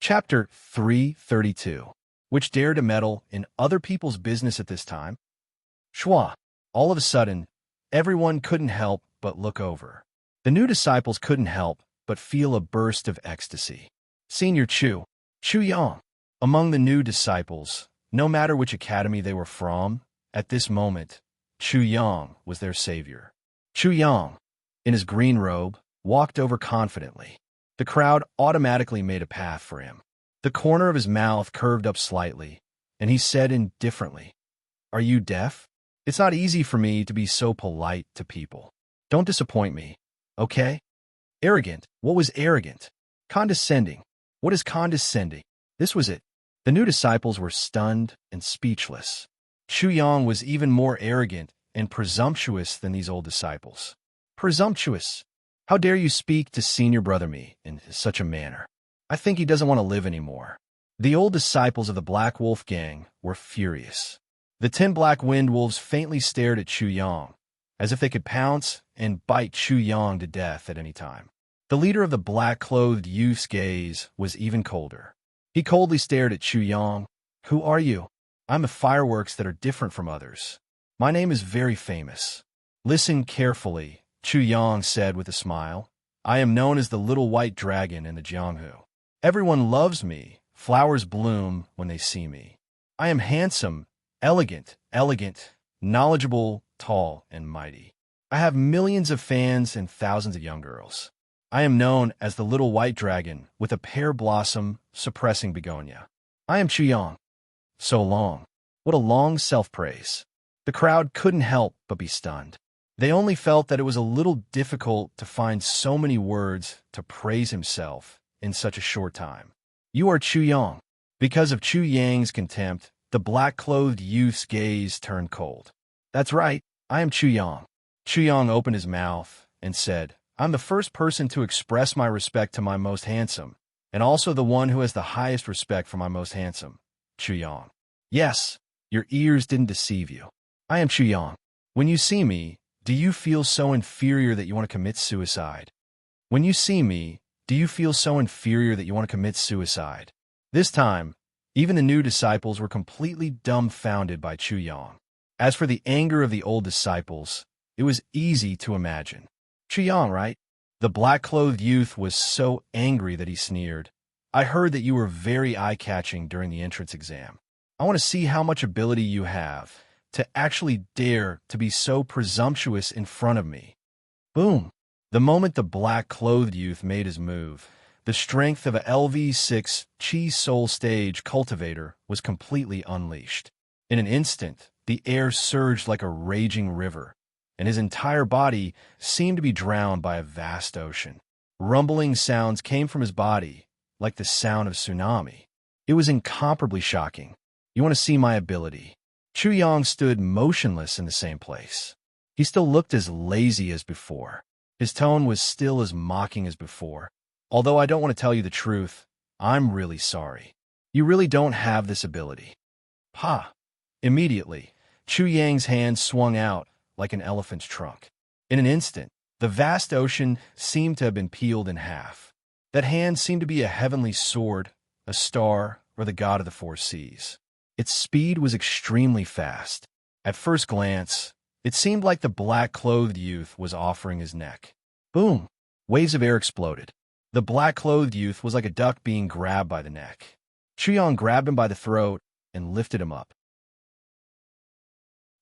Chapter 332. Which dared to meddle in other people's business at this time? Schwa. All of a sudden, everyone couldn't help but look over. The new disciples couldn't help but feel a burst of ecstasy. Senior Chu Yang. Among the new disciples, no matter which academy they were from, at this moment, Chu Yang was their savior. Chu Yang, in his green robe, walked over confidently. The crowd automatically made a path for him. The corner of his mouth curved up slightly, and he said indifferently, "Are you deaf? It's not easy for me to be so polite to people. Don't disappoint me, okay?" Arrogant. What was arrogant? Condescending. What is condescending? This was it. The new disciples were stunned and speechless. Chu Yang was even more arrogant and presumptuous than these old disciples. Presumptuous. How dare you speak to senior brother me in such a manner? I think he doesn't want to live anymore. The old disciples of the Black Wolf Gang were furious. The 10 Black Wind Wolves faintly stared at Chu Yang, as if they could pounce and bite Chu Yang to death at any time. The leader of the black-clothed youth's gaze was even colder. He coldly stared at Chu Yang. "Who are you?" "I'm a fireworks that are different from others. My name is very famous." "Listen carefully," Chu Yang said with a smile. "I am known as the Little White Dragon in the Jianghu. Everyone loves me. Flowers bloom when they see me. I am handsome, elegant, knowledgeable, tall, and mighty. I have millions of fans and thousands of young girls. I am known as the Little White Dragon with a pear blossom suppressing begonia. I am Chu Yang." So long. What a long self-praise. The crowd couldn't help but be stunned. They only felt that it was a little difficult to find so many words to praise himself in such a short time. "You are Chu Yang." Because of Chu Yang's contempt, the black-clothed youth's gaze turned cold. "That's right, I am Chu Yang." Chu Yang opened his mouth and said, "I'm the first person to express my respect to my most handsome, and also the one who has the highest respect for my most handsome, Chu Yang. Yes, your ears didn't deceive you. I am Chu Yang. When you see me, do you feel so inferior that you want to commit suicide? When you see me, do you feel so inferior that you want to commit suicide?" This time, even the new disciples were completely dumbfounded by Chu Yang. As for the anger of the old disciples, it was easy to imagine. "Chu Yang, right?" The black-clothed youth was so angry that he sneered. "I heard that you were very eye-catching during the entrance exam. I want to see how much ability you have to actually dare to be so presumptuous in front of me." Boom! The moment the black-clothed youth made his move, the strength of a LV6 Chi Soul Stage cultivator was completely unleashed. In an instant, the air surged like a raging river, and his entire body seemed to be drowned by a vast ocean. Rumbling sounds came from his body, like the sound of tsunami. It was incomparably shocking. "You want to see my ability?" Chu Yang stood motionless in the same place. He still looked as lazy as before. His tone was still as mocking as before. "Although I don't want to tell you the truth, I'm really sorry. You really don't have this ability." "Ha!" Immediately, Chu Yang's hand swung out like an elephant's trunk. In an instant, the vast ocean seemed to have been peeled in half. That hand seemed to be a heavenly sword, a star, or the god of the four seas. Its speed was extremely fast. At first glance, it seemed like the black-clothed youth was offering his neck. Boom! Waves of air exploded. The black-clothed youth was like a duck being grabbed by the neck. Chu Yang grabbed him by the throat and lifted him up.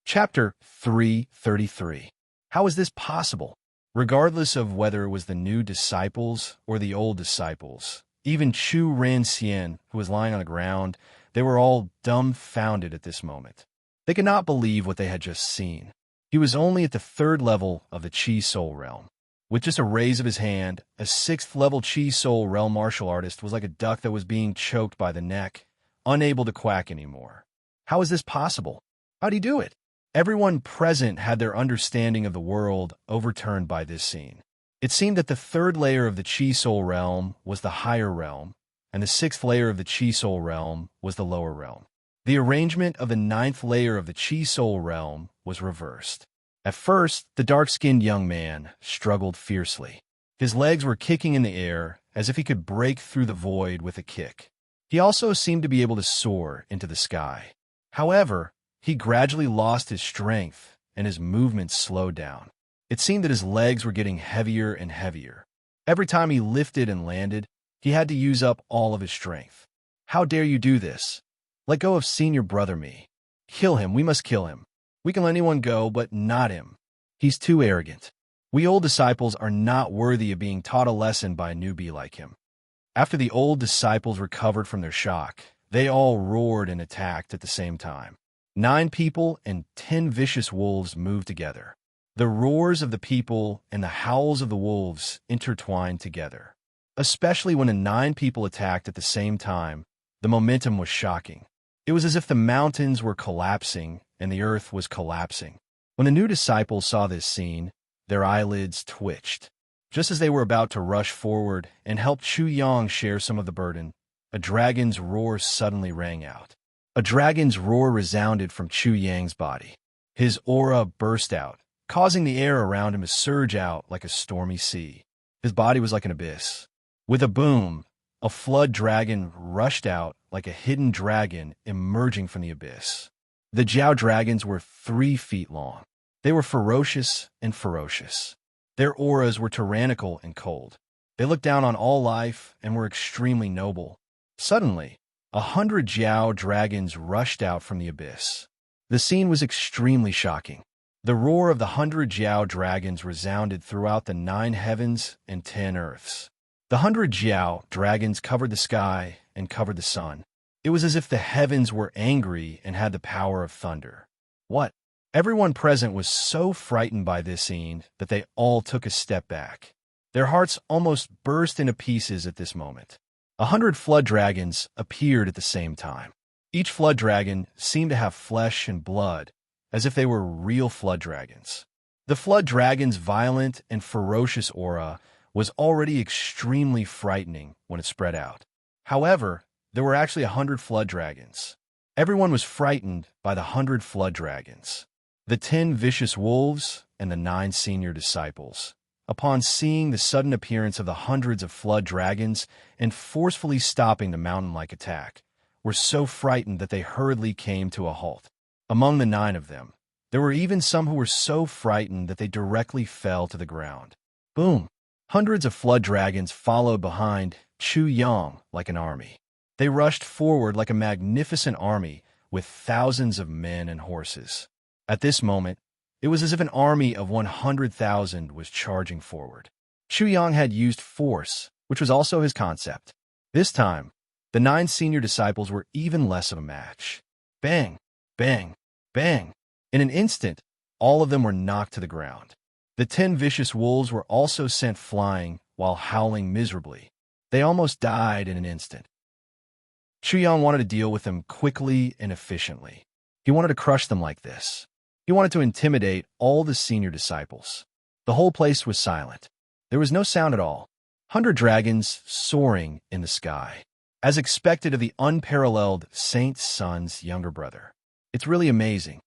Chapter 333. How is this possible? Regardless of whether it was the new disciples or the old disciples, even Chu Ranxian, who was lying on the ground, they were all dumbfounded at this moment. They could not believe what they had just seen. He was only at the 3rd level of the Chi Soul realm. With just a raise of his hand, a 6th-level Chi Soul realm martial artist was like a duck that was being choked by the neck, unable to quack anymore. How is this possible? How'd he do it? Everyone present had their understanding of the world overturned by this scene. It seemed that the 3rd layer of the Chi Soul realm was the higher realm, and the 6th layer of the Chi Soul realm was the lower realm. The arrangement of the 9th layer of the Chi Soul realm was reversed. At first, the dark-skinned young man struggled fiercely. His legs were kicking in the air as if he could break through the void with a kick. He also seemed to be able to soar into the sky. However, he gradually lost his strength and his movements slowed down. It seemed that his legs were getting heavier and heavier. Every time he lifted and landed, he had to use up all of his strength. How dare you do this? Let go of senior brother me. Kill him, we must kill him. We can let anyone go, but not him. He's too arrogant. We old disciples are not worthy of being taught a lesson by a newbie like him. After the old disciples recovered from their shock, they all roared and attacked at the same time. 9 people and 10 vicious wolves moved together. The roars of the people and the howls of the wolves intertwined together. Especially when the 9 people attacked at the same time, the momentum was shocking. It was as if the mountains were collapsing and the earth was collapsing. When the new disciples saw this scene, their eyelids twitched. Just as they were about to rush forward and help Chu Yang share some of the burden, a dragon's roar suddenly rang out. A dragon's roar resounded from Chu Yang's body. His aura burst out, causing the air around him to surge out like a stormy sea. His body was like an abyss. With a boom, a flood dragon rushed out like a hidden dragon emerging from the abyss. The Jiao dragons were 3 feet long. They were ferocious and ferocious. Their auras were tyrannical and cold. They looked down on all life and were extremely noble. Suddenly, 100 Jiao dragons rushed out from the abyss. The scene was extremely shocking. The roar of the 100 Jiao dragons resounded throughout the 9 heavens and 10 earths. The 100 Jiao dragons covered the sky and covered the sun. It was as if the heavens were angry and had the power of thunder. What? Everyone present was so frightened by this scene that they all took a step back. Their hearts almost burst into pieces at this moment. 100 flood dragons appeared at the same time. Each flood dragon seemed to have flesh and blood, as if they were real flood dragons. The flood dragon's violent and ferocious aura was already extremely frightening when it spread out. However, there were actually 100 flood dragons. Everyone was frightened by the 100 flood dragons. The 10 vicious wolves and the 9 senior disciples, upon seeing the sudden appearance of the hundreds of flood dragons and forcefully stopping the mountain-like attack, were so frightened that they hurriedly came to a halt. Among the 9 of them, there were even some who were so frightened that they directly fell to the ground. Boom! Hundreds of flood dragons followed behind Chu Yang like an army. They rushed forward like a magnificent army with thousands of men and horses. At this moment, it was as if an army of 100,000 was charging forward. Chu Yang had used force, which was also his concept. This time, the 9 senior disciples were even less of a match. Bang! Bang! Bang! In an instant, all of them were knocked to the ground. The 10 vicious wolves were also sent flying while howling miserably. They almost died in an instant. Chu Yang wanted to deal with them quickly and efficiently. He wanted to crush them like this. He wanted to intimidate all the senior disciples. The whole place was silent. There was no sound at all. 100 dragons soaring in the sky, as expected of the unparalleled Saint Sun's younger brother. It's really amazing.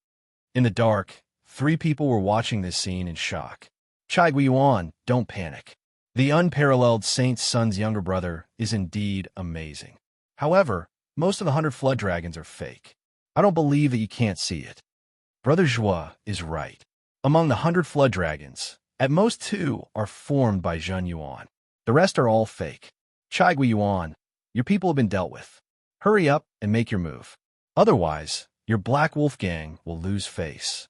In the dark, 3 people were watching this scene in shock. Chai Guiyuan, don't panic. The unparalleled Saint Sun's younger brother is indeed amazing. However, most of the 100 flood dragons are fake. I don't believe that you can't see it. Brother Zhua is right. Among the 100 flood dragons, at most 2 are formed by Zhen Yuan. The rest are all fake. Chai Guiyuan, your people have been dealt with. Hurry up and make your move. Otherwise, your Black Wolf gang will lose face.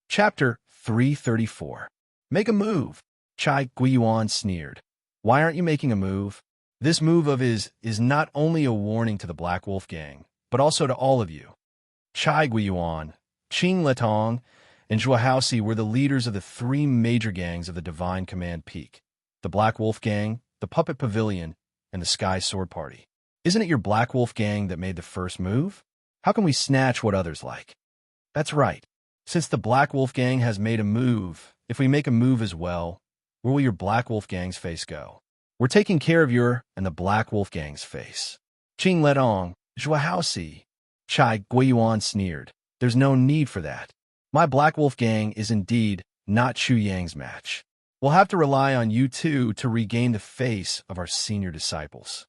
Chapter 334. Make a move. Chai Guiyuan sneered. Why aren't you making a move? This move of his is not only a warning to the Black Wolf gang, but also to all of you. Chai Guiyuan, Qing Letong, and Zhua Haoxi were the leaders of the 3 major gangs of the Divine Command Peak, the Black Wolf Gang, the Puppet Pavilion, and the Sky Sword Party. Isn't it your Black Wolf Gang that made the first move? How can we snatch what others like? That's right. Since the Black Wolf Gang has made a move, if we make a move as well, where will your Black Wolf Gang's face go? We're taking care of your and the Black Wolf Gang's face. Qing Letong, Zhua Haoxi, Chai Guiyuan sneered. There's no need for that. My Black Wolf Gang is indeed not Chu Yang's match. We'll have to rely on you two to regain the face of our senior disciples.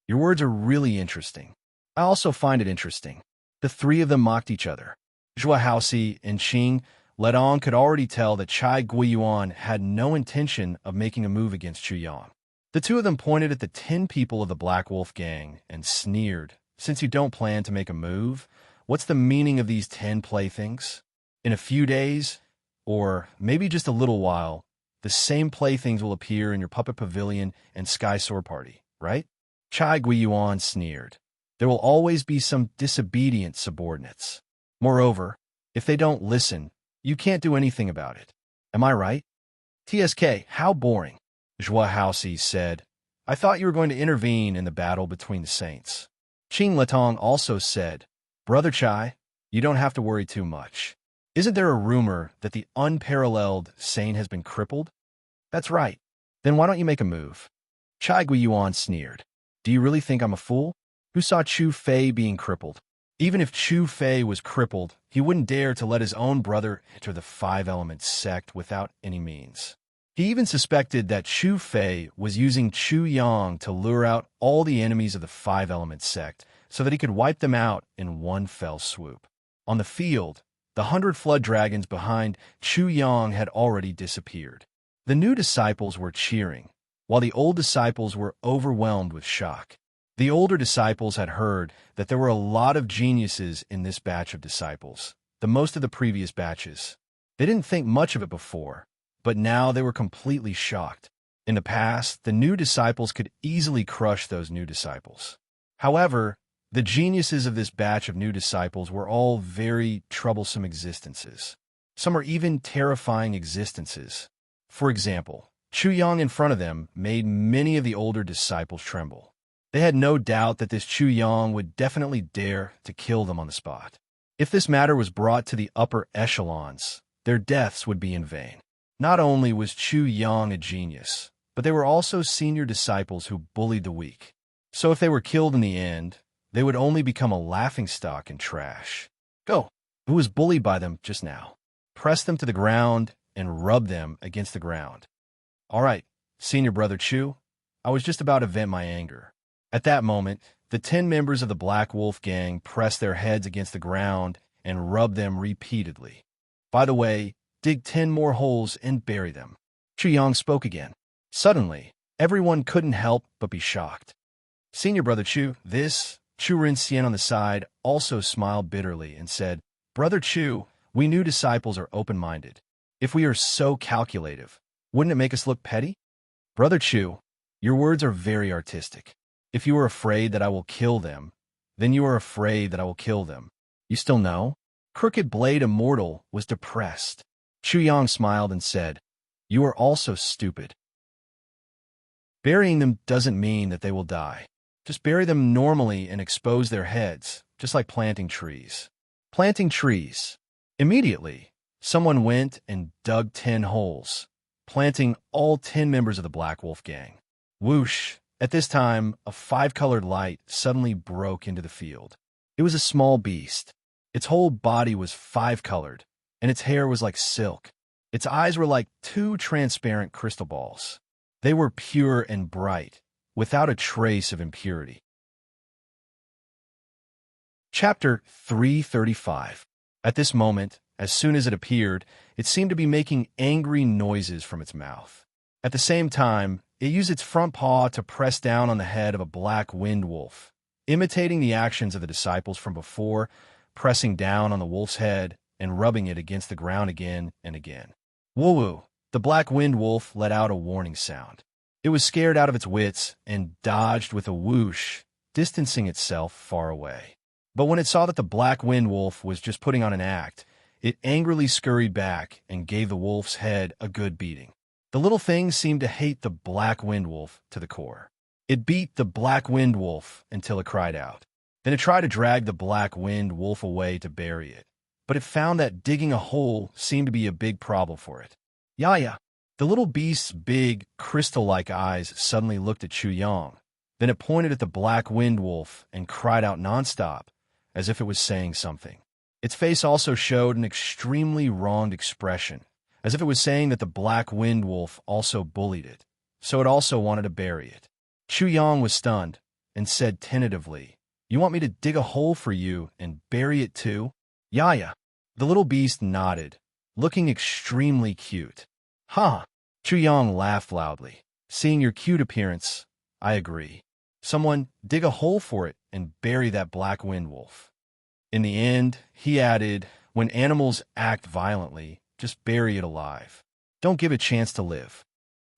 Your words are really interesting. I also find it interesting. The three of them mocked each other. Zhua Haoxi and Qing Ledong could already tell that Chai Guiyuan had no intention of making a move against Chu Yang. The two of them pointed at the 10 people of the Black Wolf gang and sneered, "Since you don't plan to make a move, what's the meaning of these 10 playthings? In a few days, or maybe just a little while, the same playthings will appear in your puppet pavilion and sky sword party, right?" Chai Guiyuan sneered. "There will always be some disobedient subordinates. Moreover, if they don't listen, you can't do anything about it. Am I right?" "TSK, how boring," Zhua Haoxi said. "I thought you were going to intervene in the battle between the saints." Qing Letong also said, "Brother Chai, you don't have to worry too much. Isn't there a rumor that the unparalleled saint has been crippled?" "That's right. Then why don't you make a move?" Chai Guiyuan sneered. "Do you really think I'm a fool? Who saw Chu Fei being crippled? Even if Chu Fei was crippled, he wouldn't dare to let his own brother enter the Five Elements sect without any means. He even suspected that Chu Fei was using Chu Yang to lure out all the enemies of the Five Elements sect so that he could wipe them out in one fell swoop. On the field, the 100 flood dragons behind Chu Yang had already disappeared. The new disciples were cheering, while the old disciples were overwhelmed with shock. The older disciples had heard that there were a lot of geniuses in this batch of disciples, the most of the previous batches. They didn't think much of it before, but now they were completely shocked. In the past, the new disciples could easily crush those new disciples. However, the geniuses of this batch of new disciples were all very troublesome existences. Some are even terrifying existences. For example, Chu Yang in front of them made many of the older disciples tremble. They had no doubt that this Chu Yang would definitely dare to kill them on the spot. If this matter was brought to the upper echelons, their deaths would be in vain. Not only was Chu Yang a genius, but they were also senior disciples who bullied the weak. So if they were killed in the end, they would only become a laughingstock and trash. Go, who was bullied by them just now? Press them to the ground and rub them against the ground. All right, senior brother Chu, I was just about to vent my anger. At that moment, the 10 members of the Black Wolf gang pressed their heads against the ground and rubbed them repeatedly. By the way, dig 10 more holes and bury them. Chu Yang spoke again. Suddenly, everyone couldn't help but be shocked. Senior brother Chu, this, Chu Rinxian on the side, also smiled bitterly and said, "Brother Chu, we new disciples are open-minded. If we are so calculative, wouldn't it make us look petty?" "Brother Chu, your words are very artistic. If you are afraid that I will kill them, then you are afraid that I will kill them. You still know?" Crooked Blade Immortal was depressed. Chu Yang smiled and said, "You are also stupid. Burying them doesn't mean that they will die. Just bury them normally and expose their heads, just like planting trees." Planting trees. Immediately, someone went and dug 10 holes, planting all 10 members of the Black Wolf gang. Whoosh! At this time, a 5-colored light suddenly broke into the field. It was a small beast. Its whole body was 5-colored, and its hair was like silk. Its eyes were like 2 transparent crystal balls. They were pure and bright, without a trace of impurity. Chapter 335. At this moment, as soon as it appeared, it seemed to be making angry noises from its mouth. At the same time, it used its front paw to press down on the head of a black wind wolf, imitating the actions of the disciples from before, pressing down on the wolf's head and rubbing it against the ground again and again. Woo-woo! The black wind wolf let out a warning sound. It was scared out of its wits and dodged with a whoosh, distancing itself far away. But when it saw that the black wind wolf was just putting on an act, it angrily scurried back and gave the wolf's head a good beating. The little thing seemed to hate the black wind wolf to the core. It beat the black wind wolf until it cried out. Then it tried to drag the black wind wolf away to bury it, but it found that digging a hole seemed to be a big problem for it. Yaya! The little beast's big, crystal-like eyes suddenly looked at Chu Yang. Then it pointed at the black wind wolf and cried out nonstop, as if it was saying something. Its face also showed an extremely wronged expression, as if it was saying that the black wind wolf also bullied it, so it also wanted to bury it. Chu Yang was stunned, and said tentatively, "You want me to dig a hole for you and bury it too?" Yaya. The little beast nodded, looking extremely cute. "Huh." Chu Yang laughed loudly. "Seeing your cute appearance, I agree. Someone dig a hole for it and bury that black wind wolf." In the end, he added, "When animals act violently, just bury it alive. Don't give it a chance to live."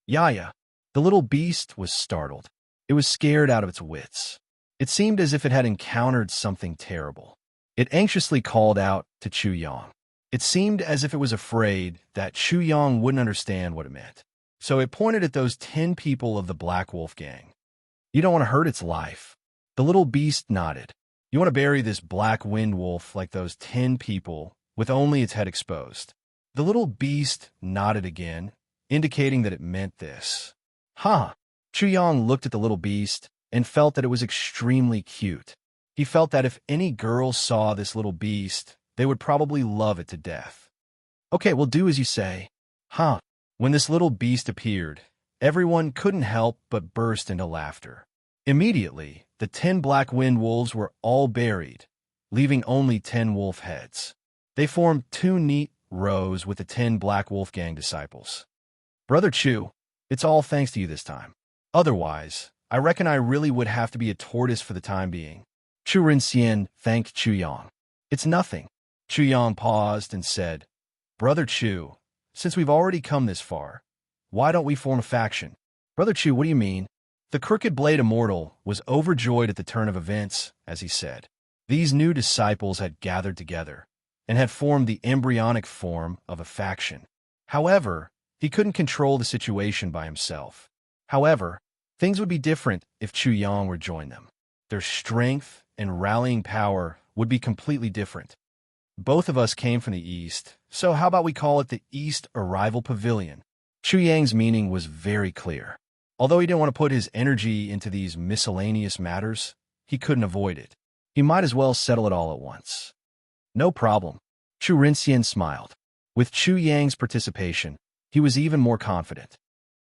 Yaya. The little beast was startled. It was scared out of its wits. It seemed as if it had encountered something terrible. It anxiously called out to Chu Yang. It seemed as if it was afraid that Chu Yang wouldn't understand what it meant. So it pointed at those 10 people of the Black Wolf gang. "You don't want to hurt its life." The little beast nodded. "You want to bury this black wind wolf like those 10 people with only its head exposed." The little beast nodded again, indicating that it meant this. "Huh." Chu Yang looked at the little beast and felt that it was extremely cute. He felt that if any girls saw this little beast, they would probably love it to death. "Okay, we'll do as you say." "Huh." When this little beast appeared, everyone couldn't help but burst into laughter. Immediately, the 10 black wind wolves were all buried, leaving only 10 wolf heads. They formed 2 neat rows with the 10 Black Wolf Gang disciples. "Brother Chu, it's all thanks to you this time. Otherwise, I reckon I really would have to be a tortoise for the time being." Chu Rinxian thanked Chu Yang. "It's nothing." Chu Yang paused and said, "Brother Chu, since we've already come this far, why don't we form a faction?" "Brother Chu, what do you mean?" The Crooked Blade Immortal was overjoyed at the turn of events, as he said. These new disciples had gathered together and had formed the embryonic form of a faction. However, he couldn't control the situation by himself. However, things would be different if Chu Yang were joined them. Their strength and rallying power would be completely different. "Both of us came from the East, so how about we call it the East Arrival Pavilion?" Chu Yang's meaning was very clear. Although he didn't want to put his energy into these miscellaneous matters, he couldn't avoid it. He might as well settle it all at once. "No problem." Chu Rinxian smiled. With Chu Yang's participation, he was even more confident.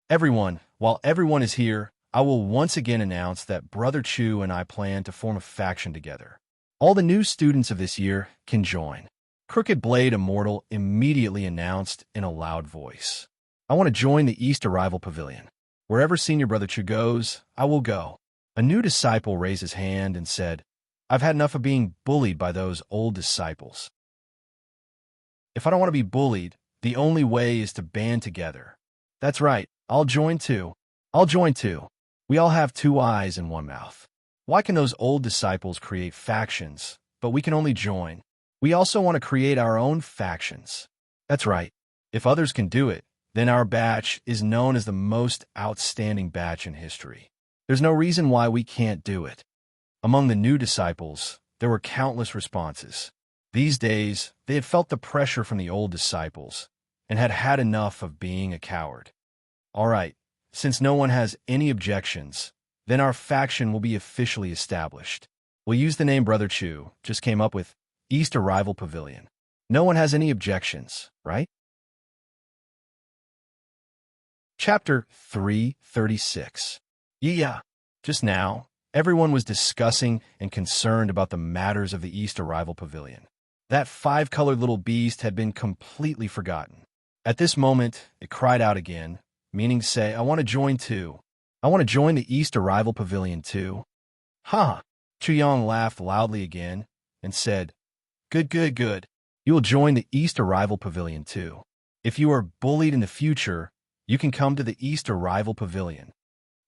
"Everyone, while everyone is here, I will once again announce that Brother Chu and I plan to form a faction together. All the new students of this year can join." Crooked Blade Immortal immediately announced in a loud voice, "I want to join the East Arrival Pavilion. Wherever Senior Brother Chu goes, I will go." A new disciple raised his hand and said, "I've had enough of being bullied by those old disciples. If I don't want to be bullied, the only way is to band together." "That's right. I'll join too. I'll join too. We all have 2 eyes and 1 mouth. Why can those old disciples create factions, but we can only join? We also want to create our own factions." "That's right. If others can do it, then our batch is known as the most outstanding batch in history. There's no reason why we can't do it." Among the new disciples, there were countless responses. These days, they had felt the pressure from the old disciples and had had enough of being a coward. "All right, since no one has any objections, then our faction will be officially established. We'll use the name Brother Chu just came up with, East Arrival Pavilion. No one has any objections, right?" Chapter 336. Yeah. Just now, everyone was discussing and concerned about the matters of the East Arrival Pavilion. That 5-colored little beast had been completely forgotten. At this moment, it cried out again, meaning to say, "I want to join too. I want to join the East Arrival Pavilion too." "Ha!" Chu Yang laughed loudly again and said, "Good, good, good. You will join the East Arrival Pavilion too. If you are bullied in the future, you can come to the East Arrival Pavilion."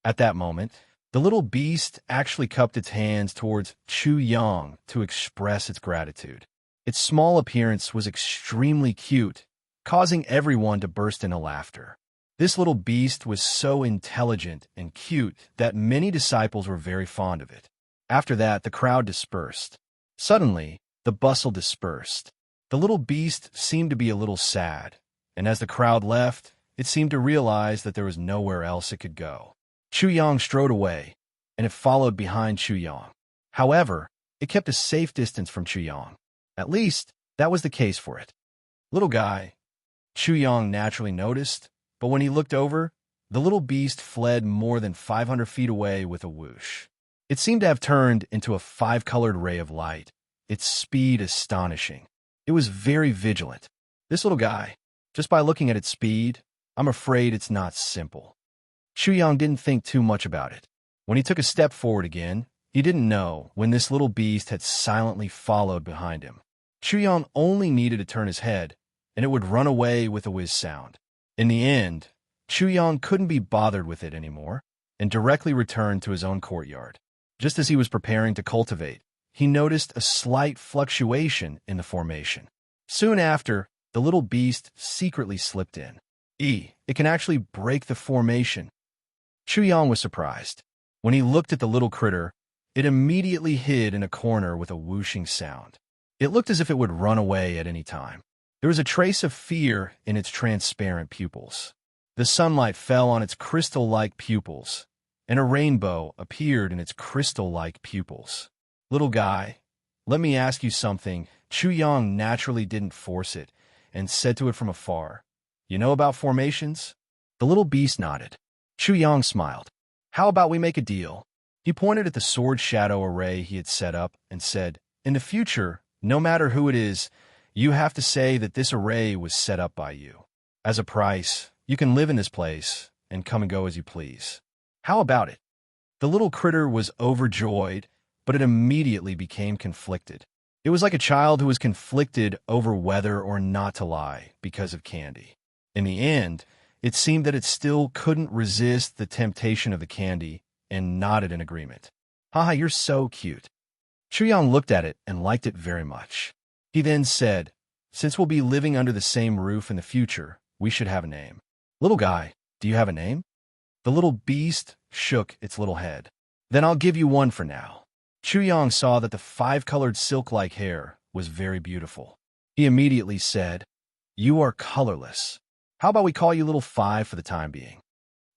At that moment, the little beast actually cupped its hands towards Chu Yang to express its gratitude. Its small appearance was extremely cute, causing everyone to burst into laughter. This little beast was so intelligent and cute that many disciples were very fond of it. After that, the crowd dispersed. Suddenly, the bustle dispersed. The little beast seemed to be a little sad, and as the crowd left, it seemed to realize that there was nowhere else it could go. Chu Yang strode away, and it followed behind Chu Yang. However, it kept a safe distance from Chu Yang. At least, that was the case for it. "Little guy," Chu Yang naturally noticed, but when he looked over, the little beast fled more than 500 feet away with a whoosh. It seemed to have turned into a five-colored ray of light, its speed astonishing. It was very vigilant. This little guy, just by looking at its speed, I'm afraid it's not simple. Chuyang didn't think too much about it. When he took a step forward again, he didn't know when this little beast had silently followed behind him. Chuyang only needed to turn his head, and it would run away with a whiz sound. In the end, Chuyang couldn't be bothered with it anymore, and directly returned to his own courtyard. Just as he was preparing to cultivate, he noticed a slight fluctuation in the formation. Soon after, the little beast secretly slipped in. It can actually break the formation. Chuyang was surprised. When he looked at the little critter, it immediately hid in a corner with a whooshing sound. It looked as if it would run away at any time. There was a trace of fear in its transparent pupils. The sunlight fell on its crystal-like pupils, and a rainbow appeared in its crystal-like pupils. Little guy, let me ask you something. Chuyang naturally didn't force it, and said to it from afar, You know about formations? The little beast nodded. Chuyang smiled. How about we make a deal? He pointed at the sword shadow array he had set up and said, In the future, no matter who it is, you have to say that this array was set up by you. As a price, you can live in this place and come and go as you please. How about it? The little critter was overjoyed, but it immediately became conflicted. It was like a child who was conflicted over whether or not to lie because of candy. In the end, it seemed that it still couldn't resist the temptation of the candy and nodded in agreement. Haha, you're so cute. Chuyang looked at it and liked it very much. He then said, Since we'll be living under the same roof in the future, we should have a name. Little guy, do you have a name? The little beast shook its little head. Then I'll give you one for now. Chuyang saw that the five-colored silk-like hair was very beautiful. He immediately said, You are colorless. How about we call you Little Five for the time being?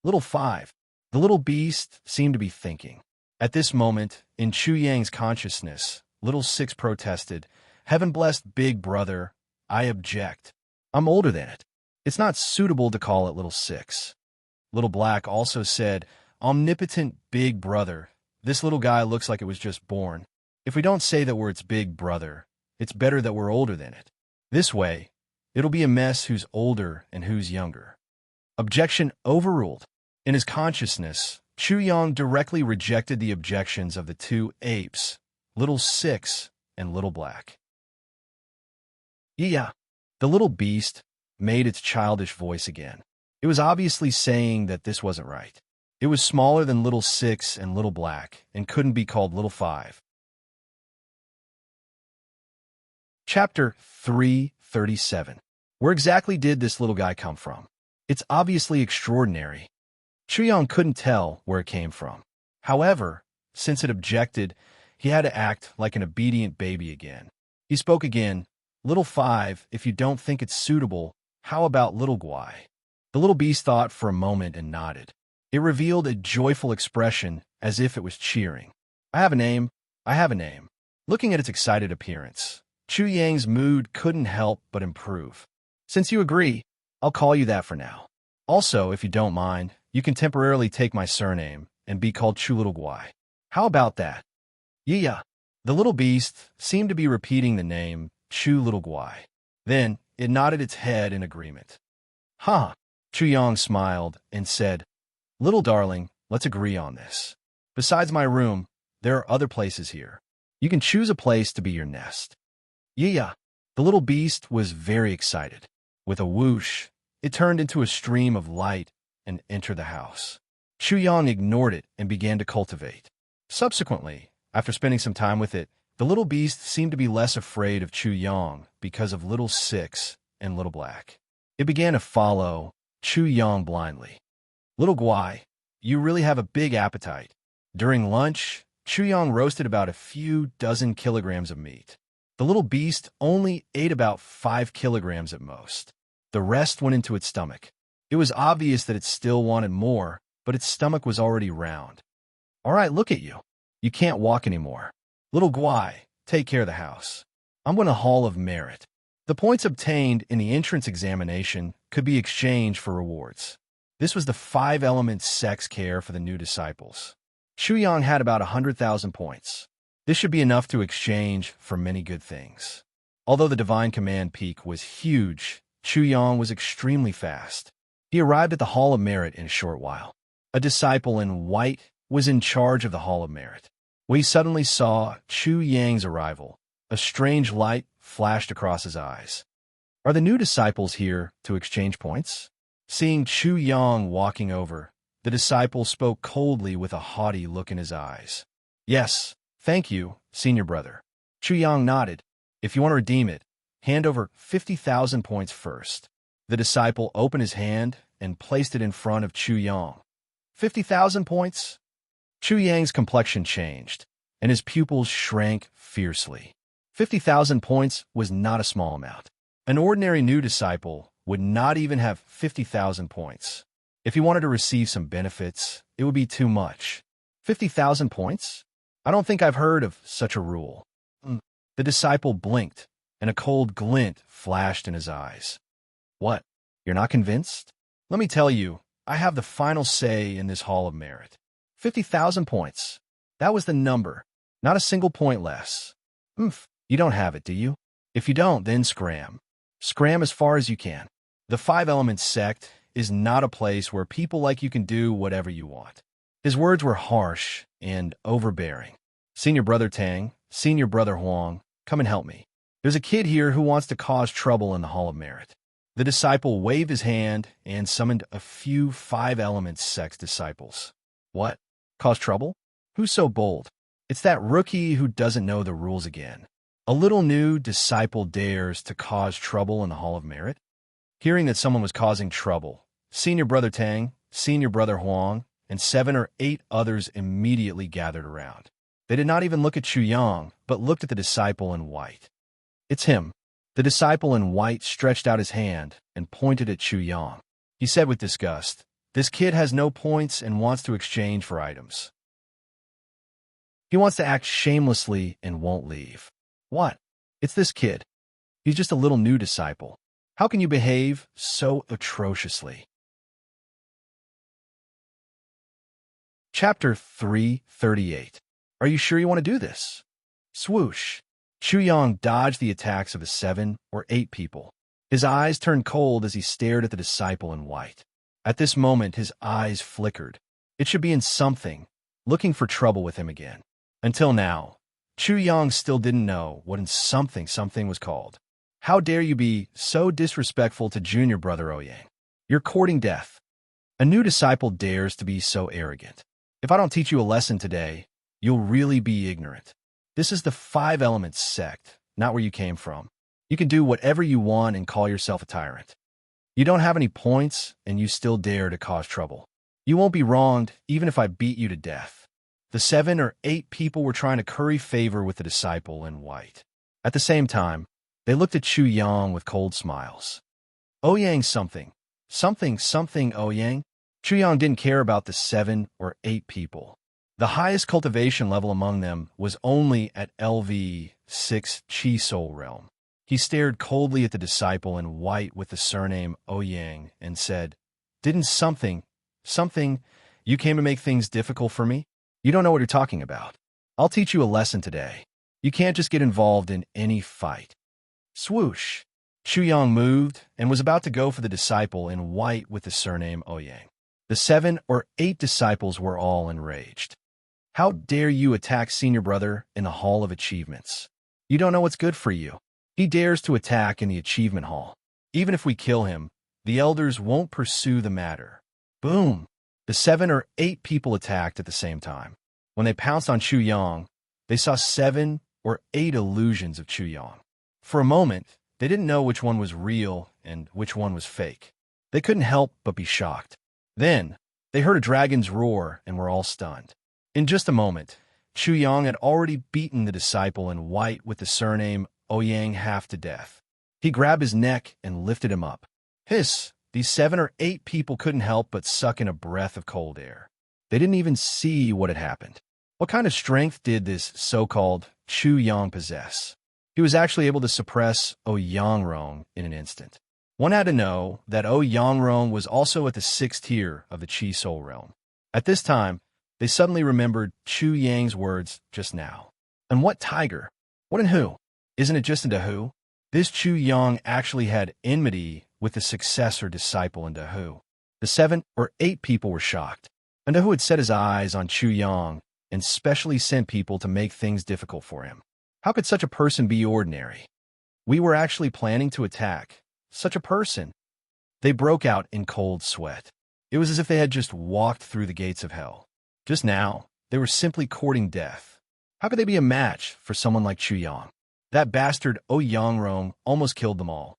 Little Five. The little beast seemed to be thinking. At this moment, in Chuyang's consciousness, Little Six protested, Heaven-blessed big brother, I object. I'm older than it. It's not suitable to call it Little Six. Little Black also said, Omnipotent big brother, this little guy looks like it was just born. If we don't say that we're its big brother, it's better that we're older than it. This way, it'll be a mess who's older and who's younger. Objection overruled. In his consciousness, Chuyang directly rejected the objections of the two apes, Little Six and Little Black. Yeah, the little beast made its childish voice again. It was obviously saying that this wasn't right. It was smaller than Little Six and Little Black and couldn't be called Little Five. Chapter 337. Where exactly did this little guy come from? It's obviously extraordinary. Chuyang couldn't tell where it came from. However, since it objected, he had to act like an obedient baby again. He spoke again, Little Five, if you don't think it's suitable, how about Little Guai? The little beast thought for a moment and nodded. It revealed a joyful expression as if it was cheering. I have a name. I have a name. Looking at its excited appearance, Chuyang's mood couldn't help but improve. Since you agree, I'll call you that for now. Also, if you don't mind, you can temporarily take my surname and be called Chu Little Guai. How about that? Yeah. The little beast seemed to be repeating the name Chu Little Guai. Then it nodded its head in agreement. Huh. Chuyang smiled and said, Little darling, let's agree on this. Besides my room, there are other places here. You can choose a place to be your nest. Yeah. The little beast was very excited. With a whoosh, it turned into a stream of light and entered the house. Chuyang ignored it and began to cultivate. Subsequently, after spending some time with it, the little beast seemed to be less afraid of Chuyang because of Little Six and Little Black. It began to follow Chuyang blindly. Little Guai, you really have a big appetite. During lunch, Chuyang roasted about a few dozen kilograms of meat. The little beast only ate about 5 kilograms at most. The rest went into its stomach. It was obvious that it still wanted more, but its stomach was already round. All right, look at you. You can't walk anymore. Little Guai, take care of the house. I'm going to Hall of Merit. The points obtained in the entrance examination could be exchanged for rewards. This was the 5-element sex care for the new disciples. Chu Yang had about 100,000 points. This should be enough to exchange for many good things. Although the Divine Command peak was huge, Chu Yang was extremely fast. He arrived at the Hall of Merit in a short while. A disciple in white was in charge of the Hall of Merit. When he suddenly saw Chu Yang's arrival, a strange light flashed across his eyes. Are the new disciples here to exchange points? Seeing Chu Yang walking over, the disciple spoke coldly with a haughty look in his eyes. Yes, thank you, senior brother. Chu Yang nodded. If you want to redeem it, hand over 50,000 points first. The disciple opened his hand and placed it in front of Chu Yang. 50,000 points? Chu Yang's complexion changed, and his pupils shrank fiercely. 50,000 points was not a small amount. An ordinary new disciple would not even have 50,000 points. If he wanted to receive some benefits, it would be too much. 50,000 points? I don't think I've heard of such a rule. The disciple blinked, and a cold glint flashed in his eyes. What? You're not convinced? Let me tell you, I have the final say in this Hall of Merit. 50,000 points. That was the number, not a single point less. You don't have it, do you? If you don't, then scram. Scram as far as you can. The Five Elements sect is not a place where people like you can do whatever you want. His words were harsh and overbearing. Senior Brother Tang, Senior Brother Huang, come and help me. There's a kid here who wants to cause trouble in the Hall of Merit. The disciple waved his hand and summoned a few Five Elements sect disciples. What? Cause trouble? Who's so bold? It's that rookie who doesn't know the rules again. A little new disciple dares to cause trouble in the Hall of Merit? Hearing that someone was causing trouble, Senior Brother Tang, Senior Brother Huang, and 7 or 8 others immediately gathered around. They did not even look at Chu Yang, but looked at the disciple in white. It's him. The disciple in white stretched out his hand and pointed at Chu Yang. He said with disgust, "This kid has no points and wants to exchange for items. He wants to act shamelessly and won't leave." What? It's this kid. He's just a little new disciple. How can you behave so atrociously? Chapter 338. Are you sure you want to do this? Swoosh. Chu Yang dodged the attacks of the 7 or 8 people. His eyes turned cold as he stared at the disciple in white. At this moment, his eyes flickered. It should be in something, looking for trouble with him again. Until now, Chu Yang still didn't know what in something was called. How dare you be so disrespectful to junior brother Ouyang? You're courting death. A new disciple dares to be so arrogant. If I don't teach you a lesson today, you'll really be ignorant. This is the Five Elements sect, not where you came from. You can do whatever you want and call yourself a tyrant. You don't have any points, and you still dare to cause trouble. You won't be wronged even if I beat you to death. The 7 or 8 people were trying to curry favor with the disciple in white. At the same time, they looked at Chu Yang with cold smiles. Ouyang something Ouyang? Chu Yang didn't care about the 7 or 8 people. The highest cultivation level among them was only at LV6 Chi Soul Realm. He stared coldly at the disciple in white with the surname Ouyang and said, "Didn't something, you came to make things difficult for me? You don't know what you're talking about. I'll teach you a lesson today. You can't just get involved in any fight." Swoosh. Chu Yang moved and was about to go for the disciple in white with the surname Ouyang. The 7 or 8 disciples were all enraged. How dare you attack senior brother in the Hall of Achievements? You don't know what's good for you. He dares to attack in the Achievement Hall. Even if we kill him, the elders won't pursue the matter. Boom! The 7 or 8 people attacked at the same time. When they pounced on Chu Yang, they saw 7 or 8 illusions of Chu Yang. For a moment, they didn't know which one was real and which one was fake. They couldn't help but be shocked. Then, they heard a dragon's roar and were all stunned. In just a moment, Chu Yang had already beaten the disciple in white with the surname Ouyang half to death. He grabbed his neck and lifted him up. Hiss! These 7 or 8 people couldn't help but suck in a breath of cold air. They didn't even see what had happened. What kind of strength did this so-called Chu Yang possess? He was actually able to suppress Ouyang in an instant. One had to know that Ouyang was also at the 6th tier of the Chi Soul Realm. At this time, They suddenly remembered Chu Yang's words just now. And what tiger? What and who? Isn't it just into who? This Chu Yang actually had enmity with the successor disciple into who. The 7 or 8 people were shocked. And who had set his eyes on Chu Yang and specially sent people to make things difficult for him. How could such a person be ordinary? We were actually planning to attack such a person. They broke out in cold sweat. It was as if they had just walked through the gates of hell. Just now, they were simply courting death. How could they be a match for someone like Chu Yang? That bastard O Yangrong almost killed them all.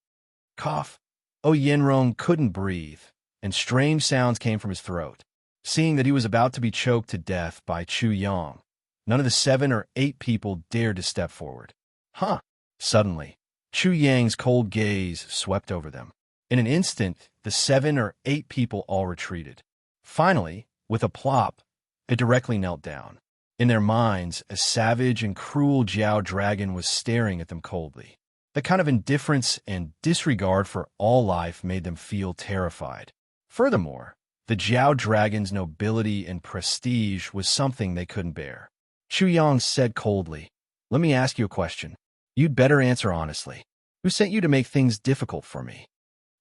Cough. O Yanrong couldn't breathe, and strange sounds came from his throat. Seeing that he was about to be choked to death by Chu Yang, none of the 7 or 8 people dared to step forward. Huh! Suddenly, Chu Yang's cold gaze swept over them. In an instant, the 7 or 8 people all retreated. Finally, with a plop, it directly knelt down. In their minds, a savage and cruel Jiao dragon was staring at them coldly. The kind of indifference and disregard for all life made them feel terrified. Furthermore, the Jiao dragon's nobility and prestige was something they couldn't bear. Chu Yang said coldly, "Let me ask you a question. You'd better answer honestly. Who sent you to make things difficult for me?"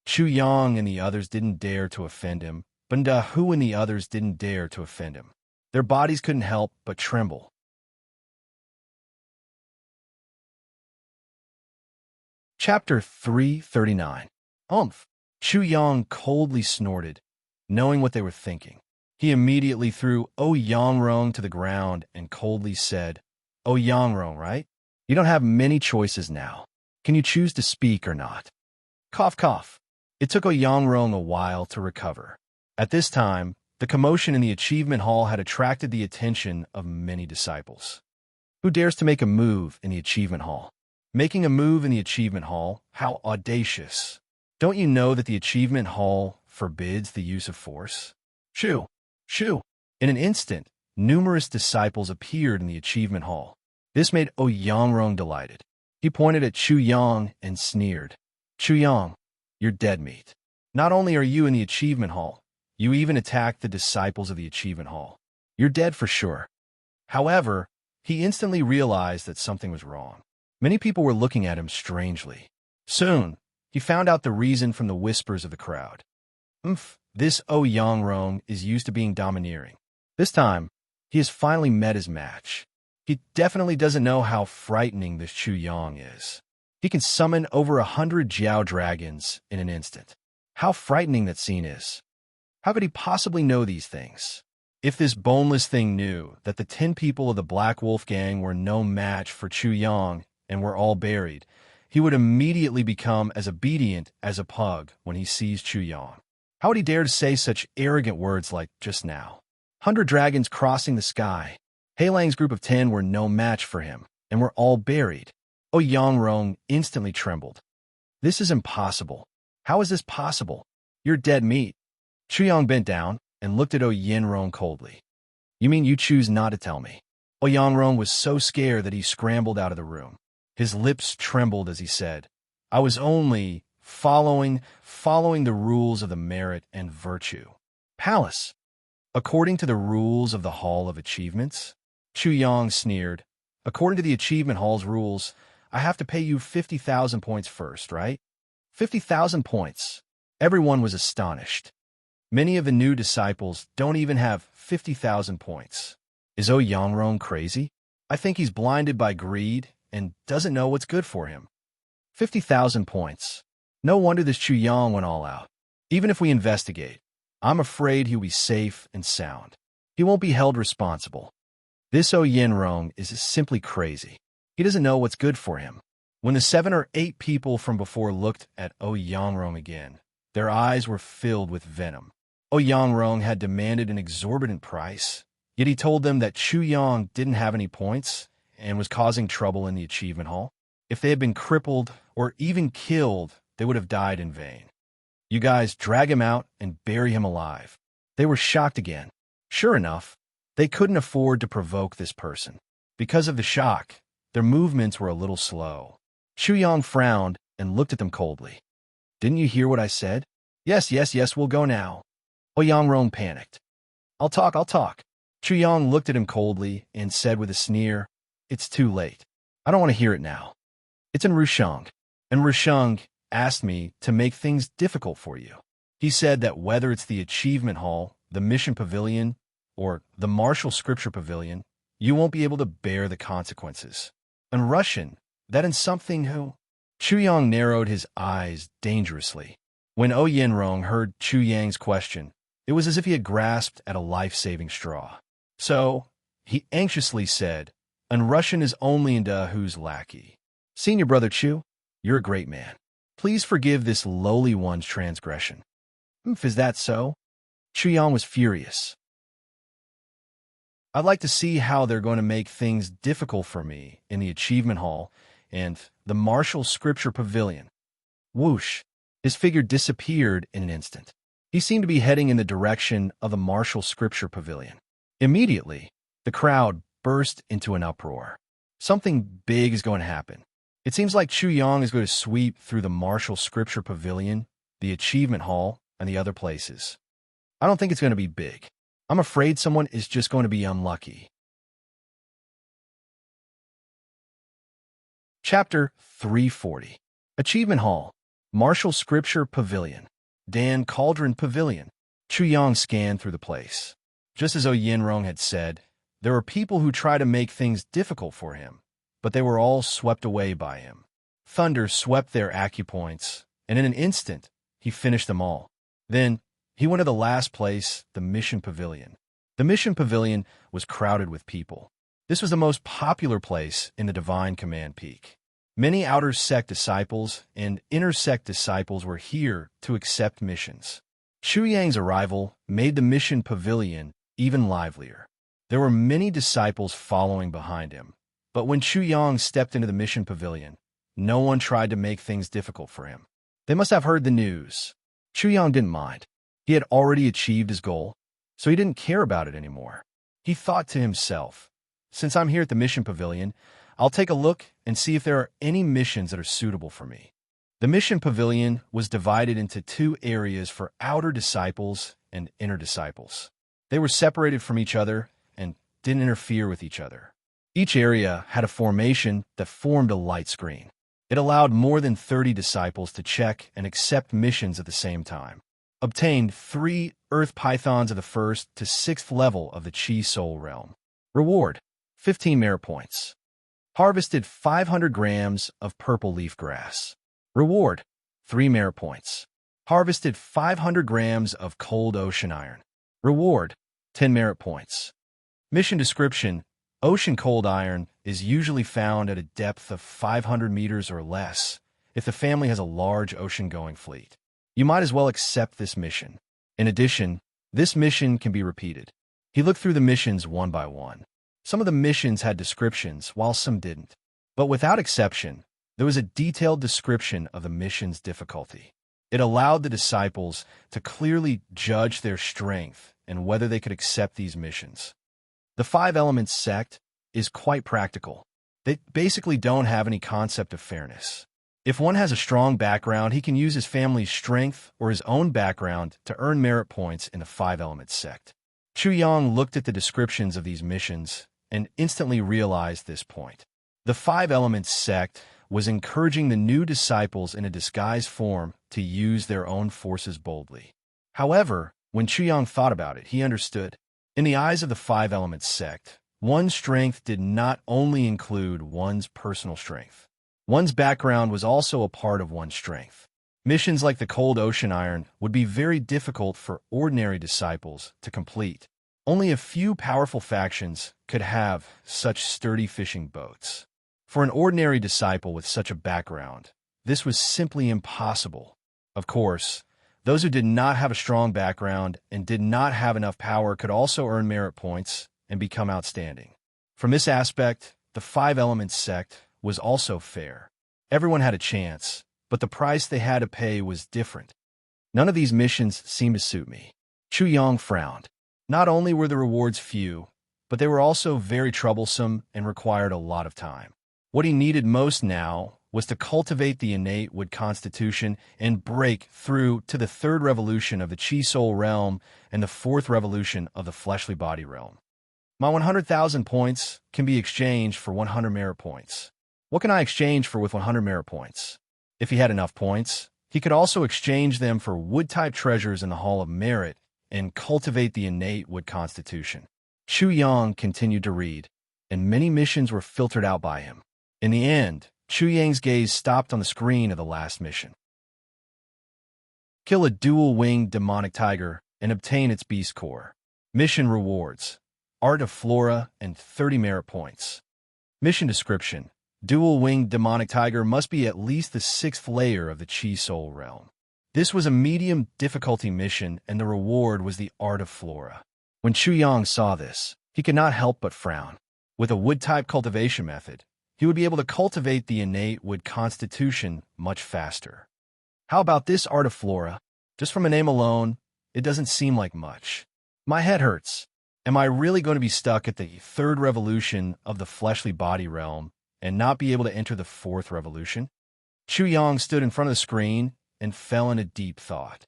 Chu Yang and the others didn't dare to offend him, but who and the others didn't dare to offend him. Their bodies couldn't help but tremble. Chapter 339. Umph! Chu Yang coldly snorted, knowing what they were thinking. He immediately threw O Yangrong to the ground and coldly said, "O Yangrong, right? You don't have many choices now. Can you choose to speak or not?" Cough, cough. It took O Yangrong a while to recover. At this time, the commotion in the achievement hall had attracted the attention of many disciples. Who dares to make a move in the achievement hall? Making a move in the achievement hall? How audacious. Don't you know that the achievement hall forbids the use of force? Shoo! Shoo! In an instant, numerous disciples appeared in the achievement hall. This made O Yangrong delighted. He pointed at Chu Yang and sneered. "Chu Yang, you're dead meat. Not only are you in the achievement hall, you even attacked the disciples of the achievement hall. You're dead for sure." However, he instantly realized that something was wrong. Many people were looking at him strangely. Soon, he found out the reason from the whispers of the crowd. This O Yangrong is used to being domineering. This time, he has finally met his match. He definitely doesn't know how frightening this Chu Yang is. He can summon over 100 Jiao dragons in an instant. How frightening that scene is. How could he possibly know these things? If this boneless thing knew that the 10 people of the Black Wolf gang were no match for Chu Yang and were all buried, he would immediately become as obedient as a pug when he sees Chu Yang. How would he dare to say such arrogant words like just now? 100 dragons crossing the sky. Heilang's group of 10 were no match for him and were all buried. O Yangrong instantly trembled. This is impossible. How is this possible? You're dead meat. Chu Yang bent down and looked at O Yanrong coldly. You mean you choose not to tell me? O Yangrong was so scared that he scrambled out of the room. His lips trembled as he said, "I was only following the rules of the merit and virtue. Palace. According to the rules of the Hall of Achievements?" Chu Yang sneered. "According to the Achievement Hall's rules, I have to pay you 50,000 points first, right?" 50,000 points. Everyone was astonished. Many of the new disciples don't even have 50,000 points. Is O Yangrong crazy? I think he's blinded by greed and doesn't know what's good for him. 50,000 points. No wonder this Chu Yang went all out. Even if we investigate, I'm afraid he'll be safe and sound. He won't be held responsible. This O Yanrong is simply crazy. He doesn't know what's good for him. When the 7 or 8 people from before looked at O Yangrong again, their eyes were filled with venom. O Yangrong had demanded an exorbitant price, yet he told them that Chu Yang didn't have any points and was causing trouble in the achievement hall. If they had been crippled or even killed, they would have died in vain. You guys drag him out and bury him alive. They were shocked again. Sure enough, they couldn't afford to provoke this person. Because of the shock, their movements were a little slow. Chu Yang frowned and looked at them coldly. Didn't you hear what I said? Yes, we'll go now. O Yangrong panicked. I'll talk. Chu Yang looked at him coldly and said with a sneer, "It's too late. I don't want to hear it now. It's in Rusheng, and Rusheng asked me to make things difficult for you. He said that whether it's the Achievement Hall, the Mission Pavilion, or the Martial Scripture Pavilion, you won't be able to bear the consequences. In Russian, that is something who—" Chu Yang narrowed his eyes dangerously. When O Yenrong heard Chu Yang's question, it was as if he had grasped at a life-saving straw. So, he anxiously said, "And Russian is only into who's lackey. Senior brother Chu, you're a great man. Please forgive this lowly one's transgression." Is that so?" Chu Yang was furious. "I'd like to see how they're going to make things difficult for me in the Achievement Hall and the Martial Scripture Pavilion." Whoosh! His figure disappeared in an instant. He seemed to be heading in the direction of the Martial Scripture Pavilion. Immediately, the crowd burst into an uproar. Something big is going to happen. It seems like Chu Yang is going to sweep through the Martial Scripture Pavilion, the Achievement Hall, and the other places. I don't think it's going to be big. I'm afraid someone is just going to be unlucky. Chapter 340. Achievement Hall, Martial Scripture Pavilion, Dan Cauldron Pavilion. Chu Yang scanned through the place. Just as O Yenrong had said, there were people who tried to make things difficult for him, but they were all swept away by him. Thunder swept their acupoints, and in an instant, he finished them all. Then, he went to the last place, the Mission Pavilion. The Mission Pavilion was crowded with people. This was the most popular place in the Divine Command Peak. Many outer sect disciples and inner sect disciples were here to accept missions. Chu Yang's arrival made the Mission Pavilion even livelier. There were many disciples following behind him, but when Chu Yang stepped into the Mission Pavilion, no one tried to make things difficult for him. They must have heard the news. Chu Yang didn't mind. He had already achieved his goal, so he didn't care about it anymore. He thought to himself, "Since I'm here at the Mission Pavilion, I'll take a look and see if there are any missions that are suitable for me." The Mission Pavilion was divided into two areas for outer disciples and inner disciples. They were separated from each other and didn't interfere with each other. Each area had a formation that formed a light screen. It allowed more than 30 disciples to check and accept missions at the same time. Obtained 3 Earth Pythons of the 1st to 6th level of the Chi Soul Realm. Reward: 15 merit points. Harvested 500 grams of purple leaf grass. Reward: 3 merit points. Harvested 500 grams of cold ocean iron. Reward: 10 merit points. Mission description: ocean cold iron is usually found at a depth of 500 meters or less if the family has a large ocean-going fleet. You might as well accept this mission. In addition, this mission can be repeated. He looked through the missions one by one. Some of the missions had descriptions, while some didn't. But without exception, there was a detailed description of the mission's difficulty. It allowed the disciples to clearly judge their strength and whether they could accept these missions. The 5 Elements sect is quite practical. They basically don't have any concept of fairness. If one has a strong background, he can use his family's strength or his own background to earn merit points in the 5 Elements sect. Chu Yang looked at the descriptions of these missions and instantly realized this point. The 5 Elements sect was encouraging the new disciples in a disguised form to use their own forces boldly. However, when Chu Yang thought about it, he understood. In the eyes of the 5 Elements sect, one's strength did not only include one's personal strength. One's background was also a part of one's strength. Missions like the Cold Ocean Iron would be very difficult for ordinary disciples to complete. Only a few powerful factions could have such sturdy fishing boats. For an ordinary disciple with such a background, this was simply impossible. Of course, those who did not have a strong background and did not have enough power could also earn merit points and become outstanding. From this aspect, the 5 Elements sect was also fair. Everyone had a chance, but the price they had to pay was different. None of these missions seemed to suit me. Chu Yang frowned. Not only were the rewards few, but they were also very troublesome and required a lot of time. What he needed most now was to cultivate the innate wood constitution and break through to the 3rd revolution of the Chi Soul realm and the 4th revolution of the fleshly body realm. My 100,000 points can be exchanged for 100 merit points. What can I exchange for with 100 merit points? If he had enough points, he could also exchange them for wood-type treasures in the Hall of Merit and cultivate the innate wood constitution. Chu Yang continued to read, and many missions were filtered out by him. In the end, Chu Yang's gaze stopped on the screen of the last mission. Kill a dual-winged demonic tiger and obtain its beast core. Mission rewards: Art of Flora and 30 merit points. Mission description: Dual-winged demonic tiger must be at least the 6th layer of the Chi Soul realm. This was a medium difficulty mission, and the reward was the Art of Flora. When Chu Yang saw this, he could not help but frown. With a wood-type cultivation method, he would be able to cultivate the innate wood constitution much faster. How about this Art of Flora? Just from a name alone, it doesn't seem like much. My head hurts. Am I really going to be stuck at the 3rd revolution of the fleshly body realm and not be able to enter the 4th revolution? Chu Yang stood in front of the screen and fell into deep thought.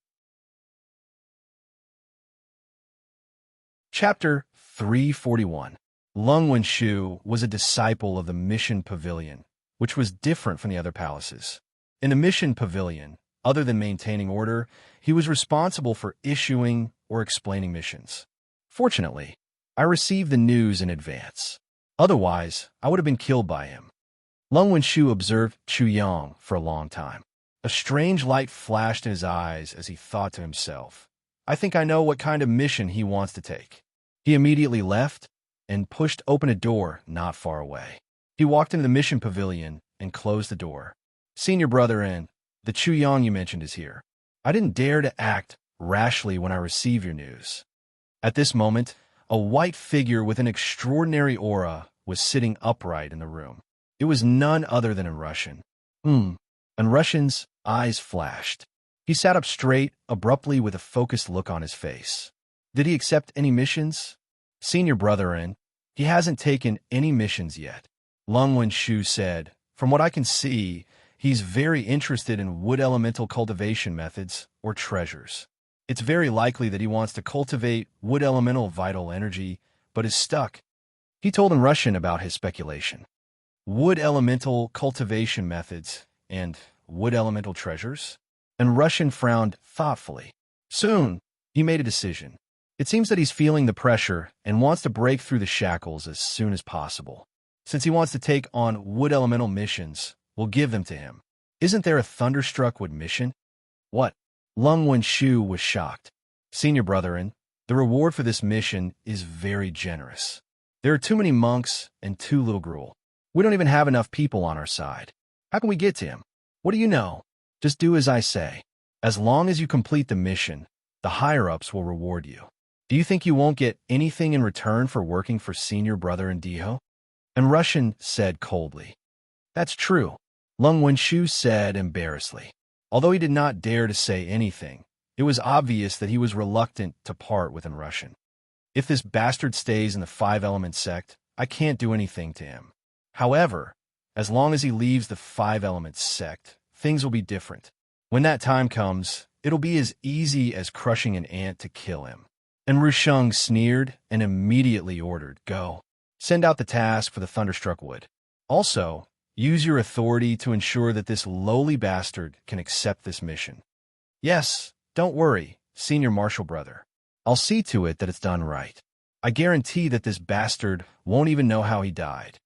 Chapter 341. Lung Wenshu was a disciple of the Mission Pavilion, which was different from the other palaces. In the Mission Pavilion, other than maintaining order, he was responsible for issuing or explaining missions. Fortunately, I received the news in advance. Otherwise, I would have been killed by him. Lung Wenshu observed Chu Yang for a long time. A strange light flashed in his eyes as he thought to himself, I think I know what kind of mission he wants to take. He immediately left and pushed open a door not far away. He walked into the Mission Pavilion and closed the door. Senior brother in, the Chu Yang you mentioned is here. I didn't dare to act rashly when I received your news. At this moment, a white figure with an extraordinary aura was sitting upright in the room. It was none other than in Russian. And Russian's eyes flashed. He sat up straight, abruptly, with a focused look on his face. Did he accept any missions? Senior brother in, he hasn't taken any missions yet. Lung Wenshu said, from what I can see, he's very interested in wood elemental cultivation methods or treasures. It's very likely that he wants to cultivate wood elemental vital energy, but is stuck. He told in Russian about his speculation. Wood elemental cultivation methods and wood elemental treasures? And Russian frowned thoughtfully. Soon, he made a decision. It seems that he's feeling the pressure and wants to break through the shackles as soon as possible. Since he wants to take on wood elemental missions, we'll give them to him. Isn't there a Thunderstruck Wood mission? What? Lung Wenshu was shocked. Senior brethren, the reward for this mission is very generous. There are too many monks and too little gruel. We don't even have enough people on our side. How can we get to him? What do you know? Just do as I say. As long as you complete the mission, the higher-ups will reward you. Do you think you won't get anything in return for working for senior brother in Diho? And Russian said coldly. That's true, Lung Wenshu said embarrassedly. Although he did not dare to say anything, it was obvious that he was reluctant to part with in Russian. If this bastard stays in the 5-element sect, I can't do anything to him. However, as long as he leaves the 5-element sect, things will be different. When that time comes, it'll be as easy as crushing an ant to kill him. And Rusheng sneered and immediately ordered, go. Send out the task for the Thunderstruck Wood. Also, use your authority to ensure that this lowly bastard can accept this mission. Yes, don't worry, senior marshal brother. I'll see to it that it's done right. I guarantee that this bastard won't even know how he died.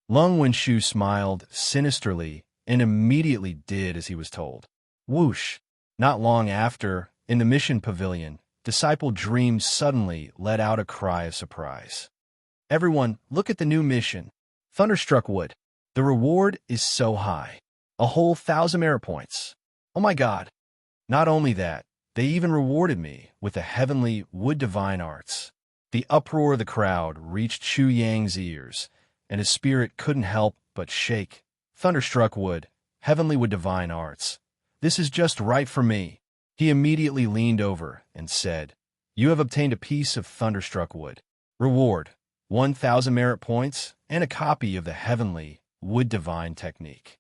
Lung Wenshu smiled sinisterly and immediately did as he was told. Whoosh! Not long after, in the mission pavilion, Disciple Dream suddenly let out a cry of surprise. Everyone, look at the new mission. Thunderstruck Wood. The reward is so high. A whole 1,000 merit points. Oh my god. Not only that, they even rewarded me with the heavenly wood divine arts. The uproar of the crowd reached Chu Yang's ears, and his spirit couldn't help but shake. Thunderstruck Wood, heavenly wood divine arts. This is just right for me. He immediately leaned over and said, you have obtained a piece of Thunderstruck Wood. Reward, 1,000 merit points and a copy of the heavenly wood divine technique.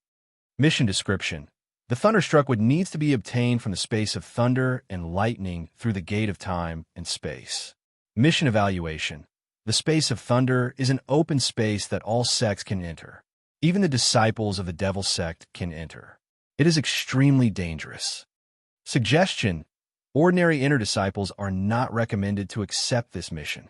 Mission description. The Thunderstruck Wood needs to be obtained from the space of thunder and lightning through the gate of time and space. Mission evaluation. The space of thunder is an open space that all sects can enter. Even the disciples of the devil sect can enter. It is extremely dangerous. Suggestion: ordinary inner disciples are not recommended to accept this mission.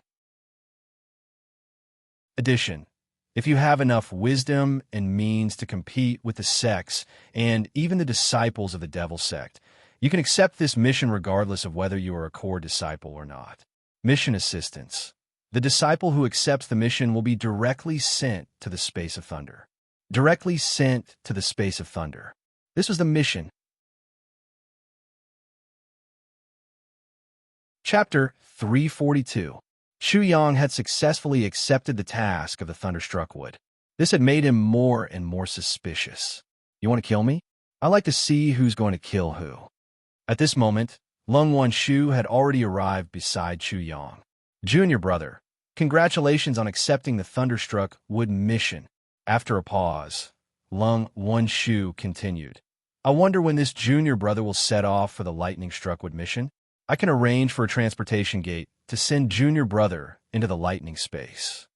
Addition: if you have enough wisdom and means to compete with the sects and even the disciples of the devil sect, you can accept this mission regardless of whether you are a core disciple or not. Mission assistance: the disciple who accepts the mission will be directly sent to the space of thunder. Directly sent to the space of thunder. This was the mission. Chapter 342. Shu Yang had successfully accepted the task of the thunderstruck wood. This had made him more and more suspicious. You want to kill me? I like to see who's going to kill who. At this moment, Lung Wan Shu had already arrived beside Shu Yang. Junior brother, congratulations on accepting the thunderstruck wood mission. After a pause, Lung Wan Shu continued. I wonder when this junior brother will set off for the lightning-struck wood mission. I can arrange for a transportation gate to send junior brother into the lightning space.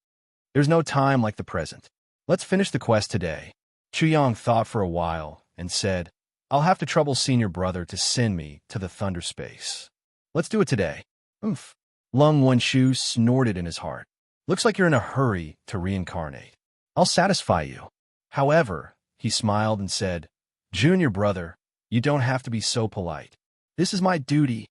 There's no time like the present. Let's finish the quest today. Chu Yang thought for a while and said, I'll have to trouble senior brother to send me to the thunder space. Let's do it today. Oomph. Lung Wan Shu snorted in his heart. Looks like you're in a hurry to reincarnate. I'll satisfy you. However, he smiled and said, Junior brother, you don't have to be so polite. This is my duty.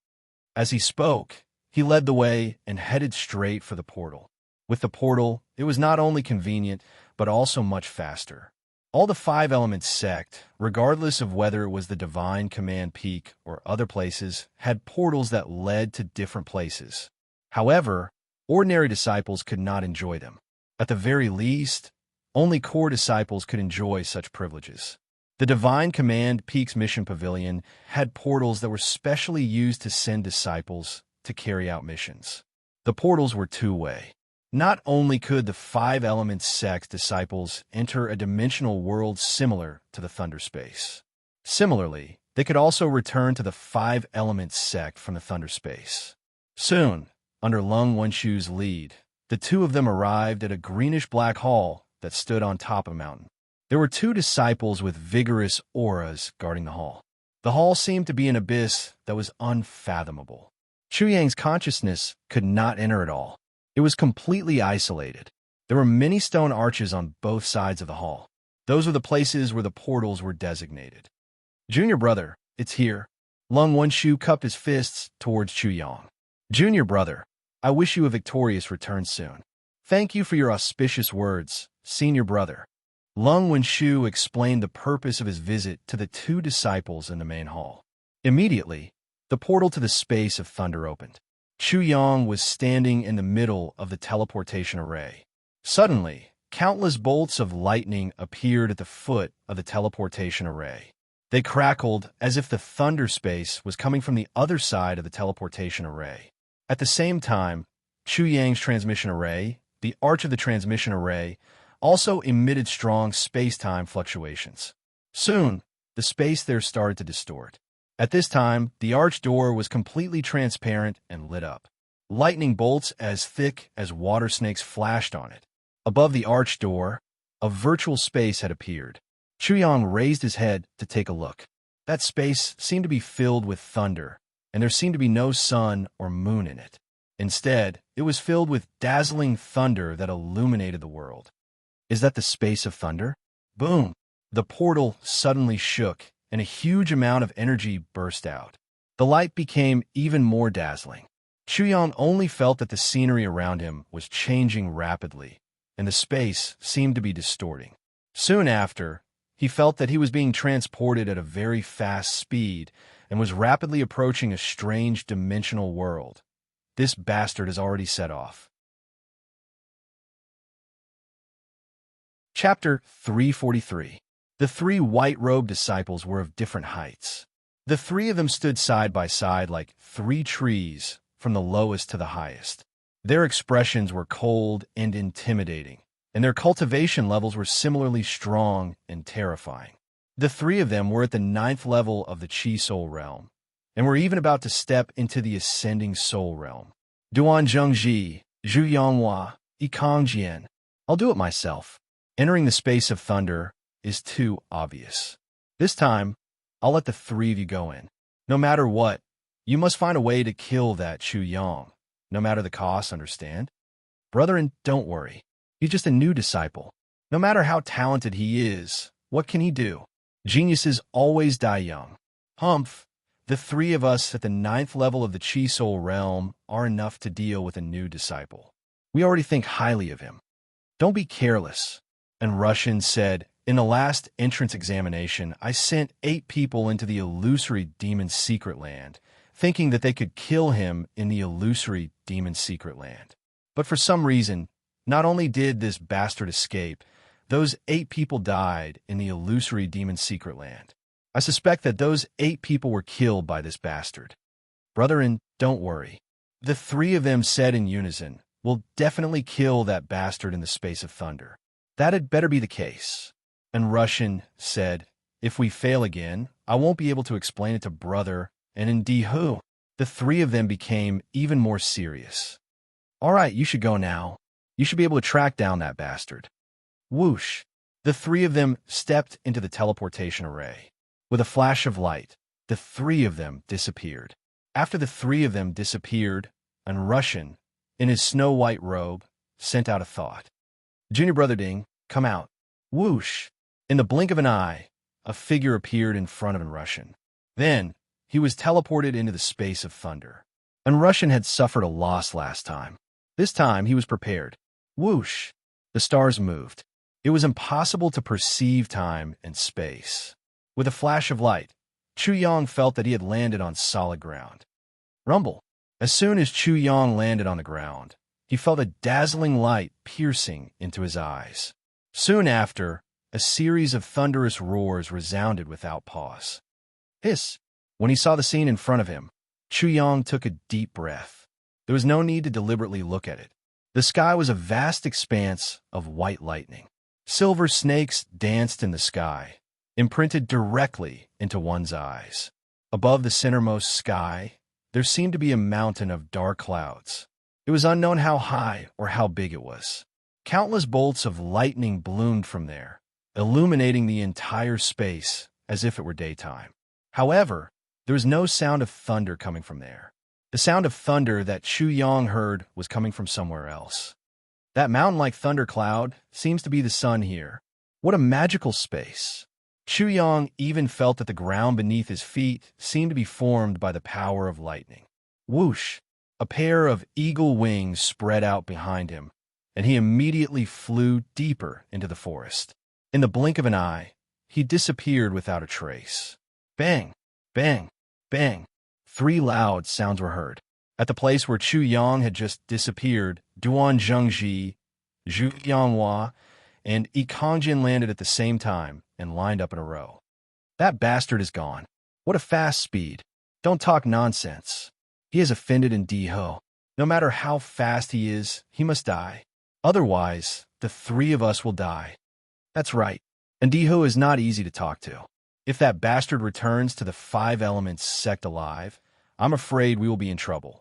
As he spoke, he led the way and headed straight for the portal. With the portal, it was not only convenient, but also much faster. All the five elements sect, regardless of whether it was the Divine Command Peak or other places, had portals that led to different places. However, ordinary disciples could not enjoy them. At the very least, only core disciples could enjoy such privileges. The Divine Command Peak's Mission Pavilion had portals that were specially used to send disciples to carry out missions. The portals were two-way. Not only could the five elements sect disciples enter a dimensional world similar to the thunder space. Similarly, they could also return to the five elements sect from the thunder space. Soon, under Lung Wan Shu's lead, the two of them arrived at a greenish-black hall that stood on top of a mountain. There were two disciples with vigorous auras guarding the hall. The hall seemed to be an abyss that was unfathomable. Chu Yang's consciousness could not enter at all. It was completely isolated. There were many stone arches on both sides of the hall. Those were the places where the portals were designated. Junior brother, it's here. Lung Wan Shu cupped his fists towards Chu Yang. Junior brother, I wish you a victorious return soon. Thank you for your auspicious words, senior brother. Lung Wan Shu explained the purpose of his visit to the two disciples in the main hall. Immediately, the portal to the space of thunder opened. Chu Yang was standing in the middle of the teleportation array. Suddenly, countless bolts of lightning appeared at the foot of the teleportation array. They crackled as if the thunder space was coming from the other side of the teleportation array. At the same time, Chu Yang's transmission array, the arch of the transmission array, also emitted strong space-time fluctuations. Soon, the space there started to distort. At this time, the arch door was completely transparent and lit up. Lightning bolts as thick as water snakes flashed on it. Above the arch door, a virtual space had appeared. Chu Yang raised his head to take a look. That space seemed to be filled with thunder, and there seemed to be no sun or moon in it. Instead, it was filled with dazzling thunder that illuminated the world. Is that the space of thunder? Boom! The portal suddenly shook, and a huge amount of energy burst out. The light became even more dazzling. Chu Yang only felt that the scenery around him was changing rapidly, and the space seemed to be distorting. Soon after, he felt that he was being transported at a very fast speed and was rapidly approaching a strange dimensional world. This bastard has already set off. Chapter 343. The three white-robed disciples were of different heights. The three of them stood side by side like three trees, from the lowest to the highest. Their expressions were cold and intimidating, and their cultivation levels were similarly strong and terrifying. The three of them were at the 9th level of the Chi Soul realm, and were even about to step into the ascending soul realm. Duan Zhengji, Zhu Yanghua, Ikongjian. I'll do it myself. Entering the space of thunder is too obvious. This time, I'll let the three of you go in. No matter what, you must find a way to kill that Chu Yang. No matter the cost, understand? Brother, and don't worry. He's just a new disciple. No matter how talented he is, what can he do? Geniuses always die young. Humph, the three of us at the 9th level of the Chi Soul realm are enough to deal with a new disciple. We already think highly of him. Don't be careless. And Russian said, in the last entrance examination, I sent 8 people into the illusory demon's secret land, thinking that they could kill him in the illusory demon's secret land. But for some reason, not only did this bastard escape, those 8 people died in the illusory demon's secret land. I suspect that those 8 people were killed by this bastard. Brother, and don't worry. The 3 of them said in unison, we'll definitely kill that bastard in the space of thunder. That had better be the case. And Russian said, if we fail again, I won't be able to explain it to Brother and indeed who. The 3 of them became even more serious. All right, you should go now. You should be able to track down that bastard. Whoosh! The 3 of them stepped into the teleportation array. With a flash of light, the 3 of them disappeared. After the 3 of them disappeared, and Russian, in his snow-white robe, sent out a thought. Junior Brother Ding, come out. Whoosh! In the blink of an eye, a figure appeared in front of Russian. Then, he was teleported into the space of thunder. And Russian had suffered a loss last time. This time, he was prepared. Whoosh! The stars moved. It was impossible to perceive time and space. With a flash of light, Chu Yang felt that he had landed on solid ground. Rumble! As soon as Chu Yang landed on the ground, he felt a dazzling light piercing into his eyes. Soon after, a series of thunderous roars resounded without pause. Hiss! When he saw the scene in front of him, Chu Yang took a deep breath. There was no need to deliberately look at it. The sky was a vast expanse of white lightning. Silver snakes danced in the sky, imprinted directly into one's eyes. Above the centermost sky, there seemed to be a mountain of dark clouds. It was unknown how high or how big it was. Countless bolts of lightning bloomed from there, illuminating the entire space as if it were daytime. However, there was no sound of thunder coming from there. The sound of thunder that Chu Yang heard was coming from somewhere else. That mountain-like thunder cloud seems to be the sun here. What a magical space. Chu Yang even felt that the ground beneath his feet seemed to be formed by the power of lightning. Whoosh! A pair of eagle wings spread out behind him, and he immediately flew deeper into the forest. In the blink of an eye, he disappeared without a trace. Bang! Bang! Bang! 3 loud sounds were heard. At the place where Chu Yang had just disappeared, Duan Zhengji, Zhu Yanghua, and Yi Kongjin landed at the same time and lined up in a row. That bastard is gone. What a fast speed. Don't talk nonsense. He has offended in Diho. No matter how fast he is, he must die. Otherwise, the 3 of us will die. That's right. And Diho is not easy to talk to. If that bastard returns to the 5 Elements sect alive, I'm afraid we will be in trouble.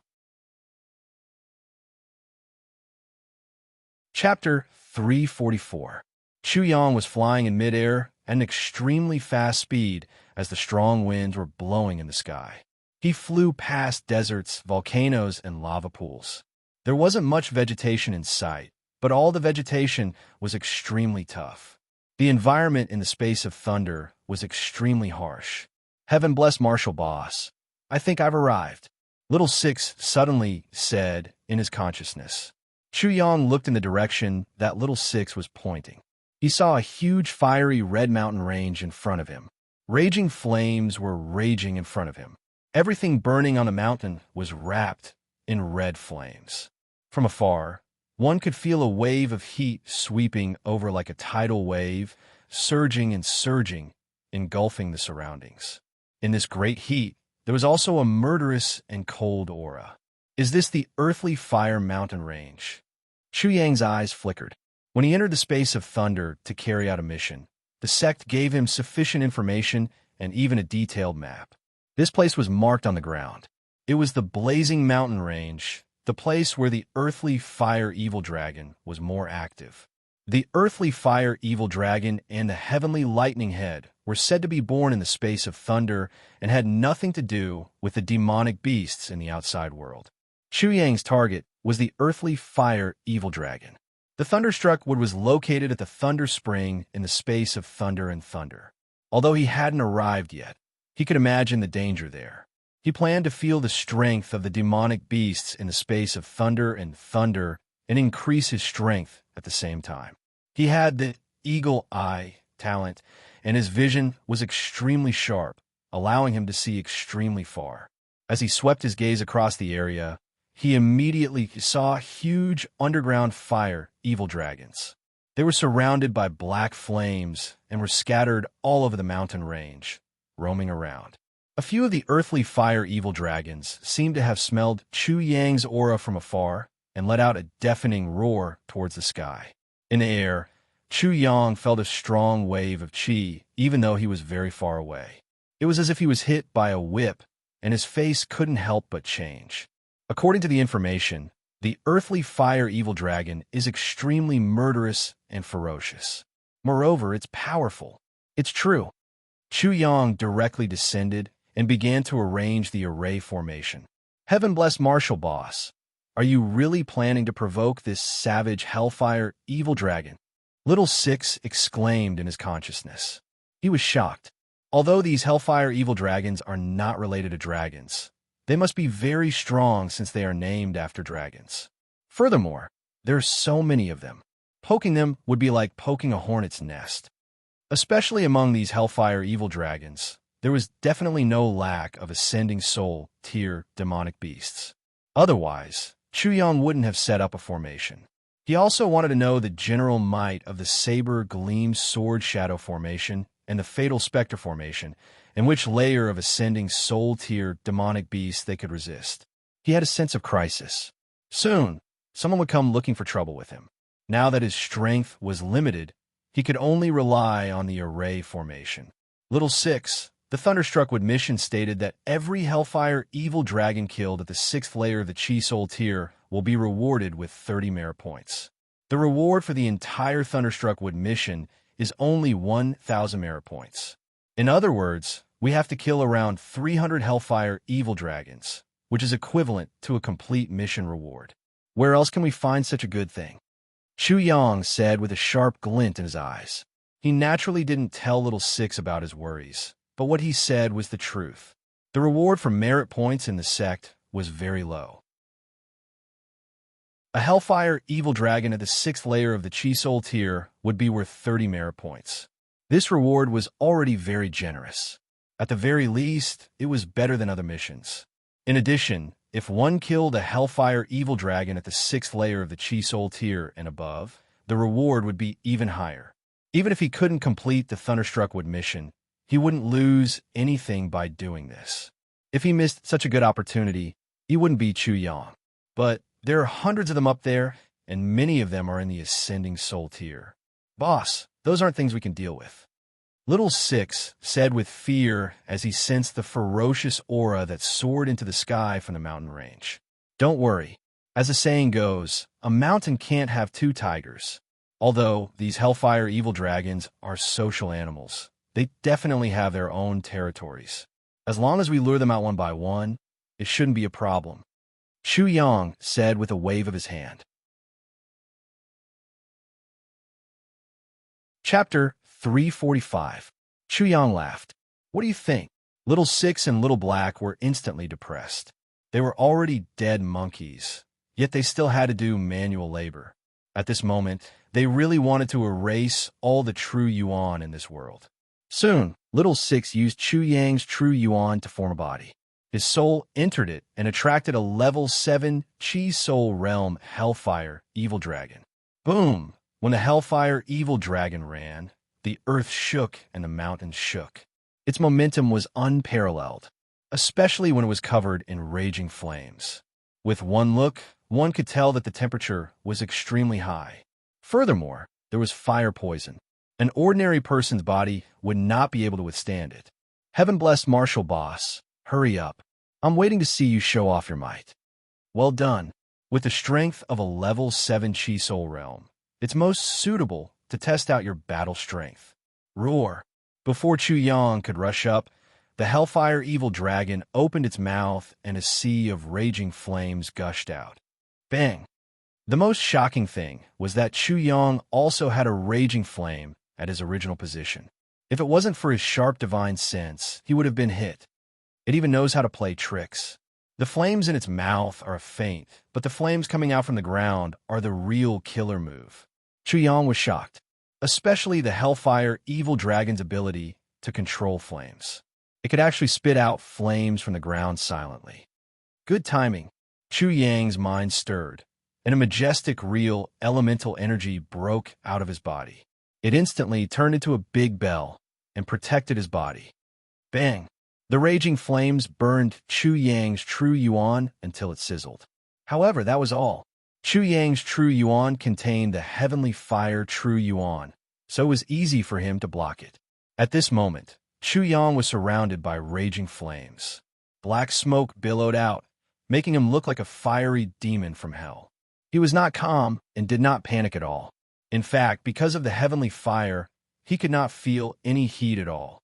Chapter 344. Chu Yang was flying in midair at an extremely fast speed as the strong winds were blowing in the sky. He flew past deserts, volcanoes, and lava pools. There wasn't much vegetation in sight, but all the vegetation was extremely tough. The environment in the space of thunder was extremely harsh. Heaven bless Marshal Boss. I think I've arrived. Little Six suddenly said in his consciousness. Chu Yang looked in the direction that Little Six was pointing. He saw a huge fiery red mountain range in front of him. Raging flames were raging in front of him. Everything burning on the mountain was wrapped in red flames. From afar, one could feel a wave of heat sweeping over like a tidal wave, surging and surging, engulfing the surroundings. In this great heat, there was also a murderous and cold aura. Is this the earthly fire mountain range? Chu Yang's eyes flickered. When he entered the space of thunder to carry out a mission, the sect gave him sufficient information and even a detailed map. This place was marked on the ground. It was the blazing mountain range, the the place where the earthly fire evil dragon was more active. The earthly fire evil dragon and the heavenly lightning head were said to be born in the space of thunder and had nothing to do with the demonic beasts in the outside world. Chu Yang's target was the earthly fire evil dragon. The thunderstruck wood was located at the Thunder Spring in the space of thunder and thunder. Although he hadn't arrived yet, he could imagine the danger there. He planned to feel the strength of the demonic beasts in the space of thunder and increase his strength at the same time. He had the eagle eye talent, and his vision was extremely sharp, allowing him to see extremely far. As he swept his gaze across the area, he immediately saw huge underground fire evil dragons. They were surrounded by black flames and were scattered all over the mountain range, roaming around. A few of the earthly fire evil dragons seemed to have smelled Chu Yang's aura from afar and let out a deafening roar towards the sky. In the air, Chu Yang felt a strong wave of qi, even though he was very far away. It was as if he was hit by a whip, and his face couldn't help but change. According to the information, the earthly fire evil dragon is extremely murderous and ferocious. Moreover, it's powerful. It's true. Chu Yang directly descended and began to arrange the array formation. Heaven bless Martial Boss. Are you really planning to provoke this savage hellfire evil dragon? Little Six exclaimed in his consciousness. He was shocked. Although these hellfire evil dragons are not related to dragons, they must be very strong since they are named after dragons. Furthermore, there are so many of them. Poking them would be like poking a hornet's nest. Especially among these hellfire evil dragons, there was definitely no lack of ascending soul tier demonic beasts. Otherwise, Chu Yang wouldn't have set up a formation. He also wanted to know the general might of the Saber Gleam Sword Shadow formation and the Fatal Spectre formation, and which layer of ascending soul tier demonic beasts they could resist. He had a sense of crisis. Soon, someone would come looking for trouble with him. Now that his strength was limited, he could only rely on the array formation. Little Six, the Thunderstruck Wood mission stated that every Hellfire Evil Dragon killed at the 6th layer of the Chi Soul tier will be rewarded with 30 merit points. The reward for the entire Thunderstruck Wood mission is only 1,000 merit points. In other words, we have to kill around 300 Hellfire Evil Dragons, which is equivalent to a complete mission reward. Where else can we find such a good thing? Chu Yang said with a sharp glint in his eyes. He naturally didn't tell Little Six about his worries, but what he said was the truth. The reward for merit points in the sect was very low. A Hellfire Evil Dragon at the 6th layer of the Chi Soul tier would be worth 30 merit points. This reward was already very generous. At the very least, it was better than other missions. In addition, if one killed a Hellfire Evil Dragon at the 6th layer of the Chi Soul tier and above, the reward would be even higher. Even if he couldn't complete the Thunderstruck Wood mission, he wouldn't lose anything by doing this. If he missed such a good opportunity, he wouldn't be Chu Yang. But there are hundreds of them up there, and many of them are in the Ascending Soul tier. Boss, those aren't things we can deal with. Little Six said with fear as he sensed the ferocious aura that soared into the sky from the mountain range. Don't worry. As the saying goes, a mountain can't have two tigers. Although these Hellfire Evil Dragons are social animals, they definitely have their own territories. As long as we lure them out one by one, it shouldn't be a problem. Chu Yang said with a wave of his hand. Chapter 345. Chu Yang laughed. What do you think? Little Six and Little Black were instantly depressed. They were already dead monkeys, yet they still had to do manual labor. At this moment, they really wanted to erase all the true yuan in this world. Soon, Little Six used Chu Yang's true yuan to form a body. His soul entered it and attracted a level 7 Chi Soul Realm Hellfire Evil Dragon. Boom! When the Hellfire Evil Dragon ran, the earth shook and the mountains shook. Its momentum was unparalleled, especially when it was covered in raging flames. With one look, one could tell that the temperature was extremely high. Furthermore, there was fire poison. An ordinary person's body would not be able to withstand it. Heaven bless Martial Boss. Hurry up. I'm waiting to see you show off your might. Well done. With the strength of a level 7 Chi Soul Realm, it's most suitable to test out your battle strength. Roar! Before Chu Yang could rush up, the Hellfire Evil Dragon opened its mouth and a sea of raging flames gushed out. Bang! The most shocking thing was that Chu Yang also had a raging flame at his original position. If it wasn't for his sharp divine sense, he would have been hit. It even knows how to play tricks. The flames in its mouth are a feint, but the flames coming out from the ground are the real killer move. Chu Yang was shocked, especially the Hellfire Evil Dragon's ability to control flames. It could actually spit out flames from the ground silently. Good timing. Chu Yang's mind stirred, and a majestic, real, elemental energy broke out of his body. It instantly turned into a big bell and protected his body. Bang! The raging flames burned Chu Yang's true yuan until it sizzled. However, that was all. Chu Yang's true yuan contained the heavenly fire true yuan, so it was easy for him to block it. At this moment, Chu Yang was surrounded by raging flames. Black smoke billowed out, making him look like a fiery demon from hell. He was not calm and did not panic at all. In fact, because of the heavenly fire, he could not feel any heat at all.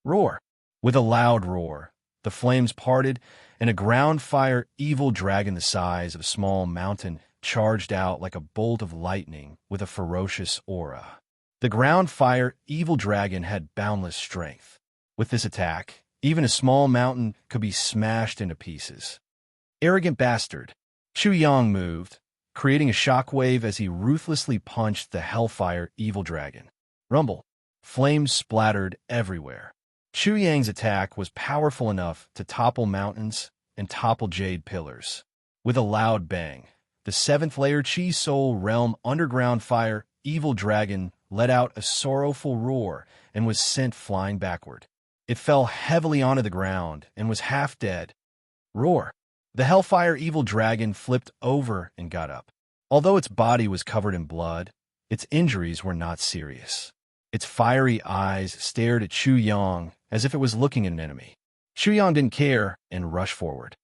Roar! With a loud roar, the flames parted, and a ground fire evil dragon the size of a small mountain charged out like a bolt of lightning with a ferocious aura. The ground fire evil dragon had boundless strength. With this attack, even a small mountain could be smashed into pieces. Arrogant bastard! Chu Yang moved, creating a shockwave as he ruthlessly punched the Hellfire Evil Dragon. Rumble! Flames splattered everywhere. Chu Yang's attack was powerful enough to topple mountains and topple jade pillars. With a loud bang, the 7th layer Chi Soul Realm Underground Fire Evil Dragon let out a sorrowful roar and was sent flying backward. It fell heavily onto the ground and was half dead. Roar! The Hellfire Evil Dragon flipped over and got up. Although its body was covered in blood, its injuries were not serious. Its fiery eyes stared at Chu Yang as if it was looking at an enemy. Chu Yang didn't care and rushed forward.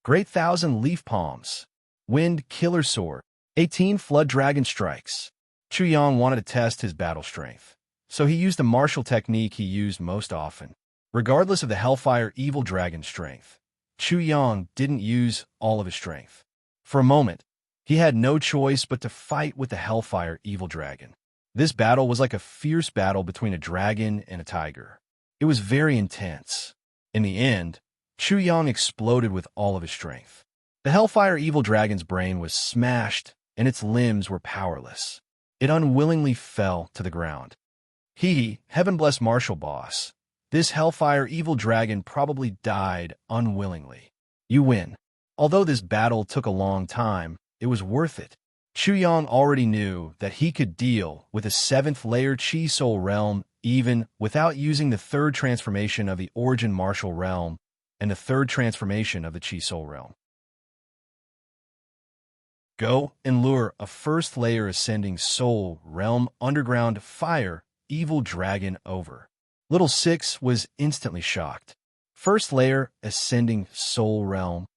Great Thousand Leaf Palms. Wind Killer Sword. 18 Flood Dragon Strikes. Chu Yang wanted to test his battle strength, so he used the martial technique he used most often. Regardless of the Hellfire Evil Dragon's strength, Chu Yang didn't use all of his strength. For a moment, he had no choice but to fight with the Hellfire Evil Dragon. This battle was like a fierce battle between a dragon and a tiger. It was very intense. In the end, Chu Yang exploded with all of his strength. The Hellfire Evil Dragon's brain was smashed, and its limbs were powerless. It unwillingly fell to the ground. Heaven bless Martial Boss. This Hellfire Evil Dragon probably died unwillingly. You win. Although this battle took a long time, it was worth it. Chu Yang already knew that he could deal with a 7th layer Chi Soul Realm even without using the 3rd transformation of the Origin Martial Realm and the 3rd transformation of the Chi Soul Realm. Go and lure a 1st layer Ascending Soul Realm Underground Fire Evil Dragon over. Little Six was instantly shocked. 1st layer Ascending Soul Realm.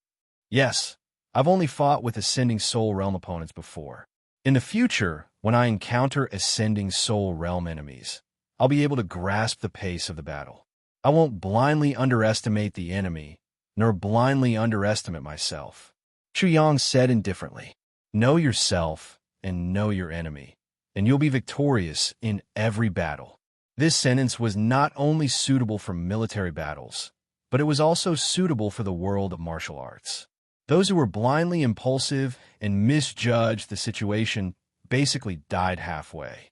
Yes, I've only fought with Ascending Soul Realm opponents before. In the future, when I encounter Ascending Soul Realm enemies, I'll be able to grasp the pace of the battle. I won't blindly underestimate the enemy, nor blindly underestimate myself. Chu Yang said indifferently, know yourself and know your enemy, and you'll be victorious in every battle. This sentence was not only suitable for military battles, but it was also suitable for the world of martial arts. Those who were blindly impulsive and misjudged the situation basically died halfway.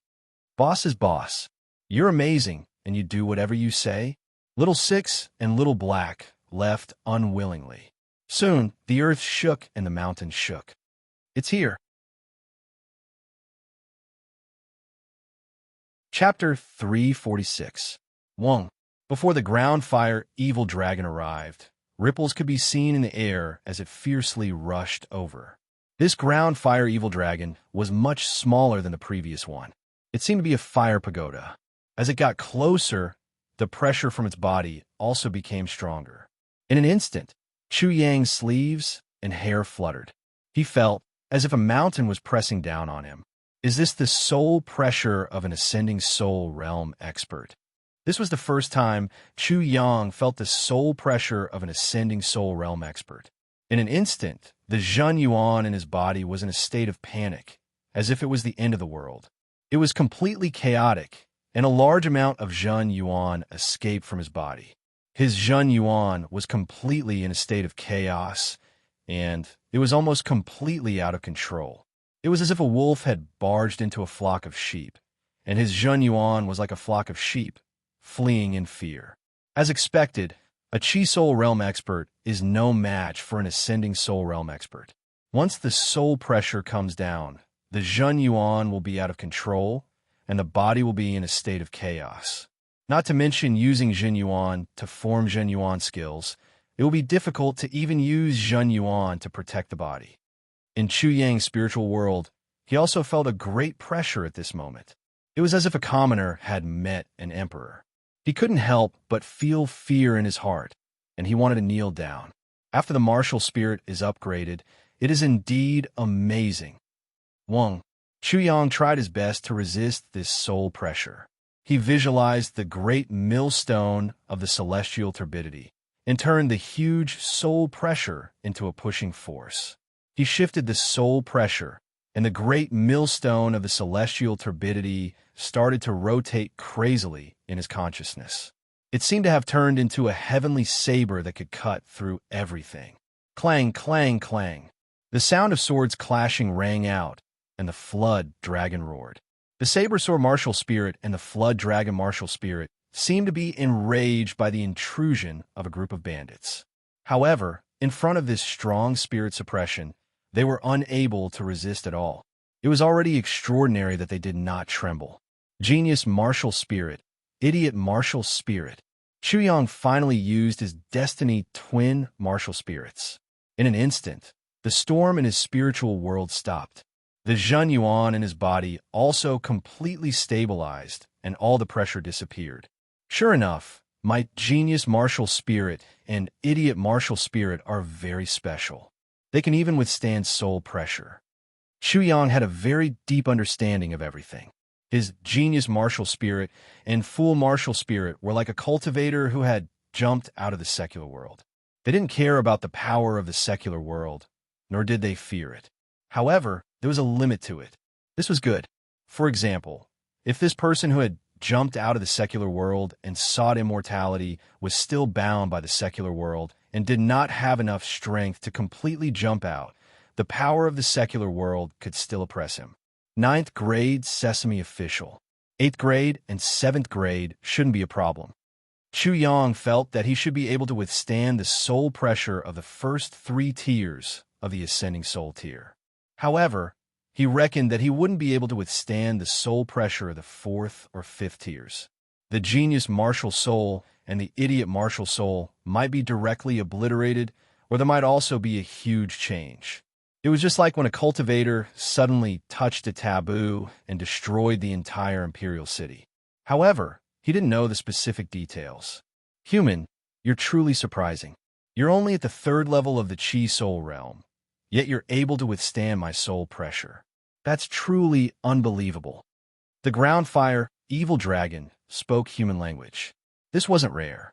Boss is boss. You're amazing, and you do whatever you say. Little Six and Little Black left unwillingly. Soon, the earth shook and the mountains shook. It's here. Chapter 346. Wong. Before the ground fire evil dragon arrived, ripples could be seen in the air as it fiercely rushed over. This ground fire evil dragon was much smaller than the previous one. It seemed to be a fire pagoda. As it got closer, the pressure from its body also became stronger. In an instant, Chu Yang's sleeves and hair fluttered. He felt as if a mountain was pressing down on him. Is this the soul pressure of an ascending soul realm expert? This was the first time Chu Yang felt the soul pressure of an ascending soul realm expert. In an instant, the Zhen Yuan in his body was in a state of panic, as if it was the end of the world. It was completely chaotic, and a large amount of Zhen Yuan escaped from his body. His Zhen Yuan was completely in a state of chaos, and it was almost completely out of control. It was as if a wolf had barged into a flock of sheep, and his Zhen Yuan was like a flock of sheep, fleeing in fear. As expected, a Chi Soul Realm expert is no match for an Ascending Soul Realm expert. Once the soul pressure comes down, the Zhen Yuan will be out of control, and the body will be in a state of chaos. Not to mention using Zhen Yuan to form Zhen Yuan skills, it will be difficult to even use Zhen Yuan to protect the body. In Chu Yang's spiritual world, he also felt a great pressure at this moment. It was as if a commoner had met an emperor. He couldn't help but feel fear in his heart, and he wanted to kneel down. After the martial spirit is upgraded, it is indeed amazing. Chu Yang tried his best to resist this soul pressure. He visualized the great millstone of the celestial turbidity and turned the huge soul pressure into a pushing force. He shifted the soul pressure, and the great millstone of the celestial turbidity started to rotate crazily in his consciousness. It seemed to have turned into a heavenly saber that could cut through everything. Clang, clang, clang. The sound of swords clashing rang out, and the flood dragon roared. The saber sword martial spirit and the flood dragon martial spirit seemed to be enraged by the intrusion of a group of bandits. However, in front of this strong spirit suppression, they were unable to resist at all. It was already extraordinary that they did not tremble. Genius martial spirit, idiot martial spirit. Chu Yang finally used his destiny twin martial spirits. In an instant, the storm in his spiritual world stopped. The Zhen Yuan in his body also completely stabilized, and all the pressure disappeared. Sure enough, my genius martial spirit and idiot martial spirit are very special. They can even withstand soul pressure. Chu Yang had a very deep understanding of everything. His genius martial spirit and fool martial spirit were like a cultivator who had jumped out of the secular world. They didn't care about the power of the secular world, nor did they fear it. However, there was a limit to it. This was good. For example, if this person who had jumped out of the secular world and sought immortality was still bound by the secular world and did not have enough strength to completely jump out, the power of the secular world could still oppress him. 9th grade Sesame official. 8th grade and 7th grade shouldn't be a problem. Chu Yang felt that he should be able to withstand the soul pressure of the first 3 tiers of the ascending soul tier. However, he reckoned that he wouldn't be able to withstand the soul pressure of the 4th or 5th tiers. The genius martial soul and the idiot martial soul might be directly obliterated, or there might also be a huge change. It was just like when a cultivator suddenly touched a taboo and destroyed the entire imperial city. However, he didn't know the specific details. Human, you're truly surprising. You're only at the 3rd level of the Chi Soul realm, yet you're able to withstand my soul pressure. That's truly unbelievable. The ground fire, evil dragon, spoke human language. This wasn't rare.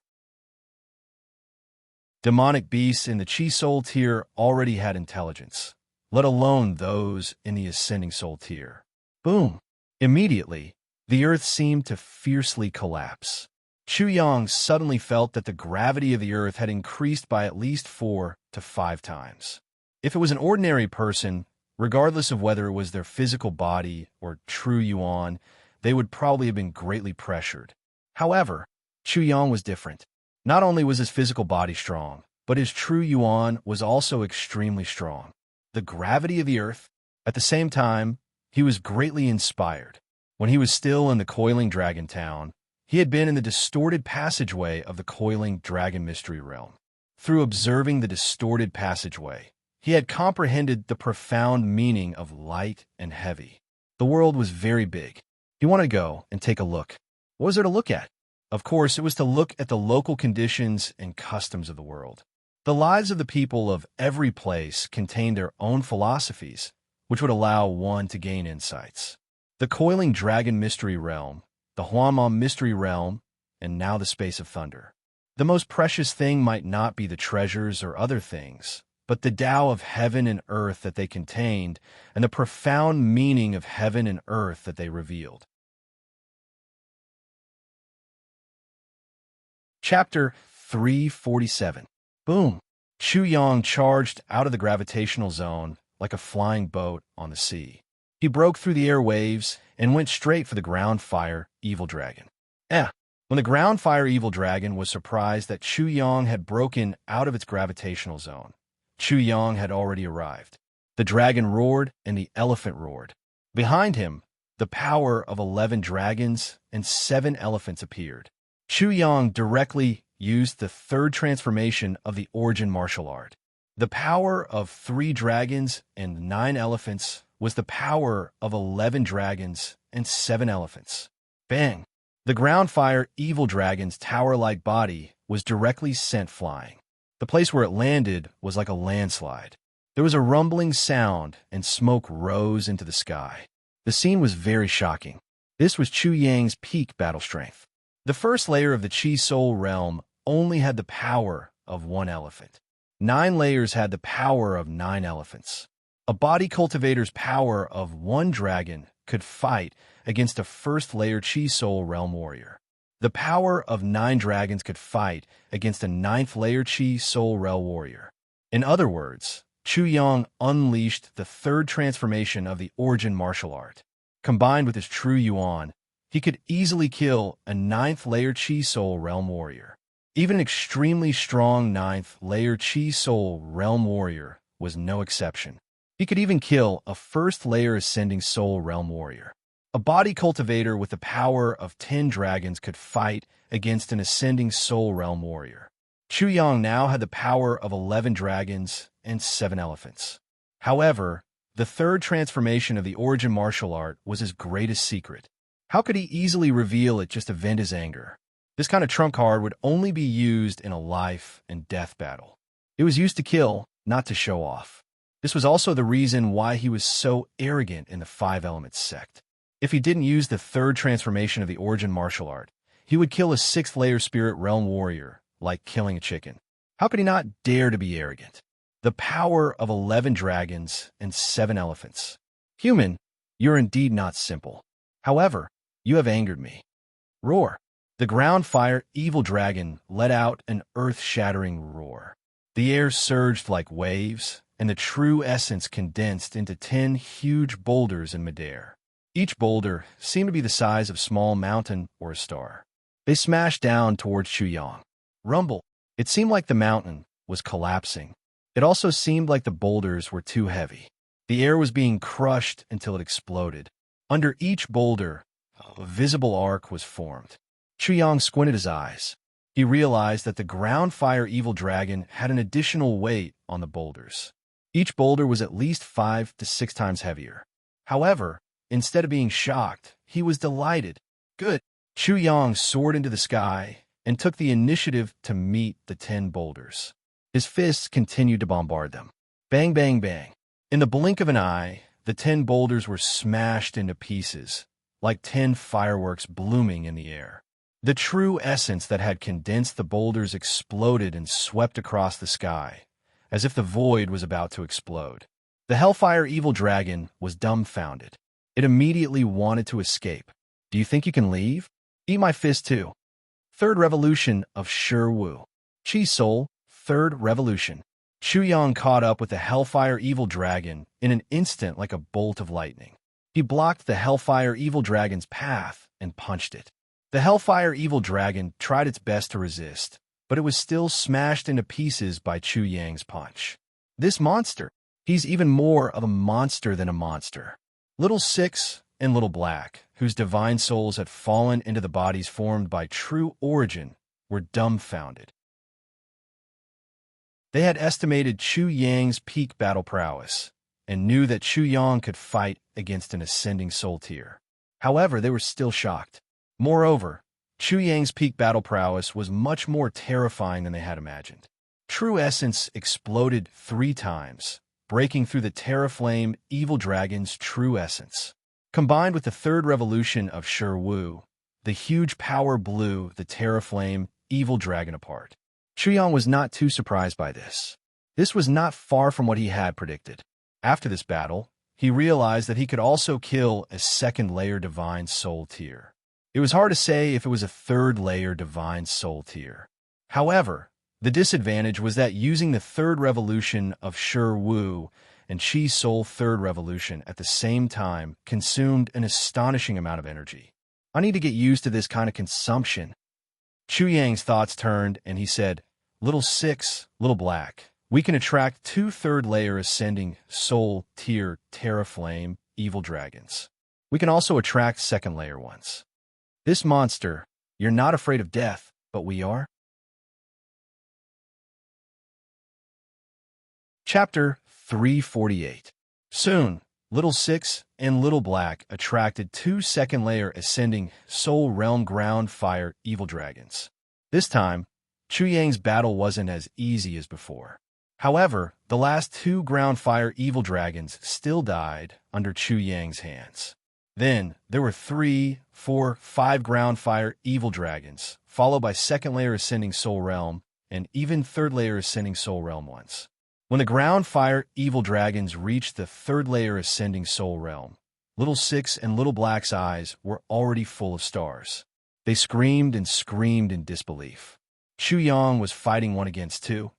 Demonic beasts in the Chi Soul tier already had intelligence, let alone those in the Ascending Soul tier. Boom! Immediately, the earth seemed to fiercely collapse. Chu Yang suddenly felt that the gravity of the earth had increased by at least 4 to 5 times. If it was an ordinary person, regardless of whether it was their physical body or true yuan, they would probably have been greatly pressured. However, Chu Yang was different. Not only was his physical body strong, but his true yuan was also extremely strong. The gravity of the earth. At the same time, he was greatly inspired. When he was still in the coiling dragon town, he had been in the distorted passageway of the coiling dragon mystery realm. Through observing the distorted passageway, he had comprehended the profound meaning of light and heavy. The world was very big. He wanted to go and take a look. What was there to look at? Of course, it was to look at the local conditions and customs of the world. The lives of the people of every place contained their own philosophies, which would allow one to gain insights. The coiling dragon mystery realm, the Huama mystery realm, and now the space of thunder. The most precious thing might not be the treasures or other things, but the Tao of heaven and earth that they contained, and the profound meaning of heaven and earth that they revealed. Chapter 347. Boom! Chu Yang charged out of the gravitational zone like a flying boat on the sea. He broke through the airwaves and went straight for the ground fire evil dragon. When the ground fire evil dragon was surprised that Chu Yang had broken out of its gravitational zone, Chu Yang had already arrived. The dragon roared and the elephant roared. Behind him, the power of 11 dragons and 7 elephants appeared. Chu Yang directly used the third transformation of the origin martial art. The power of 3 dragons and 9 elephants was the power of 11 dragons and 7 elephants. Bang! The ground fire evil dragon's tower-like body was directly sent flying. The place where it landed was like a landslide. There was a rumbling sound and smoke rose into the sky. The scene was very shocking. This was Chu Yang's peak battle strength. The first layer of the Chi Soul realm only had the power of 1 elephant. 9 layers had the power of 9 elephants. A body cultivator's power of 1 dragon could fight against a first-layer Chi Soul realm warrior. The power of 9 dragons could fight against a 9th-layer Chi Soul realm warrior. In other words, Chu Yang unleashed the third transformation of the origin martial art. Combined with his true Yuan, he could easily kill a 9th-layer Chi Soul realm warrior. Even an extremely strong 9th-layer Chi Soul realm warrior was no exception. He could even kill a first-layer Ascending Soul realm warrior. A body cultivator with the power of 10 dragons could fight against an Ascending Soul realm warrior. Chu Yang now had the power of 11 dragons and 7 elephants. However, the third transformation of the origin martial art was his greatest secret. How could he easily reveal it just to vent his anger? This kind of trump card would only be used in a life and death battle. It was used to kill, not to show off. This was also the reason why he was so arrogant in the 5 Elements sect. If he didn't use the third transformation of the origin martial art, he would kill a 6th-layer spirit realm warrior, like killing a chicken. How could he not dare to be arrogant? The power of 11 dragons and 7 elephants. Human, you're indeed not simple. However, you have angered me. Roar. The ground fire evil dragon let out an earth-shattering roar. The air surged like waves, and the true essence condensed into 10 huge boulders in midair. Each boulder seemed to be the size of a small mountain or a star. They smashed down towards Chu Yang. Rumble. It seemed like the mountain was collapsing. It also seemed like the boulders were too heavy. The air was being crushed until it exploded. Under each boulder, a visible arc was formed. Chu Yang squinted his eyes. He realized that the ground fire evil dragon had an additional weight on the boulders. Each boulder was at least 5 to 6 times heavier. However, instead of being shocked, he was delighted. Good. Chu Yang soared into the sky and took the initiative to meet the 10 boulders. His fists continued to bombard them. Bang, bang, bang. In the blink of an eye, the 10 boulders were smashed into pieces, like 10 fireworks blooming in the air. The true essence that had condensed the boulders exploded and swept across the sky, as if the void was about to explode. The Hellfire Evil Dragon was dumbfounded. It immediately wanted to escape. Do you think you can leave? Eat my fist too. Third Revolution of Shi Wu. Chi Soul, Third Revolution. Chu Yang caught up with the Hellfire Evil Dragon in an instant like a bolt of lightning. He blocked the Hellfire Evil Dragon's path and punched it. The Hellfire Evil Dragon tried its best to resist, but it was still smashed into pieces by Chu Yang's punch. This monster, he's even more of a monster than a monster. Little Six and Little Black, whose divine souls had fallen into the bodies formed by true origin, were dumbfounded. They had estimated Chu Yang's peak battle prowess and knew that Chu Yang could fight against an ascending soul tier. However, they were still shocked. Moreover, Chu Yang's peak battle prowess was much more terrifying than they had imagined. True essence exploded 3 times, breaking through the Terraflame Evil Dragon's true essence. Combined with the third revolution of Wu, the huge power blew the Terraflame Evil Dragon apart. Chuyang was not too surprised by this. This was not far from what he had predicted. After this battle, he realized that he could also kill a second-layer Divine Soul tier. It was hard to say if it was a third-layer Divine Soul tier. However, the disadvantage was that using the third revolution of Wu and Chi Soul third revolution at the same time consumed an astonishing amount of energy. I need to get used to this kind of consumption. Chu Yang's thoughts turned, and he said, Little 6, Little Black, we can attract 2 third-layer ascending soul tier Terraflame evil dragons. We can also attract second-layer ones. This monster, you're not afraid of death, but we are? Chapter 348. Soon, Little 6 and Little Black attracted 2 second-layer ascending Soul Realm Ground Fire Evil Dragons. This time, Chu Yang's battle wasn't as easy as before. However, the last 2 Ground Fire Evil Dragons still died under Chu Yang's hands. Then, there were 3, 4, 5 Ground Fire Evil Dragons, followed by second-layer Ascending Soul Realm, and even third-layer Ascending Soul Realm ones. When the Ground Fire Evil Dragons reached the third-layer Ascending Soul Realm, Little 6 and Little Black's eyes were already full of stars. They screamed and screamed in disbelief. Chu Yang was fighting 1 against 2,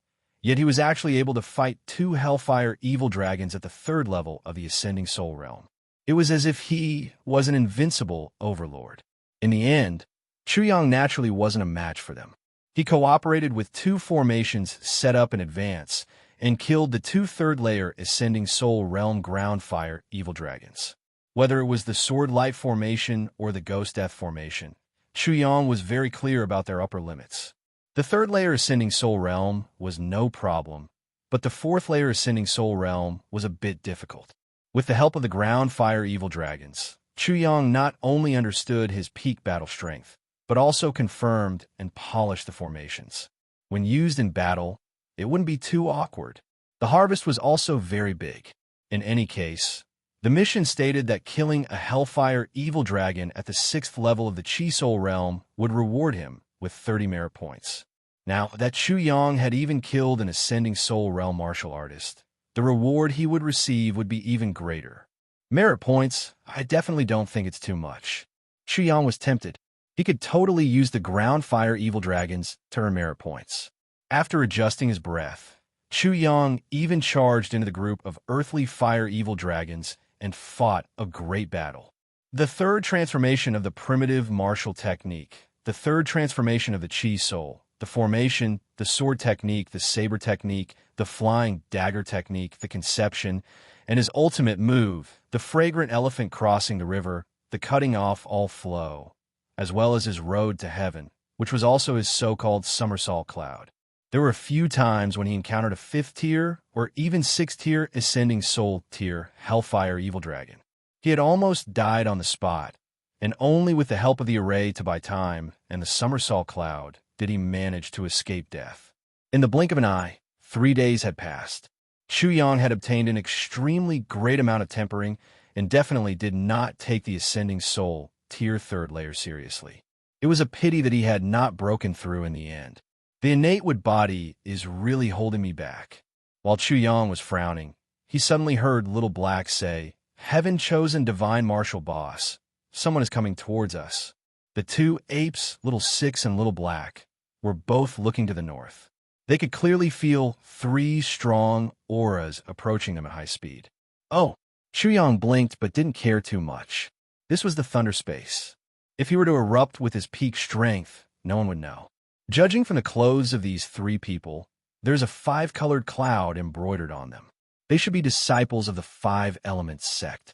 yet he was actually able to fight 2 Hellfire Evil Dragons at the 3rd level of the Ascending Soul Realm. It was as if he was an invincible overlord. In the end, Chu Yang naturally wasn't a match for them. He cooperated with 2 formations set up in advance and killed the 2 third-layer Ascending Soul Realm Ground Fire Evil Dragons. Whether it was the Sword Light formation or the Ghost Death formation, Chu Yang was very clear about their upper limits. The 3rd-layer Ascending Soul Realm was no problem, but the 4th-layer Ascending Soul Realm was a bit difficult. With the help of the Ground Fire Evil Dragons, Chu Yang not only understood his peak battle strength, but also confirmed and polished the formations. When used in battle, it wouldn't be too awkward. The harvest was also very big. In any case, the mission stated that killing a Hellfire Evil Dragon at the 6th level of the Chi Soul Realm would reward him with 30 merit points. Now, that Chu Yang had even killed an Ascending Soul Realm martial artist, the reward he would receive would be even greater. Merit points, I definitely don't think it's too much. Chu Yang was tempted. He could totally use the Ground Fire Evil Dragons to earn merit points. After adjusting his breath, Chu Yang even charged into the group of Earthly Fire Evil Dragons and fought a great battle. The 3rd transformation of the primitive martial technique, the 3rd transformation of the Chi Soul, the formation, the sword technique, the saber technique, the flying dagger technique, the conception, and his ultimate move, the fragrant elephant crossing the river, the cutting off all flow, as well as his road to heaven, which was also his so-called somersault cloud. There were a few times when he encountered a 5th tier or even 6th tier Ascending Soul tier Hellfire Evil Dragon. He had almost died on the spot, and only with the help of the array to buy time and the somersault cloud did he manage to escape death. In the blink of an eye, 3 days had passed. Chu Yang had obtained an extremely great amount of tempering and definitely did not take the Ascending Soul tier 3rd layer seriously. It was a pity that he had not broken through in the end. The innate wood body is really holding me back. While Chu Yang was frowning, he suddenly heard Little Black say, Heaven-chosen divine martial boss, someone is coming towards us. The 2 apes, Little 6 and Little Black, were both looking to the north. They could clearly feel 3 strong auras approaching them at high speed. Oh, Chu Yang blinked but didn't care too much. This was the Thunder Space. If he were to erupt with his peak strength, no one would know. Judging from the clothes of these 3 people, there's a 5-colored cloud embroidered on them. They should be disciples of the 5 Elements sect.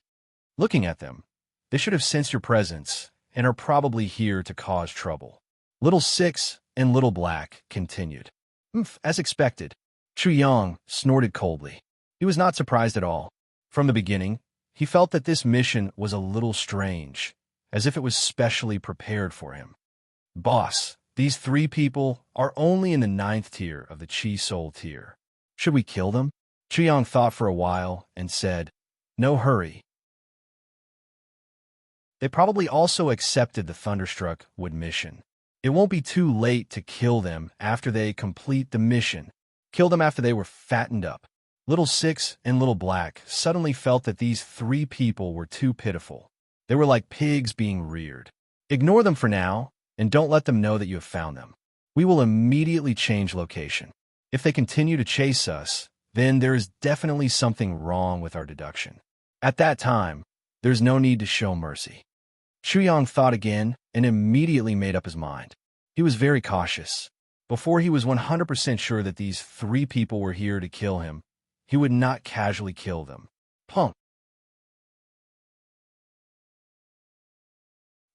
Looking at them, they should have sensed your presence and are probably here to cause trouble. Little 6 and Little Black continued. As expected, Chu Yang snorted coldly. He was not surprised at all. From the beginning, he felt that this mission was a little strange, as if it was specially prepared for him. Boss, these 3 people are only in the 9th tier of the Chi Soul tier. Should we kill them? Chuyang thought for a while and said, "No hurry." They probably also accepted the Thunderstruck Wood mission. It won't be too late to kill them after they complete the mission. Kill them after they were fattened up. Little Six and Little Black suddenly felt that these three people were too pitiful. They were like pigs being reared. Ignore them for now, and don't let them know that you have found them. We will immediately change location. If they continue to chase us, then there is definitely something wrong with our deduction. At that time, there's no need to show mercy. Chuyang thought again and immediately made up his mind. He was very cautious. Before he was 100% sure that these three people were here to kill him, he would not casually kill them. Punk.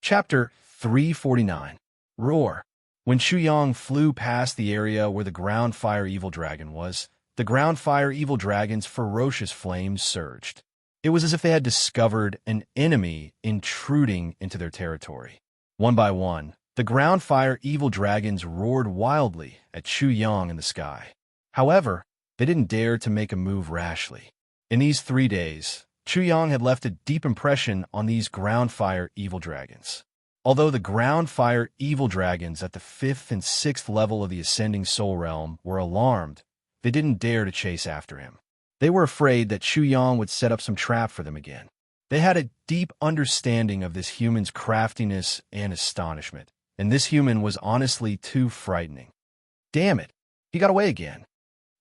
Chapter 349. Roar. When Chuyang flew past the area where the ground fire evil dragon was, the ground fire evil dragon's ferocious flames surged. It was as if they had discovered an enemy intruding into their territory. One by one, the ground fire evil dragons roared wildly at Chuyang in the sky. However, they didn't dare to make a move rashly. In these 3 days, Chuyang had left a deep impression on these ground fire evil dragons. Although the ground fire evil dragons at the 5th and 6th level of the ascending soul realm were alarmed, they didn't dare to chase after him. They were afraid that Chuyang would set up some trap for them again. They had a deep understanding of this human's craftiness and astonishment, and this human was honestly too frightening. Damn it, he got away again.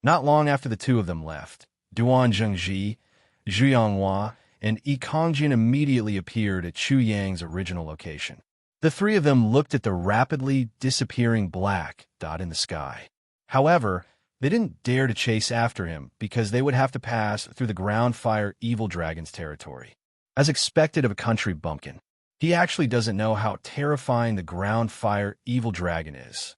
Not long after the two of them left, Duan Zhengji, Zhu Yanghua, and Yi Kongjin immediately appeared at Chuyang's original location. The three of them looked at the rapidly disappearing black dot in the sky. However, they didn't dare to chase after him because they would have to pass through the ground fire evil dragon's territory. As expected of a country bumpkin, he actually doesn't know how terrifying the ground fire evil dragon is.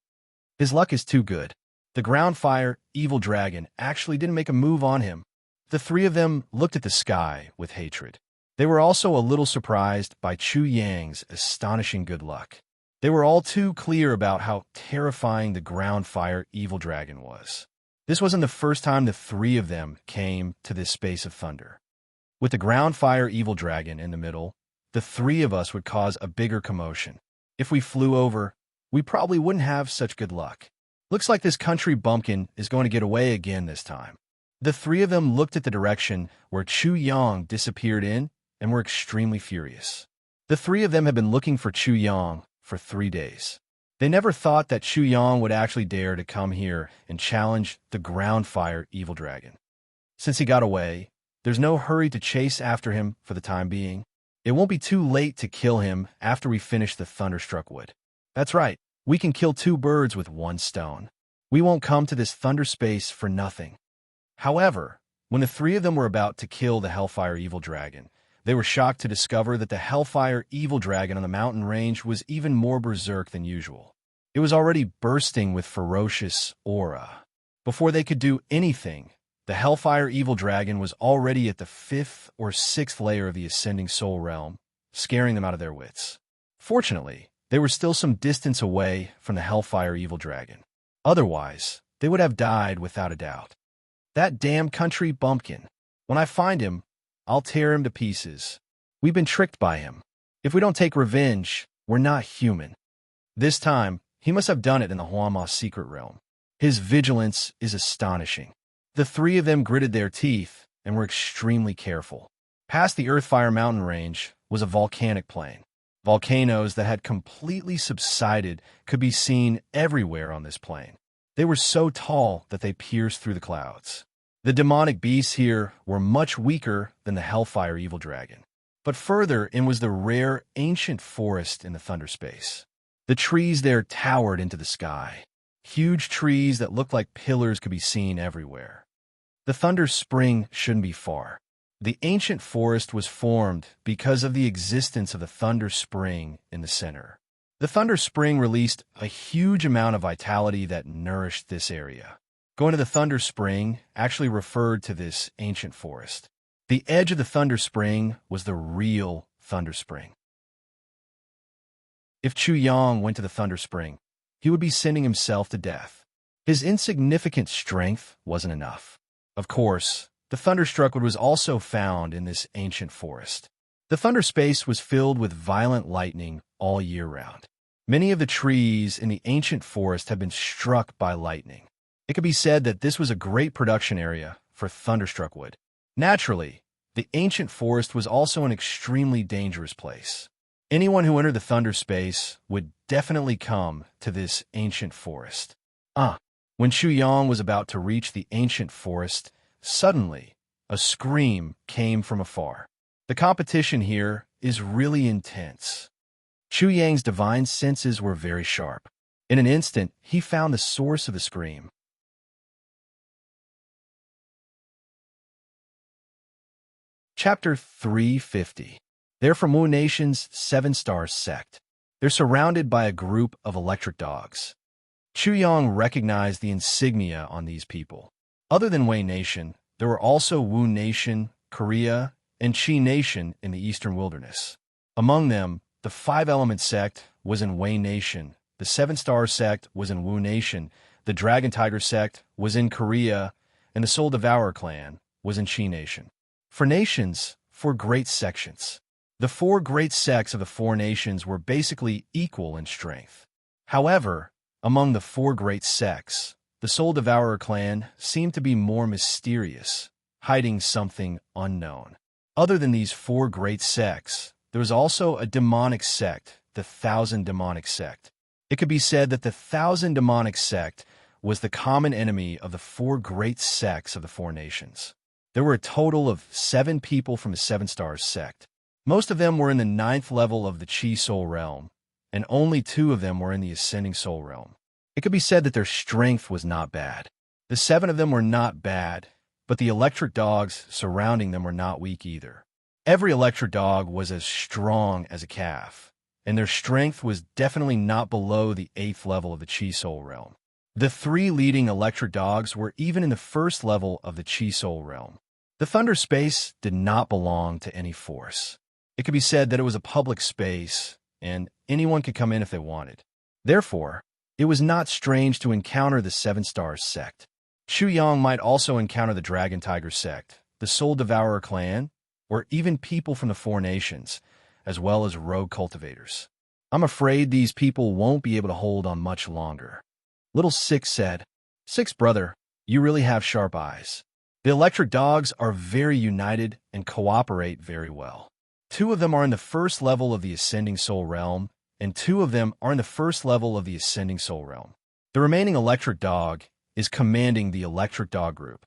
His luck is too good. The ground fire evil dragon actually didn't make a move on him. The three of them looked at the sky with hatred. They were also a little surprised by Chuyang's astonishing good luck. They were all too clear about how terrifying the ground fire evil dragon was. This wasn't the first time the three of them came to this space of thunder. With the ground fire evil dragon in the middle, the three of us would cause a bigger commotion. If we flew over, we probably wouldn't have such good luck. Looks like this country bumpkin is going to get away again this time. The three of them looked at the direction where Chuyang disappeared in and were extremely furious. The three of them had been looking for Chuyang for 3 days. They never thought that Chuyang would actually dare to come here and challenge the ground fire evil dragon. Since he got away, there's no hurry to chase after him for the time being. It won't be too late to kill him after we finish the Thunderstruck Wood. That's right, we can kill 2 birds with 1 stone. We won't come to this thunder space for nothing. However, when the three of them were about to kill the Hellfire Evil Dragon, they were shocked to discover that the Hellfire Evil Dragon on the mountain range was even more berserk than usual. It was already bursting with ferocious aura. Before they could do anything, the Hellfire Evil Dragon was already at the 5th or 6th layer of the Ascending Soul Realm, scaring them out of their wits. Fortunately, they were still some distance away from the Hellfire Evil Dragon. Otherwise, they would have died without a doubt. That damn country bumpkin. When I find him, I'll tear him to pieces. We've been tricked by him. If we don't take revenge, we're not human. This time, he must have done it in the Huama secret realm. His vigilance is astonishing. The three of them gritted their teeth and were extremely careful. Past the Earthfire mountain range was a volcanic plain. Volcanoes that had completely subsided could be seen everywhere on this plain. They were so tall that they pierced through the clouds. The demonic beasts here were much weaker than the Hellfire Evil Dragon. But further in was the rare ancient forest in the thunder space. The trees there towered into the sky. Huge trees that looked like pillars could be seen everywhere. The Thunder Spring shouldn't be far. The ancient forest was formed because of the existence of the Thunder Spring in the center. The Thunder Spring released a huge amount of vitality that nourished this area. Going to the Thunder Spring actually referred to this ancient forest. The edge of the Thunder Spring was the real Thunder Spring. If Chuyang went to the Thunder Spring, he would be sending himself to death. His insignificant strength wasn't enough. Of course, the thunderstruck wood was also found in this ancient forest. The thunder space was filled with violent lightning all year round. Many of the trees in the ancient forest have been struck by lightning. It could be said that this was a great production area for thunderstruck wood. Naturally, the ancient forest was also an extremely dangerous place. Anyone who entered the thunder space would definitely come to this ancient forest. When Chu Yang was about to reach the ancient forest, suddenly a scream came from afar. The competition here is really intense. Chu Yang's divine senses were very sharp. In an instant, he found the source of the scream. Chapter 350. They're from Wu Nation's 7-Star sect. They're surrounded by a group of electric dogs. Chu Yang recognized the insignia on these people. Other than Wei Nation, there were also Wu Nation, Korea, and Qi Nation in the Eastern Wilderness. Among them, the 5-Element sect was in Wei Nation, the 7-Star sect was in Wu Nation, the Dragon Tiger sect was in Korea, and the Soul Devourer clan was in Qi Nation. For nations, 4 great sections. The 4 great sects of the 4 nations were basically equal in strength. However, among the 4 great sects, the Soul Devourer clan seemed to be more mysterious, hiding something unknown. Other than these 4 great sects, there was also a demonic sect, the 1,000 Demonic sect. It could be said that the 1,000 Demonic sect was the common enemy of the 4 great sects of the 4 nations. There were a total of 7 people from the 7-Star sect. Most of them were in the 9th level of the Qi Soul Realm, and only 2 of them were in the Ascending Soul Realm. It could be said that their strength was not bad. The 7 of them were not bad, but the electric dogs surrounding them were not weak either. Every electric dog was as strong as a calf, and their strength was definitely not below the 8th level of the Qi Soul Realm. The 3 leading electric dogs were even in the 1st level of the Qi Soul Realm. The Thunder Space did not belong to any force. It could be said that it was a public space, and anyone could come in if they wanted. Therefore, it was not strange to encounter the 7-Star sect. Chu Yang might also encounter the Dragon Tiger sect, the Soul Devourer clan, or even people from the 4 nations, as well as rogue cultivators. I'm afraid these people won't be able to hold on much longer. Little Six said, "Six, brother, you really have sharp eyes. The electric dogs are very united and cooperate very well. 2 of them are in the 1st level of the Ascending Soul Realm, and 2 of them are in the 1st level of the Ascending Soul Realm. The remaining electric dog is commanding the electric dog group.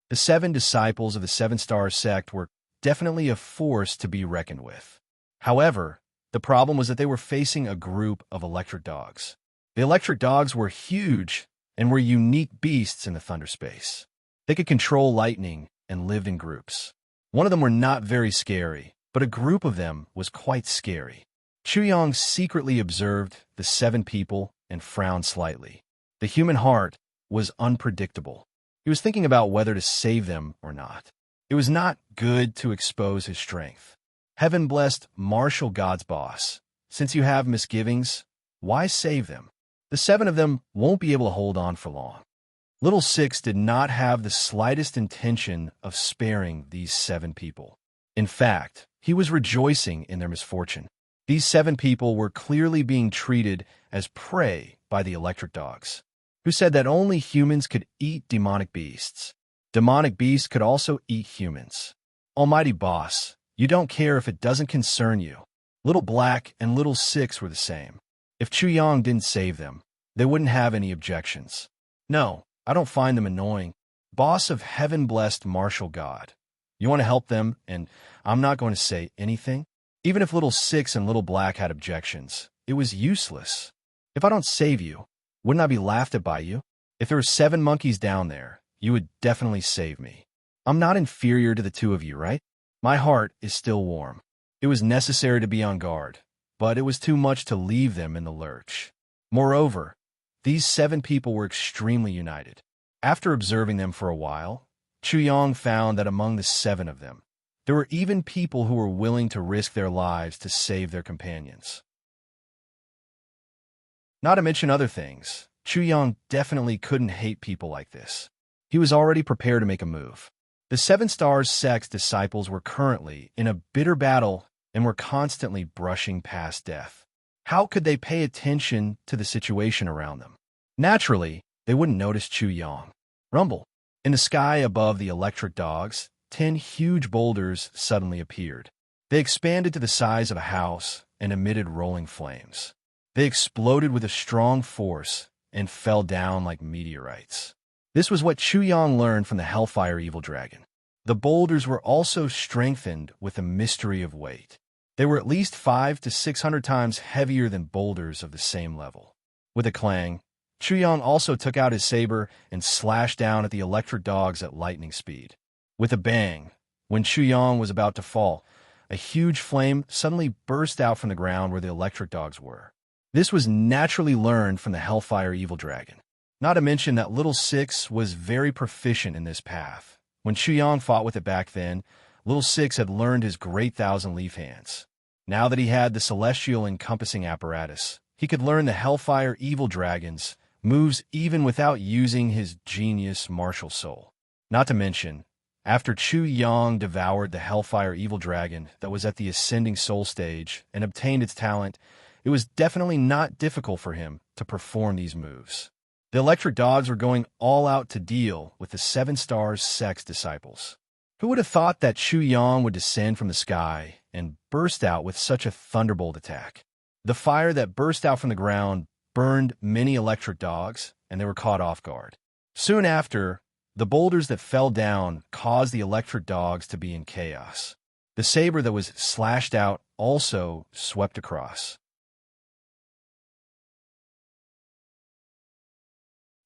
The 7 disciples of the 7-Star sect were definitely a force to be reckoned with. However, the problem was that they were facing a group of electric dogs. The electric dogs were huge and were unique beasts in the thunder space. They could control lightning and lived in groups. One of them were not very scary, but a group of them was quite scary. Chu Yang secretly observed the 7 people and frowned slightly. The human heart was unpredictable. He was thinking about whether to save them or not. It was not good to expose his strength. Heaven-blessed martial God's boss. Since you have misgivings, why save them? The 7 of them won't be able to hold on for long. Little Six did not have the slightest intention of sparing these 7 people. In fact, he was rejoicing in their misfortune. These 7 people were clearly being treated as prey by the electric dogs, who said that only humans could eat demonic beasts. Demonic beasts could also eat humans. Almighty boss, you don't care if it doesn't concern you. Little Black and Little Six were the same. If Chu Yang didn't save them, they wouldn't have any objections. No, I don't find them annoying. Boss of heaven-blessed martial God. You want to help them, and I'm not going to say anything? Even if Little Six and Little Black had objections, it was useless. If I don't save you, wouldn't I be laughed at by you? If there were 7 monkeys down there, you would definitely save me. I'm not inferior to the 2 of you, right? My heart is still warm. It was necessary to be on guard, but it was too much to leave them in the lurch. Moreover, these 7 people were extremely united. After observing them for a while, Chu Yang found that among the 7 of them, there were even people who were willing to risk their lives to save their companions. Not to mention other things, Chu Yang definitely couldn't hate people like this. He was already prepared to make a move. The Seven Stars sect's disciples were currently in a bitter battle and were constantly brushing past death. How could they pay attention to the situation around them? Naturally, they wouldn't notice Chu Yang. Rumble. In the sky above the electric dogs, 10 huge boulders suddenly appeared. They expanded to the size of a house and emitted rolling flames. They exploded with a strong force and fell down like meteorites. This was what Chu Yang learned from the Hellfire Evil Dragon. The boulders were also strengthened with a mystery of weight. They were at least 500 to 600 times heavier than boulders of the same level. With a clang, Chu Yang also took out his saber and slashed down at the electric dogs at lightning speed. With a bang, when Chu Yang was about to fall, a huge flame suddenly burst out from the ground where the electric dogs were. This was naturally learned from the Hellfire Evil Dragon. Not to mention that Little Six was very proficient in this path. When Chu Yang fought with it back then, Little Six had learned his great Thousand Leaf Hands. Now that he had the Celestial Encompassing Apparatus, he could learn the Hellfire Evil Dragon's moves even without using his genius martial soul. Not to mention, after Chu Yang devoured the Hellfire Evil Dragon that was at the Ascending Soul stage and obtained its talent, it was definitely not difficult for him to perform these moves. The electric dogs were going all out to deal with the Seven Stars sect's disciples. Who would have thought that Chu Yang would descend from the sky and burst out with such a thunderbolt attack? The fire that burst out from the ground burned many electric dogs, and they were caught off guard. Soon after, the boulders that fell down caused the electric dogs to be in chaos. The saber that was slashed out also swept across.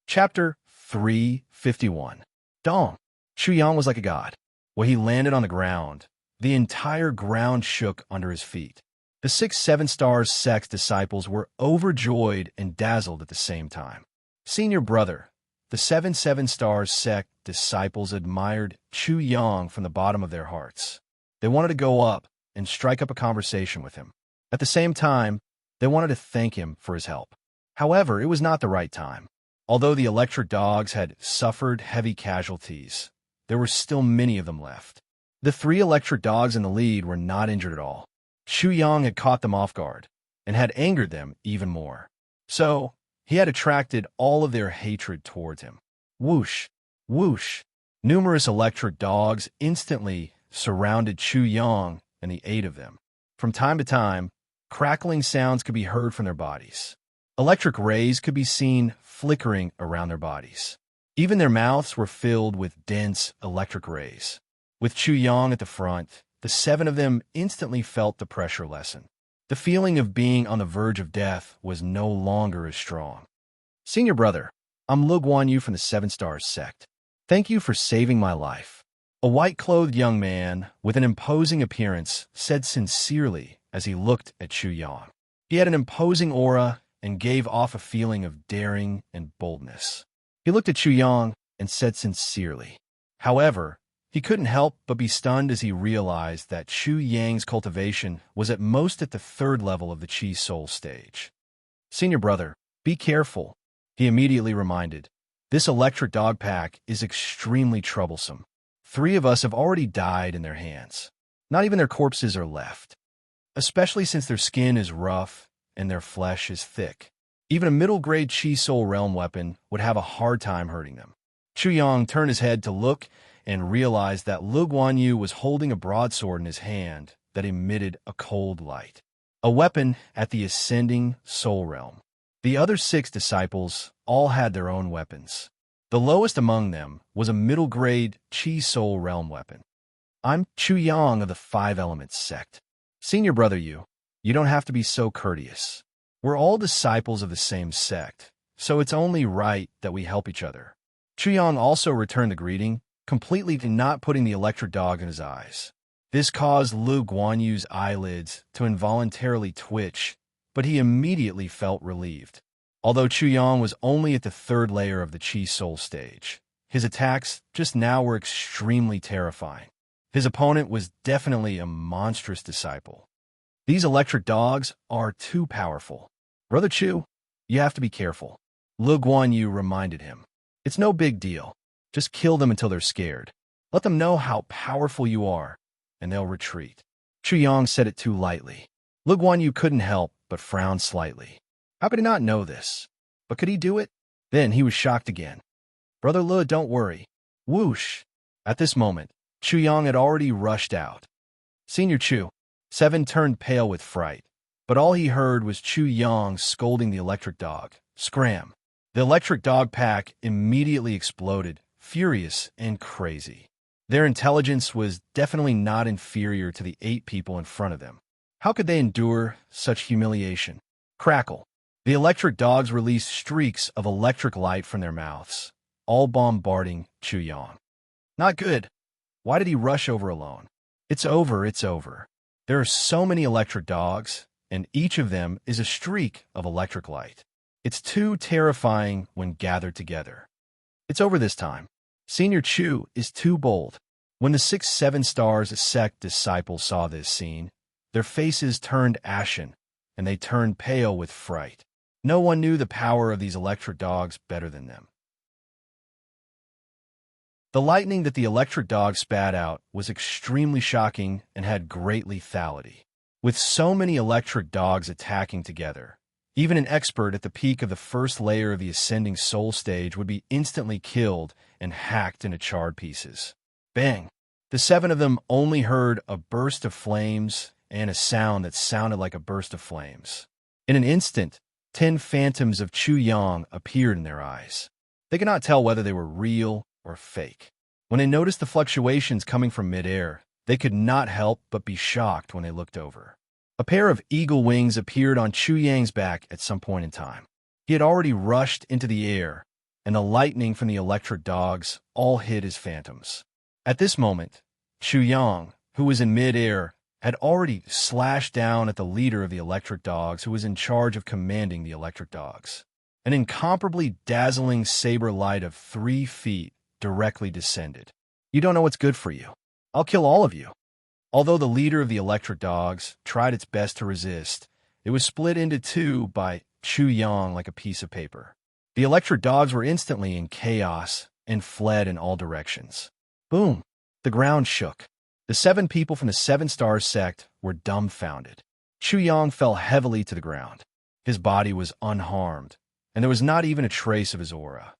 Chapter 351. Dong. Chu Yang was like a god. When he landed on the ground, the entire ground shook under his feet. The 6 Seven Stars sect's disciples were overjoyed and dazzled at the same time. Senior brother, the 7 Seven Stars sect disciples admired Chu Yang from the bottom of their hearts. They wanted to go up and strike up a conversation with him. At the same time, they wanted to thank him for his help. However, it was not the right time. Although the electric dogs had suffered heavy casualties, there were still many of them left. The 3 electric dogs in the lead were not injured at all. Chu Yang had caught them off guard and had angered them even more. So, he had attracted all of their hatred towards him. Whoosh, whoosh. Numerous electric dogs instantly surrounded Chu Yang and the 8 of them. From time to time, crackling sounds could be heard from their bodies. Electric rays could be seen flickering around their bodies. Even their mouths were filled with dense electric rays. With Chu Yang at the front, the 7 of them instantly felt the pressure lessen. The feeling of being on the verge of death was no longer as strong. Senior brother, I'm Lu Guanyu from the 7 Stars sect. Thank you for saving my life. A white-clothed young man with an imposing appearance said sincerely as he looked at Chu Yang. He had an imposing aura and gave off a feeling of daring and boldness. He looked at Chu Yang and said sincerely. However, he couldn't help but be stunned as he realized that Chu Yang's cultivation was at most at the 3rd level of the Chi Soul stage. Senior brother, be careful, he immediately reminded. This electric dog pack is extremely troublesome. 3 of us have already died in their hands. Not even their corpses are left. Especially since their skin is rough and their flesh is thick. Even a middle-grade Chi Soul realm weapon would have a hard time hurting them. Chu Yang turned his head to look and realized that Lu Guanyu was holding a broadsword in his hand that emitted a cold light. A weapon at the Ascending Soul realm. The other 6 disciples all had their own weapons. The lowest among them was a middle-grade Chi Soul realm weapon. I'm Chu Yang of the 5 Elements sect. Senior brother you don't have to be so courteous. We're all disciples of the same sect, so it's only right that we help each other. Chu Yang also returned the greeting, completely not putting the electric dog in his eyes. This caused Lu Guanyu's eyelids to involuntarily twitch, but he immediately felt relieved. Although Chu Yang was only at the 3rd layer of the Chi Soul stage, his attacks just now were extremely terrifying. His opponent was definitely a monstrous disciple. These electric dogs are too powerful. Brother Chu, you have to be careful. Lu Guanyu reminded him. It's no big deal. Just kill them until they're scared. Let them know how powerful you are, and they'll retreat. Chu Yang said it too lightly. Lu Guanyu couldn't help but frown slightly. How could he not know this? But could he do it? Then he was shocked again. Brother Le, don't worry. Whoosh! At this moment, Chu Yang had already rushed out. Senior Chu. Seven turned pale with fright, but all he heard was Chu Yang scolding the electric dog. Scram! The electric dog pack immediately exploded, furious and crazy. Their intelligence was definitely not inferior to the 8 people in front of them. How could they endure such humiliation? Crackle! The electric dogs released streaks of electric light from their mouths, all bombarding Chu Yang. Not good. Why did he rush over alone? It's over, it's over. There are so many electric dogs, and each of them is a streak of electric light. It's too terrifying when gathered together. It's over this time. Senior Chu is too bold. When the 6 7-stars sect disciples saw this scene, their faces turned ashen, and they turned pale with fright. No one knew the power of these electric dogs better than them. The lightning that the electric dog spat out was extremely shocking and had great lethality. With so many electric dogs attacking together, even an expert at the peak of the first layer of the ascending soul stage would be instantly killed and hacked into charred pieces. Bang! The 7 of them only heard a burst of flames and a sound that sounded like a burst of flames. In an instant, 10 phantoms of Chu Yang appeared in their eyes. They could not tell whether they were real or fake. When they noticed the fluctuations coming from midair, they could not help but be shocked when they looked over. A pair of eagle wings appeared on Chu Yang's back at some point in time. He had already rushed into the air, and the lightning from the electric dogs all hit his phantoms. At this moment, Chu Yang, who was in midair, had already slashed down at the leader of the electric dogs who was in charge of commanding the electric dogs. An incomparably dazzling saber light of 3 feet directly descended. You don't know what's good for you. I'll kill all of you. Although the leader of the electric dogs tried its best to resist, it was split into 2 by Chu Yang like a piece of paper. The electric dogs were instantly in chaos and fled in all directions. Boom! The ground shook. The 7 people from the 7-star sect were dumbfounded. Chu Yang fell heavily to the ground. His body was unharmed, and there was not even a trace of his aura.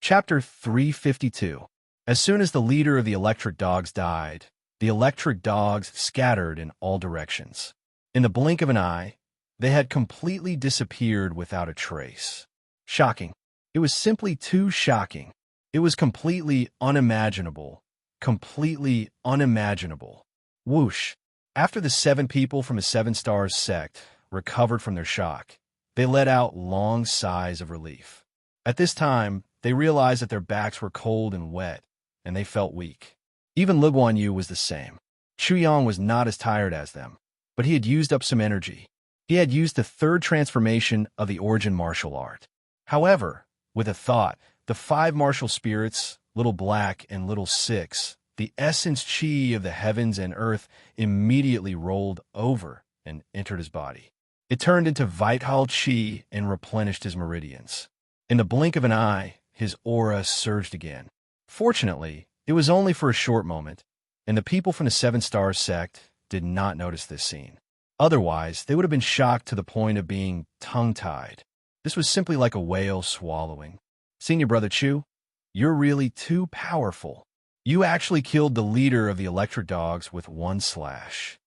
Chapter 352. As soon as the leader of the electric dogs died, the electric dogs scattered in all directions. In the blink of an eye, they had completely disappeared without a trace. Shocking. It was simply too shocking. It was completely unimaginable. Completely unimaginable. Whoosh. After the 7 people from the 7-stars sect recovered from their shock, they let out long sighs of relief. At this time, they realized that their backs were cold and wet, and they felt weak. Even Lu Guanyu was the same. Chu Yang was not as tired as them, but he had used up some energy. He had used the 3rd transformation of the origin martial art. However, with a thought, the 5 martial spirits, Little Black and Little Six, the essence chi of the heavens and earth, immediately rolled over and entered his body. It turned into vital chi and replenished his meridians. In the blink of an eye, his aura surged again. Fortunately, it was only for a short moment, and the people from the 7-star sect did not notice this scene. Otherwise, they would have been shocked to the point of being tongue-tied. This was simply like a whale swallowing. Senior Brother Chu, you're really too powerful. You actually killed the leader of the electric dogs with 1 slash.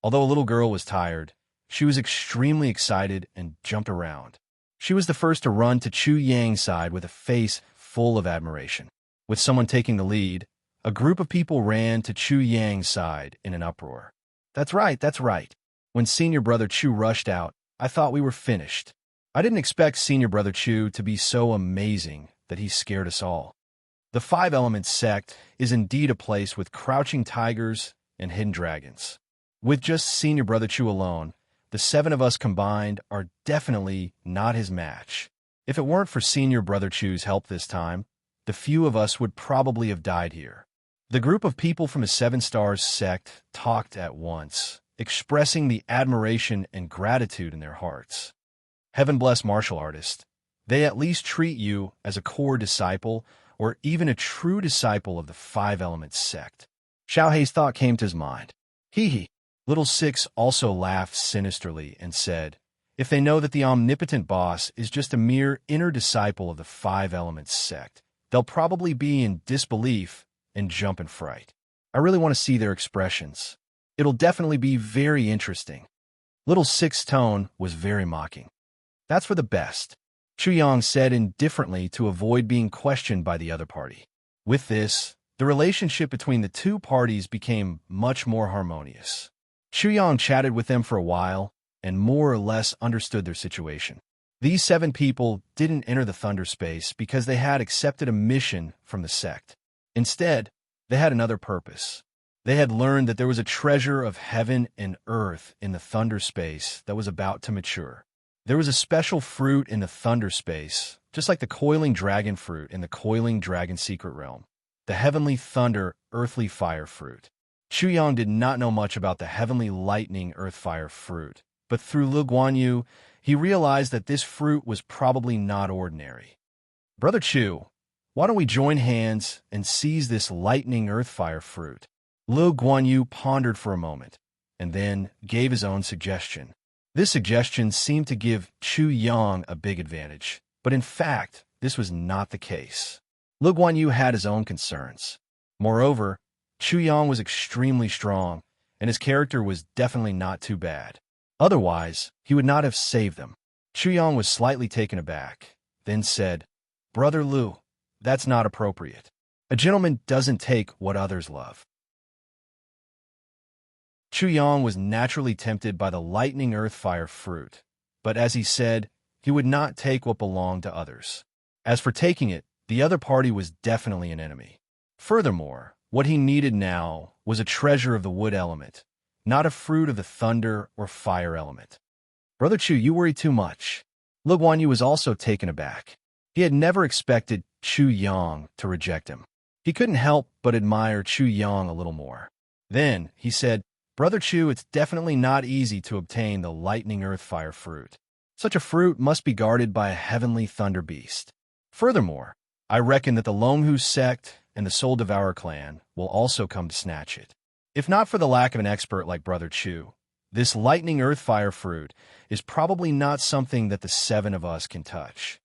Although a little girl was tired, she was extremely excited and jumped around. She was the first to run to Chu Yang's side with a face full of admiration. With someone taking the lead, a group of people ran to Chu Yang's side in an uproar. That's right, that's right. When Senior Brother Chu rushed out, I thought we were finished. I didn't expect Senior Brother Chu to be so amazing that he scared us all. The 5-element sect is indeed a place with crouching tigers and hidden dragons. With just Senior Brother Chu alone, the 7 of us combined are definitely not his match. If it weren't for Senior Brother Chu's help this time, the few of us would probably have died here. The group of people from the 7-stars sect talked at once, expressing the admiration and gratitude in their hearts. Heaven bless martial artist. they at least treat you as a core disciple or even a true disciple of the Five Elements sect. Xiaohei's thought came to his mind. Hee hee. Little Six also laughed sinisterly and said, if they know that the omnipotent boss is just a mere inner disciple of the Five Elements sect, they'll probably be in disbelief and jump in fright. I really want to see their expressions. It'll definitely be very interesting. Little Six's tone was very mocking. That's for the best, Chu Yang said indifferently to avoid being questioned by the other party. With this, the relationship between the two parties became much more harmonious. Chu Yang chatted with them for a while and more or less understood their situation. These 7 people didn't enter the Thunder Space because they had accepted a mission from the sect. Instead, they had another purpose. They had learned that there was a treasure of heaven and earth in the Thunder Space that was about to mature. There was a special fruit in the Thunder Space, just like the Coiling Dragon fruit in the Coiling Dragon Secret Realm. The Heavenly Thunder Earthly Fire fruit. Chu Yang did not know much about the Heavenly Lightning Earth Fire fruit, but through Lu Guanyu, he realized that this fruit was probably not ordinary. Brother Chu, why don't we join hands and seize this lightning earth fire fruit? Lu Guanyu pondered for a moment, and then gave his own suggestion. This suggestion seemed to give Chu Yang a big advantage, but in fact, this was not the case. Lu Guanyu had his own concerns. Moreover, Chu Yang was extremely strong, and his character was definitely not too bad. Otherwise, he would not have saved them. Chu Yang was slightly taken aback, then said, Brother Lu, that's not appropriate. A gentleman doesn't take what others love. Chu Yang was naturally tempted by the lightning earth fire fruit, but as he said, he would not take what belonged to others. As for taking it, the other party was definitely an enemy. Furthermore, what he needed now was a treasure of the wood element, not a fruit of the thunder or fire element. Brother Chu, you worry too much. Lu Guanyu was also taken aback. He had never expected Chu Yang to reject him. He couldn't help but admire Chu Yang a little more. Then he said, Brother Chu, it's definitely not easy to obtain the lightning earth fire fruit. Such a fruit must be guarded by a heavenly thunder beast. Furthermore, I reckon that the Longhu sect and the Soul Devourer clan will also come to snatch it. If not for the lack of an expert like Brother Chu, this lightning earth fire fruit is probably not something that the 7 of us can touch.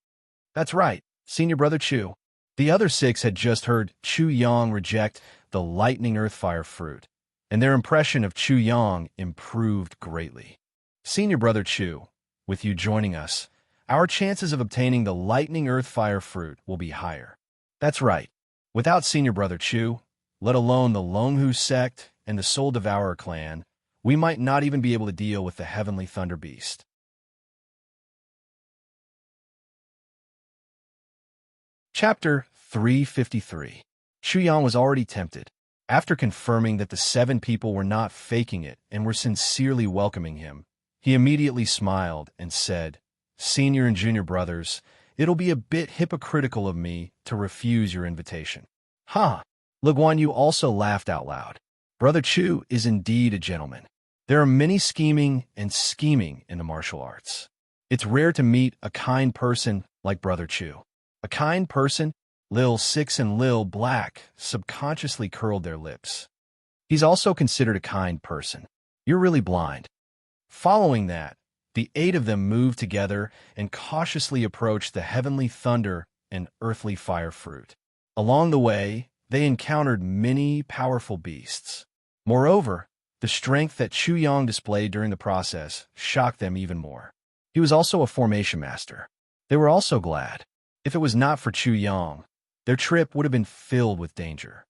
That's right, Senior Brother Chu. The other 6 had just heard Chu Yang reject the lightning earth fire fruit, and their impression of Chu Yang improved greatly. Senior Brother Chu, with you joining us, our chances of obtaining the lightning earth fire fruit will be higher. That's right. Without Senior Brother Chu, let alone the Longhu sect and the Soul Devourer clan, we might not even be able to deal with the Heavenly Thunder Beast. Chapter 353. Chu Yang was already tempted. After confirming that the 7 people were not faking it and were sincerely welcoming him, he immediately smiled and said, Senior and Junior brothers, it'll be a bit hypocritical of me to refuse your invitation. Ha! Lu Guanyu also laughed out loud. Brother Chu is indeed a gentleman. There are many scheming and scheming in the martial arts. It's rare to meet a kind person like Brother Chu. A kind person? Lil Six and Lil Black subconsciously curled their lips. He's also considered a kind person. You're really blind. Following that, the 8 of them moved together and cautiously approached the heavenly thunder and earthly fire fruit. Along the way, they encountered many powerful beasts. Moreover, the strength that Chu Yang displayed during the process shocked them even more. He was also a formation master. They were also glad. If it was not for Chu Yang, their trip would have been filled with danger.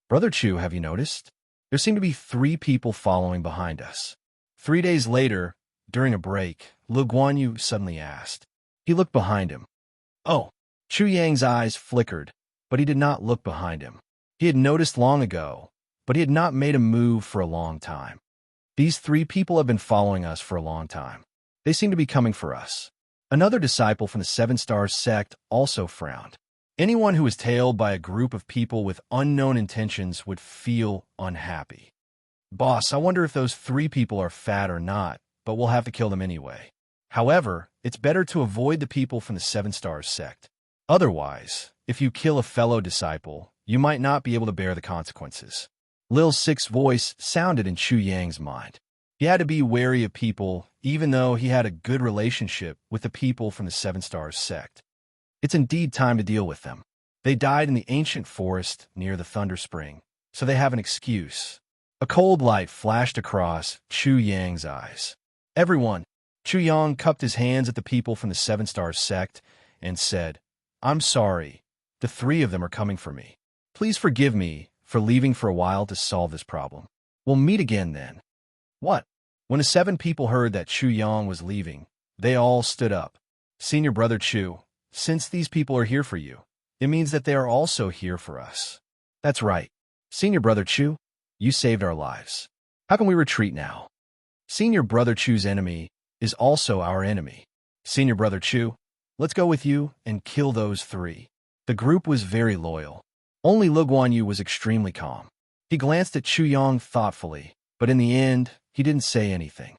Brother Chu, have you noticed? There seem to be 3 people following behind us. 3 days later, during a break, Lu Guanyu suddenly asked. He looked behind him. Oh, Chu Yang's eyes flickered, but he did not look behind him. He had noticed long ago, but he had not made a move for a long time. These 3 people have been following us for a long time. They seem to be coming for us. Another disciple from the 7-Star sect also frowned. Anyone who was tailed by a group of people with unknown intentions would feel unhappy. Boss, I wonder if those 3 people are fat or not, but we'll have to kill them anyway. However, it's better to avoid the people from the Seven Stars sect. Otherwise, if you kill a fellow disciple, you might not be able to bear the consequences. Lil Six's voice sounded in Chu Yang's mind. He had to be wary of people, even though he had a good relationship with the people from the Seven Stars sect. It's indeed time to deal with them. They died in the ancient forest near the Thunder Spring, so they have an excuse. A cold light flashed across Chu Yang's eyes. Everyone, Chu Yang cupped his hands at the people from the Seven Stars sect and said, "I'm sorry. The three of them are coming for me. Please forgive me for leaving for a while to solve this problem. We'll meet again then." What? When the 7 people heard that Chu Yang was leaving, they all stood up. "Senior Brother Chu, since these people are here for you, it means that they are also here for us." "That's right. Senior Brother Chu, you saved our lives. How can we retreat now?" "Senior Brother Chu's enemy is also our enemy. Senior Brother Chu, let's go with you and kill those 3. The group was very loyal. Only Lu Guanyu was extremely calm. He glanced at Chu Yang thoughtfully, but in the end, he didn't say anything.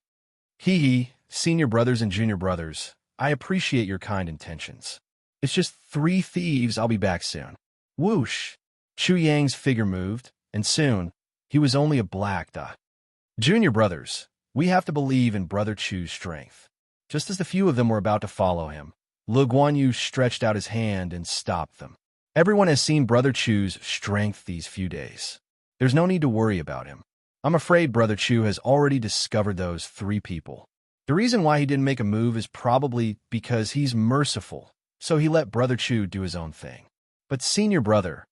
"Hee, senior brothers and junior brothers, I appreciate your kind intentions. It's just 3 thieves. I'll be back soon." Whoosh! Chu Yang's figure moved, and soon, he was only a black dot. "Junior brothers, we have to believe in Brother Chu's strength." Just as the few of them were about to follow him, Lu Guanyu stretched out his hand and stopped them. "Everyone has seen Brother Chu's strength these few days. There's no need to worry about him. I'm afraid Brother Chu has already discovered those 3 people. The reason why he didn't make a move is probably because he's merciful, so he let Brother Chu do his own thing. But Senior Brother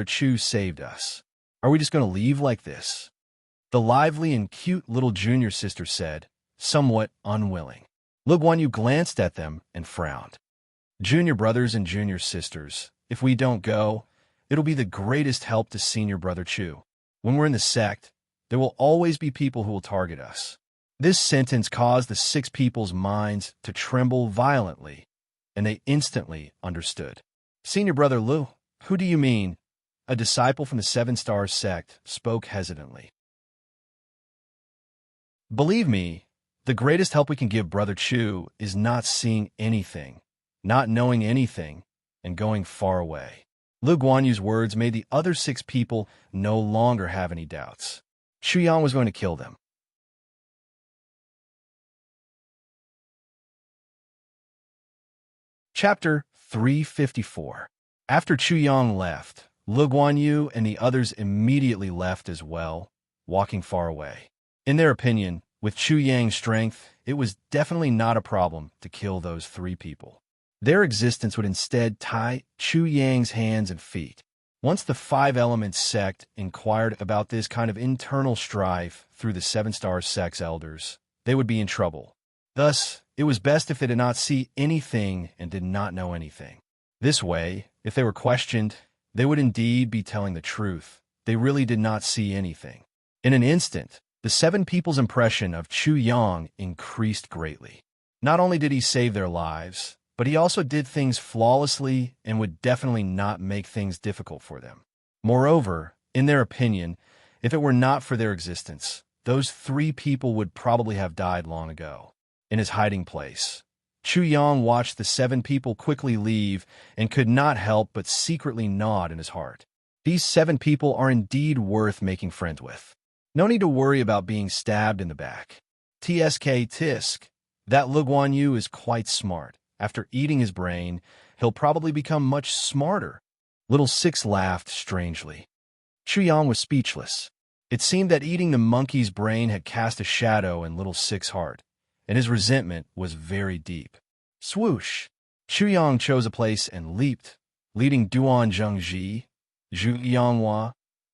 Chu saved us. Are we just going to leave like this?" The lively and cute little junior sister said, somewhat unwilling. Lu Guanyu glanced at them and frowned. "Junior brothers and junior sisters, if we don't go, it'll be the greatest help to Senior Brother Chu. When we're in the sect, there will always be people who will target us." This sentence caused the 6 people's minds to tremble violently, and they instantly understood. "Senior Brother Lu, who do you mean?" A disciple from the Seven Stars sect spoke hesitantly. "Believe me, the greatest help we can give Brother Chu is not seeing anything, not knowing anything, and going far away." Lu Guanyu's words made the other 6 people no longer have any doubts. Chu Yang was going to kill them. Chapter 354. After Chu Yang left, Lu Guanyu and the others immediately left as well, walking far away. In their opinion, with Chu Yang's strength, it was definitely not a problem to kill those 3 people. Their existence would instead tie Chu Yang's hands and feet. Once the 5 Elements sect inquired about this kind of internal strife through the Seven Stars sect's elders, they would be in trouble. Thus, it was best if they did not see anything and did not know anything. This way, if they were questioned, they would indeed be telling the truth. They really did not see anything. In an instant, the 7 people's impression of Chu Yang increased greatly. Not only did he save their lives, but he also did things flawlessly and would definitely not make things difficult for them. Moreover, in their opinion, if it were not for their existence, those 3 people would probably have died long ago. In his hiding place, Chu Yang watched the 7 people quickly leave and could not help but secretly nod in his heart. These 7 people are indeed worth making friends with. No need to worry about being stabbed in the back. Tisk. That Lu Guanyu is quite smart. After eating his brain, he'll probably become much smarter. Little Six laughed strangely. Chu Yang was speechless. It seemed that eating the monkey's brain had cast a shadow in Little Six's heart, and his resentment was very deep. Swoosh! Chu Yang chose a place and leaped, leading Duan Zhengji, Zhu Yanghua,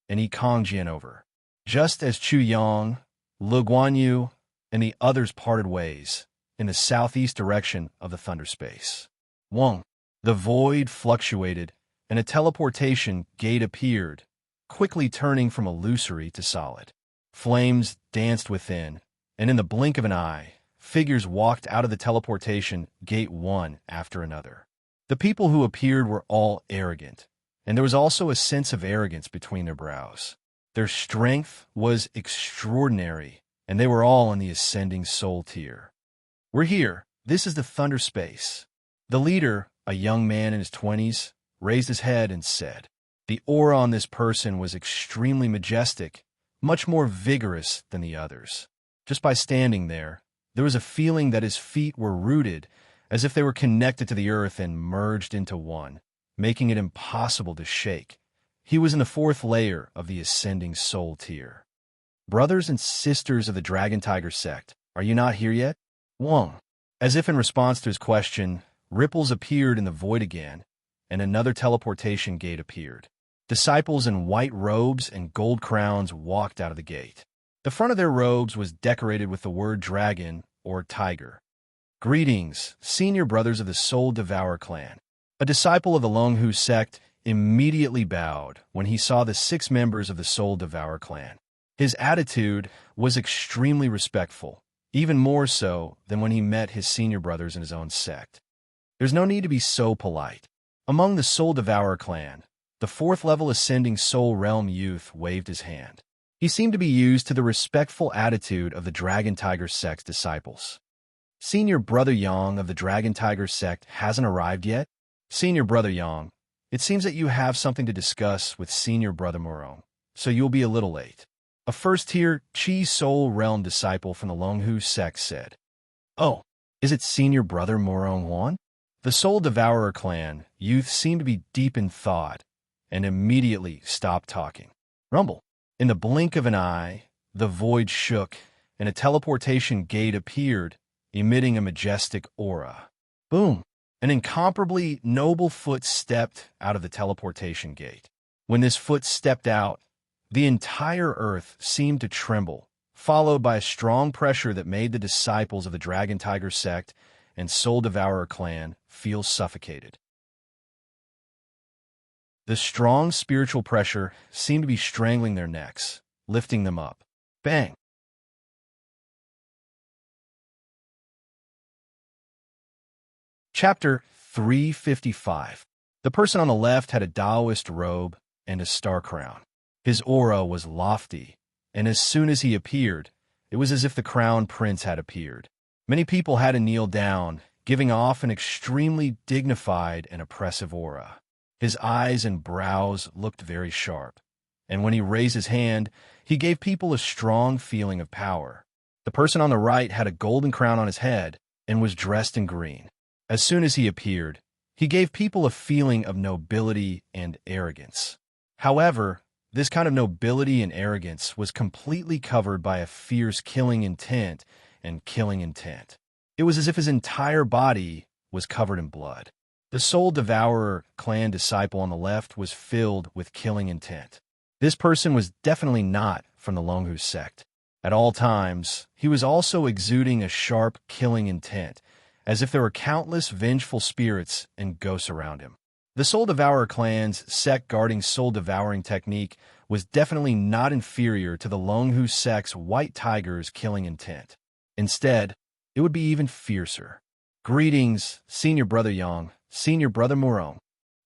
and Yikong Jian over. Just as Chu Yang, Lu Guanyu, and the others parted ways, in the southeast direction of the thunder space. Wong. The void fluctuated, and a teleportation gate appeared, quickly turning from illusory to solid. Flames danced within, and in the blink of an eye, figures walked out of the teleportation gate one after another. The people who appeared were all arrogant, and there was also a sense of arrogance between their brows. Their strength was extraordinary, and they were all in the ascending soul tier. We're here. This is the Thunder Space. The leader, a young man in his 20s, raised his head and said. The aura on this person was extremely majestic, much more vigorous than the others. Just by standing there was a feeling that his feet were rooted, as if they were connected to the earth and merged into one, making it impossible to shake. He was in the fourth layer of the ascending soul tier. Brothers and sisters of the Dragon Tiger sect, are you not here yet? Wong. As if in response to his question, ripples appeared in the void again, and another teleportation gate appeared. Disciples in white robes and gold crowns walked out of the gate. The front of their robes was decorated with the word dragon or tiger. Greetings, senior brothers of the Soul Devourer clan. A disciple of the Longhu sect immediately bowed when he saw the 6 members of the Soul Devourer clan. His attitude was extremely respectful, even more so than when he met his senior brothers in his own sect. There's no need to be so polite. Among the Soul Devourer clan, the 4th level ascending soul realm youth waved his hand. He seemed to be used to the respectful attitude of the Dragon Tiger sect's disciples. Senior Brother Yang of the Dragon Tiger sect hasn't arrived yet? Senior Brother Yang, it seems that you have something to discuss with Senior Brother Morong, so you'll be a little late. A first-tier Chi Soul Realm disciple from the Longhu sect said. Oh, is it Senior Brother Morong Wan? The Soul Devourer clan youth seemed to be deep in thought and immediately stopped talking. Rumble. In the blink of an eye, the void shook and a teleportation gate appeared, emitting a majestic aura. Boom! An incomparably noble foot stepped out of the teleportation gate. When this foot stepped out, the entire earth seemed to tremble, followed by a strong pressure that made the disciples of the Dragon Tiger sect and Soul Devourer clan feel suffocated. The strong spiritual pressure seemed to be strangling their necks, lifting them up. Bang! Chapter 355. The person on the left had a Taoist robe and a star crown. His aura was lofty, and as soon as he appeared, it was as if the crown prince had appeared. Many people had to kneel down, giving off an extremely dignified and oppressive aura. His eyes and brows looked very sharp, and when he raised his hand, he gave people a strong feeling of power. The person on the right had a golden crown on his head and was dressed in green. As soon as he appeared, he gave people a feeling of nobility and arrogance. However, this kind of nobility and arrogance was completely covered by a fierce killing intent and killing intent. It was as if his entire body was covered in blood. The Soul Devourer clan disciple on the left was filled with killing intent. This person was definitely not from the Longhu sect. At all times, he was also exuding a sharp killing intent, as if there were countless vengeful spirits and ghosts around him. The Soul Devourer clan's sect-guarding soul-devouring technique was definitely not inferior to the Longhu sect's White Tiger's killing intent. Instead, it would be even fiercer. Greetings, Senior Brother Yang, Senior Brother Morong.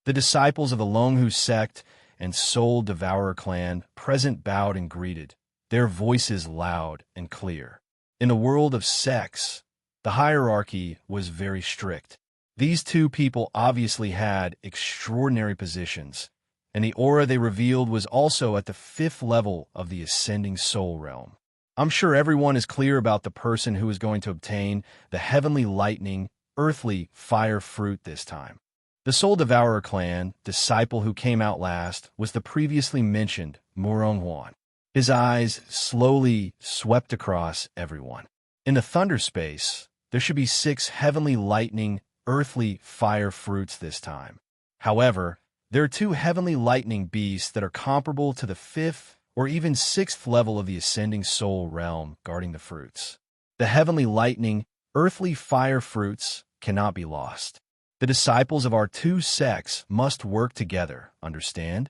The disciples of the Longhu sect and Soul Devourer clan present bowed and greeted, their voices loud and clear. In the world of sects, the hierarchy was very strict. These two people obviously had extraordinary positions, and the aura they revealed was also at the 5th level of the ascending soul realm. I'm sure everyone is clear about the person who is going to obtain the heavenly lightning, earthly fire fruit this time. The Soul Devourer clan disciple who came out last was the previously mentioned Morong Huan. His eyes slowly swept across everyone. In the thunder space, there should be 6 heavenly lightning, earthly fire fruits this time. However, there are 2 heavenly lightning beasts that are comparable to the 5th or even 6th level of the ascending soul realm guarding the fruits. The heavenly lightning, earthly fire fruits cannot be lost. The disciples of our 2 sects must work together, understand?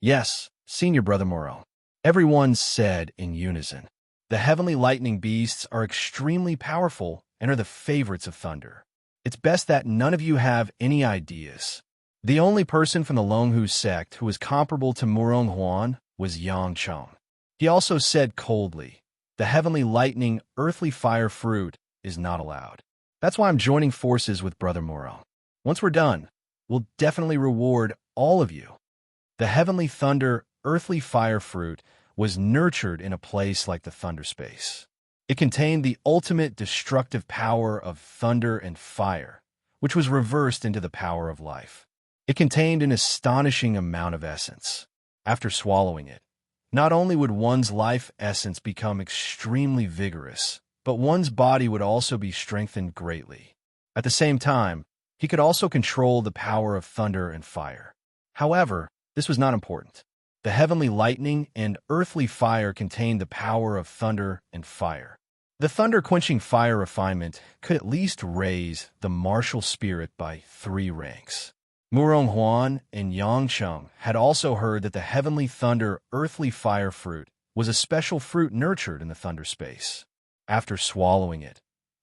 Yes, Senior Brother Morong. Everyone said in unison. The heavenly lightning beasts are extremely powerful and are the favorites of thunder. It's best that none of you have any ideas. The only person from the Longhu sect who was comparable to Morong Huan was Yang Chong. He also said coldly, the heavenly lightning, earthly fire fruit is not allowed. That's why I'm joining forces with Brother Muro. Once we're done, we'll definitely reward all of you. The heavenly thunder, earthly fire fruit was nurtured in a place like the thunder space. It contained the ultimate destructive power of thunder and fire, which was reversed into the power of life. It contained an astonishing amount of essence. After swallowing it, not only would one's life essence become extremely vigorous, but one's body would also be strengthened greatly. At the same time, he could also control the power of thunder and fire. However, this was not important. The heavenly lightning and earthly fire contained the power of thunder and fire. The thunder-quenching fire refinement could at least raise the martial spirit by 3 ranks. Murong Huan and Yang Cheng had also heard that the heavenly thunder earthly fire fruit was a special fruit nurtured in the thunder space. After swallowing it,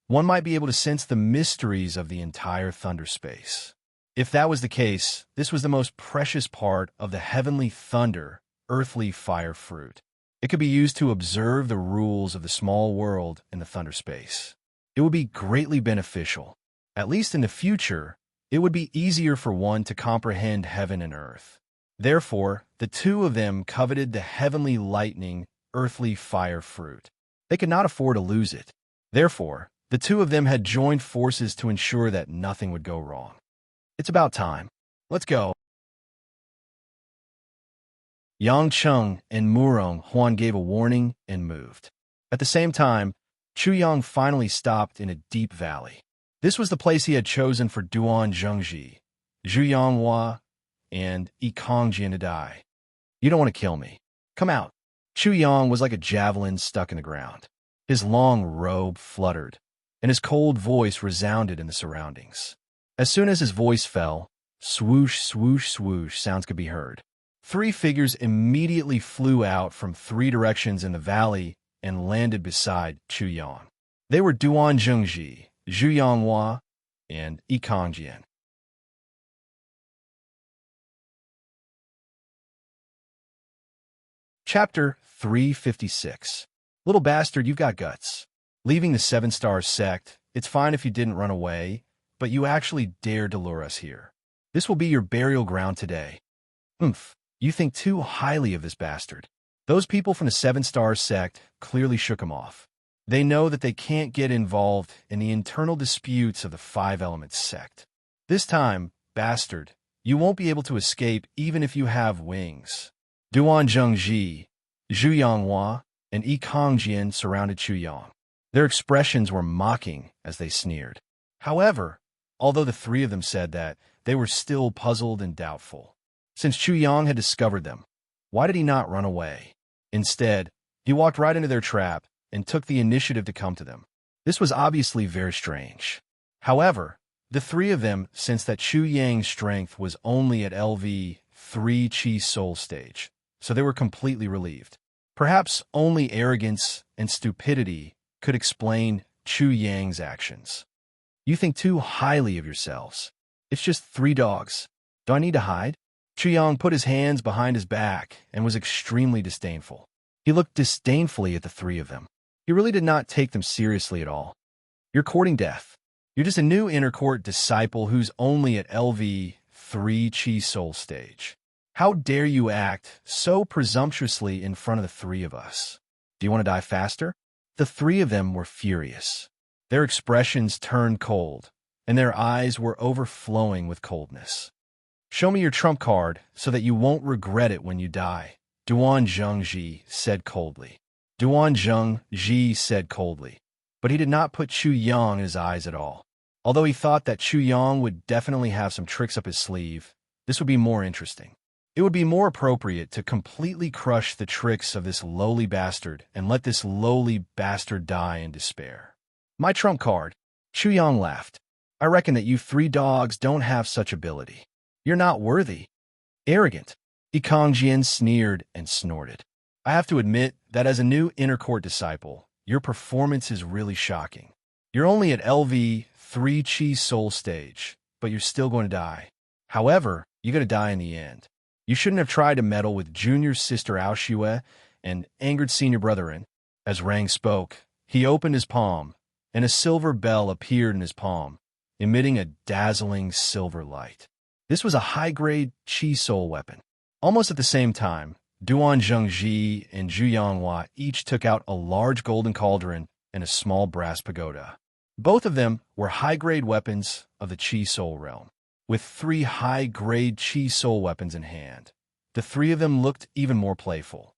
one might be able to sense the mysteries of the entire thunder space. If that was the case, this was the most precious part of the heavenly thunder earthly fire fruit. It could be used to observe the rules of the small world in the thunder space. It would be greatly beneficial. At least in the future, it would be easier for one to comprehend heaven and earth. Therefore, the two of them coveted the heavenly lightning, earthly fire fruit. They could not afford to lose it. Therefore, the two of them had joined forces to ensure that nothing would go wrong. It's about time. Let's go. Yang Cheng and Murong Huan gave a warning and moved. At the same time, Chu Yang finally stopped in a deep valley. This was the place he had chosen for Duan Zhengji, Zhu Yanghua, and Yikangjian to die. You don't want to kill me. Come out. Chu Yang was like a javelin stuck in the ground. His long robe fluttered, and his cold voice resounded in the surroundings. As soon as his voice fell, swoosh, swoosh, swoosh sounds could be heard. 3 figures immediately flew out from 3 directions in the valley and landed beside Chu Yang. They were Duan Zhengji, Zhu Yanghua, and Yikangjian. Chapter 356. Little bastard, you've got guts. Leaving the 7-star sect, it's fine if you didn't run away, but you actually dared to lure us here. This will be your burial ground today. You think too highly of this bastard. Those people from the 7-star sect clearly shook him off. They know that they can't get involved in the internal disputes of the 5-element sect. This time, bastard, you won't be able to escape even if you have wings. Duan Zhengji, Zhu Yanghua, and Yikangjian surrounded Chu Yang. Their expressions were mocking as they sneered. However, although the 3 of them said that, they were still puzzled and doubtful. Since Chu Yang had discovered them, why did he not run away? Instead, he walked right into their trap and took the initiative to come to them. This was obviously very strange. However, the 3 of them sensed that Chu Yang's strength was only at LV 3 Chi Soul stage, so they were completely relieved. Perhaps only arrogance and stupidity could explain Chu Yang's actions. You think too highly of yourselves. It's just 3 dogs. Do I need to hide? Chu Yang put his hands behind his back and was extremely disdainful. He looked disdainfully at the 3 of them. He really did not take them seriously at all. You're courting death. You're just a new inner court disciple who's only at LV 3 Chi Soul stage. How dare you act so presumptuously in front of the 3 of us? Do you want to die faster? The 3 of them were furious. Their expressions turned cold, and their eyes were overflowing with coldness. Show me your trump card so that you won't regret it when you die, Duan Zhengji said coldly. Duan Zhengji said coldly, but he did not put Chu Yang in his eyes at all. Although he thought that Chu Yang would definitely have some tricks up his sleeve, this would be more interesting. It would be more appropriate to completely crush the tricks of this lowly bastard and let this lowly bastard die in despair. My trump card. Chu Yang laughed. I reckon that you 3 dogs don't have such ability. You're not worthy. Arrogant. Yikangjian sneered and snorted. I have to admit that as a new inner court disciple, your performance is really shocking. You're only at LV 3 Chi Soul stage, but you're still going to die. However, you're going to die in the end. You shouldn't have tried to meddle with junior sister Aoshue and angered senior brother in. As Rang spoke, he opened his palm, and a silver bell appeared in his palm, emitting a dazzling silver light. This was a high-grade Qi Soul weapon. Almost at the same time, Duan Zhengji and Zhu Yanghua each took out a large golden cauldron and a small brass pagoda. Both of them were high-grade weapons of the Qi Soul realm. With 3 high-grade Qi Soul weapons in hand, the 3 of them looked even more playful.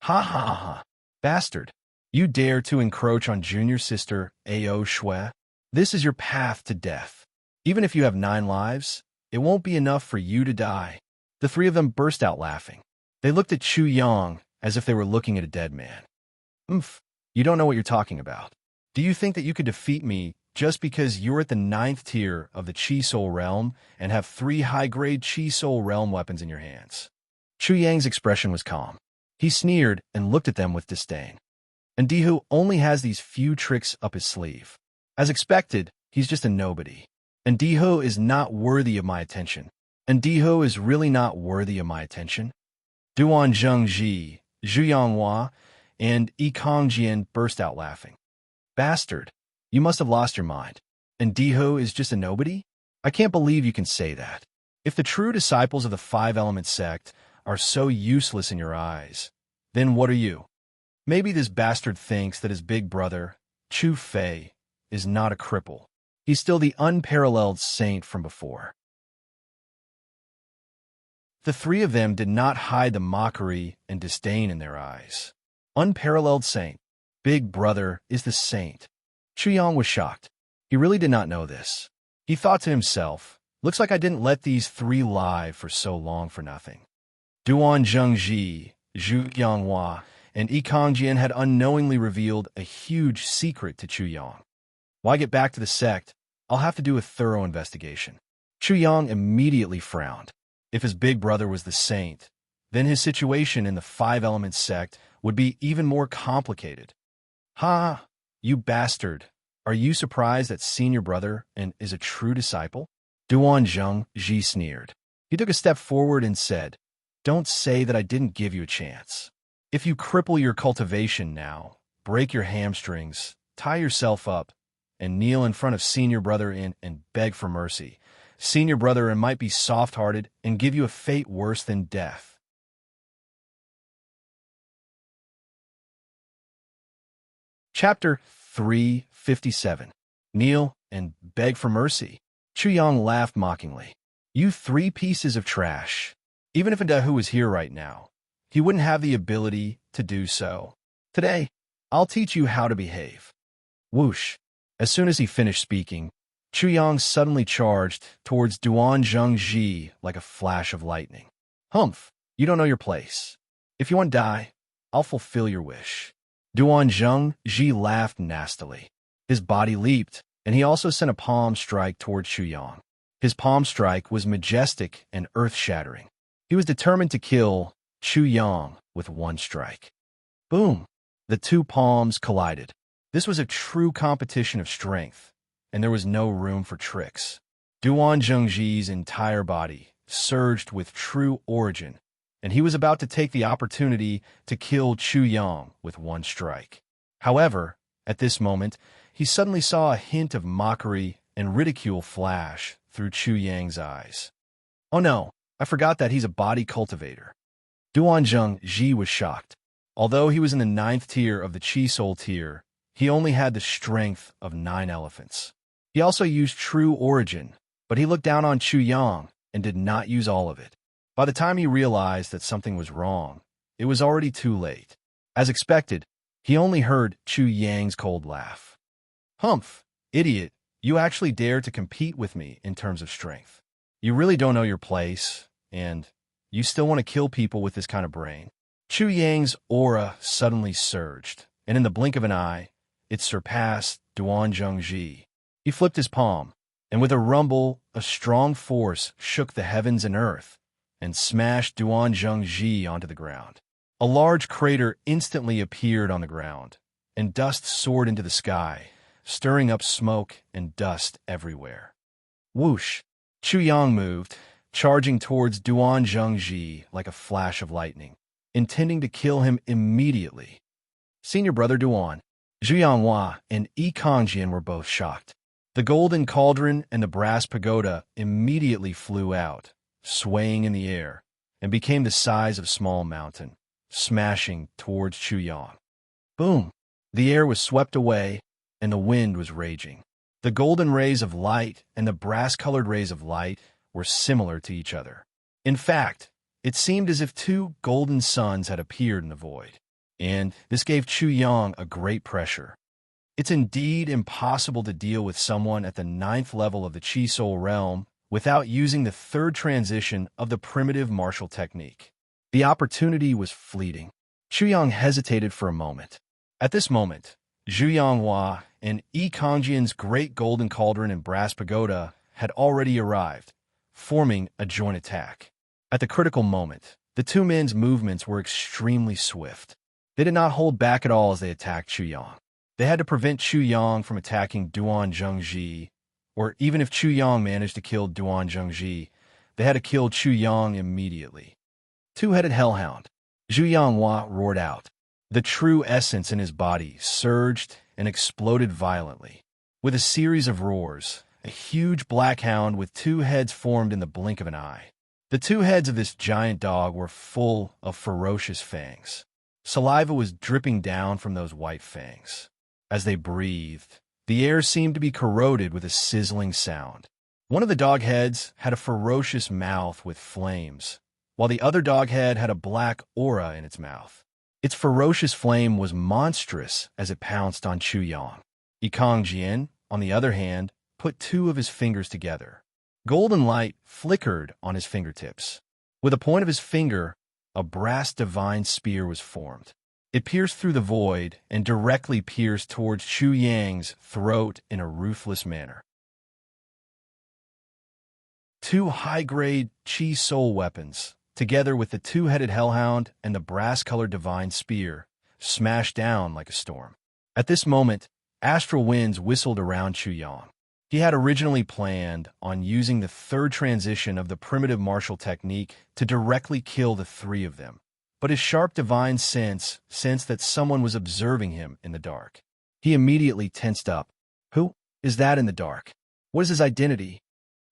Ha ha ha ha! Bastard! You dare to encroach on junior sister Ao Shui? This is your path to death. Even if you have 9 lives, it won't be enough for you to die. The 3 of them burst out laughing. They looked at Chu Yang as if they were looking at a dead man. You don't know what you're talking about. Do you think that you could defeat me just because you're at the 9th tier of the Qi Soul realm and have 3 high-grade Qi Soul realm weapons in your hands? Chu Yang's expression was calm. He sneered and looked at them with disdain. And Dihu only has these few tricks up his sleeve. As expected, he's just a nobody. And Dihu is not worthy of my attention. And Dihu is really not worthy of my attention. Duan Zhengji, Zhu Yanghua, and Yi Kongjian burst out laughing. Bastard, you must have lost your mind. And Dihu is just a nobody? I can't believe you can say that. If the true disciples of the 5-element sect are so useless in your eyes, then what are you? Maybe this bastard thinks that his big brother, Chu Fei, is not a cripple. He's still the unparalleled saint from before. The 3 of them did not hide the mockery and disdain in their eyes. Unparalleled saint. Big brother is the saint. Chu Yang was shocked. He really did not know this. He thought to himself, looks like I didn't let these 3 live for so long for nothing. Duan Zhengji, Zhu Yanghua, and Yi Kongjian had unknowingly revealed a huge secret to Chu Yang. Why get back to the sect? I'll have to do a thorough investigation. Chu Yang immediately frowned. If his big brother was the saint, then his situation in the 5-element sect would be even more complicated. Ha! You bastard! Are you surprised that senior brother and is a true disciple? Duan Zhengji sneered. He took a step forward and said, Don't say that I didn't give you a chance. If you cripple your cultivation now, break your hamstrings, tie yourself up, and kneel in front of senior brother and beg for mercy, senior brother might be soft-hearted and give you a fate worse than death. Chapter 357. Kneel and beg for mercy. Chu Yang laughed mockingly. You 3 pieces of trash. Even if Dahu was here right now, he wouldn't have the ability to do so. Today, I'll teach you how to behave. Whoosh. As soon as he finished speaking, Chu Yang suddenly charged towards Duan Zhengji like a flash of lightning. Humph, you don't know your place. If you want to die, I'll fulfill your wish. Duan Zhengji laughed nastily. His body leaped, and he also sent a palm strike towards Chu Yang. His palm strike was majestic and earth-shattering. He was determined to kill Chu Yang with one strike. Boom! The 2 palms collided. This was a true competition of strength, and there was no room for tricks. Duan Zhengji's entire body surged with true origin, and he was about to take the opportunity to kill Chu Yang with one strike. However, at this moment, he suddenly saw a hint of mockery and ridicule flash through Chu Yang's eyes. Oh no, I forgot that he's a body cultivator. Duan Zhengji was shocked. Although he was in the 9th tier of the Qi Soul tier, he only had the strength of 9 elephants. He also used true origin, but he looked down on Chu Yang and did not use all of it. By the time he realized that something was wrong, it was already too late. As expected, he only heard Chu Yang's cold laugh. Humph, idiot, you actually dare to compete with me in terms of strength. You really don't know your place, and you still want to kill people with this kind of brain. Chu Yang's aura suddenly surged, and in the blink of an eye, it surpassed Duan Zhengji. He flipped his palm, and with a rumble, a strong force shook the heavens and earth, and smashed Duan Zhengji onto the ground. A large crater instantly appeared on the ground, and dust soared into the sky, stirring up smoke and dust everywhere. Whoosh! Chu Yang moved, charging towards Duan Zhengji like a flash of lightning, intending to kill him immediately. Senior brother Duan, Zhu Yanghua and Yi Kangjian were both shocked. The golden cauldron and the brass pagoda immediately flew out, swaying in the air, and became the size of a small mountain, smashing towards Chu Yang. Boom! The air was swept away, and the wind was raging. The golden rays of light and the brass-colored rays of light were similar to each other. In fact, it seemed as if two golden suns had appeared in the void, and this gave Chu Yang a great pressure. It's indeed impossible to deal with someone at the 9th level of the Chi Soul realm without using the 3rd transition of the primitive martial technique. The opportunity was fleeting. Chu Yang hesitated for a moment. At this moment, Zhu Yanghua and Yi Kangjian's great golden cauldron and brass pagoda had already arrived, forming a joint attack. At the critical moment, the two men's movements were extremely swift. They did not hold back at all as they attacked Chu Yang. They had to prevent Chu Yang from attacking Duan Zhengji, or even if Chu Yang managed to kill Duan Zhengji, they had to kill Chu Yang immediately. Two-headed hellhound. Zhu Yanghua roared out. The true essence in his body surged and exploded violently. With a series of roars, a huge black hound with 2 heads formed in the blink of an eye. The 2 heads of this giant dog were full of ferocious fangs. Saliva was dripping down from those white fangs. As they breathed, the air seemed to be corroded with a sizzling sound. One of the dog heads had a ferocious mouth with flames, while the other dog head had a black aura in its mouth. Its ferocious flame was monstrous as it pounced on Chu Yang. Yi Kangjian, on the other hand, put 2 of his fingers together. Golden light flickered on his fingertips. With the point of his finger, a brass divine spear was formed. It pierced through the void and directly pierced towards Chu Yang's throat in a ruthless manner. 2 high-grade Chi Soul weapons, together with the 2-headed hellhound and the brass-colored divine spear, smashed down like a storm. At this moment, astral winds whistled around Chu Yang. He had originally planned on using the 3rd transition of the primitive martial technique to directly kill the 3 of them, but his sharp divine sense sensed that someone was observing him in the dark. He immediately tensed up. Who is that in the dark? What is his identity?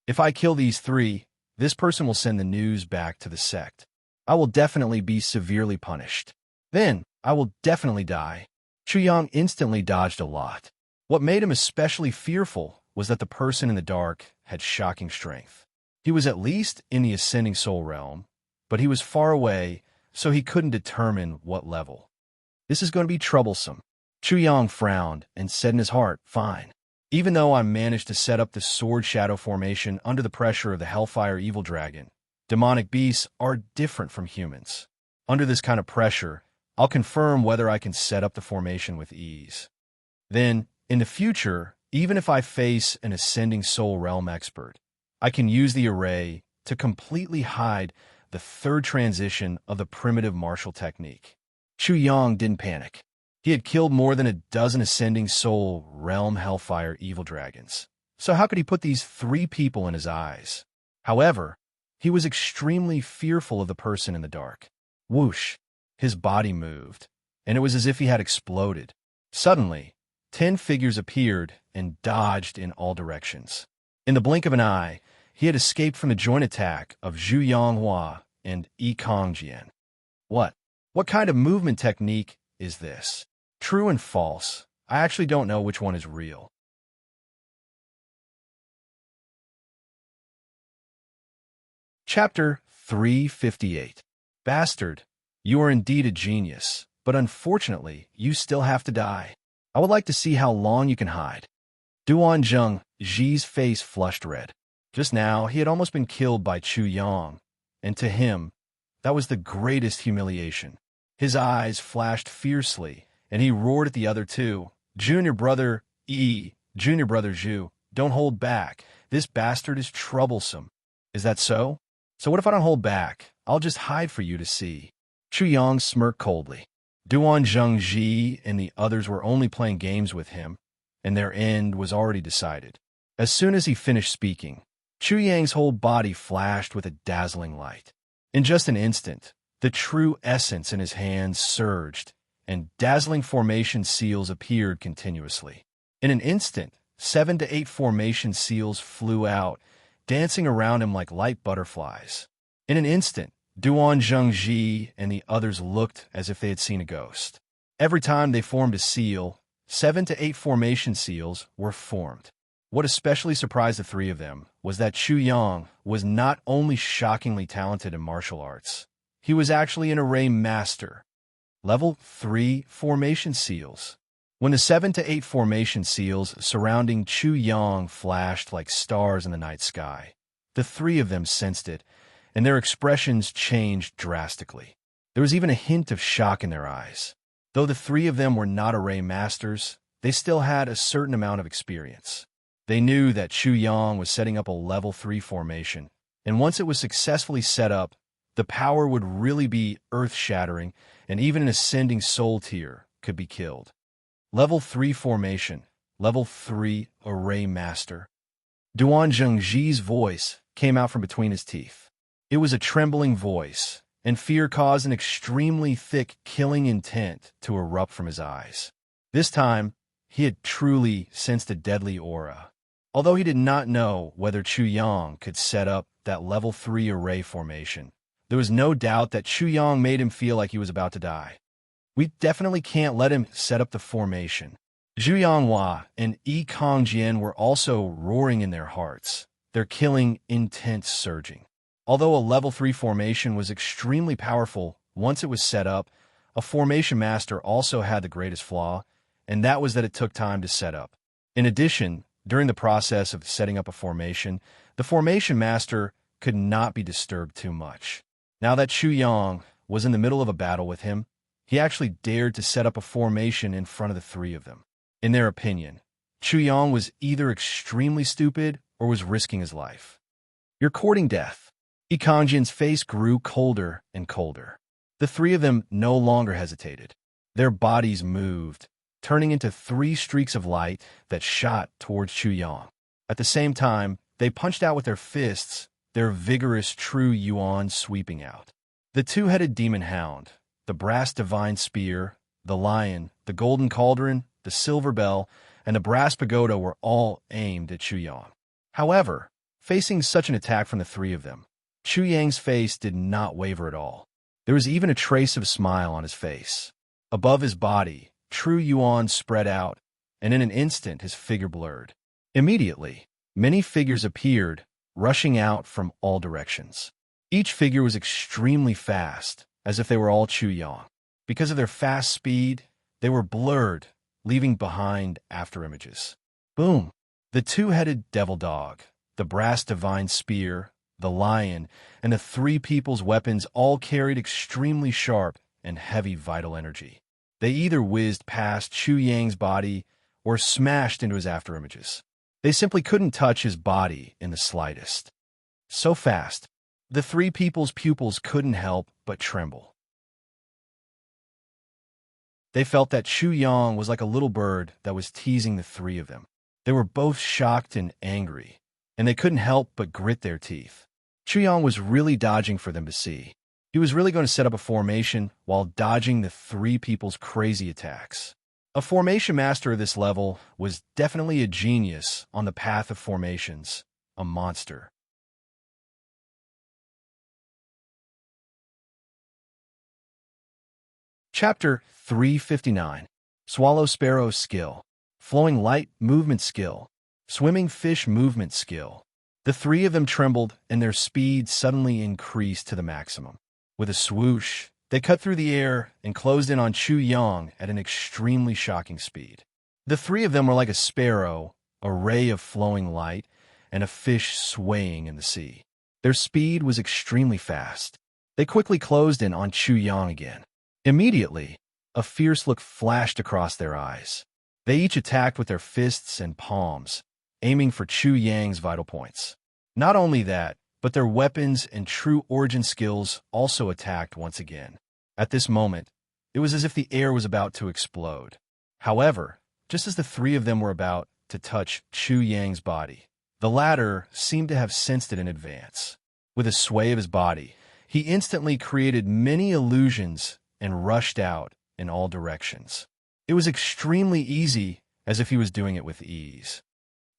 If I kill these 3, this person will send the news back to the sect. I will definitely be severely punished. Then, I will definitely die. Chu Yang instantly dodged a lot. What made him especially fearful was that the person in the dark had shocking strength. He was at least in the ascending soul realm, but he was far away, so he couldn't determine what level. This is going to be troublesome. Chu Yang frowned and said in his heart, fine. Even though I managed to set up the sword shadow formation under the pressure of the Hellfire Evil Dragon, demonic beasts are different from humans. Under this kind of pressure, I'll confirm whether I can set up the formation with ease. Then, in the future, even if I face an ascending soul realm expert, I can use the array to completely hide the 3rd transition of the primitive martial technique. Chu Yang didn't panic. He had killed more than a dozen ascending soul realm hellfire evil dragons. So how could he put these 3 people in his eyes? However, he was extremely fearful of the person in the dark. Whoosh! His body moved, and it was as if he had exploded. Suddenly, 10 figures appeared and dodged in all directions. In the blink of an eye, he had escaped from the joint attack of Zhu Yanghua and Yi Kangjian. What kind of movement technique is this? True and false. I actually don't know which one is real. Chapter 358. Bastard, you are indeed a genius, but unfortunately, you still have to die. I would like to see how long you can hide. Duan Zhengji's face flushed red. Just now, he had almost been killed by Chu Yang, and to him, that was the greatest humiliation. His eyes flashed fiercely, and he roared at the other 2. Junior brother Junior brother Zhu, don't hold back. This bastard is troublesome. Is that so? So what if I don't hold back? I'll just hide for you to see. Chu Yang smirked coldly. Duan Zhengji and the others were only playing games with him, and their end was already decided. As soon as he finished speaking, Chu Yang's whole body flashed with a dazzling light. In just an instant, the true essence in his hands surged, and dazzling formation seals appeared continuously. In an instant, 7 to 8 formation seals flew out, dancing around him like light butterflies. In an instant, Duan Zhengji and the others looked as if they had seen a ghost. Every time they formed a seal, 7 to 8 formation seals were formed. What especially surprised the three of them was that Chu Yang was not only shockingly talented in martial arts, he was actually an array master. Level 3 formation seals. When the 7 to 8 formation seals surrounding Chu Yang flashed like stars in the night sky, the three of them sensed it, and their expressions changed drastically. There was even a hint of shock in their eyes. Though the three of them were not array masters, they still had a certain amount of experience. They knew that Chu Yang was setting up a level 3 formation, and once it was successfully set up, the power would really be earth-shattering, and even an ascending soul tier could be killed. Level 3 formation, level 3 array master. Duan Zhengji's voice came out from between his teeth. It was a trembling voice, and fear caused an extremely thick, killing intent to erupt from his eyes. This time, he had truly sensed a deadly aura. Although he did not know whether Chu Yang could set up that level 3 array formation, there was no doubt that Chu Yang made him feel like he was about to die. We definitely can't let him set up the formation. Zhu Yanghua and Yi Kongjian were also roaring in their hearts, their killing intent surging. Although a level 3 formation was extremely powerful once it was set up, a formation master also had the greatest flaw, and that was that it took time to set up. In addition, during the process of setting up a formation, the formation master could not be disturbed too much. Now that Chu Yang was in the middle of a battle with him, he actually dared to set up a formation in front of the three of them. In their opinion, Chu Yang was either extremely stupid or was risking his life. "You're courting death." Yi Kongjian's face grew colder and colder. The three of them no longer hesitated. Their bodies moved, turning into 3 streaks of light that shot towards Chu Yang. At the same time, they punched out with their fists, their vigorous true yuan sweeping out. The two-headed demon hound, the brass divine spear, the lion, the golden cauldron, the silver bell, and the brass pagoda were all aimed at Chu Yang. However, facing such an attack from the three of them, Chu Yang's face did not waver at all. There was even a trace of a smile on his face. Above his body, true yuan spread out, and in an instant his figure blurred. Immediately, many figures appeared, rushing out from all directions. Each figure was extremely fast, as if they were all Chu Yang. Because of their fast speed, they were blurred, leaving behind afterimages. Boom! The two-headed devil dog, the brass divine spear, the lion, and the three people's weapons all carried extremely sharp and heavy vital energy. They either whizzed past Chu Yang's body or smashed into his afterimages. They simply couldn't touch his body in the slightest. So fast, the three people's pupils couldn't help but tremble. They felt that Chu Yang was like a little bird that was teasing the three of them. They were both shocked and angry, and they couldn't help but grit their teeth. Chu Yang was really dodging for them to see. He was really going to set up a formation while dodging the three people's crazy attacks. A formation master of this level was definitely a genius on the path of formations, a monster. Chapter 359. Swallow Sparrow Skill. Flowing Light Movement Skill. Swimming Fish Movement Skill. The three of them trembled, and their speed suddenly increased to the maximum. With a swoosh, they cut through the air and closed in on Chu Yang at an extremely shocking speed. The three of them were like a sparrow, a ray of flowing light, and a fish swaying in the sea. Their speed was extremely fast. They quickly closed in on Chu Yang again. Immediately, a fierce look flashed across their eyes. They each attacked with their fists and palms, aiming for Chu Yang's vital points. Not only that, but their weapons and true origin skills also attacked once again. At this moment, it was as if the air was about to explode. However, just as the three of them were about to touch Chu Yang's body, the latter seemed to have sensed it in advance. With a sway of his body, he instantly created many illusions and rushed out, in all directions. It was extremely easy, as if he was doing it with ease.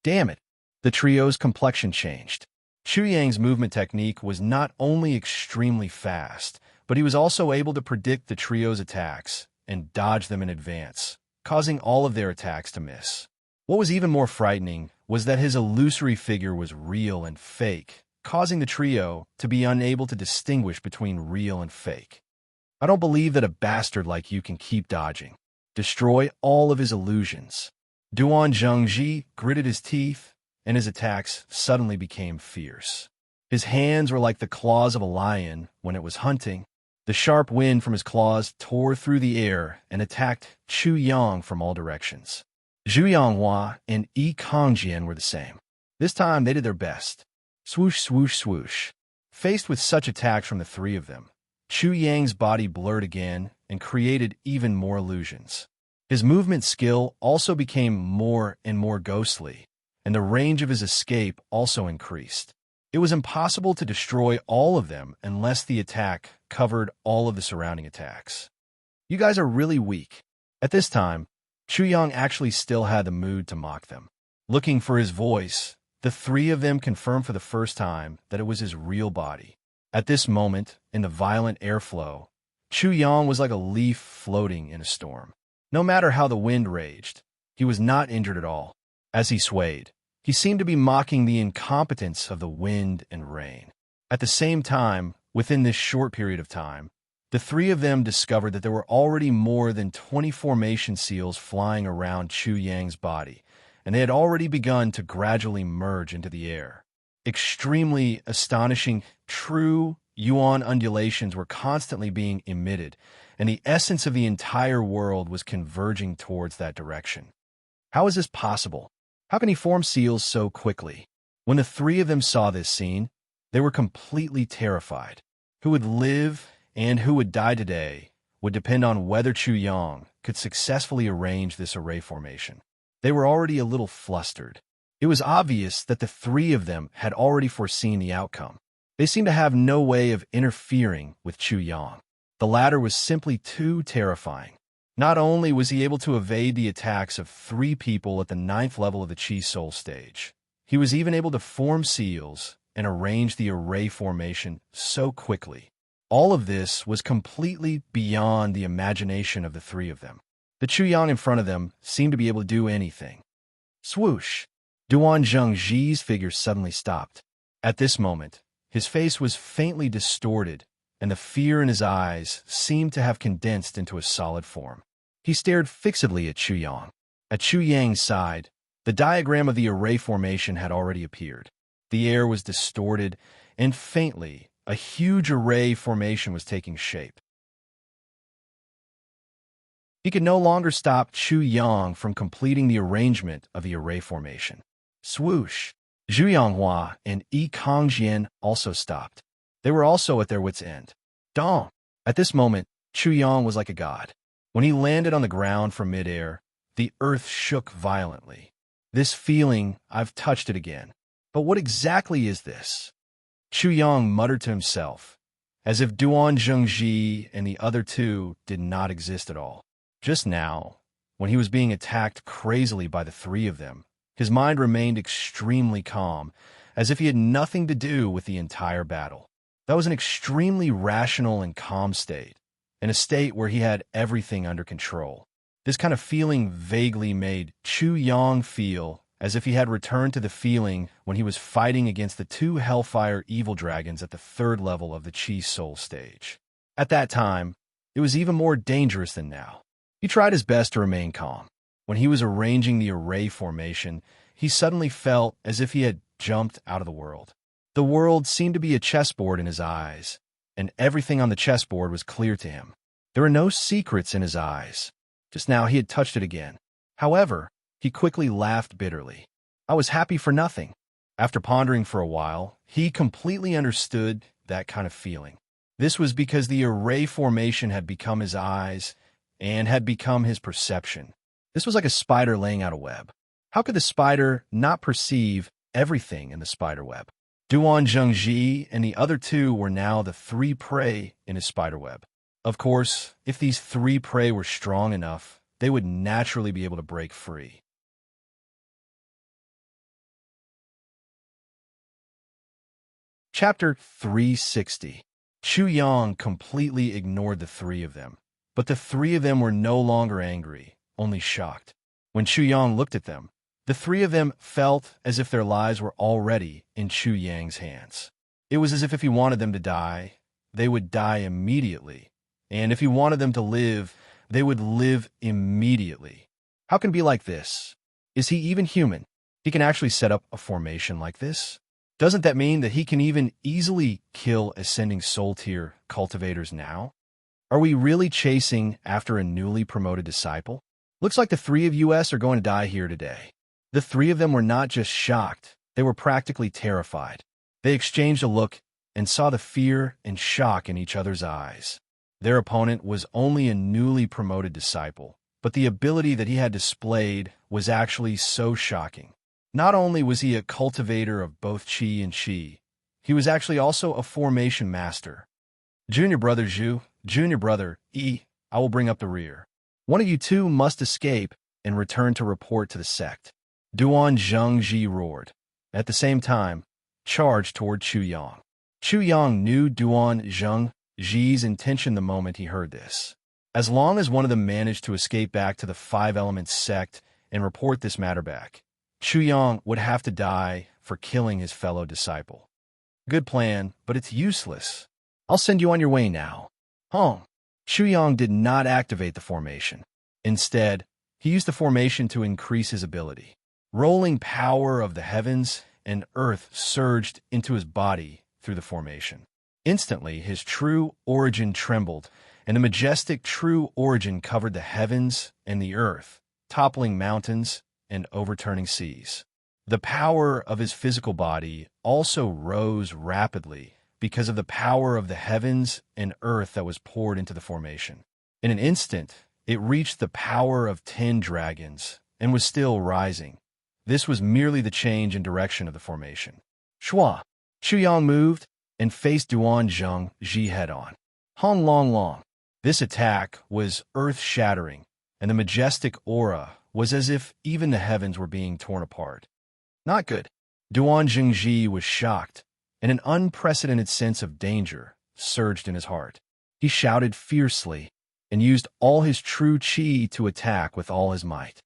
Damn it! The trio's complexion changed. Chu Yang's movement technique was not only extremely fast, but he was also able to predict the trio's attacks and dodge them in advance, causing all of their attacks to miss. What was even more frightening was that his illusory figure was real and fake, causing the trio to be unable to distinguish between real and fake. I don't believe that a bastard like you can keep dodging. Destroy all of his illusions. Duan Zhengji gritted his teeth, and his attacks suddenly became fierce. His hands were like the claws of a lion when it was hunting. The sharp wind from his claws tore through the air and attacked Chu Yang from all directions. Zhu Yanghua and Yi Kangjian were the same. This time they did their best. Swoosh, swoosh, swoosh. Faced with such attacks from the three of them, Chu Yang's body blurred again and created even more illusions. His movement skill also became more and more ghostly, and the range of his escape also increased. It was impossible to destroy all of them unless the attack covered all of the surrounding attacks. You guys are really weak. At this time, Chu Yang actually still had the mood to mock them. Looking for his voice, the three of them confirmed for the first time that it was his real body. At this moment, in the violent airflow, Chu Yang was like a leaf floating in a storm. No matter how the wind raged, he was not injured at all. As he swayed, he seemed to be mocking the incompetence of the wind and rain. At the same time, within this short period of time, the three of them discovered that there were already more than 20 formation seals flying around Chu Yang's body, and they had already begun to gradually merge into the air. Extremely astonishing, true yuan undulations were constantly being emitted, and the essence of the entire world was converging towards that direction. How is this possible? How can he form seals so quickly? When the three of them saw this scene, they were completely terrified. Who would live and who would die today would depend on whether Chu Yang could successfully arrange this array formation. They were already a little flustered. It was obvious that the three of them had already foreseen the outcome. They seemed to have no way of interfering with Chu Yang. The latter was simply too terrifying. Not only was he able to evade the attacks of three people at the 9th level of the Chi Soul stage, he was even able to form seals and arrange the array formation so quickly. All of this was completely beyond the imagination of the three of them. The Chu Yang in front of them seemed to be able to do anything. Swoosh! Duan Zhengji's figure suddenly stopped. At this moment, his face was faintly distorted, and the fear in his eyes seemed to have condensed into a solid form. He stared fixedly at Chu Yang. At Chu Yang's side, the diagram of the array formation had already appeared. The air was distorted, and faintly, a huge array formation was taking shape. He could no longer stop Chu Yang from completing the arrangement of the array formation. Swoosh! Zhu Yanghua and Yi Kangjian also stopped. They were also at their wits' end. Dong! At this moment, Chu Yang was like a god. When he landed on the ground from midair, the earth shook violently. This feeling, I've touched it again. But what exactly is this? Chu Yang muttered to himself, as if Duan Zhengji and the other two did not exist at all. Just now, when he was being attacked crazily by the three of them, his mind remained extremely calm, as if he had nothing to do with the entire battle. That was an extremely rational and calm state, in a state where he had everything under control. This kind of feeling vaguely made Chu Yang feel as if he had returned to the feeling when he was fighting against the two Hellfire Evil Dragons at the 3rd level of the Chi Soul stage. At that time, it was even more dangerous than now. He tried his best to remain calm. When he was arranging the array formation, he suddenly felt as if he had jumped out of the world. The world seemed to be a chessboard in his eyes, and everything on the chessboard was clear to him. There were no secrets in his eyes. Just now he had touched it again. However, he quickly laughed bitterly. I was happy for nothing. After pondering for a while, he completely understood that kind of feeling. This was because the array formation had become his eyes and had become his perception. This was like a spider laying out a web. How could the spider not perceive everything in the spider web? Duan Zhengji and the other two were now the three prey in his spider web. Of course, if these three prey were strong enough, they would naturally be able to break free. Chapter 360. Chu Yang completely ignored the three of them, but the three of them were no longer angry, only shocked. When Chu Yang looked at them, the three of them felt as if their lives were already in Chu Yang's hands. It was as if he wanted them to die, they would die immediately, and if he wanted them to live, they would live immediately. How can it be like this? Is he even human? He can actually set up a formation like this? Doesn't that mean that he can even easily kill ascending soul tier cultivators now? Are we really chasing after a newly promoted disciple? Looks like the three of us are going to die here today. The three of them were not just shocked, they were practically terrified. They exchanged a look and saw the fear and shock in each other's eyes. Their opponent was only a newly promoted disciple, but the ability that he had displayed was actually so shocking. Not only was he a cultivator of both Qi and Qi, he was actually also a formation master. Junior brother Zhu, junior brother Yi, I will bring up the rear. One of you two must escape and return to report to the sect. Duan Zhengji roared. At the same time, charged toward Chu Yang. Chu Yang knew Duan Zhengji's intention the moment he heard this. As long as one of them managed to escape back to the Five Elements sect and report this matter back, Chu Yang would have to die for killing his fellow disciple. Good plan, but it's useless. I'll send you on your way now. Chu Yang did not activate the formation. Instead, he used the formation to increase his ability. Rolling power of the heavens and earth surged into his body through the formation. Instantly, his true origin trembled, and the majestic true origin covered the heavens and the earth, toppling mountains and overturning seas. The power of his physical body also rose rapidly because of the power of the heavens and earth that was poured into the formation. In an instant, it reached the power of 10 dragons and was still rising. This was merely the change in direction of the formation. Shua. Chu Yang moved and faced Duan Zhengji head-on. Hong Long Long. This attack was earth-shattering, and the majestic aura was as if even the heavens were being torn apart. Not good. Duan Zhengji was shocked, and an unprecedented sense of danger surged in his heart. He shouted fiercely and used all his true qi to attack with all his might.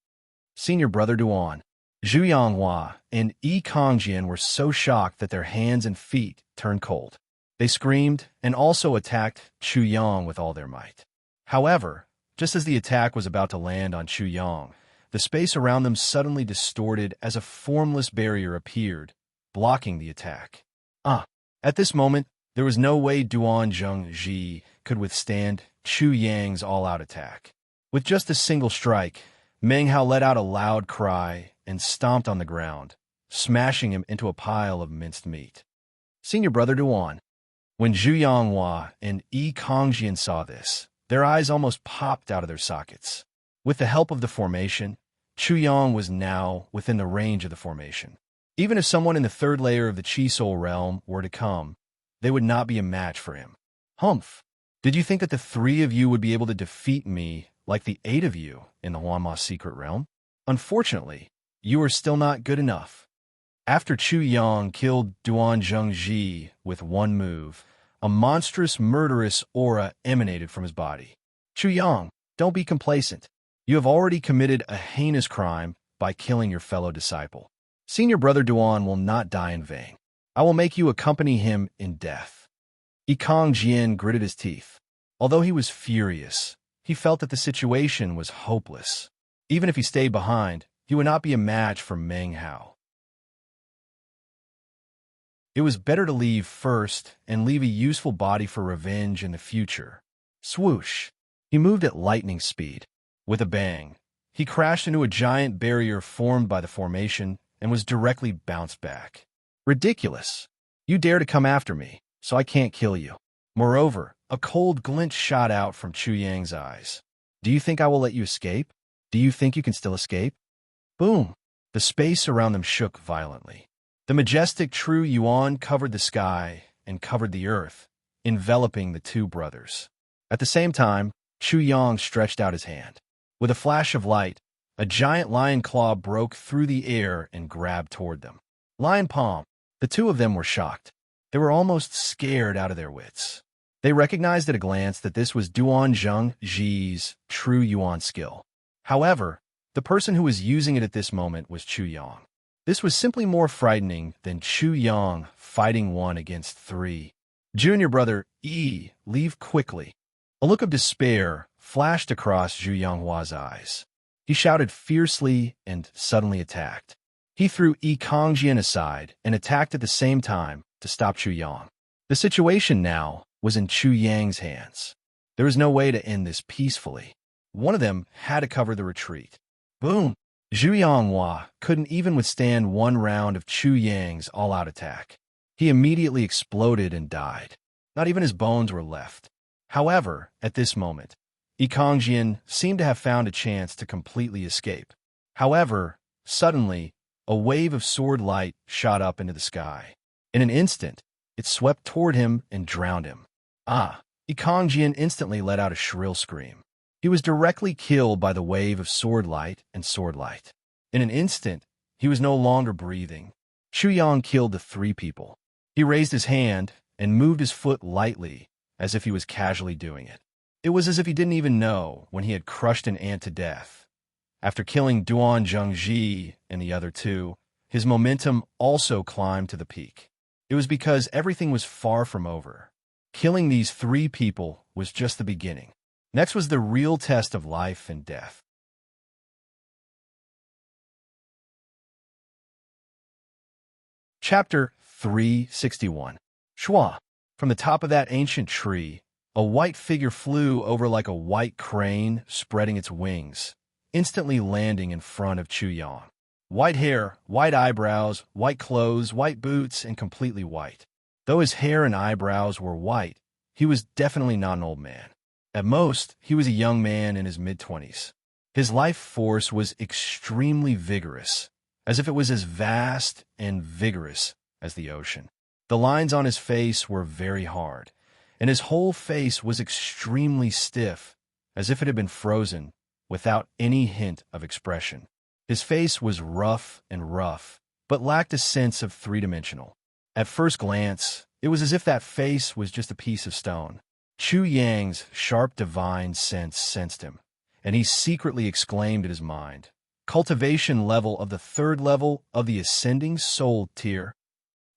Senior brother Duan, Zhu Yanghua, and Yi Kongjian were so shocked that their hands and feet turned cold. They screamed and also attacked Chu Yang with all their might. However, just as the attack was about to land on Chu Yang, the space around them suddenly distorted as a formless barrier appeared, blocking the attack. At this moment, there was no way Duan Zhengji could withstand Chu Yang's all-out attack. With just a single strike, Meng Hao let out a loud cry and stomped on the ground, smashing him into a pile of minced meat. Senior brother Duan. When Zhu Yanghua and Yi Kongjian saw this, their eyes almost popped out of their sockets. With the help of the formation, Chu Yang was now within the range of the formation. Even if someone in the third layer of the Qi Soul realm were to come, they would not be a match for him. Humph! Did you think that the three of you would be able to defeat me like the 8 of you in the Huanma secret realm? Unfortunately, you are still not good enough. After Chu Yang killed Duan Zhengji with one move, a monstrous, murderous aura emanated from his body. Chu Yang, don't be complacent. You have already committed a heinous crime by killing your fellow disciple. Senior brother Duan will not die in vain. I will make you accompany him in death. Yi Kongjian gritted his teeth. Although he was furious, he felt that the situation was hopeless. Even if he stayed behind, he would not be a match for Meng Hao. It was better to leave first and leave a useful body for revenge in the future. Swoosh! He moved at lightning speed. With a bang, he crashed into a giant barrier formed by the formation and was directly bounced back. Ridiculous! You dare to come after me, so I can't kill you. Moreover, a cold glint shot out from Chu Yang's eyes. Do you think I will let you escape? Do you think you can still escape? Boom! The space around them shook violently. The majestic true yuan covered the sky and covered the earth, enveloping the two brothers. At the same time, Chu Yang stretched out his hand. With a flash of light, a giant lion claw broke through the air and grabbed toward them. Lion palm. The two of them were shocked. They were almost scared out of their wits. They recognized at a glance that this was Duan Zhengji's true Yuan skill. However, the person who was using it at this moment was Chu Yang. This was simply more frightening than Chu Yang fighting 1 against 3. Junior brother, leave quickly. A look of despair flashed across Zhu Yanghua's eyes. He shouted fiercely and suddenly attacked. He threw Yi Kangjian aside and attacked at the same time to stop Chu Yang. The situation now was in Chu Yang's hands. There was no way to end this peacefully. One of them had to cover the retreat. Boom! Zhu Yanghua couldn't even withstand 1 round of Chu Yang's all-out attack. He immediately exploded and died. Not even his bones were left. However, at this moment, Yi Kangjian seemed to have found a chance to completely escape. However, suddenly, a wave of sword light shot up into the sky. In an instant, it swept toward him and drowned him. Yi Kangjian instantly let out a shrill scream. He was directly killed by the wave of sword light and sword light. In an instant, he was no longer breathing. Chu Yang killed the 3 people. He raised his hand and moved his foot lightly, as if he was casually doing it. It was as if he didn't even know when he had crushed an ant to death. After killing Duan Zhengji and the other 2, his momentum also climbed to the peak. It was because everything was far from over. Killing these 3 people was just the beginning. Next was the real test of life and death. Chapter 361. Shua. From the top of that ancient tree, a white figure flew over like a white crane, spreading its wings, instantly landing in front of Chu Yang. White hair, white eyebrows, white clothes, white boots, and completely white. Though his hair and eyebrows were white, he was definitely not an old man. At most, he was a young man in his mid-20s. His life force was extremely vigorous, as if it was as vast and vigorous as the ocean. The lines on his face were very hard, and his whole face was extremely stiff, as if it had been frozen, without any hint of expression. His face was rough, but lacked a sense of three-dimensional. At first glance, it was as if that face was just a piece of stone. Chu Yang's sharp divine sense sensed him, and he secretly exclaimed in his mind, "Cultivation level of the 3rd level of the ascending soul tier."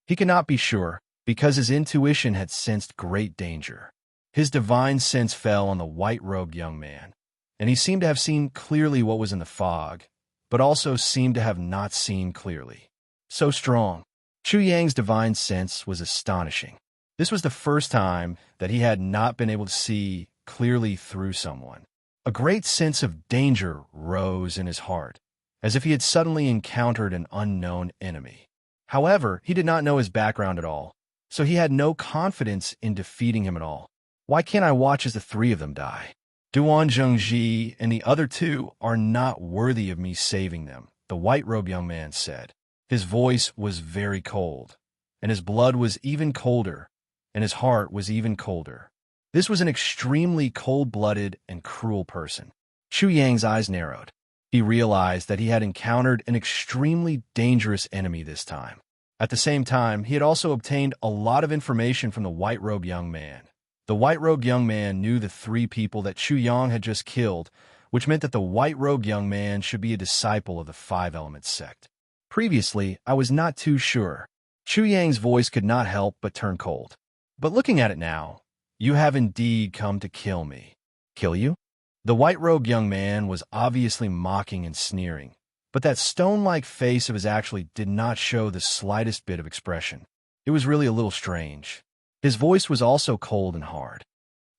He could not be sure, because his intuition had sensed great danger. His divine sense fell on the white-robed young man, and he seemed to have seen clearly what was in the fog, but also seemed to have not seen clearly. So strong. Chu Yang's divine sense was astonishing. This was the first time that he had not been able to see clearly through someone. A great sense of danger rose in his heart, as if he had suddenly encountered an unknown enemy. However, he did not know his background at all, so he had no confidence in defeating him at all. Why can't I watch as the 3 of them die? Duan Zhengji and the other 2 are not worthy of me saving them, the white-robed young man said. His voice was very cold, and his blood was even colder, and his heart was even colder. This was an extremely cold-blooded and cruel person. Chu Yang's eyes narrowed. He realized that he had encountered an extremely dangerous enemy this time. At the same time, he had also obtained a lot of information from the white-robed young man. The white-robed young man knew the 3 people that Chu Yang had just killed, which meant that the white-robed young man should be a disciple of the 5-element sect. Previously, I was not too sure. Chu Yang's voice could not help but turn cold. But looking at it now, you have indeed come to kill me. Kill you? The white-robed young man was obviously mocking and sneering, but that stone-like face of his actually did not show the slightest bit of expression. It was really a little strange. His voice was also cold and hard.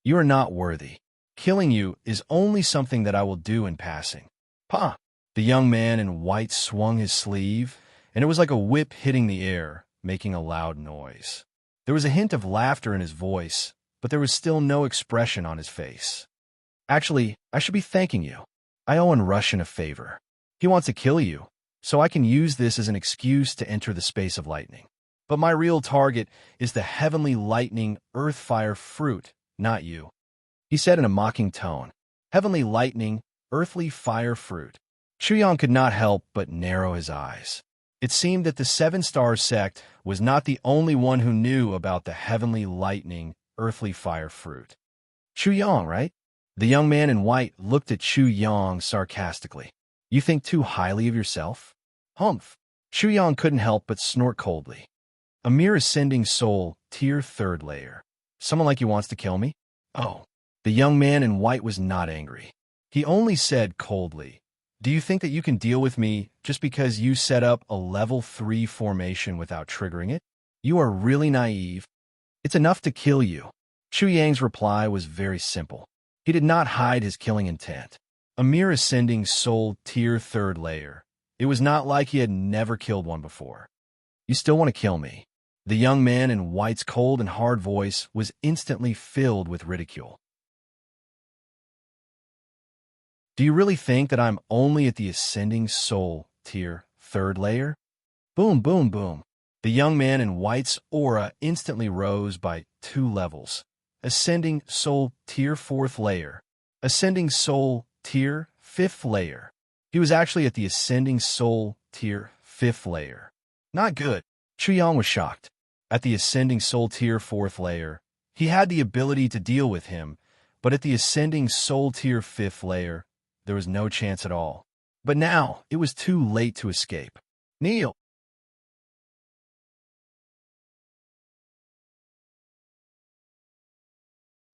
You are not worthy. Killing you is only something that I will do in passing. Pa! The young man in white swung his sleeve, and it was like a whip hitting the air, making a loud noise. There was a hint of laughter in his voice, but there was still no expression on his face. Actually, I should be thanking you. I owe Russian a favor. He wants to kill you, so I can use this as an excuse to enter the space of lightning. But my real target is the heavenly lightning earth fire fruit, not you. he said in a mocking tone. Heavenly lightning, earthly fire fruit. Chuyang could not help but narrow his eyes. It seemed that the Seven Stars sect was not the only one who knew about the heavenly lightning, earthly fire fruit. Chuyang, right? The young man in white looked at Chuyang sarcastically. You think too highly of yourself? Humph. Chuyang couldn't help but snort coldly. A mere ascending soul, tier 3rd layer. Someone like you wants to kill me? Oh. The young man in white was not angry. He only said coldly, do you think that you can deal with me just because you set up a level 3 formation without triggering it? You are really naive. It's enough to kill you. Chuyang's reply was very simple. He did not hide his killing intent. A mere ascending soul tier 3rd layer. It was not like he had never killed one before. You still want to kill me? The young man in white's cold and hard voice was instantly filled with ridicule. Do you really think that I'm only at the ascending soul tier 3rd layer? Boom, boom, boom. The young man in white's aura instantly rose by 2 levels. Ascending soul tier 4th layer. Ascending soul tier 5th layer. He was actually at the ascending soul tier 5th layer. Not good. Chuyang was shocked. At the ascending soul tier 4th layer, he had the ability to deal with him, but at the ascending soul tier 5th layer, there was no chance at all. But now, it was too late to escape. Kneel.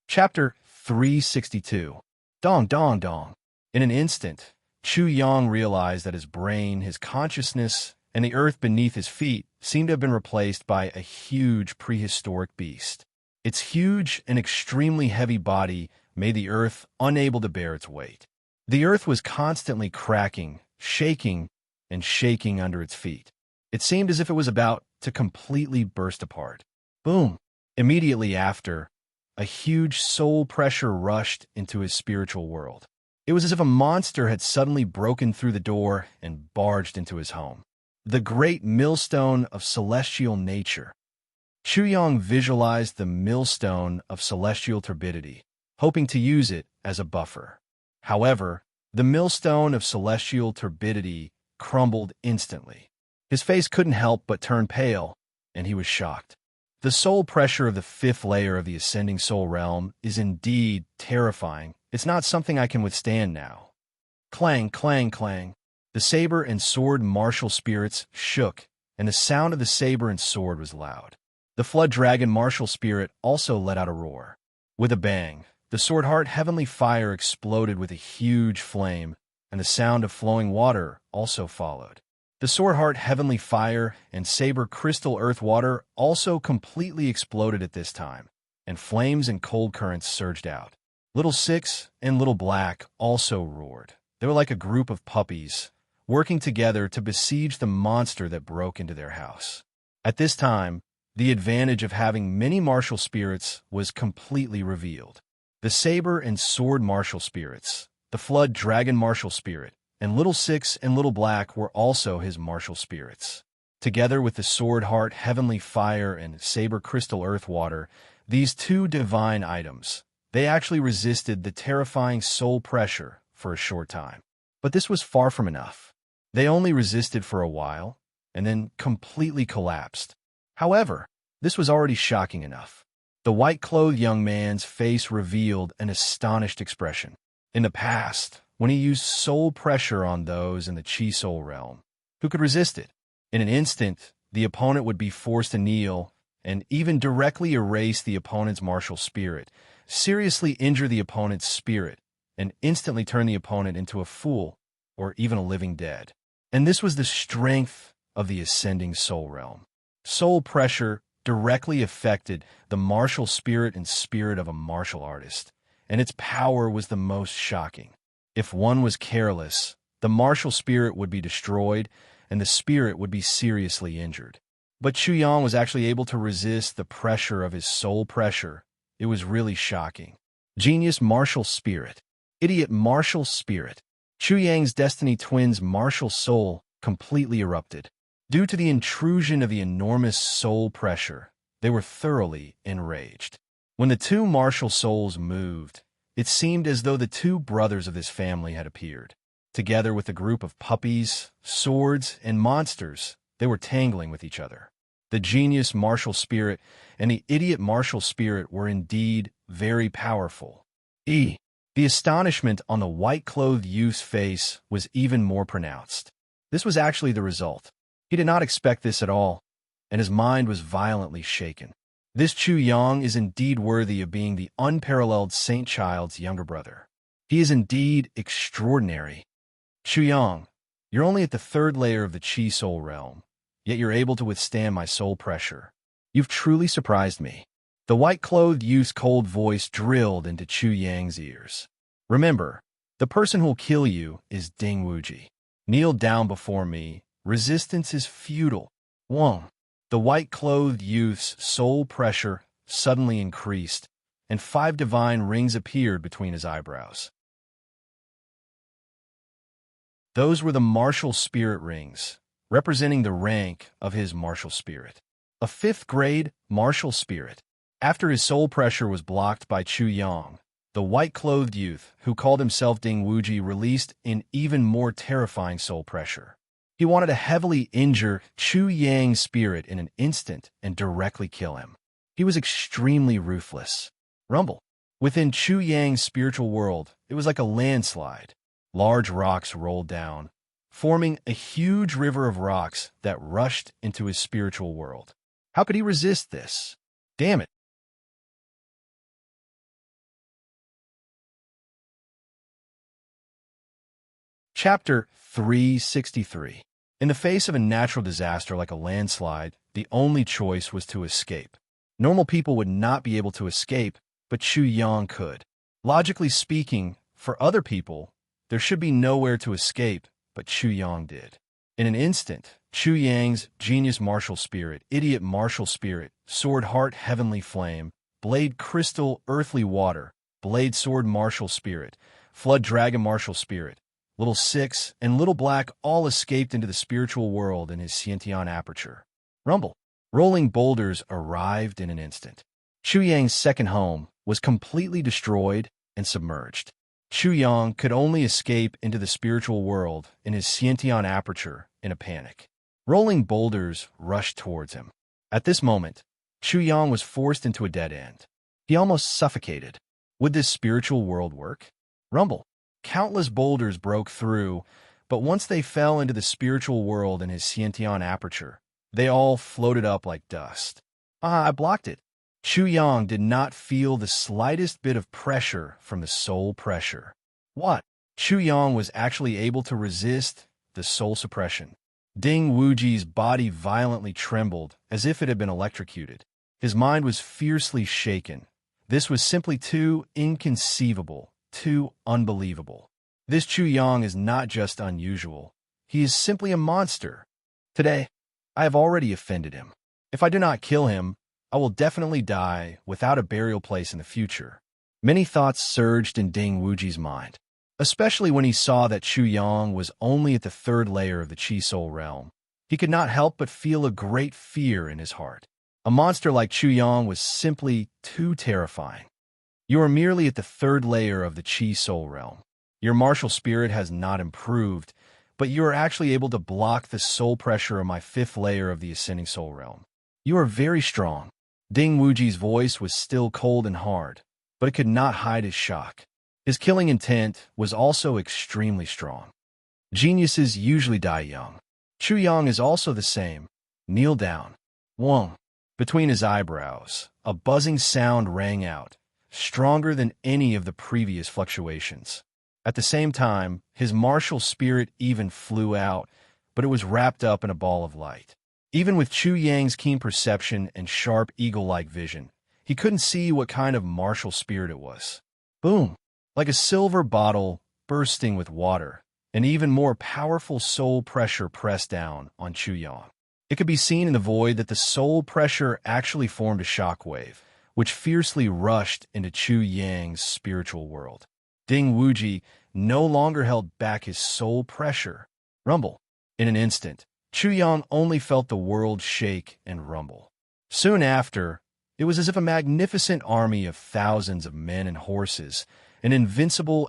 Chapter 362. Dong, dong, dong. In an instant, Chuyang realized that his brain, his consciousness, and the earth beneath his feet seemed to have been replaced by a huge prehistoric beast. Its huge and extremely heavy body made the earth unable to bear its weight. The earth was constantly cracking, shaking, and shaking under its feet. It seemed as if it was about to completely burst apart. Boom! Immediately after, a huge soul pressure rushed into his spiritual world. It was as if a monster had suddenly broken through the door and barged into his home. The great millstone of celestial nature. Chuyang visualized the millstone of celestial turbidity, hoping to use it as a buffer. However, the millstone of celestial turbidity crumbled instantly. His face couldn't help but turn pale, and he was shocked. The soul pressure of the 5th layer of the ascending soul realm is indeed terrifying. It's not something I can withstand now. Clang, clang, clang. The saber and sword martial spirits shook, and the sound of the saber and sword was loud. The flood dragon martial spirit also let out a roar. With a bang, the sword heart heavenly fire exploded with a huge flame, and the sound of flowing water also followed. The sword heart heavenly fire and saber crystal earth water also completely exploded at this time, and flames and cold currents surged out. Little Six and Little Black also roared. They were like a group of puppies, working together to besiege the monster that broke into their house. At this time, the advantage of having many martial spirits was completely revealed. The saber and sword martial spirits, the flood dragon martial spirit, and Little Six and Little Black were also his martial spirits. Together with the sword heart heavenly fire and saber crystal earth water, these 2 divine items, they actually resisted the terrifying soul pressure for a short time. But this was far from enough. They only resisted for a while, and then completely collapsed. However, this was already shocking enough. The white-clothed young man's face revealed an astonished expression. In the past, when he used soul pressure on those in the Chi-Soul realm, who could resist it? In an instant, the opponent would be forced to kneel and even directly erase the opponent's martial spirit, seriously injure the opponent's spirit, and instantly turn the opponent into a fool or even a living dead. And this was the strength of the ascending soul realm. Soul pressure directly affected the martial spirit and spirit of a martial artist, and its power was the most shocking. If one was careless, the martial spirit would be destroyed, and the spirit would be seriously injured. But Chuyang was actually able to resist the pressure of his soul pressure. It was really shocking. Genius martial spirit. Idiot martial spirit. Chuyang's Destiny Twins' martial soul completely erupted. Due to the intrusion of the enormous soul pressure, they were thoroughly enraged. When the 2 martial souls moved, It seemed as though the two brothers of this family had appeared. Together with a group of puppies, swords, and monsters, they were tangling with each other. The genius martial spirit and the idiot martial spirit were indeed very powerful. The astonishment on the white-clothed youth's face was even more pronounced. This was actually the result. He did not expect this at all, and his mind was violently shaken. This Chu Yang is indeed worthy of being the unparalleled Saint Child's younger brother. He is indeed extraordinary. Chu Yang, you're only at the third layer of the Chi Soul realm, yet you're able to withstand my soul pressure. You've truly surprised me. The white-clothed youth's cold voice drilled into Chu Yang's ears. Remember, the person who'll kill you is Ding Wuji. Kneel down before me. Resistance is futile. Wong. The white-clothed youth's soul pressure suddenly increased, and 5 divine rings appeared between his eyebrows. Those were the martial spirit rings, representing the rank of his martial spirit. A 5th grade martial spirit. After his soul pressure was blocked by Chu Yang, the white-clothed youth, who called himself Ding Wuji, released an even more terrifying soul pressure. He wanted to heavily injure Chu Yang's spirit in an instant and directly kill him. He was extremely ruthless. Rumble. Within Chu Yang's spiritual world, it was like a landslide. Large rocks rolled down, forming a huge river of rocks that rushed into his spiritual world. How could he resist this? Damn it. Chapter 363. In the face of a natural disaster like a landslide, the only choice was to escape. Normal people would not be able to escape, but Chu Yang could. Logically speaking, for other people, there should be nowhere to escape, but Chu Yang did. In an instant, Chu Yang's genius martial spirit, idiot martial spirit, sword heart heavenly flame, blade crystal earthly water, blade sword martial spirit, flood dragon martial spirit, Little Six, and Little Black all escaped into the spiritual world in his Xiantian aperture. Rumble. Rolling boulders arrived in an instant. Chu Yang's second home was completely destroyed and submerged. Chu Yang could only escape into the spiritual world in his Xiantian aperture in a panic. Rolling boulders rushed towards him. At this moment, Chu Yang was forced into a dead end. He almost suffocated. Would this spiritual world work? Rumble. Countless boulders broke through, but once they fell into the spiritual world in his Xiantian aperture, they all floated up like dust. I blocked it. Chu Yang did not feel the slightest bit of pressure from the soul pressure. What? Chu Yang was actually able to resist the soul suppression. Ding Wuji's body violently trembled as if it had been electrocuted. His mind was fiercely shaken. This was simply too inconceivable, too unbelievable. This Chu Yang is not just unusual. He is simply a monster. Today, I have already offended him. If I do not kill him, I will definitely die without a burial place in the future. Many thoughts surged in Ding Wuji's mind, especially when he saw that Chu Yang was only at the third layer of the Chi Soul realm. He could not help but feel a great fear in his heart. A monster like Chu Yang was simply too terrifying. You are merely at the third layer of the Chi Soul realm. Your martial spirit has not improved, but you are actually able to block the soul pressure of my 5th layer of the Ascending Soul realm. You are very strong. Ding Wuji's voice was still cold and hard, but it could not hide his shock. His killing intent was also extremely strong. Geniuses usually die young. Chu Yang is also the same. Kneel down. Wong. Between his eyebrows, a buzzing sound rang out, stronger than any of the previous fluctuations. At the same time, his martial spirit even flew out, but it was wrapped up in a ball of light. Even with Chu Yang's keen perception and sharp eagle-like vision, he couldn't see what kind of martial spirit it was. Boom! Like a silver bottle bursting with water, an even more powerful soul pressure pressed down on Chu Yang. It could be seen in the void that the soul pressure actually formed a shockwave, which fiercely rushed into Chu Yang's spiritual world. Ding Wuji no longer held back his soul pressure. Rumble. In an instant, Chu Yang only felt the world shake and rumble. Soon after, it was as if a magnificent army of thousands of men and horses, An invincible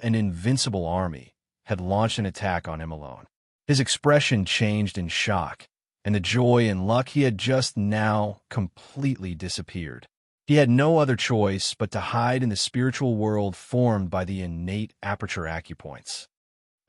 army had launched an attack on him alone. His expression changed in shock, and the joy and luck he had just now completely disappeared. He had no other choice but to hide in the spiritual world formed by the innate aperture acupoints.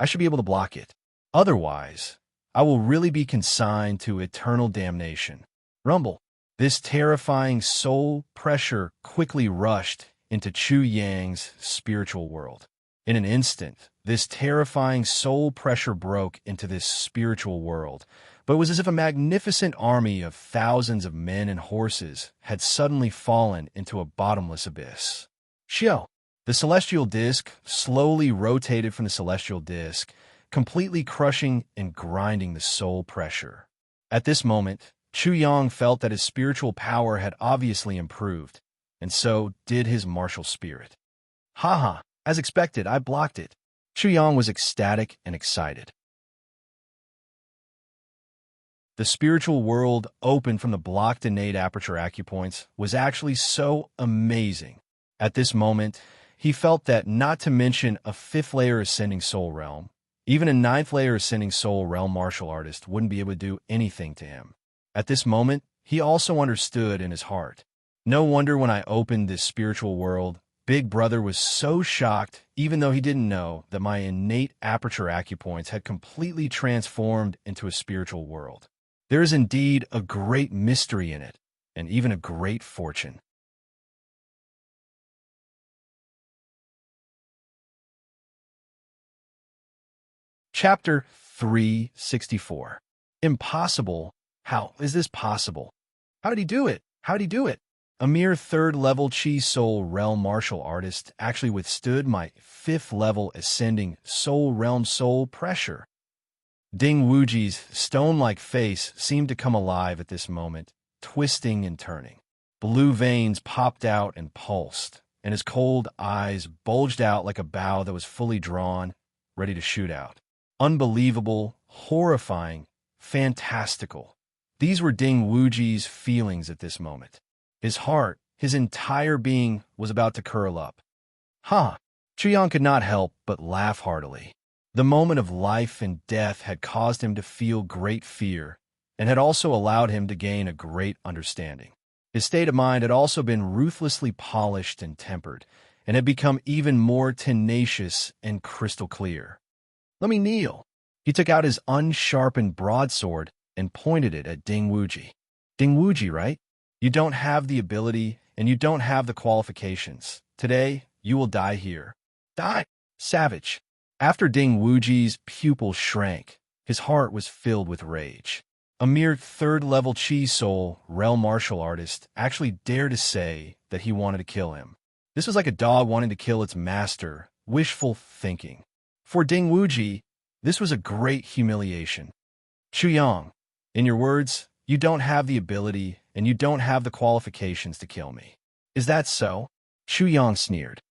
I should be able to block it. Otherwise, I will really be consigned to eternal damnation. Rumble. This terrifying soul pressure quickly rushed into Chu Yang's spiritual world. In an instant, this terrifying soul pressure broke into this spiritual world, but it was as if a magnificent army of thousands of men and horses had suddenly fallen into a bottomless abyss. Xiao. The celestial disk slowly rotated from the celestial disk, completely crushing and grinding the soul pressure. At this moment, Chu Yang felt that his spiritual power had obviously improved, and so did his martial spirit. Haha, as expected, I blocked it. Chu Yang was ecstatic and excited. The spiritual world opened from the blocked innate aperture acupoints was actually so amazing. At this moment, he felt that not to mention a 5th layer ascending soul realm, even a 9th layer ascending soul realm martial artist wouldn't be able to do anything to him. At this moment, he also understood in his heart. No wonder when I opened this spiritual world, Big Brother was so shocked, even though he didn't know that my innate aperture acupoints had completely transformed into a spiritual world. There is indeed a great mystery in it, and even a great fortune. Chapter 364. Impossible. How is this possible? How did he do it? How did he do it? A mere 3rd-level Chi Soul Realm martial artist actually withstood my 5th-level ascending Soul Realm soul pressure. Ding Wuji's stone-like face seemed to come alive at this moment, twisting and turning. Blue veins popped out and pulsed, and his cold eyes bulged out like a bow that was fully drawn, ready to shoot out. Unbelievable, horrifying, fantastical. These were Ding Wuji's feelings at this moment. His heart, his entire being, was about to curl up. Chu Yang could not help but laugh heartily. The moment of life and death had caused him to feel great fear, and had also allowed him to gain a great understanding. His state of mind had also been ruthlessly polished and tempered, and had become even more tenacious and crystal clear. Let me kneel. He took out his unsharpened broadsword and pointed it at Ding Wuji. Ding Wuji, right? You don't have the ability, and you don't have the qualifications. Today, you will die here. Die, savage. After Ding Wuji's pupil shrank, his heart was filled with rage. A mere 3rd-level Chi Soul Realm martial artist actually dared to say that he wanted to kill him. This was like a dog wanting to kill its master, wishful thinking. For Ding Wuji, this was a great humiliation. Chu Yang, in your words, you don't have the ability, and you don't have the qualifications to kill me. Is that so? Chu Yang sneered.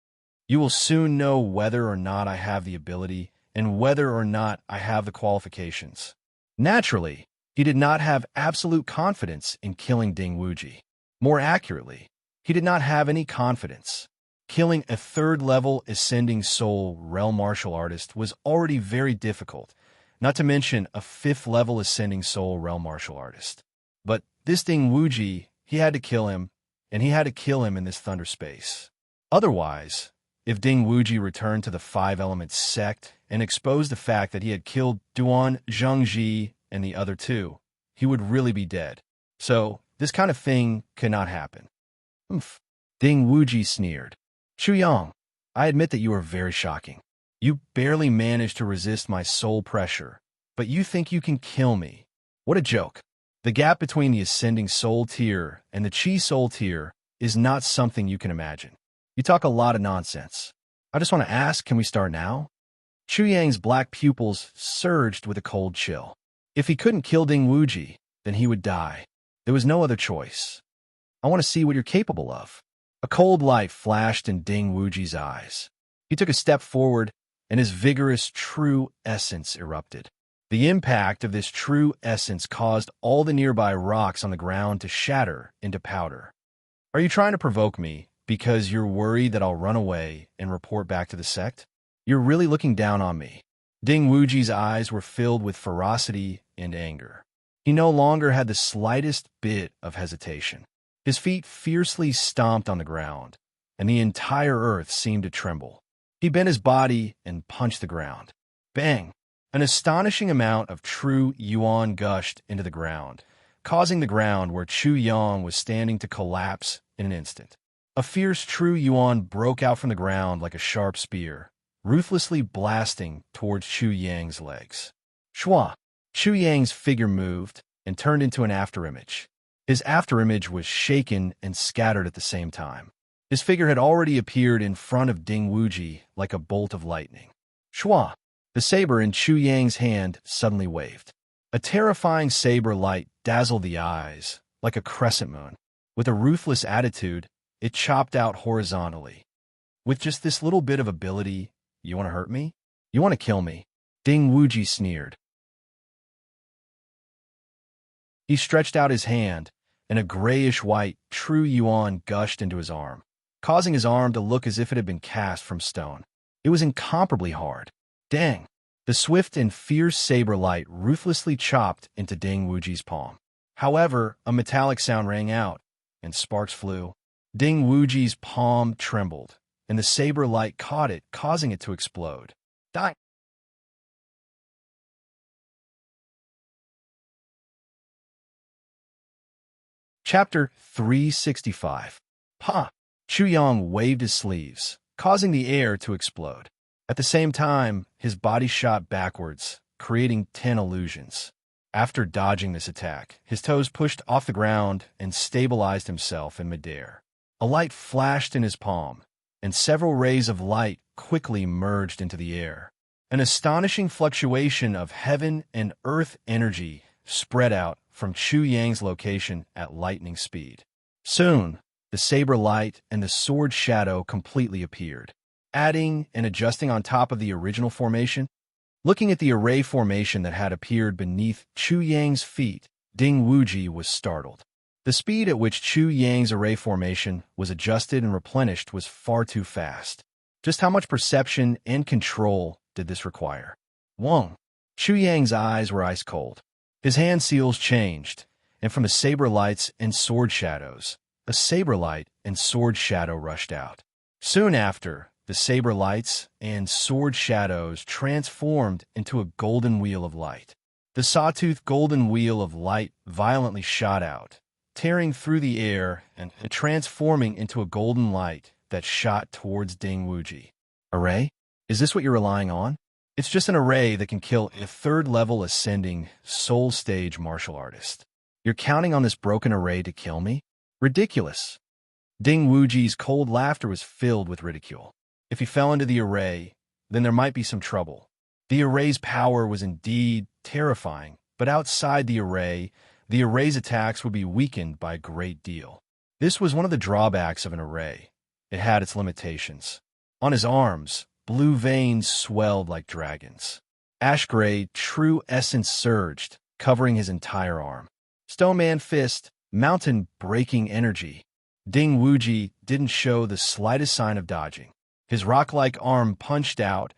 You will soon know whether or not I have the ability, and whether or not I have the qualifications. Naturally, he did not have absolute confidence in killing Ding Wuji. More accurately, he did not have any confidence. Killing a 3rd-level ascending soul realm martial artist was already very difficult, not to mention a 5th-level ascending soul realm martial artist. But this Ding Wuji, he had to kill him, and he had to kill him in this thunder space. Otherwise, if Ding Wuji returned to the 5-element sect and exposed the fact that he had killed Duan Zhengji and the other 2, he would really be dead. So, this kind of thing cannot happen. Oomph. Ding Wuji sneered. Chu Yang, I admit that you are very shocking. You barely managed to resist my soul pressure, but you think you can kill me. What a joke. The gap between the ascending soul tier and the Chi soul tier is not something you can imagine. You talk a lot of nonsense. I just want to ask, can we start now? Chu Yang's black pupils surged with a cold chill. If he couldn't kill Ding Wuji, then he would die. There was no other choice. I want to see what you're capable of. A cold light flashed in Ding Wuji's eyes. He took a step forward, and his vigorous true essence erupted. The impact of this true essence caused all the nearby rocks on the ground to shatter into powder. Are you trying to provoke me, Because you're worried that I'll run away and report back to the sect? You're really looking down on me. Ding Wuji's eyes were filled with ferocity and anger. He no longer had the slightest bit of hesitation. His feet fiercely stomped on the ground, and the entire earth seemed to tremble. He bent his body and punched the ground. Bang! An astonishing amount of true yuan gushed into the ground, causing the ground where Chu Yang was standing to collapse in an instant. A fierce true yuan broke out from the ground like a sharp spear, ruthlessly blasting towards Chu Yang's legs. Shua! Chu Yang's figure moved and turned into an afterimage. His afterimage was shaken and scattered at the same time. His figure had already appeared in front of Ding Wuji like a bolt of lightning. Shua! The saber in Chu Yang's hand suddenly waved. A terrifying saber light dazzled the eyes, like a crescent moon. With a ruthless attitude, it chopped out horizontally. With just this little bit of ability, you want to hurt me? You want to kill me? Ding Wuji sneered. He stretched out his hand, and a grayish-white true yuan gushed into his arm, causing his arm to look as if it had been cast from stone. It was incomparably hard. Dang! The swift and fierce saber light ruthlessly chopped into Ding Wuji's palm. However, a metallic sound rang out, and sparks flew. Ding Wuji's palm trembled, and the saber light caught it, causing it to explode. Die! Chapter 365. Pa! Chu Yang waved his sleeves, causing the air to explode. At the same time, his body shot backwards, creating 10 illusions. After dodging this attack, his toes pushed off the ground and stabilized himself in midair. A light flashed in his palm, and several rays of light quickly merged into the air. An astonishing fluctuation of heaven and earth energy spread out from Chu Yang's location at lightning speed. Soon, the saber light and the sword shadow completely appeared, adding and adjusting on top of the original formation. Looking at the array formation that had appeared beneath Chu Yang's feet, Ding Wuji was startled. The speed at which Chu Yang's array formation was adjusted and replenished was far too fast. Just how much perception and control did this require? Wong! Chu Yang's eyes were ice cold. His hand seals changed, and from the saber lights and sword shadows, a saber light and sword shadow rushed out. Soon after, the saber lights and sword shadows transformed into a golden wheel of light. The sawtooth golden wheel of light violently shot out, tearing through the air and transforming into a golden light that shot towards Ding Wuji. Array? Is this what you're relying on? It's just an array that can kill a third-level ascending soul stage martial artist. You're counting on this broken array to kill me? Ridiculous. Ding Wuji's cold laughter was filled with ridicule. If he fell into the array, then there might be some trouble. The array's power was indeed terrifying, but outside the array's attacks would be weakened by a great deal. This was one of the drawbacks of an array. It had its limitations. On his arms, blue veins swelled like dragons. Ash-gray true essence surged, covering his entire arm. Stoneman fist, mountain-breaking energy. Ding Wuji didn't show the slightest sign of dodging. His rock-like arm punched out,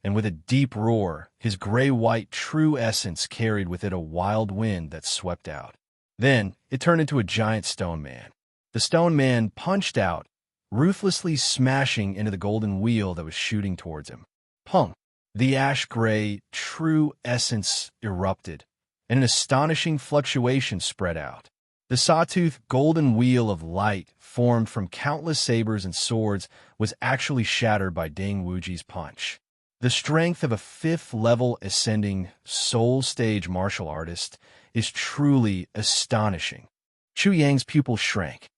and with a deep roar, his gray-white true essence carried with it a wild wind that swept out. Then, it turned into a giant stone man. The stone man punched out, ruthlessly smashing into the golden wheel that was shooting towards him. Pung! The ash-gray true essence erupted, and an astonishing fluctuation spread out. The sawtooth golden wheel of light, formed from countless sabers and swords, was actually shattered by Ding Wuji's punch. The strength of a fifth-level ascending soul stage martial artist is truly astonishing. Chu Yang's pupils shrank.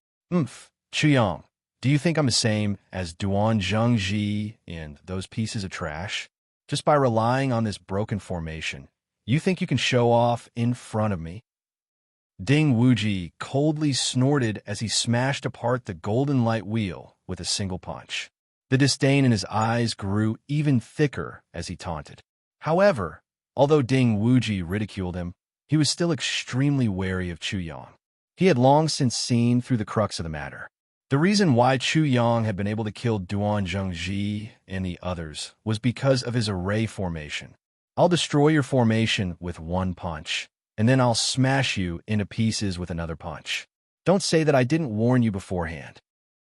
Chu Yang, do you think I'm the same as Duan Zhengji and those pieces of trash? Just by relying on this broken formation, you think you can show off in front of me? Ding Wuji coldly snorted as he smashed apart the golden light wheel with a single punch. The disdain in his eyes grew even thicker as he taunted. However, although Ding Wuji ridiculed him, he was still extremely wary of Chu Yang. He had long since seen through the crux of the matter. The reason why Chu Yang had been able to kill Duan Zhengji and the others was because of his array formation. I'll destroy your formation with one punch, and then I'll smash you into pieces with another punch. Don't say that I didn't warn you beforehand.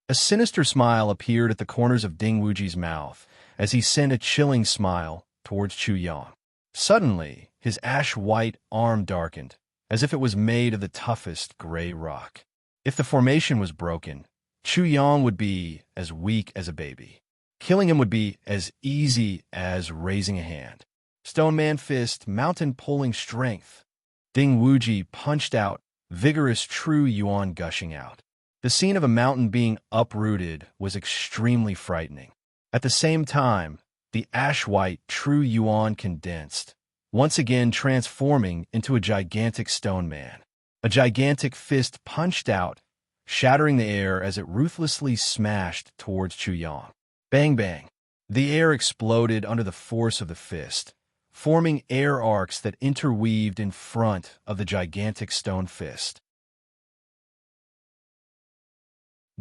A sinister smile appeared at the corners of Ding Wuji's mouth as he sent a chilling smile towards Chu Yang. Suddenly, his ash-white arm darkened, as if it was made of the toughest gray rock. If the formation was broken, Chu Yang would be as weak as a baby. Killing him would be as easy as raising a hand. Stone Man Fist, mountain pulling strength. Ding Wuji punched out, vigorous true yuan gushing out. The scene of a mountain being uprooted was extremely frightening. At the same time, the ash-white true yuan condensed, once again transforming into a gigantic stone man. A gigantic fist punched out, shattering the air as it ruthlessly smashed towards Chu Yang. Bang bang. The air exploded under the force of the fist, forming air arcs that interweaved in front of the gigantic stone fist.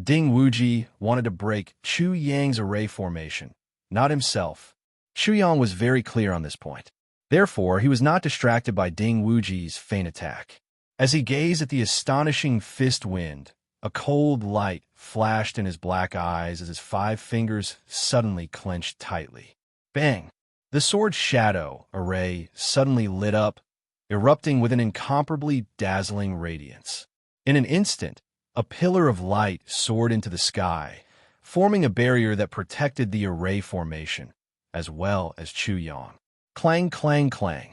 Ding Wuji wanted to break Chu Yang's array formation, not himself. Chu Yang was very clear on this point. Therefore, he was not distracted by Ding Wuji's feint attack. As he gazed at the astonishing fist wind, a cold light flashed in his black eyes as his 5 fingers suddenly clenched tightly. Bang! The sword's shadow array suddenly lit up, erupting with an incomparably dazzling radiance. In an instant, a pillar of light soared into the sky, forming a barrier that protected the array formation, as well as Chu Yang. Clang, clang, clang.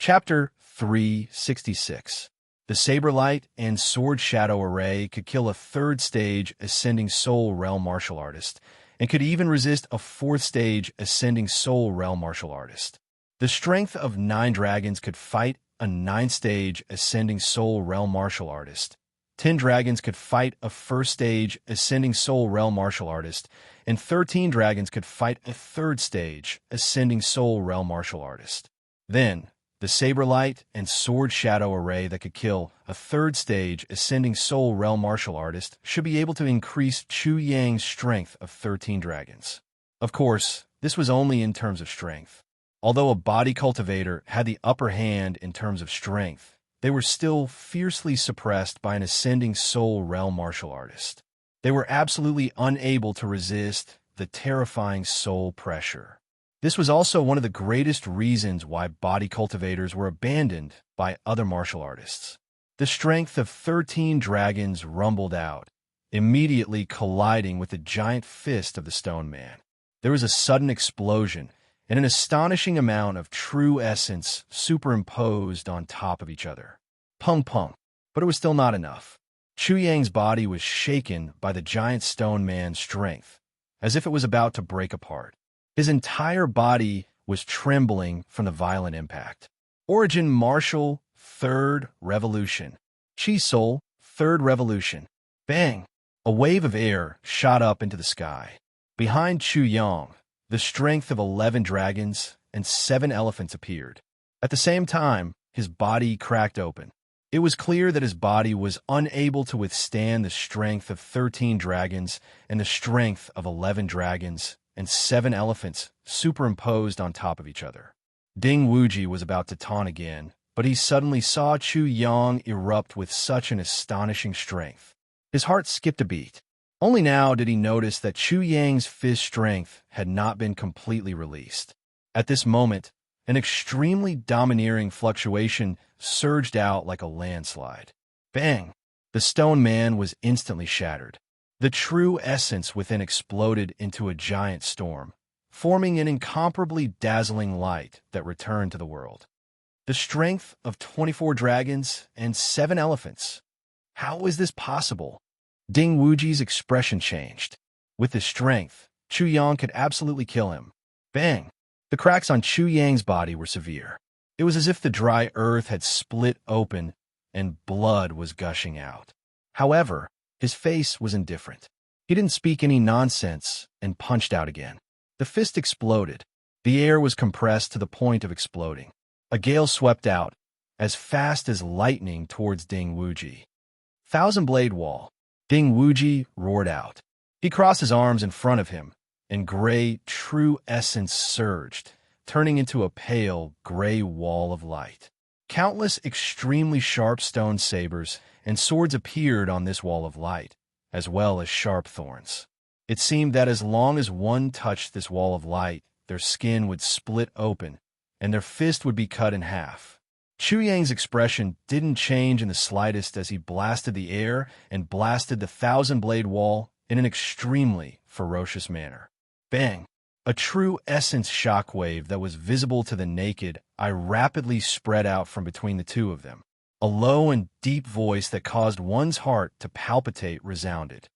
Chapter 366. The Saberlight and Sword Shadow Array could kill a 3rd stage Ascending Soul Realm martial artist, and could even resist a 4th stage Ascending Soul Realm martial artist. The strength of 9 dragons could fight a 9th stage Ascending Soul Realm martial artist. 10 dragons could fight a 1st stage Ascending Soul Realm martial artist, and 13 dragons could fight a 3rd stage Ascending Soul Realm martial artist. Then, the Saberlight and Sword Shadow Array that could kill a 3rd stage Ascending Soul Realm martial artist should be able to increase Chu Yang's strength of 13 dragons. Of course, this was only in terms of strength. Although a body cultivator had the upper hand in terms of strength, they were still fiercely suppressed by an Ascending Soul Realm martial artist. They were absolutely unable to resist the terrifying soul pressure. This was also one of the greatest reasons why body cultivators were abandoned by other martial artists. The strength of 13 dragons rumbled out, immediately colliding with the giant fist of the stone man. There was a sudden explosion, and an astonishing amount of true essence superimposed on top of each other. Pung pung. But it was still not enough. Chu Yang's body was shaken by the giant stone man's strength, as if it was about to break apart. His entire body was trembling from the violent impact. Origin Martial, 3rd Revolution. Chi Soul, 3rd Revolution. Bang! A wave of air shot up into the sky. Behind Chu Yang, the strength of 11 dragons and 7 elephants appeared. At the same time, his body cracked open. It was clear that his body was unable to withstand the strength of 13 dragons and the strength of 11 dragons and 7 elephants superimposed on top of each other. Ding Wuji was about to taunt again, but he suddenly saw Chu Yang erupt with such an astonishing strength. His heart skipped a beat. Only now did he notice that Chu Yang's fist strength had not been completely released. At this moment, an extremely domineering fluctuation surged out like a landslide. Bang! The stone man was instantly shattered. The true essence within exploded into a giant storm, forming an incomparably dazzling light that returned to the world. The strength of 24 dragons and 7 elephants. How is this possible? Ding Wuji's expression changed. With his strength, Chu Yang could absolutely kill him. Bang! The cracks on Chu Yang's body were severe. It was as if the dry earth had split open and blood was gushing out. However, his face was indifferent. He didn't speak any nonsense and punched out again. The fist exploded. The air was compressed to the point of exploding. A gale swept out, as fast as lightning towards Ding Wuji. Thousand Blade Wall. Ding Wuji roared out. He crossed his arms in front of him, and gray true essence surged, turning into a pale gray wall of light. Countless extremely sharp stone sabers and swords appeared on this wall of light, as well as sharp thorns. It seemed that as long as one touched this wall of light, their skin would split open, and their fist would be cut in half. Chu Yang's expression didn't change in the slightest as he blasted the air and blasted the thousand-blade wall in an extremely ferocious manner. Bang! A true essence shockwave that was visible to the naked eye rapidly spread out from between the two of them. A low and deep voice that caused one's heart to palpitate resounded.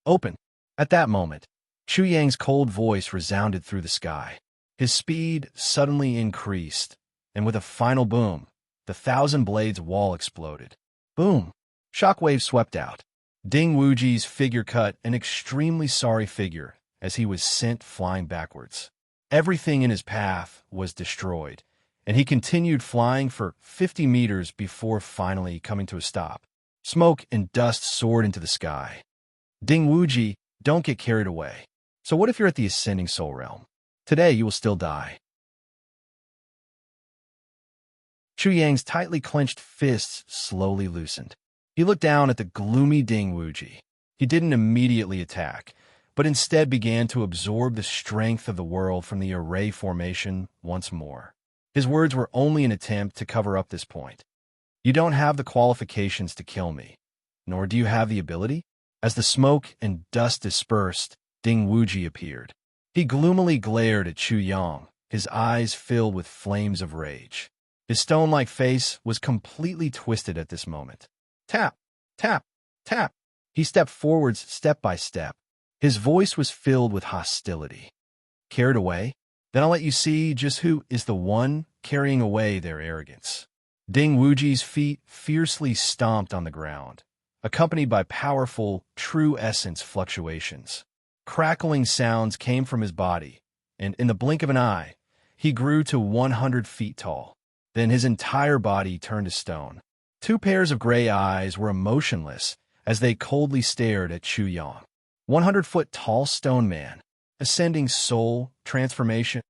Open! At that moment, Chu Yang's cold voice resounded through the sky. His speed suddenly increased, and with a final boom, the thousand blades wall exploded. Boom! Shockwave swept out. Ding Wuji's figure cut an extremely sorry figure as he was sent flying backwards. Everything in his path was destroyed, and he continued flying for 50 meters before finally coming to a stop. Smoke and dust soared into the sky. Ding Wuji, don't get carried away. So what if you're at the Ascending Soul Realm? Today you will still die. Chu Yang's tightly clenched fists slowly loosened. He looked down at the gloomy Ding Wuji. He didn't immediately attack, but instead began to absorb the strength of the world from the array formation once more. His words were only an attempt to cover up this point. You don't have the qualifications to kill me, nor do you have the ability. As the smoke and dust dispersed, Ding Wuji appeared. He gloomily glared at Chu Yang, his eyes filled with flames of rage. His stone-like face was completely twisted at this moment. Tap, tap, tap. He stepped forwards step by step. His voice was filled with hostility. Carried away? Then I'll let you see just who is the one carrying away their arrogance. Ding Wuji's feet fiercely stomped on the ground, accompanied by powerful, true essence fluctuations. Crackling sounds came from his body, and in the blink of an eye, he grew to 100 feet tall. Then his entire body turned to stone. Two pairs of gray eyes were emotionless as they coldly stared at Chu Yang. 100-foot tall stone man, ascending soul transformation.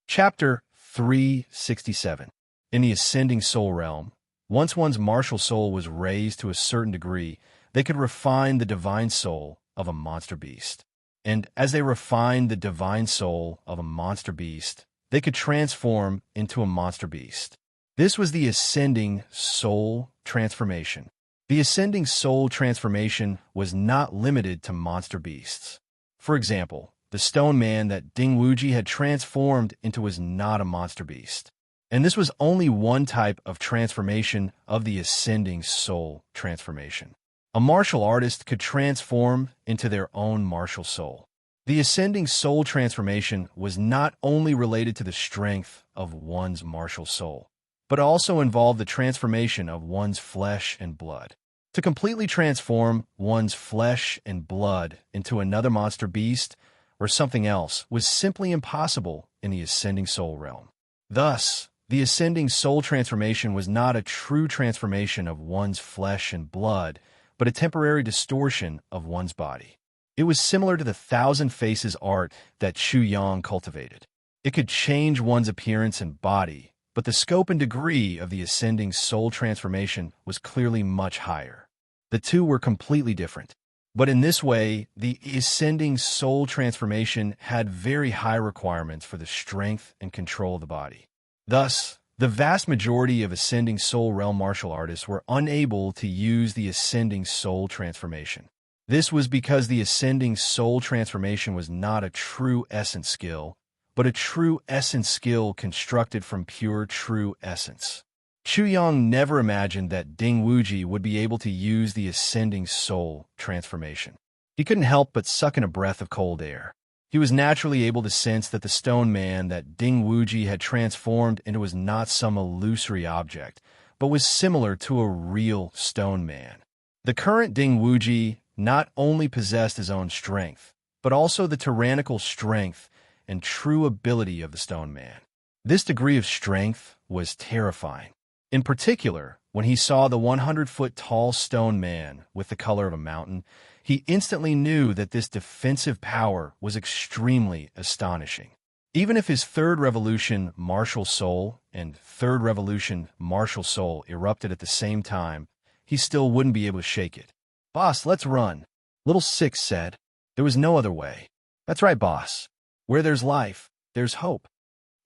Chapter 367. In the Ascending Soul Realm, once one's martial soul was raised to a certain degree, they could refine the divine soul of a monster beast. And as they refined the divine soul of a monster beast, they could transform into a monster beast. This was the Ascending Soul Transformation. The Ascending Soul Transformation was not limited to monster beasts. For example, the stone man that Ding Wuji had transformed into was not a monster beast. And this was only one type of transformation of the Ascending Soul Transformation. A martial artist could transform into their own martial soul. The Ascending Soul Transformation was not only related to the strength of one's martial soul, but also involved the transformation of one's flesh and blood. To completely transform one's flesh and blood into another monster beast or something else was simply impossible in the Ascending Soul Realm. Thus, the Ascending Soul Transformation was not a true transformation of one's flesh and blood, but a temporary distortion of one's body. It was similar to the Thousand Faces art that Chu Yang cultivated. It could change one's appearance and body, but the scope and degree of the Ascending Soul Transformation was clearly much higher. The two were completely different. But in this way, the Ascending Soul Transformation had very high requirements for the strength and control of the body. Thus, the vast majority of Ascending Soul Realm martial artists were unable to use the Ascending Soul Transformation. This was because the Ascending Soul Transformation was not a true essence skill, but a true essence skill constructed from pure true essence. Chu Yang never imagined that Ding Wuji would be able to use the Ascending Soul Transformation. He couldn't help but suck in a breath of cold air. He was naturally able to sense that the stone man that Ding Wuji had transformed into was not some illusory object, but was similar to a real stone man. The current Ding Wuji not only possessed his own strength, but also the tyrannical strength and true ability of the stone man. This degree of strength was terrifying. In particular, when he saw the 100-foot-tall stone man with the color of a mountain, he instantly knew that this defensive power was extremely astonishing. Even if his third revolution martial soul and third revolution martial soul erupted at the same time, he still wouldn't be able to shake it. "Boss, let's run," Little Six said. There was no other way. "That's right, boss. Where there's life, there's hope."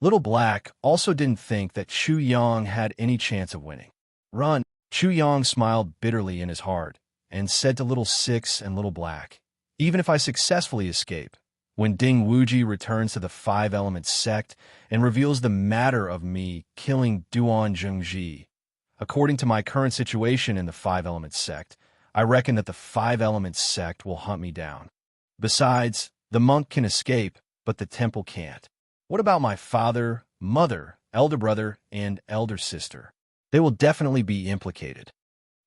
Little Black also didn't think that Chu Yang had any chance of winning. "Run." Chu Yang smiled bitterly in his heart and said to Little Six and Little Black, "Even if I successfully escape, when Ding Wuji returns to the Five Elements sect and reveals the matter of me killing Duan Zhengji, according to my current situation in the Five Elements sect, I reckon that the Five Elements sect will hunt me down. Besides, the monk can escape, but the temple can't. What about my father, mother, elder brother, and elder sister? They will definitely be implicated."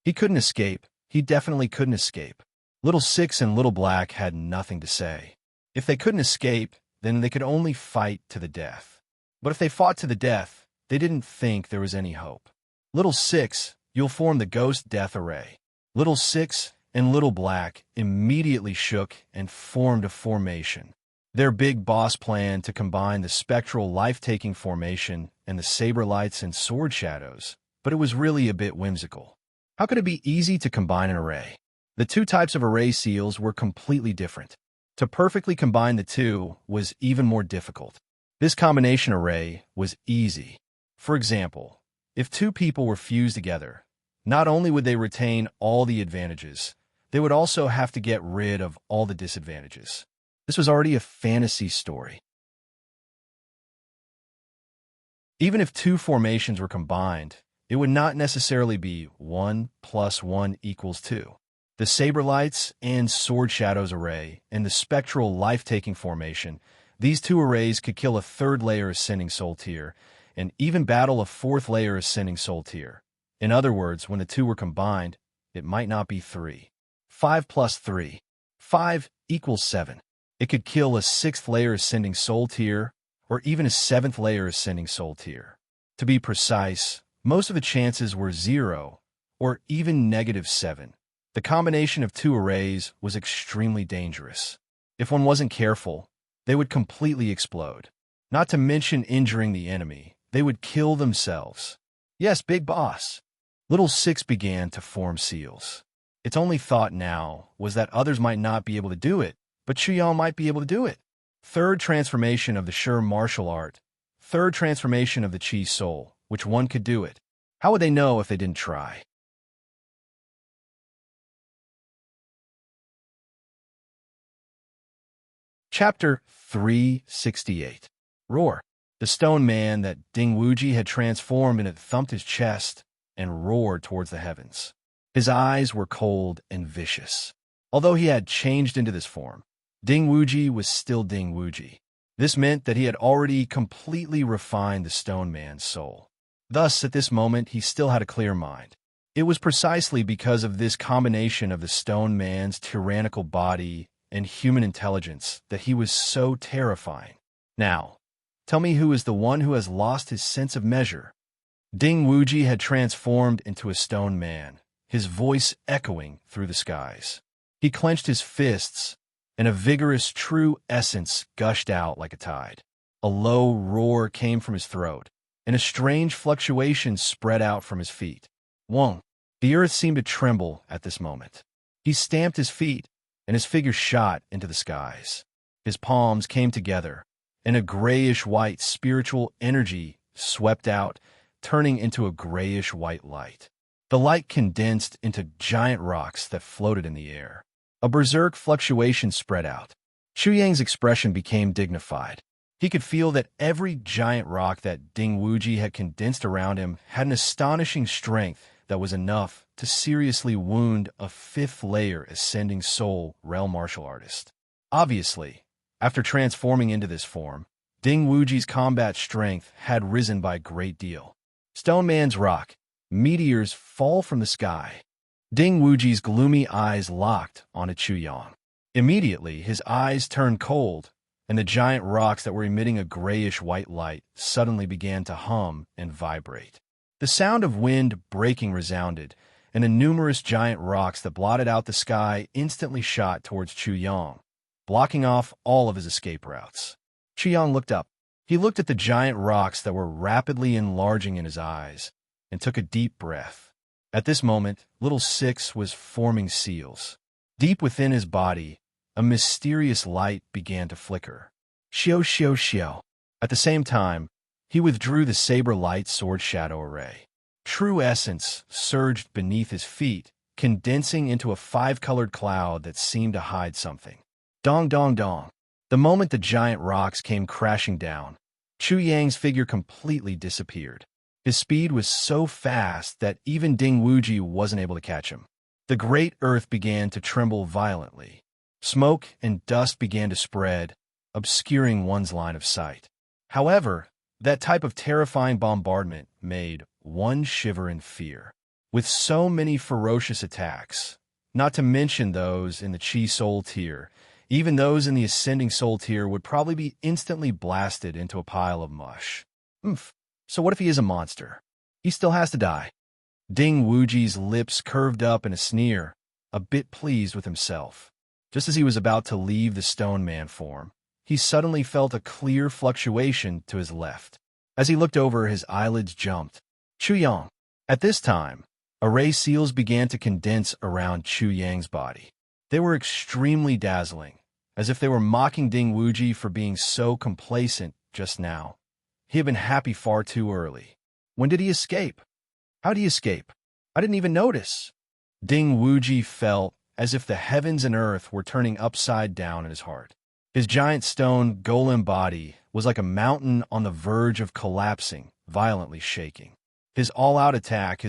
He couldn't escape. He definitely couldn't escape. Little Six and Little Black had nothing to say. If they couldn't escape, then they could only fight to the death. But if they fought to the death, they didn't think there was any hope. "Little Six, you'll form the Ghost Death Array." Little Six and Little Black immediately shook and formed a formation. Their big boss plan to combine the spectral life-taking formation and the saber lights and sword shadows, but it was really a bit whimsical. How could it be easy to combine an array? The two types of array seals were completely different. To perfectly combine the two was even more difficult. This combination array was easy. For example, if two people were fused together, not only would they retain all the advantages, they would also have to get rid of all the disadvantages. This was already a fantasy story. Even if two formations were combined, it would not necessarily be 1 + 1 = 2. The Saber Lights and Sword Shadows array and the Spectral Life-Taking formation, these two arrays could kill a third layer Ascending Soul tier and even battle a fourth layer Ascending Soul tier. In other words, when the two were combined, it might not be 3. 5 + 3. 5 = 7. It could kill a sixth layer Ascending Soul tier or even a seventh layer Ascending Soul tier. To be precise, most of the chances were 0 or even -7. The combination of two arrays was extremely dangerous. If one wasn't careful, they would completely explode. Not to mention injuring the enemy, they would kill themselves. "Yes, big boss." Little Six began to form seals. Its only thought now was that others might not be able to do it, but Chuyang might be able to do it. Third transformation of the Sure martial art. Third transformation of the Chi soul. Which one could do it? How would they know if they didn't try? Chapter 368. Roar. The stone man that Ding Wuji had transformed and it thumped his chest and roared towards the heavens. His eyes were cold and vicious. Although he had changed into this form, Ding Wuji was still Ding Wuji. This meant that he had already completely refined the stone man's soul. Thus, at this moment, he still had a clear mind. It was precisely because of this combination of the stone man's tyrannical body and human intelligence that he was so terrifying. Now, tell me who is the one who has lost his sense of measure? Ding Wuji had transformed into a stone man, his voice echoing through the skies. He clenched his fists, and a vigorous true essence gushed out like a tide. A low roar came from his throat, and a strange fluctuation spread out from his feet. Wong. The earth seemed to tremble at this moment. He stamped his feet, and his figure shot into the skies. His palms came together, and a grayish-white spiritual energy swept out, turning into a grayish-white light. The light condensed into giant rocks that floated in the air. A berserk fluctuation spread out. Chu Yang's expression became dignified. He could feel that every giant rock that Ding Wuji had condensed around him had an astonishing strength that was enough to seriously wound a fifth-layer Ascending Soul realm martial artist. Obviously, after transforming into this form, Ding Wuji's combat strength had risen by a great deal. Stone Man's Rock. Meteors fall from the sky. Ding Wuji's gloomy eyes locked onto Chu Yang. Immediately, his eyes turned cold, and the giant rocks that were emitting a grayish-white light suddenly began to hum and vibrate. The sound of wind breaking resounded, and the numerous giant rocks that blotted out the sky instantly shot towards Chu Yang, blocking off all of his escape routes. Chu Yang looked up. He looked at the giant rocks that were rapidly enlarging in his eyes, and took a deep breath. At this moment, Little Six was forming seals. Deep within his body, a mysterious light began to flicker. Xiao xiao xiao. At the same time, he withdrew the saber-light sword shadow array. True essence surged beneath his feet, condensing into a five-colored cloud that seemed to hide something. Dong dong dong. The moment the giant rocks came crashing down, Chu Yang's figure completely disappeared. His speed was so fast that even Ding Wuji wasn't able to catch him. The great earth began to tremble violently. Smoke and dust began to spread, obscuring one's line of sight. However, that type of terrifying bombardment made one shiver in fear. With so many ferocious attacks, not to mention those in the Chi Soul tier, even those in the Ascending Soul tier would probably be instantly blasted into a pile of mush. So what if he is a monster? He still has to die. Ding Wuji's lips curved up in a sneer, a bit pleased with himself. Just as he was about to leave the stone man form, he suddenly felt a clear fluctuation to his left. As he looked over, his eyelids jumped. Chu Yang. At this time, array seals began to condense around Chu Yang's body. They were extremely dazzling, as if they were mocking Ding Wuji for being so complacent just now. He had been happy far too early. When did he escape? How did he escape? I didn't even notice. Ding Wuji felt as if the heavens and earth were turning upside down in his heart. His giant stone golem body was like a mountain on the verge of collapsing, violently shaking. His all-out attack,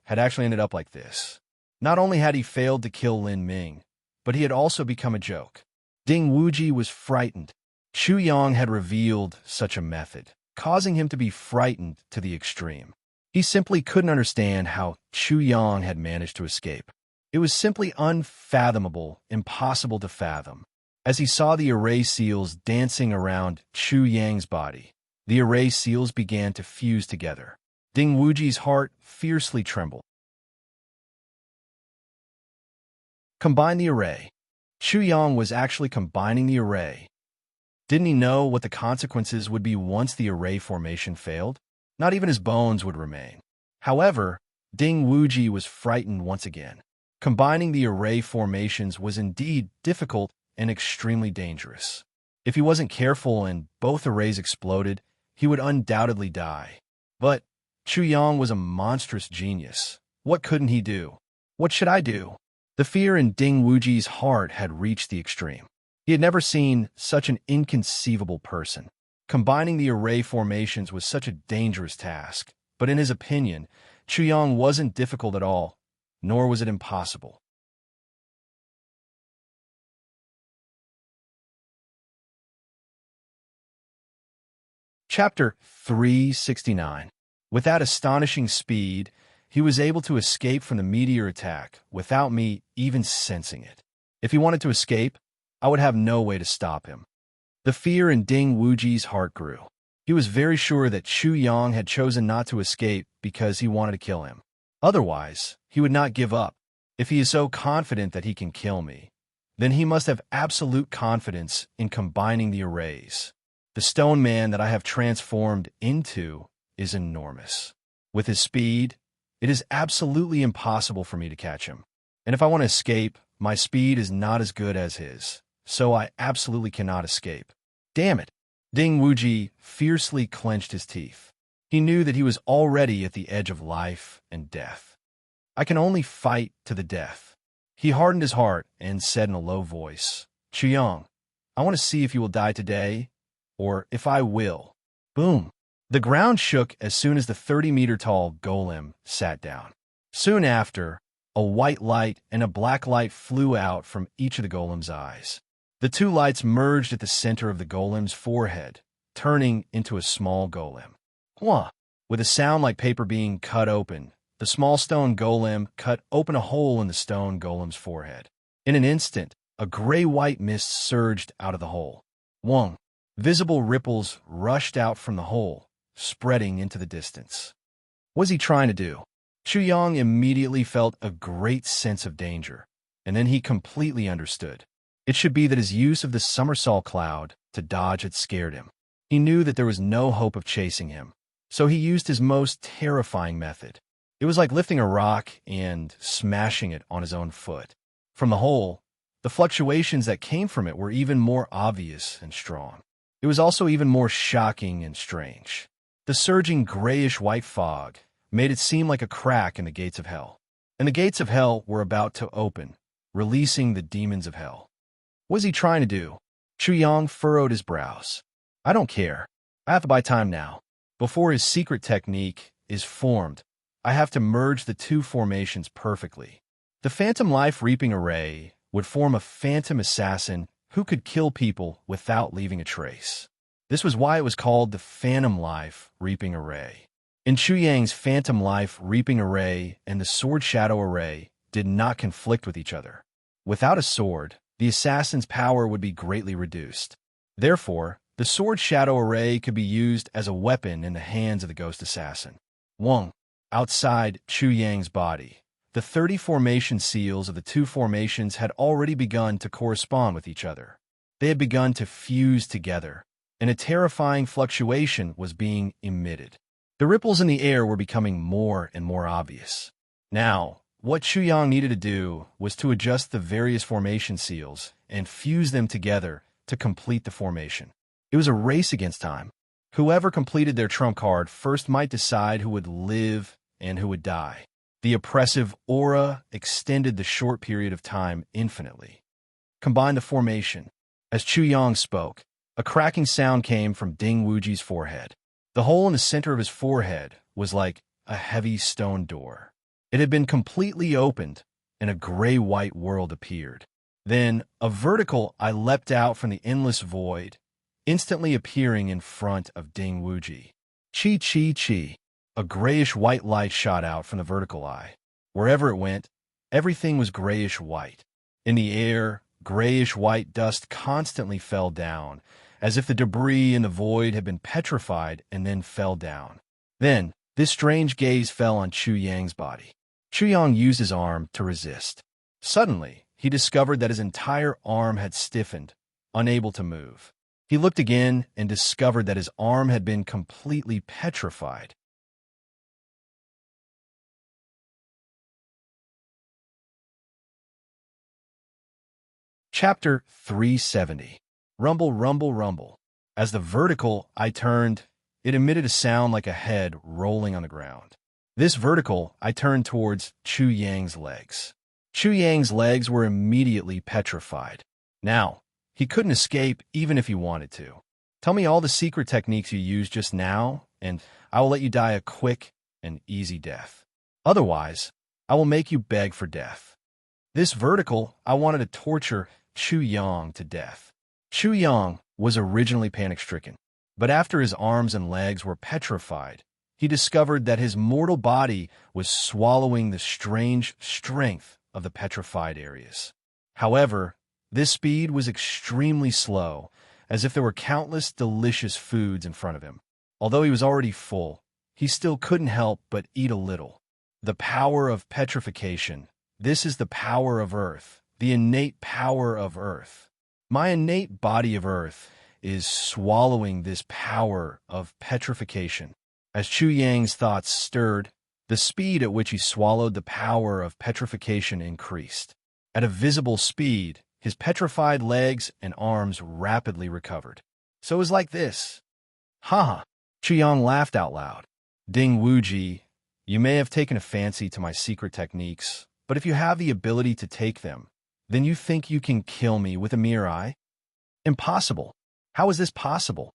had actually ended up like this. Not only had he failed to kill Lin Ming, but he had also become a joke. Ding Wuji was frightened. Chu Yang had revealed such a method, causing him to be frightened to the extreme. He simply couldn't understand how Chu Yang had managed to escape. It was simply unfathomable, impossible to fathom. As he saw the array seals dancing around Chu Yang's body, the array seals began to fuse together. Ding Wuji's heart fiercely trembled. Combine the array. Chu Yang was actually combining the array. Didn't he know what the consequences would be once the array formation failed? Not even his bones would remain. However, Ding Wuji was frightened once again. Combining the array formations was indeed difficult and extremely dangerous. If he wasn't careful and both arrays exploded, he would undoubtedly die. But Chu Yang was a monstrous genius. What couldn't he do? What should I do? The fear in Ding Wuji's heart had reached the extreme. He had never seen such an inconceivable person. Combining the array formations was such a dangerous task, but in his opinion, Chu Yang wasn't difficult at all, nor was it impossible. Chapter 369. With that astonishing speed, he was able to escape from the meteor attack without me even sensing it. If he wanted to escape, I would have no way to stop him. The fear in Ding Wuji's heart grew. He was very sure that Chu Yang had chosen not to escape because he wanted to kill him. Otherwise, he would not give up. If he is so confident that he can kill me, then he must have absolute confidence in combining the arrays. The stone man that I have transformed into is enormous. With his speed, it is absolutely impossible for me to catch him. And if I want to escape, my speed is not as good as his, so I absolutely cannot escape. Damn it! Ding Wuji fiercely clenched his teeth. He knew that he was already at the edge of life and death. I can only fight to the death. He hardened his heart and said in a low voice, Chu Yang, I want to see if you will die today, or if I will. Boom! The ground shook as soon as the 30-meter-tall golem sat down. Soon after, a white light and a black light flew out from each of the golem's eyes. The two lights merged at the center of the golem's forehead, turning into a small golem. Hwah! With a sound like paper being cut open, the small stone golem cut open a hole in the stone golem's forehead. In an instant, a gray-white mist surged out of the hole. Wong. Visible ripples rushed out from the hole, spreading into the distance. What was he trying to do? Chu Yang immediately felt a great sense of danger, and then he completely understood. It should be that his use of the somersault cloud to dodge had scared him. He knew that there was no hope of chasing him, so he used his most terrifying method. It was like lifting a rock and smashing it on his own foot. From the hole, the fluctuations that came from it were even more obvious and strong. It was also even more shocking and strange. The surging grayish-white fog made it seem like a crack in the gates of hell. And the gates of hell were about to open, releasing the demons of hell. What was he trying to do? Chu Yang furrowed his brows. I don't care. I have to buy time now. Before his secret technique is formed, I have to merge the two formations perfectly. The Phantom Life Reaping Array would form a phantom assassin who could kill people without leaving a trace. This was why it was called the Phantom Life Reaping Array. In Chu Yang's Phantom Life Reaping Array and the Sword Shadow Array did not conflict with each other. Without a sword, the assassin's power would be greatly reduced. Therefore, the Sword Shadow Array could be used as a weapon in the hands of the ghost assassin. Wong. Outside Chu Yang's body, the 30 formation seals of the two formations had already begun to correspond with each other. They had begun to fuse together, and a terrifying fluctuation was being emitted. The ripples in the air were becoming more and more obvious. Now, what Chu Yang needed to do was to adjust the various formation seals and fuse them together to complete the formation. It was a race against time. Whoever completed their trump card first might decide who would live and who would die. The oppressive aura extended the short period of time infinitely. Combine the formation. As Chu Yang spoke, a cracking sound came from Ding Wuji's forehead. The hole in the center of his forehead was like a heavy stone door. It had been completely opened, and a gray-white world appeared. Then, a vertical eye leapt out from the endless void, instantly appearing in front of Ding Wuji. Chi, chi, chi. A grayish-white light shot out from the vertical eye. Wherever it went, everything was grayish-white. In the air, grayish-white dust constantly fell down, as if the debris in the void had been petrified and then fell down. Then, this strange gaze fell on Chu Yang's body. Chu Yang used his arm to resist. Suddenly, he discovered that his entire arm had stiffened, unable to move. He looked again and discovered that his arm had been completely petrified. Chapter 370. Rumble, rumble, rumble. As the vertical eye turned, it emitted a sound like a head rolling on the ground. This vertical eye turned towards Chu Yang's legs. Chu Yang's legs were immediately petrified. Now, he couldn't escape even if he wanted to. Tell me all the secret techniques you used just now, and I will let you die a quick and easy death. Otherwise, I will make you beg for death. This vertical eye wanted to torture Chu Yang to death. Chu Yang was originally panic-stricken, but after his arms and legs were petrified, he discovered that his mortal body was swallowing the strange strength of the petrified areas. However, this speed was extremely slow, as if there were countless delicious foods in front of him. Although he was already full, he still couldn't help but eat a little. The power of petrification. This is the power of Earth, the innate power of Earth. My innate body of Earth is swallowing this power of petrification. As Chu Yang's thoughts stirred, the speed at which he swallowed the power of petrification increased. At a visible speed, his petrified legs and arms rapidly recovered. So it was like this. Ha ha! Chu Yang laughed out loud. Ding Wuji, you may have taken a fancy to my secret techniques, but if you have the ability to take them, then you think you can kill me with a mere eye? Impossible. How is this possible?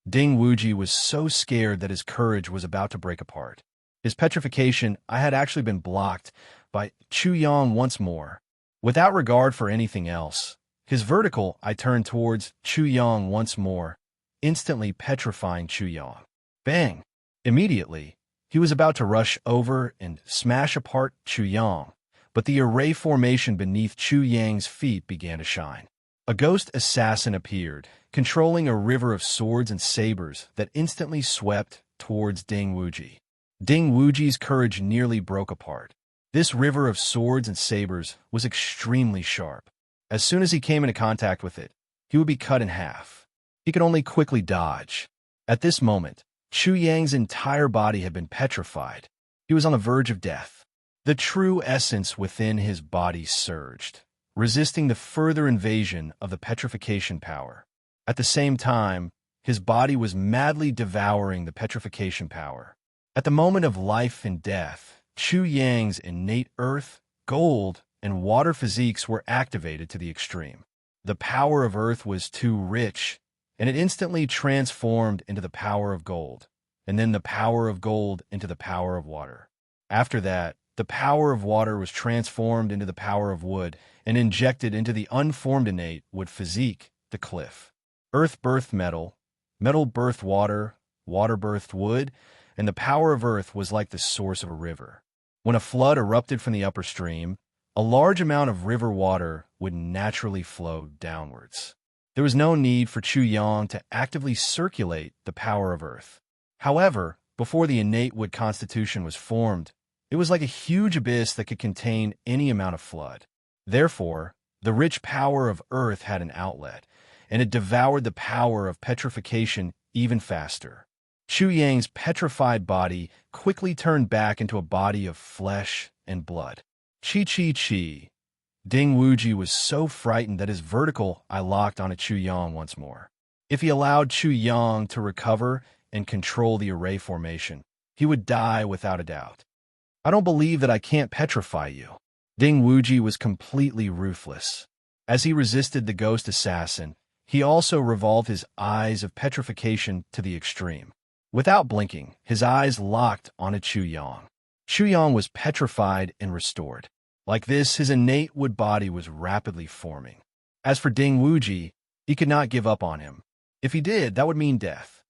Ding Wuji was so scared that his courage was about to break apart. His petrification had actually been blocked by Chu Yang once more. Without regard for anything else, his vertical eye turned towards Chu Yang once more, instantly petrifying Chu Yang. Bang! Immediately, he was about to rush over and smash apart Chu Yang, but the array formation beneath Chu Yang's feet began to shine. A ghost assassin appeared, controlling a river of swords and sabers that instantly swept towards Ding Wuji. Ding Wuji's courage nearly broke apart. This river of swords and sabers was extremely sharp. As soon as he came into contact with it, he would be cut in half. He could only quickly dodge. At this moment, Chu Yang's entire body had been petrified. He was on the verge of death. The true essence within his body surged, resisting the further invasion of the petrification power. At the same time, his body was madly devouring the petrification power. At the moment of life and death, Chu Yang's innate earth, gold, and water physiques were activated to the extreme. The power of earth was too rich, and it instantly transformed into the power of gold, and then the power of gold into the power of water. After that, the power of water was transformed into the power of wood and injected into the unformed innate wood physique, the cliff. Earth birthed metal, metal birthed water, water birthed wood, and the power of earth was like the source of a river. When a flood erupted from the upper stream, a large amount of river water would naturally flow downwards. There was no need for Chu Yang to actively circulate the power of earth. However, before the innate wood constitution was formed, it was like a huge abyss that could contain any amount of flood. Therefore, the rich power of earth had an outlet, and it devoured the power of petrification even faster. Chu Yang's petrified body quickly turned back into a body of flesh and blood. Chi. Ding Wuji was so frightened that his vertical eye locked onto Chu Yang once more. If he allowed Chu Yang to recover and control the array formation, he would die without a doubt. I don't believe that I can't petrify you. Ding Wuji was completely ruthless. As he resisted the ghost assassin, he also revolved his eyes of petrification to the extreme. Without blinking, his eyes locked onto Chu Yang. Chu Yang was petrified and restored. Like this, his innate wood body was rapidly forming. As for Ding Wuji, he could not give up on him. If he did, that would mean death.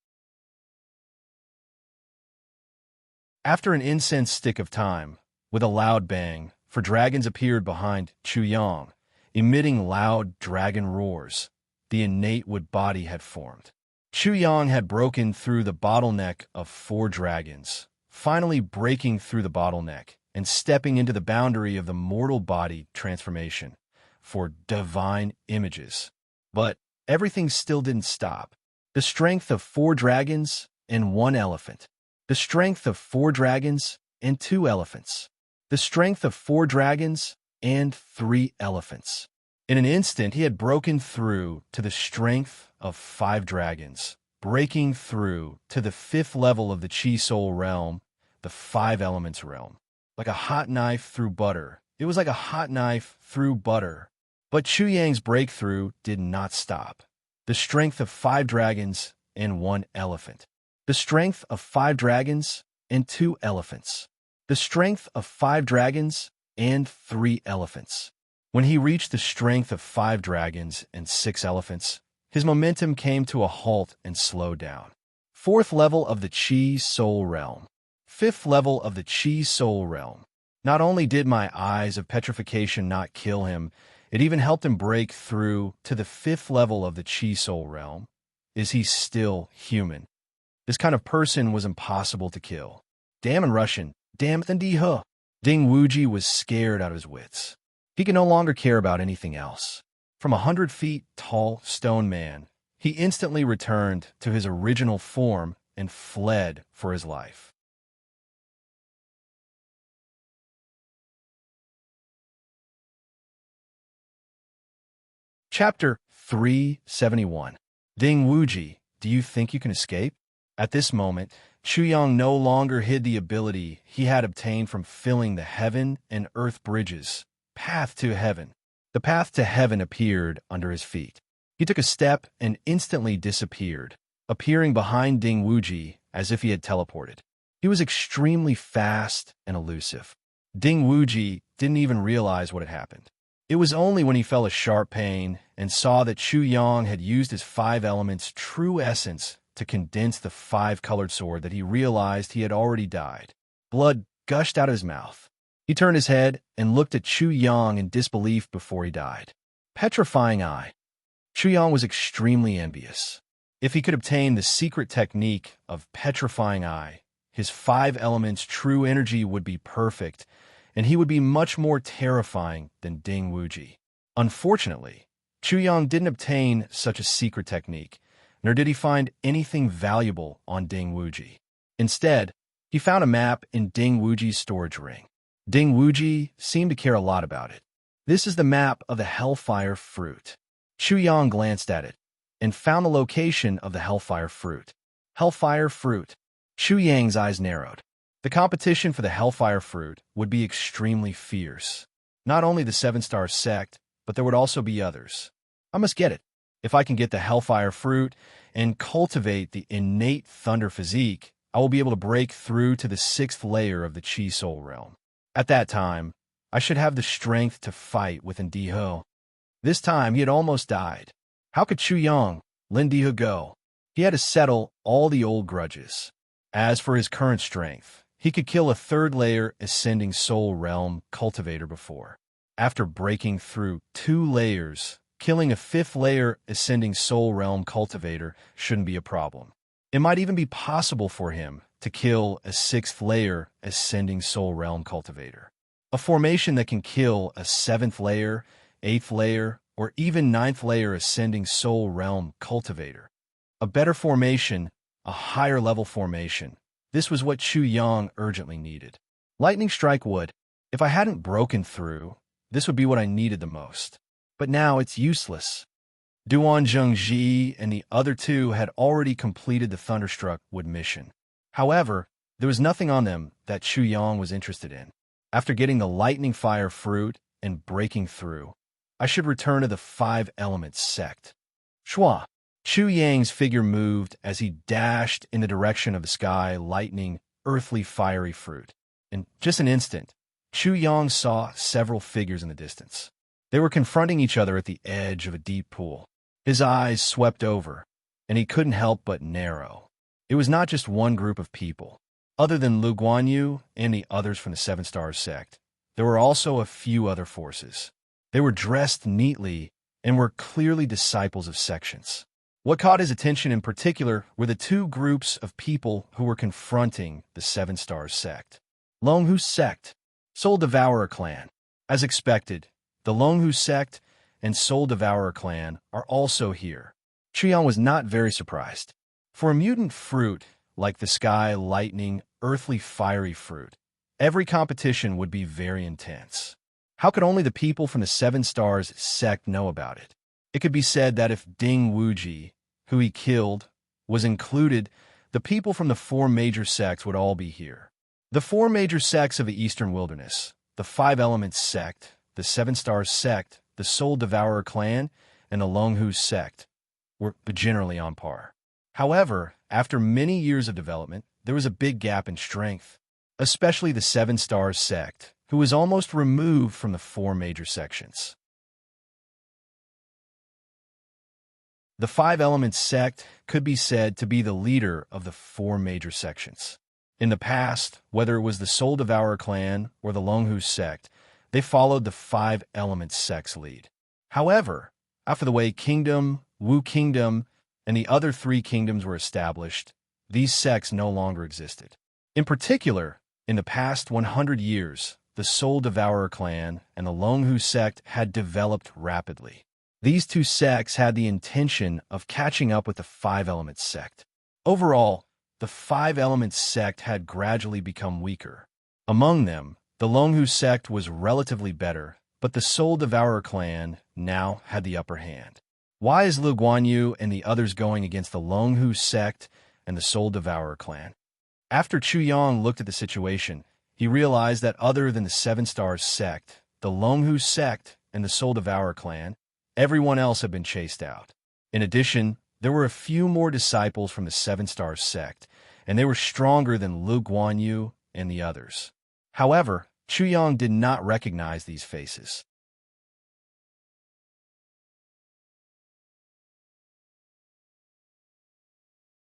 After an incense stick of time, with a loud bang, for dragons appeared behind Chu Yang, emitting loud dragon roars. The innate wood body had formed. Chu Yang had broken through the bottleneck of 4 dragons, finally breaking through the bottleneck and stepping into the boundary of the mortal body transformation for divine images. But everything still didn't stop. The strength of 4 dragons and 1 elephant. The strength of 4 dragons and 2 elephants. The strength of 4 dragons and 3 elephants. In an instant, he had broken through to the strength of 5 dragons, breaking through to the 5th level of the Chi Soul realm, the 5 elements realm. Like a hot knife through butter. It was like a hot knife through butter. But Chu Yang's breakthrough did not stop. The strength of 5 dragons and 1 elephant. The strength of 5 dragons and 2 elephants. The strength of 5 dragons and 3 elephants. When he reached the strength of 5 dragons and 6 elephants, his momentum came to a halt and slowed down. 4th level of the Chi Soul realm. 5th level of the Chi Soul realm. Not only did my eyes of petrification not kill him, it even helped him break through to the 5th level of the Chi Soul realm. Is he still human? This kind of person was impossible to kill. Damn in Russian, damn than di huh. Ding Wuji was scared out of his wits. He could no longer care about anything else. From 100 feet tall stone man, he instantly returned to his original form and fled for his life. Chapter 371. Ding Wuji, do you think you can escape? At this moment, Chu Yang no longer hid the ability he had obtained from filling the heaven and earth bridges. Path to heaven. The path to heaven appeared under his feet. He took a step and instantly disappeared, appearing behind Ding Wuji as if he had teleported. He was extremely fast and elusive. Ding Wuji didn't even realize what had happened. It was only when he felt a sharp pain and saw that Chu Yang had used his 5 elements' true essence to condense the 5-colored sword that he realized he had already died. Blood gushed out of his mouth. He turned his head and looked at Chu Yang in disbelief before he died. Petrifying eye. Chuyang was extremely envious. If he could obtain the secret technique of petrifying eye, his 5 elements true energy would be perfect, and he would be much more terrifying than Ding Wuji. Unfortunately, Chuyang didn't obtain such a secret technique, nor did he find anything valuable on Ding Wuji. Instead, he found a map in Ding Wuji's storage ring. Ding Wuji seemed to care a lot about it. This is the map of the Hellfire Fruit. Chuyang glanced at it and found the location of the Hellfire Fruit. Hellfire Fruit. Chuyang's eyes narrowed. The competition for the Hellfire Fruit would be extremely fierce. Not only the 7-star sect, but there would also be others. I must get it. If I can get the Hellfire Fruit and cultivate the innate thunder physique, I will be able to break through to the 6th layer of the Chi Soul realm. At that time, I should have the strength to fight with Ndiho. This time, he had almost died. How could Chuyang let Ndiho go? He had to settle all the old grudges. As for his current strength, he could kill a 3rd layer Ascending Soul Realm cultivator before. After breaking through 2 layers, killing a 5th layer Ascending Soul Realm cultivator shouldn't be a problem. It might even be possible for him to kill a 6th layer Ascending Soul Realm cultivator. A formation that can kill a 7th layer, 8th layer, or even 9th layer Ascending Soul Realm cultivator. A better formation, a higher level formation. This was what Chuyang urgently needed. Lightning Strike would. If I hadn't broken through, this would be what I needed the most. But now it's useless. Duan Zhengji and the other 2 had already completed the Thunderstruck Wood mission. However, there was nothing on them that Chuyang was interested in. After getting the Lightning Fire Fruit and breaking through, I should return to the 5 Elements sect. Shua. Chuyang's figure moved as he dashed in the direction of the sky, lightning, earthly fiery fruit. In just an instant, Chuyang saw several figures in the distance. They were confronting each other at the edge of a deep pool. His eyes swept over, and he couldn't help but narrow. It was not just one group of people. Other than Lu Guanyu and the others from the 7-star sect, there were also a few other forces. They were dressed neatly and were clearly disciples of sections. What caught his attention in particular were the 2 groups of people who were confronting the 7-star sect. Longhu sect, Soul Devourer clan. As expected, the Longhu sect and Soul Devourer clan are also here. Chuyang was not very surprised. For a mutant fruit like the sky, lightning, earthly fiery fruit, every competition would be very intense. How could only the people from the 7 stars sect know about it? It could be said that if Ding Wuji, who he killed, was included, the people from the 4 major sects would all be here. The 4 major sects of the Eastern Wilderness, the 5 Elements sect, the 7 Stars sect, the Soul Devourer clan, and the Longhu sect, were generally on par. However, after many years of development, there was a big gap in strength, especially the 7 Stars sect, who was almost removed from the 4 major sections. The 5 Elements sect could be said to be the leader of the 4 major sections. In the past, whether it was the Soul Devourer clan or the Longhu sect, they followed the 5 Elements sect's lead. However, after the Wei Kingdom, Wu Kingdom, and the other 3 kingdoms were established, these sects no longer existed. In particular, in the past 100 years, the Soul Devourer clan and the Longhu sect had developed rapidly. These 2 sects had the intention of catching up with the 5 Elements sect. Overall, the 5 Elements sect had gradually become weaker. Among them, the Longhu sect was relatively better, but the Soul Devourer clan now had the upper hand. Why is Lu Guanyu and the others going against the Longhu sect and the Soul Devourer clan? After Chuyang looked at the situation, he realized that other than the 7 Stars sect, the Longhu sect, and the Soul Devourer clan, everyone else had been chased out. In addition, there were a few more disciples from the 7 Stars sect, and they were stronger than Lu Guanyu and the others. However, Chuyang did not recognize these faces.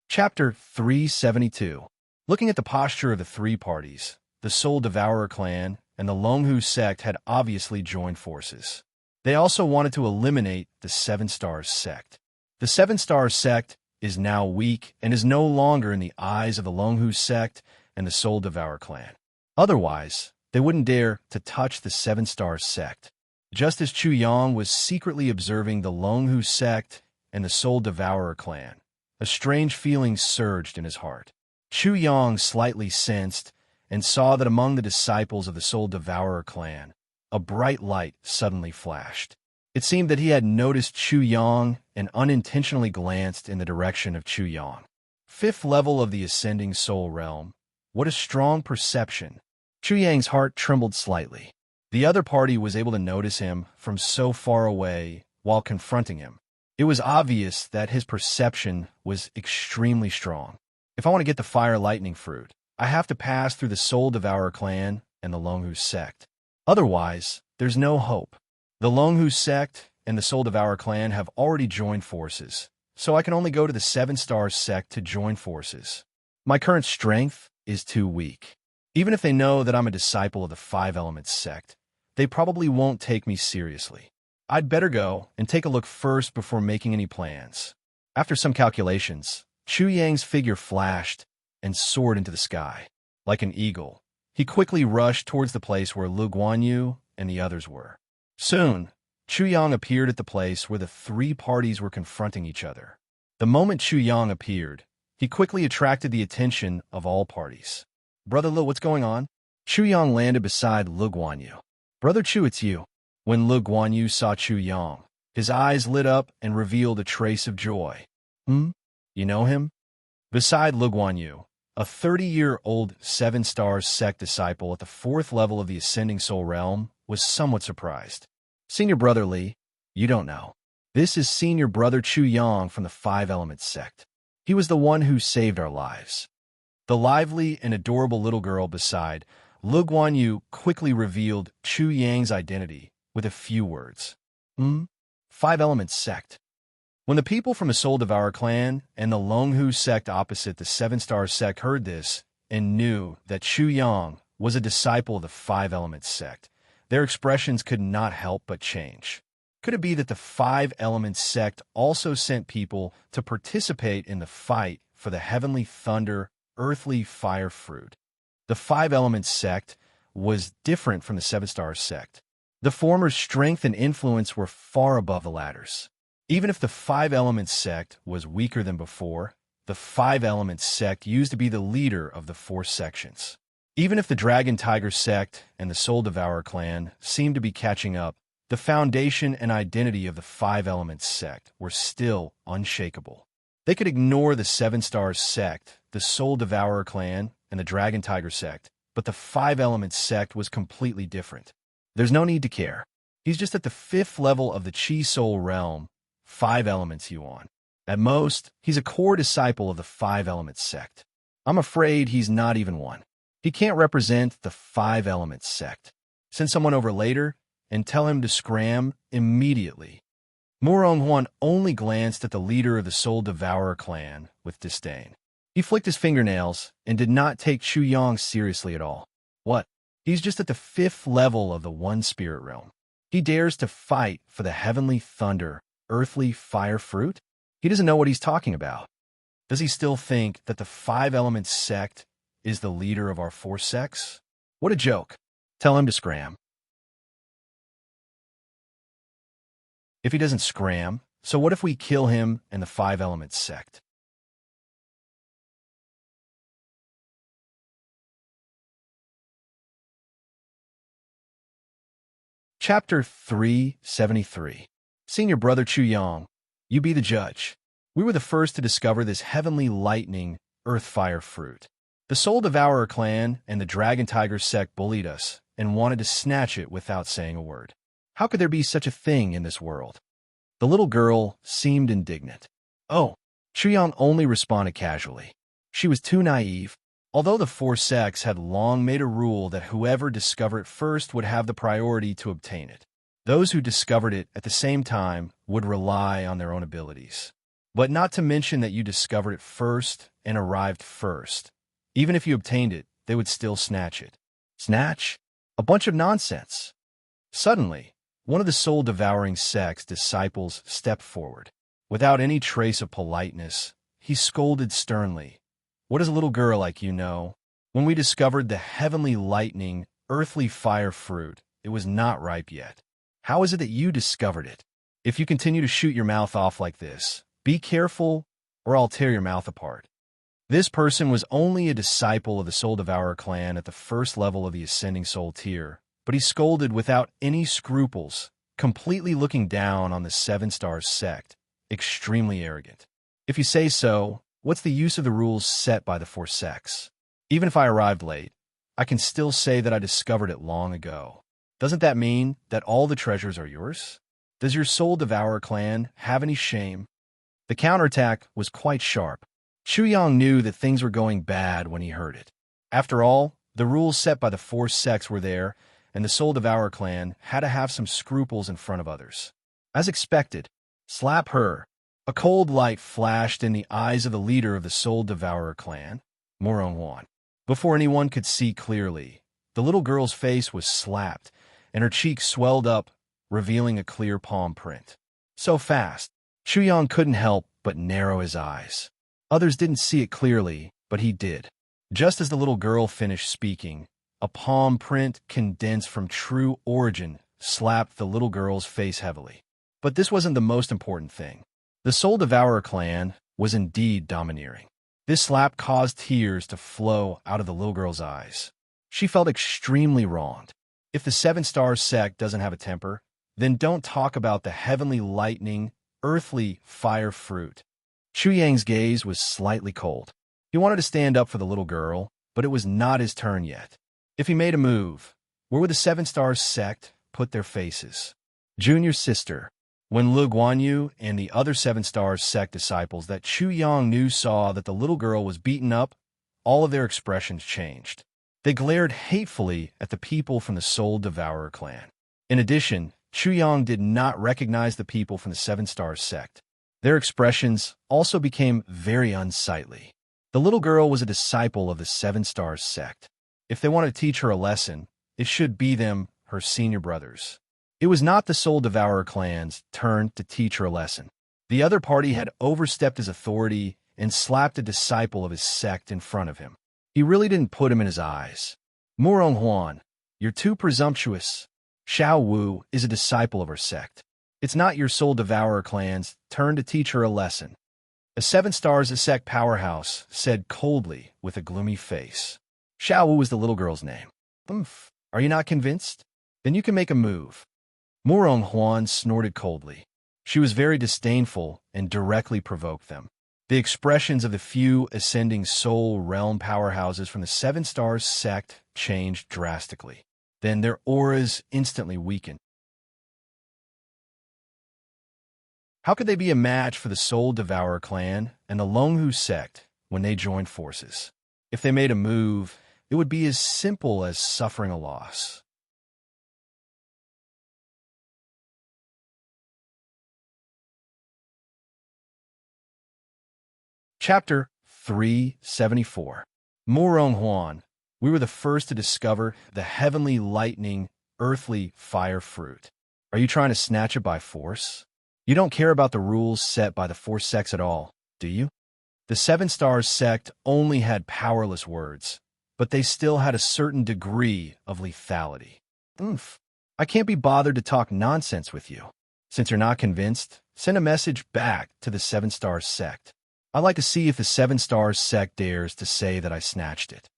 Chapter 372. Looking at the posture of the 3 parties, the Soul Devourer clan and the Longhu sect had obviously joined forces. They also wanted to eliminate the Seven Stars sect. The Seven Stars sect is now weak and is no longer in the eyes of the Longhu sect and the Soul Devourer clan. Otherwise, they wouldn't dare to touch the Seven Stars sect. Just as Chu Yang was secretly observing the Longhu sect and the Soul Devourer clan, a strange feeling surged in his heart. Chu Yang slightly sensed and saw that among the disciples of the Soul Devourer clan, a bright light suddenly flashed. It seemed that he had noticed Chu Yang and unintentionally glanced in the direction of Chu Yang. Fifth level of the ascending soul realm. What a strong perception. Chu Yang's heart trembled slightly. The other party was able to notice him from so far away while confronting him. It was obvious that his perception was extremely strong. If I want to get the Fire Lightning Fruit, I have to pass through the Soul Devourer clan and the Longhu sect. Otherwise, there's no hope. The Longhu sect and the Soul Devourer clan have already joined forces, so I can only go to the Seven Stars sect to join forces. My current strength is too weak. Even if they know that I'm a disciple of the Five Elements sect, they probably won't take me seriously. I'd better go and take a look first before making any plans. After some calculations, Chu Yang's figure flashed and soared into the sky. Like an eagle, he quickly rushed towards the place where Lu Guanyu and the others were. Soon, Chu Yang appeared at the place where the three parties were confronting each other. The moment Chu Yang appeared, he quickly attracted the attention of all parties. "Brother Lu, what's going on?" Chu Yang landed beside Lu Guanyu. "Brother Chu, it's you." When Lu Guanyu saw Chu Yang, his eyes lit up and revealed a trace of joy. You know him?" Beside Lu Guanyu, a 30-year-old Seven Stars sect disciple at the fourth level of the Ascending Soul Realm was somewhat surprised. "Senior Brother Li, you don't know. This is Senior Brother Chu Yang from the Five Elements sect. He was the one who saved our lives." The lively and adorable little girl beside Lu Guanyu quickly revealed Chu Yang's identity with a few words. Five Elements sect. When the people from the Soul Devourer clan and the Longhu sect opposite the Seven Stars sect heard this and knew that Chu Yang was a disciple of the Five Elements sect, their expressions could not help but change. Could it be that the Five Elements sect also sent people to participate in the fight for the heavenly thunder, earthly fire fruit? The Five Elements sect was different from the Seven Stars sect. The former's strength and influence were far above the latter's. Even if the Five Elements sect was weaker than before, the Five Elements sect used to be the leader of the four sections. Even if the Dragon Tiger sect and the Soul Devourer clan seemed to be catching up, the foundation and identity of the Five Elements sect were still unshakable. They could ignore the Seven Stars sect, the Soul Devourer clan, and the Dragon Tiger sect, but the Five Elements sect was completely different. There's no need to care. He's just at the fifth level of the Chi Soul realm, Five Elements Yuan. At most, he's a core disciple of the Five Elements sect. I'm afraid he's not even one. He can't represent the Five Elements sect. Send someone over later and tell him to scram immediately. Murong Huan only glanced at the leader of the Soul Devourer clan with disdain. He flicked his fingernails and did not take Chu Yang seriously at all. What? He's just at the fifth level of the One Spirit realm. He dares to fight for the heavenly thunder, earthly fire fruit? He doesn't know what he's talking about. Does he still think that the Five Elements sect is the leader of our four sects? What a joke. Tell him to scram. If he doesn't scram, so what if we kill him and the Five Elements sect? Chapter 373. Senior Brother Chu Yang, you be the judge. We were the first to discover this heavenly lightning, earth-fire fruit. The Soul Devourer clan and the Dragon Tiger sect bullied us and wanted to snatch it without saying a word. How could there be such a thing in this world? The little girl seemed indignant. Oh, Chu Yang only responded casually. She was too naive. Although the four sects had long made a rule that whoever discovered it first would have the priority to obtain it, those who discovered it at the same time would rely on their own abilities. But not to mention that you discovered it first and arrived first. Even if you obtained it, they would still snatch it. Snatch? A bunch of nonsense. Suddenly, One of the soul-devouring sect's disciples stepped forward. Without any trace of politeness, he scolded sternly. "What does a little girl like you know? When we discovered the heavenly lightning, earthly fire fruit, it was not ripe yet. How is it that you discovered it? If you continue to shoot your mouth off like this, be careful or I'll tear your mouth apart." This person was only a disciple of the Soul Devourer clan at the first level of the Ascending Soul tier, but he scolded without any scruples, completely looking down on the Seven Stars sect, extremely arrogant. If you say so, what's the use of the rules set by the four sects? Even if I arrived late, I can still say that I discovered it long ago. Doesn't that mean that all the treasures are yours? Does your Soul Devourer clan have any shame? The counterattack was quite sharp. Chu Yang knew that things were going bad when he heard it. After all, the rules set by the four sects were there, and the Soul Devourer clan had to have some scruples in front of others. As expected, slap her. A cold light flashed in the eyes of the leader of the Soul Devourer clan, Morong Huan. Before anyone could see clearly, the little girl's face was slapped, and her cheeks swelled up, revealing a clear palm print. So fast, Chu Yang couldn't help but narrow his eyes. Others didn't see it clearly, but he did. Just as the little girl finished speaking, a palm print condensed from true origin slapped the little girl's face heavily. But this wasn't the most important thing. The Soul Devourer clan was indeed domineering. This slap caused tears to flow out of the little girl's eyes. She felt extremely wronged. If the Seven Stars sect doesn't have a temper, then don't talk about the heavenly lightning, earthly fire fruit. Chu Yang's gaze was slightly cold. He wanted to stand up for the little girl, but it was not his turn yet. If he made a move, where would the Seven Stars sect put their faces? Junior sister. When Lu Guanyu and the other Seven Stars sect disciples that Chu Yang knew saw that the little girl was beaten up, all of their expressions changed. They glared hatefully at the people from the Soul Devourer clan. In addition, Chu Yang did not recognize the people from the Seven Stars sect. Their expressions also became very unsightly. The little girl was a disciple of the Seven Stars sect. If they wanted to teach her a lesson, it should be them, her senior brothers. It was not the Soul Devourer clan's turn to teach her a lesson. The other party had overstepped his authority and slapped a disciple of his sect in front of him. He really didn't put him in his eyes. Morong Huan, you're too presumptuous. Xiao Wu is a disciple of her sect. It's not your Soul Devourer clan's turn to teach her a lesson. A Seven Stars sect powerhouse said coldly with a gloomy face. Xiao Wu was the little girl's name. Are you not convinced? Then you can make a move. Morong Huan snorted coldly. She was very disdainful and directly provoked them. The expressions of the few ascending soul realm powerhouses from the Seven Stars sect changed drastically. Then their auras instantly weakened. How could they be a match for the Soul Devourer clan and the Longhu sect when they joined forces? If they made a move, it would be as simple as suffering a loss. Chapter 374. Morong Huan, we were the first to discover the heavenly lightning, earthly fire fruit. Are you trying to snatch it by force? You don't care about the rules set by the four sects at all, do you? The Seven Stars sect only had powerless words, but they still had a certain degree of lethality. I can't be bothered to talk nonsense with you. Since you're not convinced, send a message back to the Seven Stars sect. I'd like to see if the Seven Stars sect dares to say that I snatched it.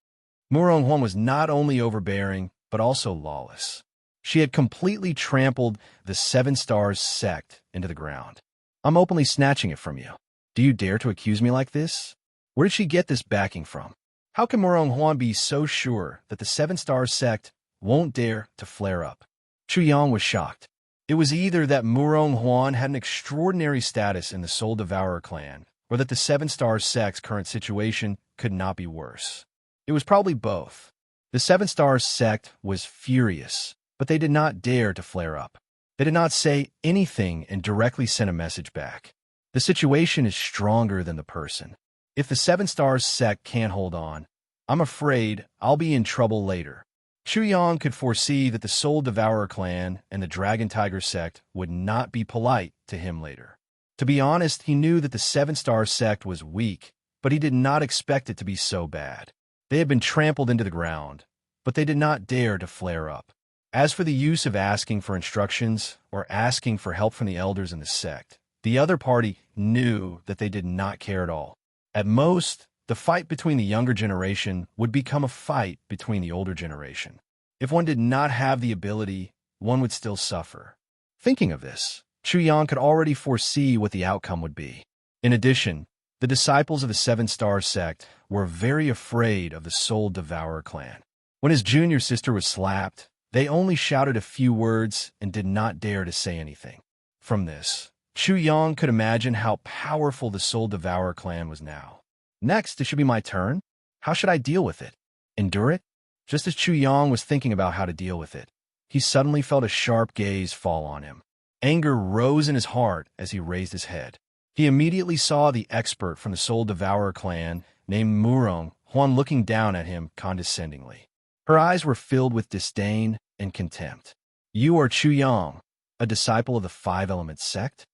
Morong Huan was not only overbearing, but also lawless. She had completely trampled the Seven Stars sect into the ground. I'm openly snatching it from you. Do you dare to accuse me like this? Where did she get this backing from? How can Morong Huan be so sure that the Seven Stars sect won't dare to flare up? Chu Yang was shocked. It was either that Morong Huan had an extraordinary status in the Soul Devourer clan, or that the Seven Stars sect's current situation could not be worse. It was probably both. The Seven Stars sect was furious, but they did not dare to flare up. They did not say anything and directly sent a message back. The situation is stronger than the person. If the Seven Stars sect can't hold on, I'm afraid I'll be in trouble later. Chu Yang could foresee that the Soul Devourer clan and the Dragon Tiger sect would not be polite to him later. To be honest, he knew that the Seven-Star sect was weak, but he did not expect it to be so bad. They had been trampled into the ground, but they did not dare to flare up. As for the use of asking for instructions or asking for help from the elders in the sect, the other party knew that they did not care at all. At most, the fight between the younger generation would become a fight between the older generation. If one did not have the ability, one would still suffer. Thinking of this, Chu Yang could already foresee what the outcome would be. In addition, the disciples of the Seven-Star sect were very afraid of the Soul Devourer clan. When his junior sister was slapped, they only shouted a few words and did not dare to say anything. From this, Chu Yang could imagine how powerful the Soul Devourer clan was now. Next, it should be my turn. How should I deal with it? Endure it? Just as Chu Yang was thinking about how to deal with it, he suddenly felt a sharp gaze fall on him. Anger rose in his heart as he raised his head. He immediately saw the expert from the Soul Devourer clan named Murong Huan looking down at him condescendingly. Her eyes were filled with disdain and contempt. You are Chu Yang, a disciple of the Five Elements sect?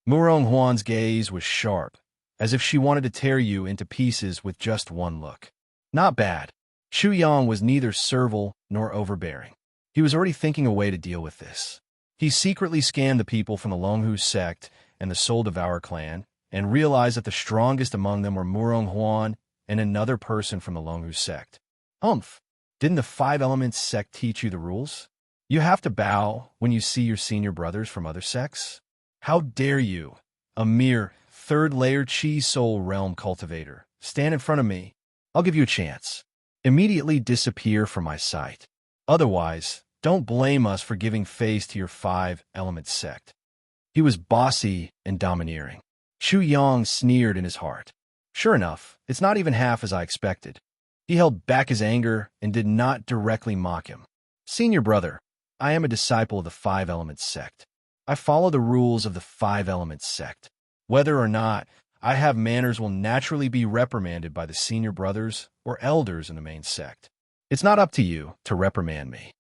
Murong Huan's gaze was sharp, as if she wanted to tear you into pieces with just one look. Not bad. Chu Yang was neither servile nor overbearing. He was already thinking a way to deal with this. He secretly scanned the people from the Longhu sect and the Soul Devourer clan, and realized that the strongest among them were Murong Huan and another person from the Longhu sect. Didn't the Five Elements sect teach you the rules? You have to bow when you see your senior brothers from other sects? How dare you, a mere third-layer Chi Soul Realm cultivator, stand in front of me? I'll give you a chance. Immediately disappear from my sight. Otherwise, don't blame us for giving face to your Five Elements sect. He was bossy and domineering. Chu Yang sneered in his heart. Sure enough, it's not even half as I expected. He held back his anger and did not directly mock him. Senior brother, I am a disciple of the Five Elements sect. I follow the rules of the Five Elements sect. Whether or not I have manners will naturally be reprimanded by the senior brothers or elders in the main sect. It's not up to you to reprimand me.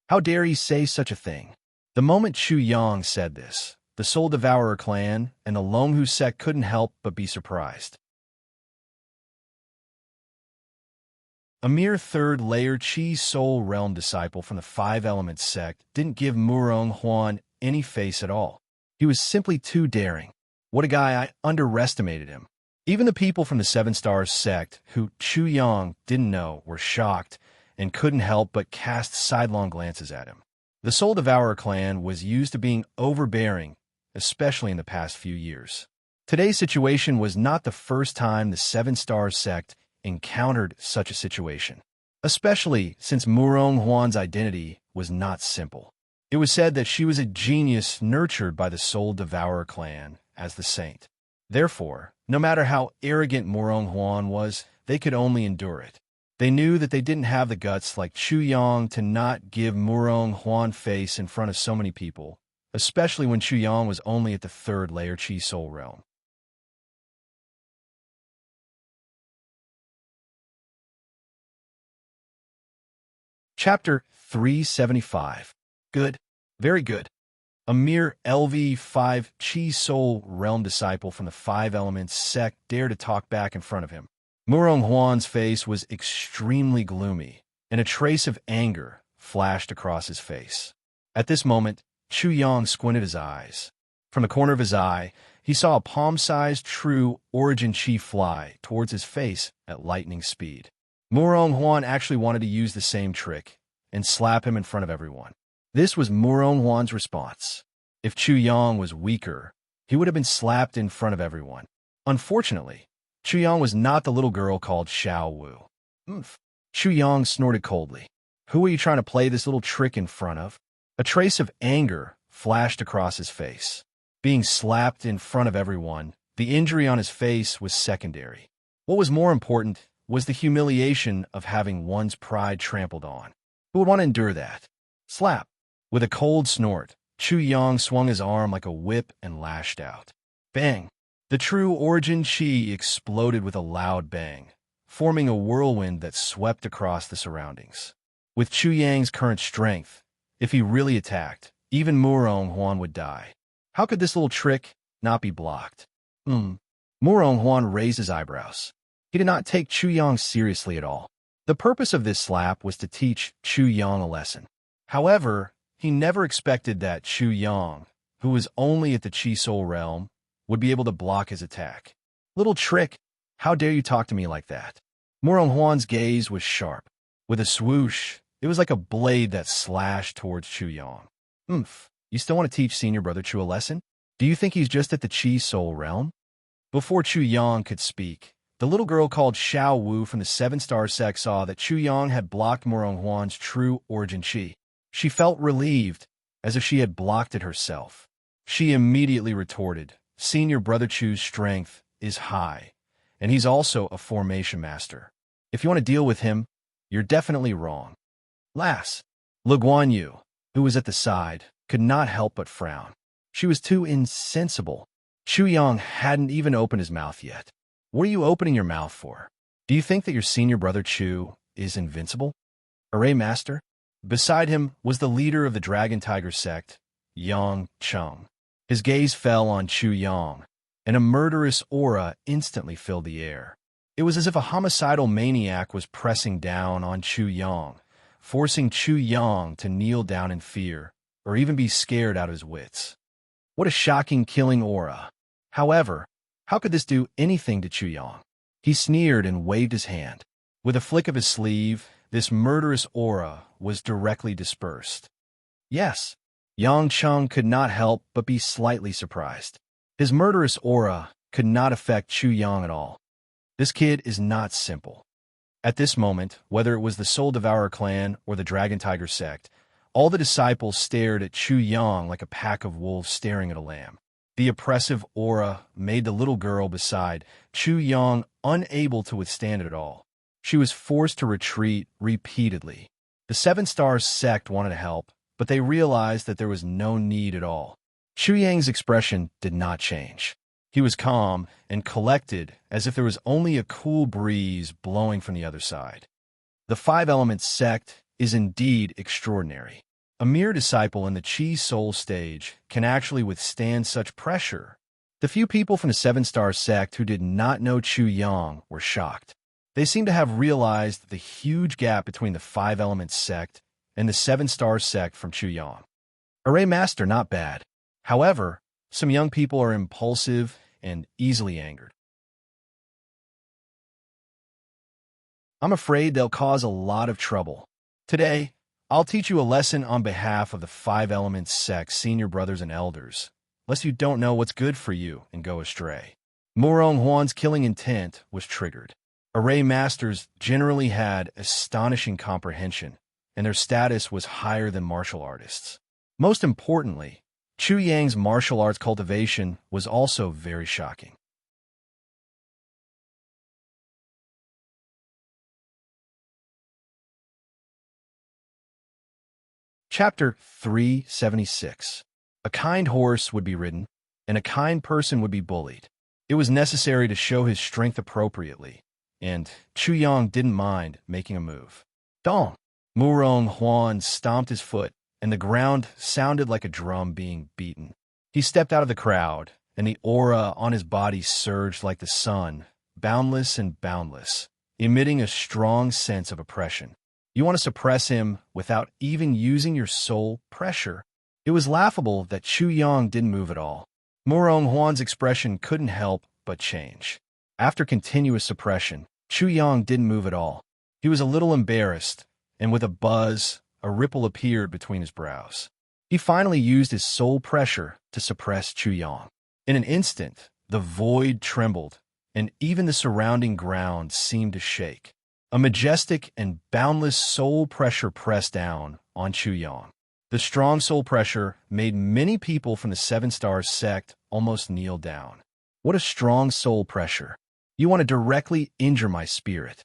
How dare he say such a thing? The moment Chu Yang said this, the Soul Devourer clan and the Longhu sect couldn't help but be surprised. A mere third-layer Chi Soul Realm disciple from the Five Elements sect didn't give Murong Huan any face at all. He was simply too daring. What a guy, I underestimated him. Even the people from the Seven Stars sect, who Chu Yang didn't know, were shocked and couldn't help but cast sidelong glances at him. The Soul Devourer clan was used to being overbearing, especially in the past few years. Today's situation was not the first time the Seven Stars sect encountered such a situation, especially since Murong Huan's identity was not simple. It was said that she was a genius nurtured by the Soul Devourer clan as the saint. Therefore, no matter how arrogant Murong Huan was, they could only endure it. They knew that they didn't have the guts like Chu Yang to not give Murong Huan face in front of so many people, especially when Chu Yang was only at the third-layer Chi Soul Realm. Chapter 375. Good. Very good. A mere LV5 Chi Soul Realm disciple from the Five Elements sect dared to talk back in front of him. Murong Huan's face was extremely gloomy, and a trace of anger flashed across his face. At this moment, Chu Yang squinted his eyes. From the corner of his eye, he saw a palm-sized true Origin Chi fly towards his face at lightning speed. Murong Huan actually wanted to use the same trick and slap him in front of everyone. This was Murong Huan's response. If Chu Yang was weaker, he would have been slapped in front of everyone. Unfortunately, Chu Yang was not the little girl called Xiao Wu. Chu Yang snorted coldly. Who are you trying to play this little trick in front of? A trace of anger flashed across his face. Being slapped in front of everyone, the injury on his face was secondary. What was more important was the humiliation of having one's pride trampled on. Who would want to endure that? Slap. With a cold snort, Chu Yang swung his arm like a whip and lashed out. Bang! The true Origin Chi exploded with a loud bang, forming a whirlwind that swept across the surroundings. With Chu Yang's current strength, if he really attacked, even Murong Huan would die. How could this little trick not be blocked? Murong Huan raised his eyebrows. He did not take Chu Yang seriously at all. The purpose of this slap was to teach Chu Yang a lesson. However, he never expected that Chu Yang, who was only at the Chi Soul realm, would be able to block his attack. Little trick, how dare you talk to me like that? Murong Huan's gaze was sharp. With a swoosh, it was like a blade that slashed towards Chu Yang. You still want to teach senior brother Chu a lesson? Do you think he's just at the Chi Soul realm? Before Chu Yang could speak, the little girl called Xiao Wu from the Seven-Star Sect saw that Chu Yang had blocked Murong Huan's true origin Chi. She felt relieved, as if she had blocked it herself. She immediately retorted, Senior brother Chu's strength is high, and he's also a formation master. If you want to deal with him, you're definitely wrong. Lass, Le Guan Yu, who was at the side, could not help but frown. She was too insensible. Chu Yang hadn't even opened his mouth yet. What are you opening your mouth for? Do you think that your senior brother Chu is invincible? Array Master? Beside him was the leader of the Dragon Tiger sect, Yang Cheng. His gaze fell on Chu Yang, and a murderous aura instantly filled the air. It was as if a homicidal maniac was pressing down on Chu Yang, forcing Chu Yang to kneel down in fear, or even be scared out of his wits. What a shocking killing aura. However, how could this do anything to Chu Yang? He sneered and waved his hand. With a flick of his sleeve, this murderous aura was directly dispersed. Yes, Yang Cheng could not help but be slightly surprised. His murderous aura could not affect Chu Yang at all. This kid is not simple. At this moment, whether it was the Soul Devourer clan or the Dragon Tiger sect, all the disciples stared at Chu Yang like a pack of wolves staring at a lamb. The oppressive aura made the little girl beside Chu Yang unable to withstand it at all. She was forced to retreat repeatedly. The Seven Stars sect wanted to help, but they realized that there was no need at all. Chu Yang's expression did not change. He was calm and collected as if there was only a cool breeze blowing from the other side. The Five Elements sect is indeed extraordinary. A mere disciple in the Chi Soul stage can actually withstand such pressure. The few people from the Seven Star sect who did not know Chu Yang were shocked. They seemed to have realized the huge gap between the Five Elements sect and the Seven Star sect from Chu Yang. Array Master, not bad. However, some young people are impulsive and easily angered. I'm afraid they'll cause a lot of trouble. Today, I'll teach you a lesson on behalf of the Five Elements sect senior brothers and elders, lest you don't know what's good for you and go astray. Murong Huan's killing intent was triggered. Array Masters generally had astonishing comprehension, and their status was higher than martial artists. Most importantly, Chu Yang's martial arts cultivation was also very shocking. Chapter 376. A kind horse would be ridden, and a kind person would be bullied. It was necessary to show his strength appropriately, and Chu Yang didn't mind making a move. Dong! Murong Huan stomped his foot, and the ground sounded like a drum being beaten. He stepped out of the crowd, and the aura on his body surged like the sun, boundless and boundless, emitting a strong sense of oppression. You want to suppress him without even using your soul pressure. It was laughable that Chu Yang didn't move at all. Murong Huan's expression couldn't help but change. After continuous suppression, Chu Yang didn't move at all. He was a little embarrassed, and with a buzz, a ripple appeared between his brows. He finally used his soul pressure to suppress Chu Yang. In an instant, the void trembled, and even the surrounding ground seemed to shake. A majestic and boundless soul pressure pressed down on Chu Yang. The strong soul pressure made many people from the Seven Stars sect almost kneel down. What a strong soul pressure. You want to directly injure my spirit.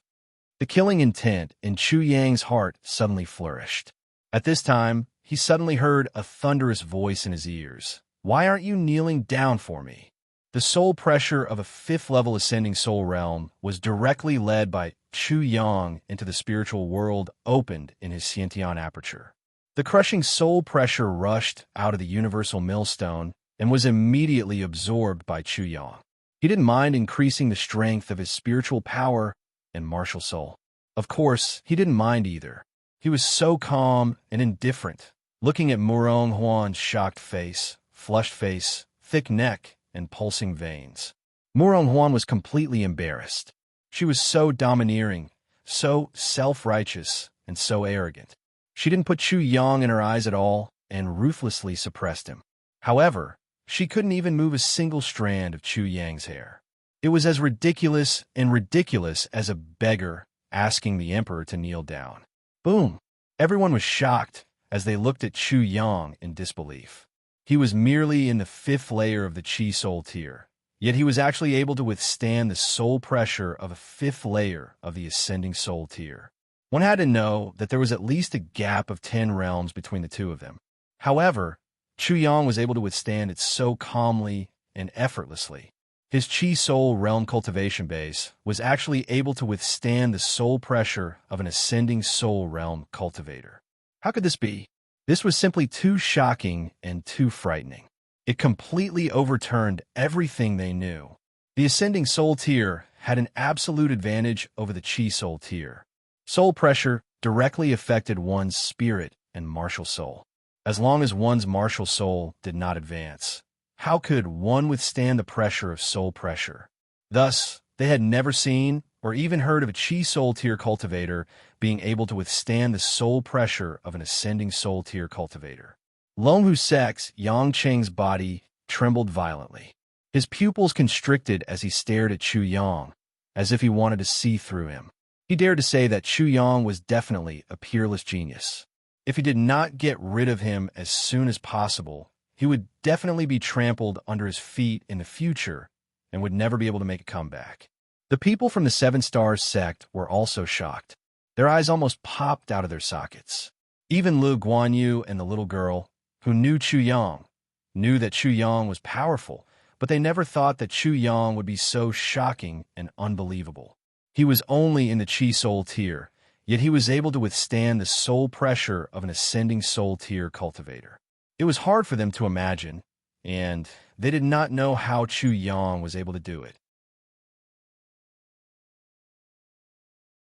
The killing intent in Chu Yang's heart suddenly flourished. At this time, he suddenly heard a thunderous voice in his ears. Why aren't you kneeling down for me? The soul pressure of a fifth-level ascending soul realm was directly led by Chu Yang into the spiritual world opened in his Xiantian aperture. The crushing soul pressure rushed out of the universal millstone and was immediately absorbed by Chu Yang. He didn't mind increasing the strength of his spiritual power and martial soul. Of course, he didn't mind either. He was so calm and indifferent, looking at Murong Huan's shocked face, flushed face, thick neck, and pulsing veins. Murong Huan was completely embarrassed. She was so domineering, so self-righteous, and so arrogant. She didn't put Chu Yang in her eyes at all and ruthlessly suppressed him. However, she couldn't even move a single strand of Chu Yang's hair. It was as ridiculous as a beggar asking the emperor to kneel down. Boom! Everyone was shocked as they looked at Chu Yang in disbelief. He was merely in the fifth layer of the Qi soul tier, yet he was actually able to withstand the soul pressure of a fifth layer of the ascending soul tier. One had to know that there was at least a gap of 10 realms between the two of them. However, Chu Yang was able to withstand it so calmly and effortlessly. His Qi soul realm cultivation base was actually able to withstand the soul pressure of an ascending soul realm cultivator. How could this be? This was simply too shocking and too frightening. It completely overturned everything they knew. The ascending soul tier had an absolute advantage over the Qi soul tier. Soul pressure directly affected one's spirit and martial soul. As long as one's martial soul did not advance, how could one withstand the pressure of soul pressure? Thus, they had never seen or even heard of a Qi soul tier cultivator being able to withstand the soul pressure of an ascending soul tier cultivator. Long Hu Sek's Yang Cheng's body trembled violently. His pupils constricted as he stared at Chu Yang, as if he wanted to see through him. He dared to say that Chu Yang was definitely a peerless genius. If he did not get rid of him as soon as possible, he would definitely be trampled under his feet in the future and would never be able to make a comeback. The people from the Seven Stars sect were also shocked. Their eyes almost popped out of their sockets. Even Lu Guanyu and the little girl, who knew Chu Yang, knew that Chu Yang was powerful, but they never thought that Chu Yang would be so shocking and unbelievable. He was only in the Qi soul tier, yet he was able to withstand the soul pressure of an ascending soul tier cultivator. It was hard for them to imagine, and they did not know how Chu Yang was able to do it.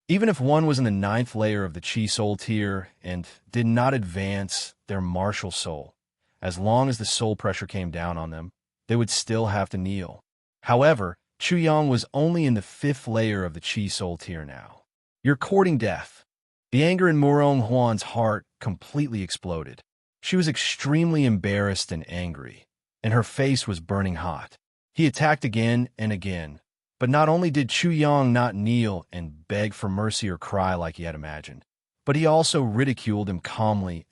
Even if one was in the 9th layer of the Qi soul tier and did not advance their martial soul, as long as the soul pressure came down on them, they would still have to kneel. However, Chu Yang was only in the 5th layer of the Qi soul tier now. You're courting death. The anger in Murong Huan's heart completely exploded. She was extremely embarrassed and angry, and her face was burning hot. He attacked again and again, but not only did Chu Yang not kneel and beg for mercy or cry like he had imagined, but he also ridiculed him calmly.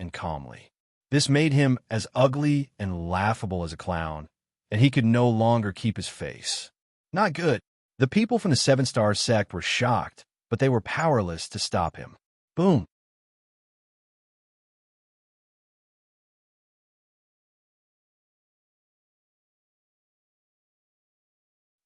This made him as ugly and laughable as a clown, and he could no longer keep his face. Not good. The people from the Seven Stars sect were shocked, but they were powerless to stop him. Boom.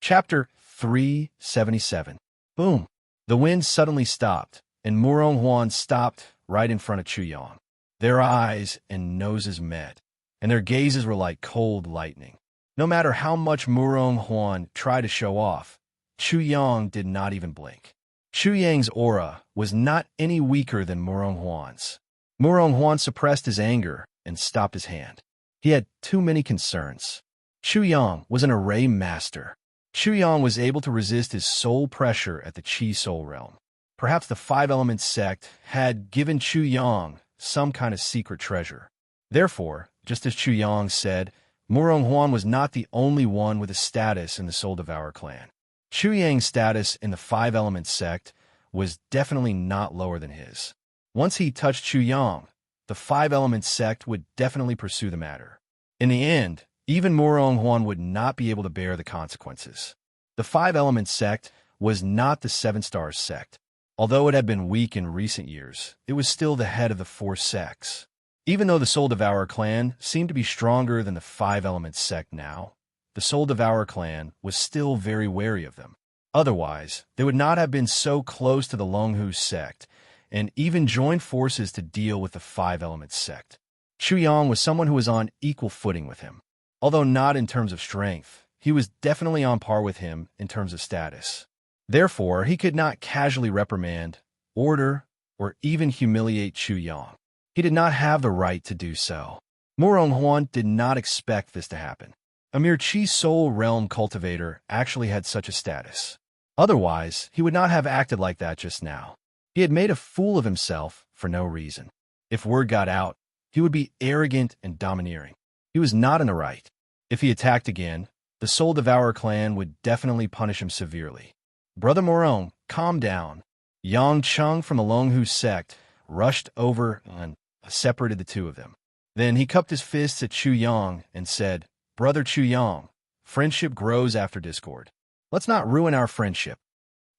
Chapter 377. Boom. The wind suddenly stopped, and Murong Huan stopped right in front of Chu Yang. Their eyes and noses met, and their gazes were like cold lightning. No matter how much Murong Huan tried to show off, Chu Yang did not even blink. Chu Yang's aura was not any weaker than Murong Huan's. Murong Huan suppressed his anger and stopped his hand. He had too many concerns. Chu Yang was an array master. Chu Yang was able to resist his soul pressure at the Qi soul realm. Perhaps the Five Elements sect had given Chu Yang some kind of secret treasure. Therefore, just as Chu Yang said, Murong Huan was not the only one with a status in the Soul Devourer clan. Chu Yang's status in the Five Elements sect was definitely not lower than his. Once he touched Chu Yang, the Five Elements sect would definitely pursue the matter. In the end, even Murong Huan would not be able to bear the consequences. The Five Elements sect was not the Seven Stars sect. Although it had been weak in recent years, it was still the head of the 4 sects. Even though the Soul Devourer clan seemed to be stronger than the Five Elements sect now, the Soul Devourer clan was still very wary of them. Otherwise, they would not have been so close to the Longhu sect and even joined forces to deal with the Five Elements sect. Chu Yang was someone who was on equal footing with him. Although not in terms of strength, he was definitely on par with him in terms of status. Therefore, he could not casually reprimand, order, or even humiliate Chu Yang. He did not have the right to do so. Murong Huan did not expect this to happen. A mere Chi Soul Realm cultivator actually had such a status. Otherwise, he would not have acted like that just now. He had made a fool of himself for no reason. If word got out, he would be arrogant and domineering. He was not in the right. If he attacked again, the Soul Devourer clan would definitely punish him severely. Brother Morong, calm down. Yang Chung from the Longhu sect rushed over and separated the two of them. Then he cupped his fists at Chu Yang and said, "Brother Chu Yang, friendship grows after discord. Let's not ruin our friendship."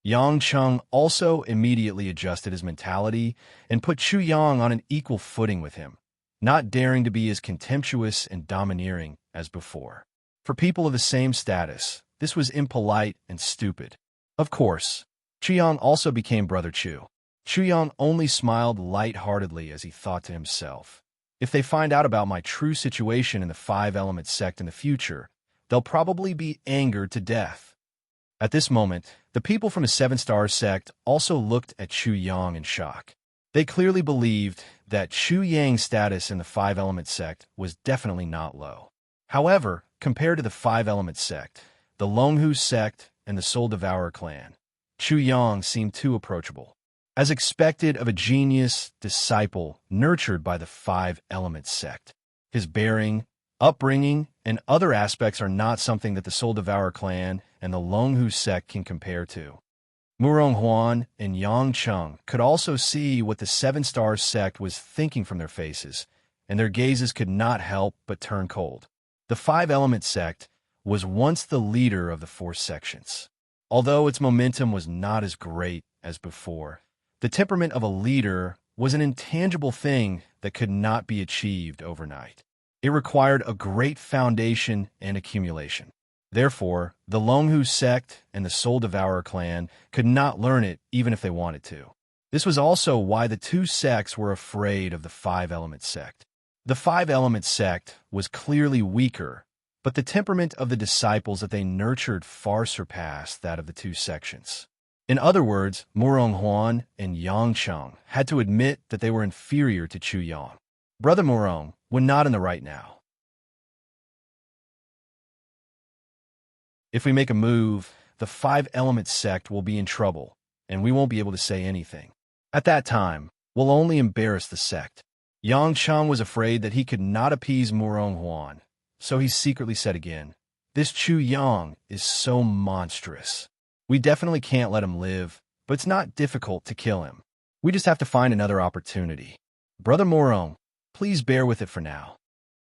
Yang Chung also immediately adjusted his mentality and put Chu Yang on an equal footing with him, not daring to be as contemptuous and domineering as before. For people of the same status, this was impolite and stupid. Of course, Chu Yang also became Brother Chu. Chu Yang only smiled light-heartedly as he thought to himself, if they find out about my true situation in the Five Elements sect in the future, they'll probably be angered to death. At this moment, the people from the Seven Stars sect also looked at Chu Yang in shock. They clearly believed that Chu Yang's status in the Five Elements sect was definitely not low. However, compared to the Five Elements sect, the Longhu sect, and the Soul Devourer clan, Chu Yang seemed too approachable. As expected of a genius disciple nurtured by the Five Elements sect, his bearing, upbringing, and other aspects are not something that the Soul Devourer clan and the Longhu sect can compare to. Murong Huan and Yang Chung could also see what the Seven Stars sect was thinking from their faces, and their gazes could not help but turn cold. The Five Elements sect was once the leader of the four sections. Although its momentum was not as great as before, the temperament of a leader was an intangible thing that could not be achieved overnight. It required a great foundation and accumulation. Therefore, the Longhu sect and the Soul Devourer clan could not learn it even if they wanted to. This was also why the two sects were afraid of the Five Elements sect. The Five Elements sect was clearly weaker, but the temperament of the disciples that they nurtured far surpassed that of the two sections. In other words, Murong Huan and Yang Chung had to admit that they were inferior to Chu Yang. Brother Murong, we're not in the right now. If we make a move, the Five Elements sect will be in trouble, and we won't be able to say anything. At that time, we'll only embarrass the sect. Yang Chung was afraid that he could not appease Murong Huan, so he secretly said again, "This Chu Yang is so monstrous. We definitely can't let him live, but it's not difficult to kill him. We just have to find another opportunity. Brother Murong, please bear with it for now.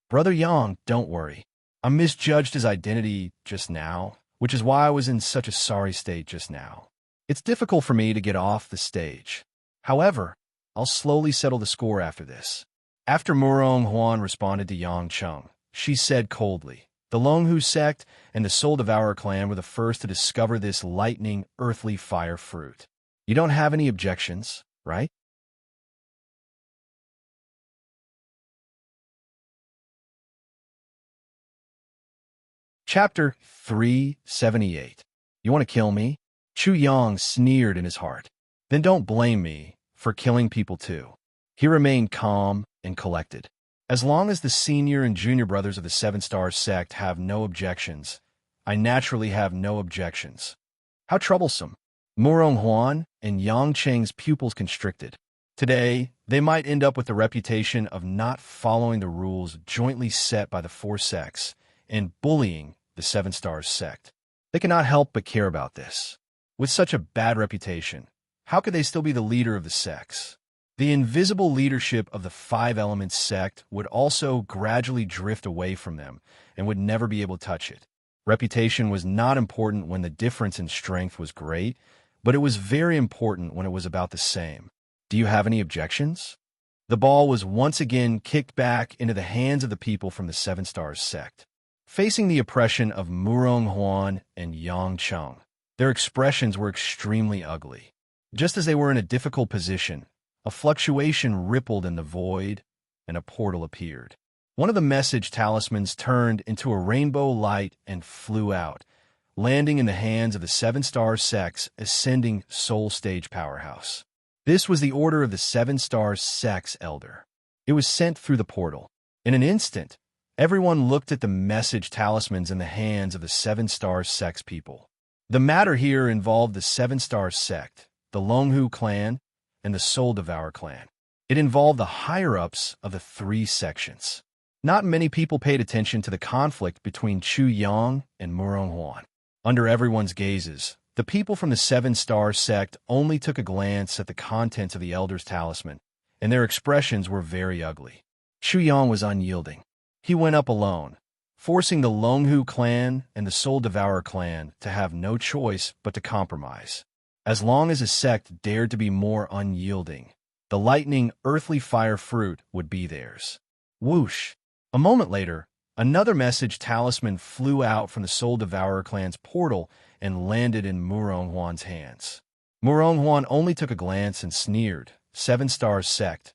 Brother Yang, don't worry. I misjudged his identity just now, which is why I was in such a sorry state just now. It's difficult for me to get off the stage. However, I'll slowly settle the score after this." After Murong Huan responded to Yang Chung, she said coldly, "The Longhu sect and the Soul Devourer clan were the first to discover this lightning, earthly fire fruit. You don't have any objections, right?" Chapter 378. You want to kill me? Chu Yang sneered in his heart. Then don't blame me for killing people too. He remained calm and collected. As long as the senior and junior brothers of the Seven Stars sect have no objections, I naturally have no objections. How troublesome. Murong Huan and Yang Cheng's pupils constricted. Today, they might end up with the reputation of not following the rules jointly set by the four sects and bullying the Seven Stars sect. They cannot help but care about this. With such a bad reputation, how could they still be the leader of the sects? The invisible leadership of the Five Elements sect would also gradually drift away from them and would never be able to touch it. Reputation was not important when the difference in strength was great, but it was very important when it was about the same. Do you have any objections? The ball was once again kicked back into the hands of the people from the Seven Stars sect. facing the oppression of Murong Huan and Yang Cheng. Their expressions were extremely ugly. Just as they were in a difficult position, a fluctuation rippled in the void, and a portal appeared. One of the message talismans turned into a rainbow light and flew out, landing in the hands of the Seven-Star Sect's ascending soul stage powerhouse. This was the order of the Seven-Star Sect's elder. It was sent through the portal. In an instant, everyone looked at the message talismans in the hands of the Seven-Star Sect's people. The matter here involved the Seven-Star Sect, the Longhu clan, and the Soul Devourer clan. It involved the higher-ups of the three sections. Not many people paid attention to the conflict between Chu Yang and Murong Huan. Under everyone's gazes, the people from the Seven-Star Sect only took a glance at the contents of the Elder's Talisman, and their expressions were very ugly. Chu Yang was unyielding. He went up alone, forcing the Longhu clan and the Soul Devourer clan to have no choice but to compromise. As long as a sect dared to be more unyielding, the lightning earthly fire fruit would be theirs. Whoosh! A moment later, another message talisman flew out from the Soul Devourer clan's portal and landed in Murong Huan's hands. Murong Huan only took a glance and sneered, "Seven-Star Sect,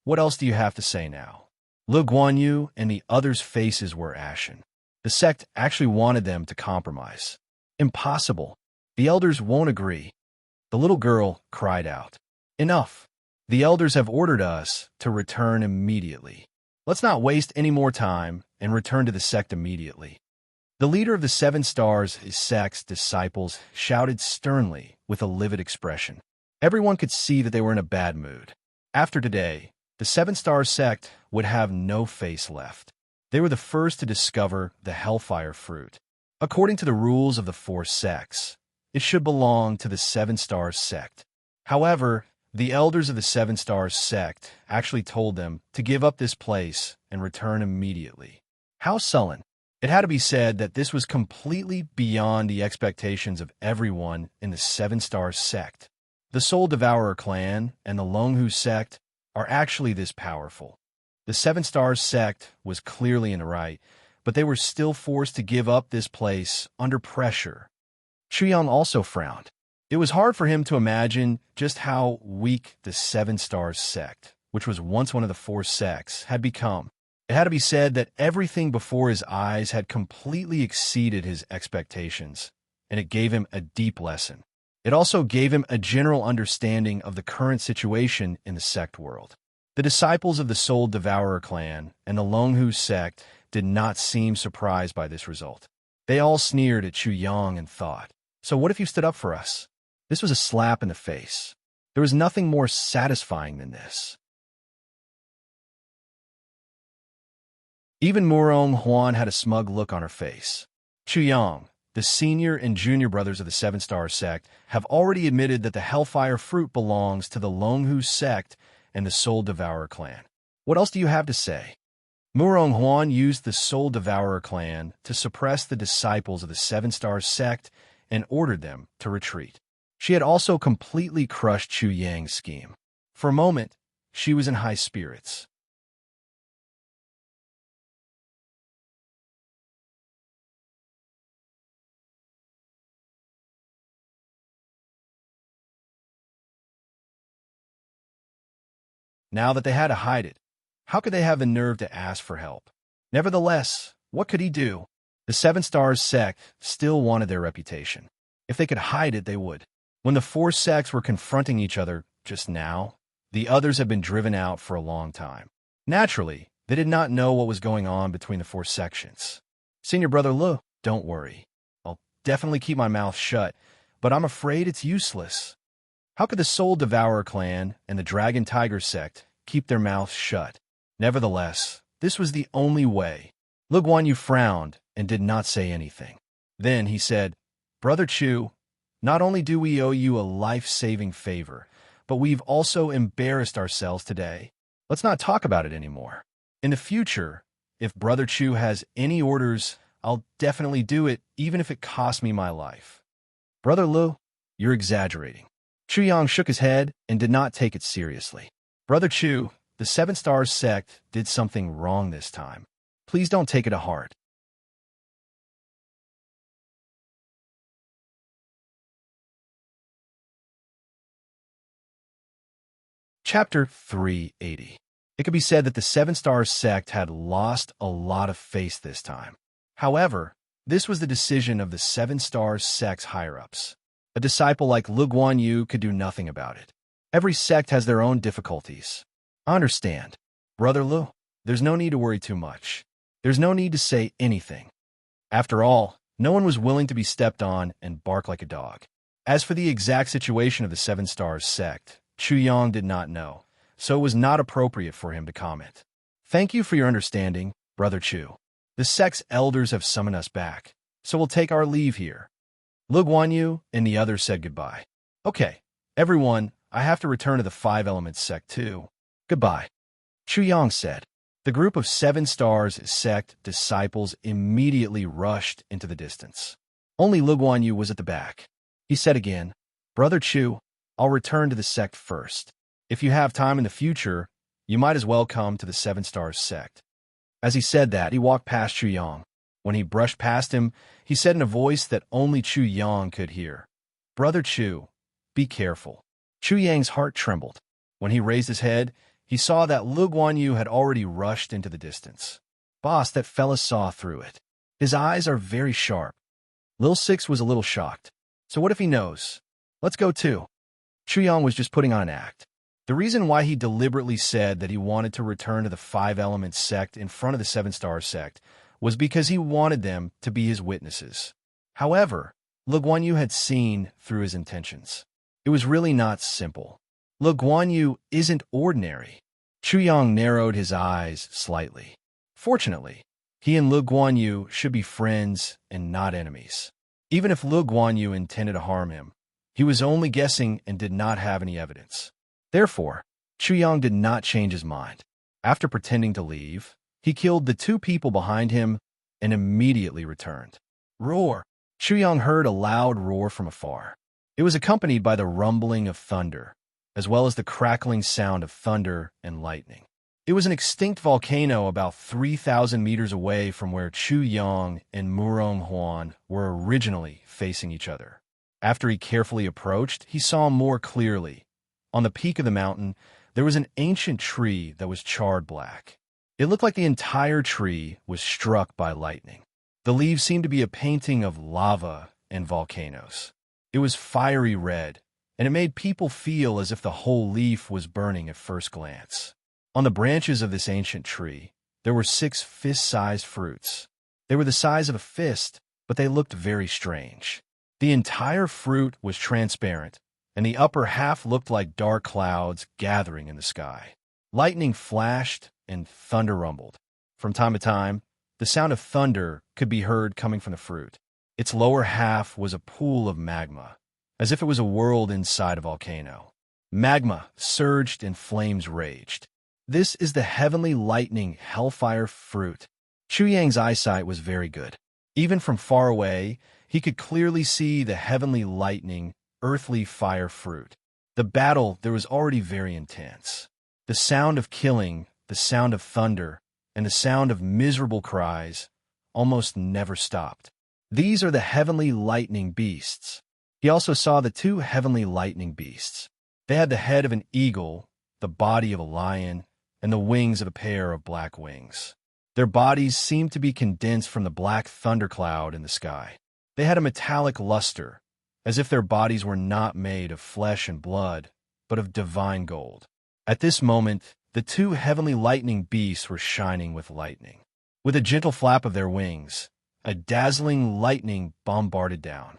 what else do you have to say now?" Lu Guanyu and the others' faces were ashen. The sect actually wanted them to compromise. Impossible. The elders won't agree. The little girl cried out, "Enough! The elders have ordered us to return immediately. Let's not waste any more time and return to the sect immediately." The leader of the Seven Stars Sect's disciples shouted sternly with a livid expression. Everyone could see that they were in a bad mood. After today, the Seven-Star Sect would have no face left. They were the first to discover the Hellfire Fruit. According to the rules of the four sects, it should belong to the Seven-Star Sect. However, the elders of the Seven-Star Sect actually told them to give up this place and return immediately. How sullen! It had to be said that this was completely beyond the expectations of everyone in the Seven-Star Sect. The Soul Devourer clan and the Longhu sect are actually this powerful. The Seven-Star Sect was clearly in the right, but they were still forced to give up this place under pressure. Chuyang also frowned. It was hard for him to imagine just how weak the Seven-Star Sect, which was once one of the four sects, had become. It had to be said that everything before his eyes had completely exceeded his expectations, and it gave him a deep lesson. It also gave him a general understanding of the current situation in the sect world. The disciples of the Soul Devourer clan and the Longhu sect did not seem surprised by this result. They all sneered at Chu Yang and thought, "So what if you stood up for us?" This was a slap in the face. There was nothing more satisfying than this. Even Murong Huan had a smug look on her face. Chu Yang, the senior and junior brothers of the Seven-Star Sect, have already admitted that the Hellfire Fruit belongs to the Longhu sect and the Soul Devourer clan. What else do you have to say? Murong Huan used the Soul Devourer clan to suppress the disciples of the Seven-Star Sect and ordered them to retreat. She had also completely crushed Chu Yang's scheme. For a moment, she was in high spirits. Now that they had to hide it, how could they have the nerve to ask for help? Nevertheless, what could he do? The Seven Stars sect still wanted their reputation. If they could hide it, they would. When the four sects were confronting each other just now, the others had been driven out for a long time. Naturally, they did not know what was going on between the four sections. Senior brother Lu, don't worry. I'll definitely keep my mouth shut, but I'm afraid it's useless. How could the Soul Devourer clan and the Dragon Tiger sect keep their mouths shut? Nevertheless, this was the only way. Lu Guanyu frowned and did not say anything. Then he said, "Brother Chu, not only do we owe you a life-saving favor, but we've also embarrassed ourselves today. Let's not talk about it anymore. In the future, if Brother Chu has any orders, I'll definitely do it, even if it costs me my life." "Brother Lu, you're exaggerating." Chu Yang shook his head and did not take it seriously. "Brother Chu, the Seven Stars sect did something wrong this time. Please don't take it to heart." Chapter 380. It could be said that the Seven Stars sect had lost a lot of face this time. However, this was the decision of the Seven Stars sect's higher-ups. A disciple like Lu Guanyu could do nothing about it. Every sect has their own difficulties. I understand. Brother Lu, there's no need to worry too much. There's no need to say anything. After all, no one was willing to be stepped on and bark like a dog. As for the exact situation of the Seven Stars sect, Chu Yang did not know, so it was not appropriate for him to comment. Thank you for your understanding, Brother Chu. The sect's elders have summoned us back, so we'll take our leave here. Lu Guanyu and the others said goodbye. Okay, everyone, I have to return to the Five Elements sect too. Goodbye. Chu Yang said. The group of Seven Stars sect disciples immediately rushed into the distance. Only Lu Guanyu was at the back. He said again, Brother Chu, I'll return to the sect first. If you have time in the future, you might as well come to the Seven Stars sect. As he said that, he walked past Chu Yang. When he brushed past him, he said in a voice that only Chu Yang could hear, Brother Chu, be careful. Chu Yang's heart trembled. When he raised his head, he saw that Lu Guanyu had already rushed into the distance. Boss, that fella saw through it. His eyes are very sharp. Lil Six was a little shocked. So what if he knows? Let's go too. Chu Yang was just putting on an act. The reason why he deliberately said that he wanted to return to the Five Elements sect in front of the Seven Stars sect was because he wanted them to be his witnesses. However, Lu Guanyu had seen through his intentions. It was really not simple. Lu Guanyu isn't ordinary. Chu Yang narrowed his eyes slightly. Fortunately, he and Lu Guanyu should be friends and not enemies. Even if Lu Guanyu intended to harm him, he was only guessing and did not have any evidence. Therefore, Chu Yang did not change his mind. After pretending to leave, he killed the two people behind him and immediately returned. Roar! Chu Yang heard a loud roar from afar. It was accompanied by the rumbling of thunder, as well as the crackling sound of thunder and lightning. It was an extinct volcano about 3,000 meters away from where Chu Yang and Murong Huan were originally facing each other. After he carefully approached, he saw more clearly. On the peak of the mountain, there was an ancient tree that was charred black. It looked like the entire tree was struck by lightning. The leaves seemed to be a painting of lava and volcanoes. It was fiery red, and it made people feel as if the whole leaf was burning at first glance. On the branches of this ancient tree, there were 6 fist-sized fruits. They were the size of a fist, but they looked very strange. The entire fruit was transparent, and the upper half looked like dark clouds gathering in the sky. Lightning flashed and thunder rumbled. From time to time, the sound of thunder could be heard coming from the fruit. Its lower half was a pool of magma, as if it was a world inside a volcano. Magma surged and flames raged. This is the heavenly lightning hellfire fruit. Chu Yang's eyesight was very good. Even from far away, he could clearly see the heavenly lightning, earthly fire fruit. The battle there was already very intense. The sound of killing, the sound of thunder, and the sound of miserable cries almost never stopped. These are the heavenly lightning beasts. He also saw the 2 heavenly lightning beasts. They had the head of an eagle, the body of a lion, and the wings of a pair of black wings. Their bodies seemed to be condensed from the black thundercloud in the sky. They had a metallic luster, as if their bodies were not made of flesh and blood, but of divine gold. At this moment, the 2 heavenly lightning beasts were shining with lightning. With a gentle flap of their wings, a dazzling lightning bombarded down.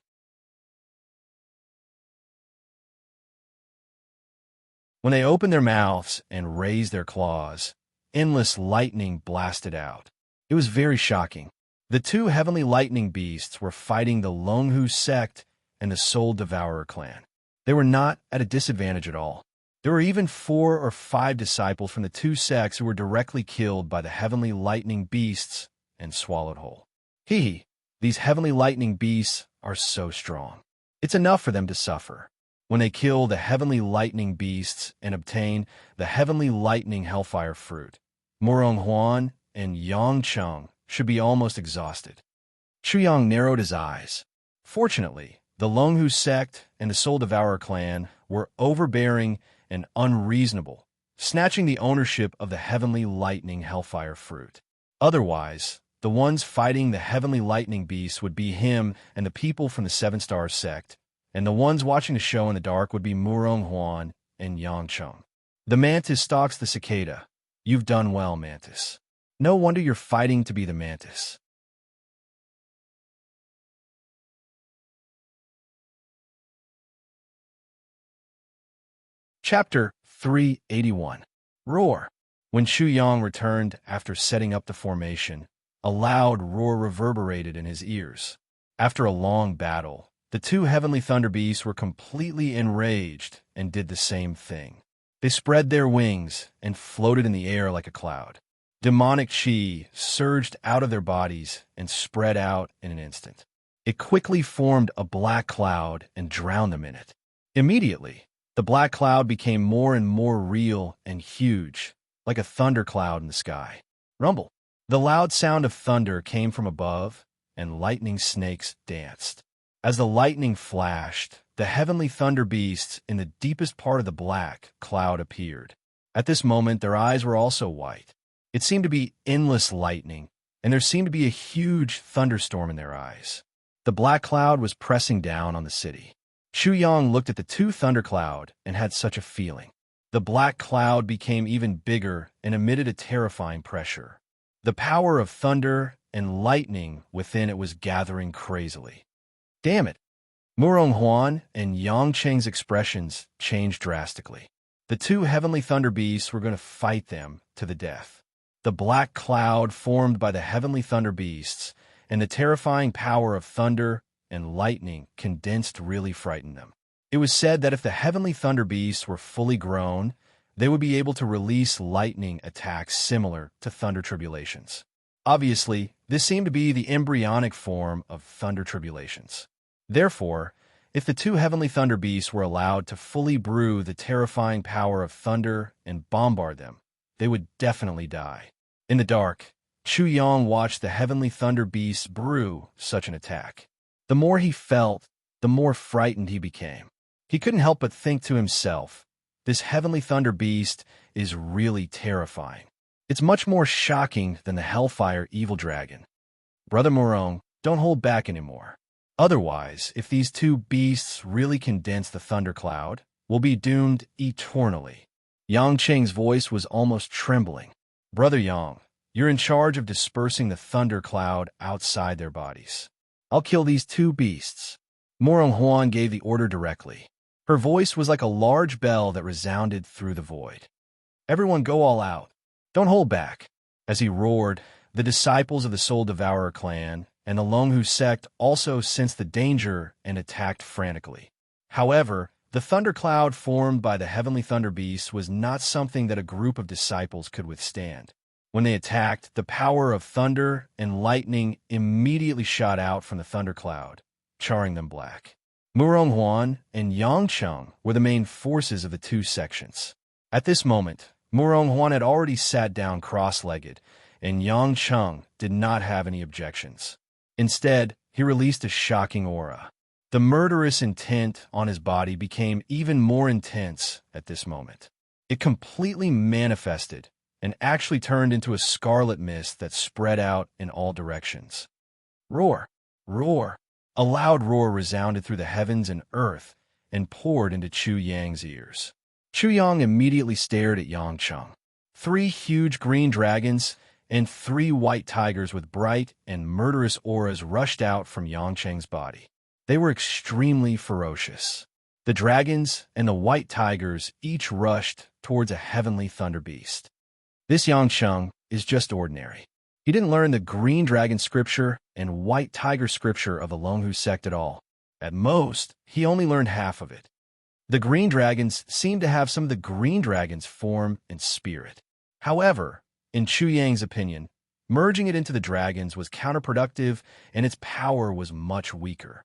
When they opened their mouths and raised their claws, endless lightning blasted out. It was very shocking. The 2 heavenly lightning beasts were fighting the Longhu sect and the Soul Devourer clan. They were not at a disadvantage at all. There were even 4 or 5 disciples from the 2 sects who were directly killed by the heavenly lightning beasts and swallowed whole. These heavenly lightning beasts are so strong. It's enough for them to suffer. When they kill the heavenly lightning beasts and obtain the heavenly lightning hellfire fruit, Murong Huan and Yang Cheng should be almost exhausted. Chu Yang narrowed his eyes. Fortunately, the Longhu sect and the Soul Devourer clan were overbearing and unreasonable, snatching the ownership of the heavenly lightning hellfire fruit. Otherwise, the ones fighting the heavenly lightning beasts would be him and the people from the Seven Stars sect, and the ones watching the show in the dark would be Murong Huan and Yang Cheng. The mantis stalks the cicada. You've done well, mantis. No wonder you're fighting to be the mantis. Chapter 381. Roar. When Shu Yang returned after setting up the formation, a loud roar reverberated in his ears. After a long battle, the two heavenly thunder beasts were completely enraged and did the same thing. They spread their wings and floated in the air like a cloud. Demonic chi surged out of their bodies and spread out in an instant. It quickly formed a black cloud and drowned them in it. Immediately, the black cloud became more and more real and huge, like a thundercloud in the sky. Rumble. The loud sound of thunder came from above, and lightning snakes danced. As the lightning flashed, the heavenly thunder beasts in the deepest part of the black cloud appeared. At this moment, their eyes were also white. It seemed to be endless lightning, and there seemed to be a huge thunderstorm in their eyes. The black cloud was pressing down on the city. Shu Yang looked at the two thundercloud and had such a feeling. The black cloud became even bigger and emitted a terrifying pressure. The power of thunder and lightning within it was gathering crazily. Damn it! Murong Huan and Yang Cheng's expressions changed drastically. The two heavenly thunder beasts were going to fight them to the death. The black cloud formed by the heavenly thunder beasts and the terrifying power of thunder and lightning condensed really frightened them. It was said that if the heavenly thunder beasts were fully grown, they would be able to release lightning attacks similar to thunder tribulations. Obviously, this seemed to be the embryonic form of thunder tribulations. Therefore, if the two heavenly thunder beasts were allowed to fully brew the terrifying power of thunder and bombard them, they would definitely die. In the dark, Chu Yang watched the heavenly thunder beasts brew such an attack. The more he felt, the more frightened he became. He couldn't help but think to himself, this heavenly thunder beast is really terrifying. It's much more shocking than the hellfire evil dragon. Brother Murong, don't hold back anymore. Otherwise, if these two beasts really condense the thundercloud, we'll be doomed eternally. Yang Cheng's voice was almost trembling. Brother Yang, you're in charge of dispersing the thundercloud outside their bodies. I'll kill these two beasts. Murong Huan gave the order directly. Her voice was like a large bell that resounded through the void. Everyone go all out. Don't hold back. As he roared, the disciples of the Soul Devourer clan and the Longhu sect also sensed the danger and attacked frantically. However, the thundercloud formed by the heavenly thunder beasts was not something that a group of disciples could withstand. When they attacked, the power of thunder and lightning immediately shot out from the thundercloud, charring them black. Murong Huan and Yang Cheng were the main forces of the two sections. At this moment, Murong Huan had already sat down cross-legged, and Yang Cheng did not have any objections. Instead, he released a shocking aura. The murderous intent on his body became even more intense at this moment. It completely manifested and actually turned into a scarlet mist that spread out in all directions. Roar! Roar! A loud roar resounded through the heavens and earth and poured into Chu Yang's ears. Chu Yang immediately stared at Yang Cheng. 3 huge green dragons and 3 white tigers with bright and murderous auras rushed out from Yang Cheng's body. They were extremely ferocious. The dragons and the white tigers each rushed towards a heavenly thunder beast. This Yang Cheng is just ordinary. He didn't learn the green dragon scripture and white tiger scripture of the Longhu sect at all. At most, he only learned half of it. The green dragons seemed to have some of the green dragon's form and spirit. However, in Chu Yang's opinion, merging it into the dragons was counterproductive and its power was much weaker.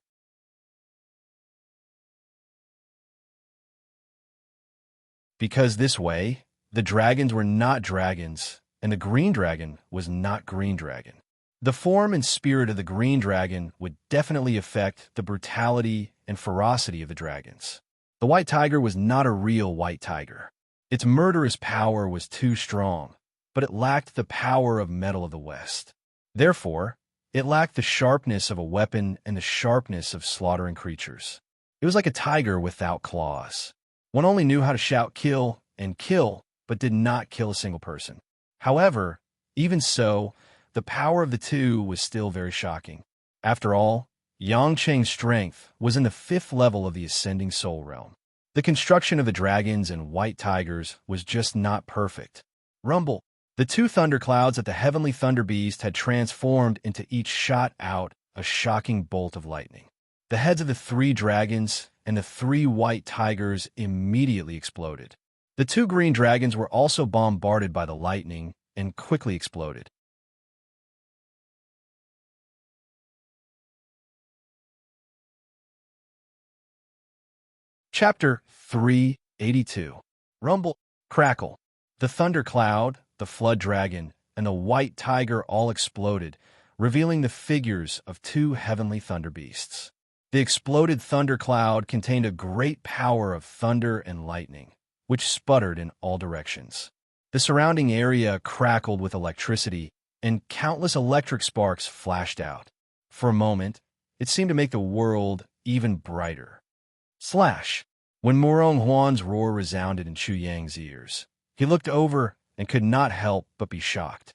Because this way, the dragons were not dragons, and the green dragon was not green dragon. The form and spirit of the green dragon would definitely affect the brutality and ferocity of the dragons. The white tiger was not a real white tiger. Its murderous power was too strong, but it lacked the power of metal of the West. Therefore, it lacked the sharpness of a weapon and the sharpness of slaughtering creatures. It was like a tiger without claws. One only knew how to shout kill and kill, but did not kill a single person. However, even so, the power of the two was still very shocking. After all, Yang Cheng's strength was in the 5th level of the ascending soul realm. The construction of the dragons and white tigers was just not perfect. Rumble. The 2 thunderclouds at the heavenly thunder beast had transformed into each shot out a shocking bolt of lightning. The heads of the 3 dragons and the 3 white tigers immediately exploded. The 2 green dragons were also bombarded by the lightning and quickly exploded. Chapter 382. Rumble, Crackle. The thundercloud, the flood dragon, and the white tiger all exploded, revealing the figures of 2 heavenly thunder beasts. The exploded thundercloud contained a great power of thunder and lightning, which sputtered in all directions. The surrounding area crackled with electricity, and countless electric sparks flashed out. For a moment, it seemed to make the world even brighter. Slash! When Murong Huan's roar resounded in Chu Yang's ears, he looked over and could not help but be shocked.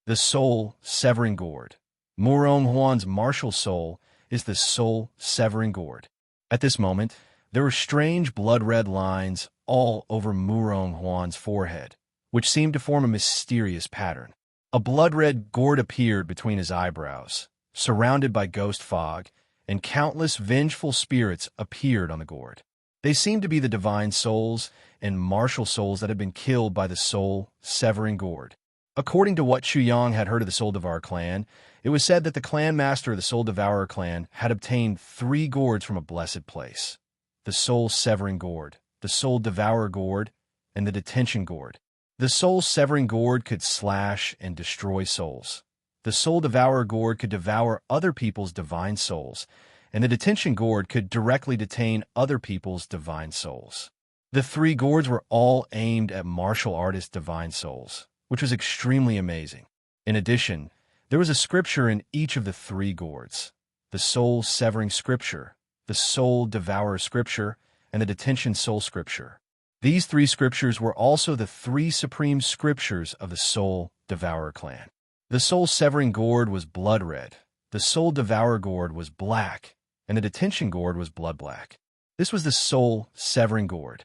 The soul-severing gourd. Murong Huan's martial soul is the soul-severing gourd. At this moment, there were strange blood-red lines all over Murong Huan's forehead, which seemed to form a mysterious pattern. A blood-red gourd appeared between his eyebrows, surrounded by ghost fog, and countless vengeful spirits appeared on the gourd. They seemed to be the divine souls and martial souls that had been killed by the soul-severing gourd. According to what Chu Yang had heard of the Soul Devourer clan, it was said that the clan master of the Soul Devourer clan had obtained 3 gourds from a blessed place: the soul-severing gourd, the Soul Devourer gourd, and the detention gourd. The soul-severing gourd could slash and destroy souls. The Soul Devourer gourd could devour other people's divine souls, and the detention gourd could directly detain other people's divine souls. The 3 gourds were all aimed at martial artist divine souls, which was extremely amazing. In addition, there was a scripture in each of the 3 gourds: the soul-severing scripture, the Soul Devourer scripture, and the detention soul scripture. These 3 scriptures were also the 3 supreme scriptures of the Soul Devourer clan. The soul-severing gourd was blood red, the Soul Devourer gourd was black, and the detention gourd was blood black. This was the soul-severing gourd.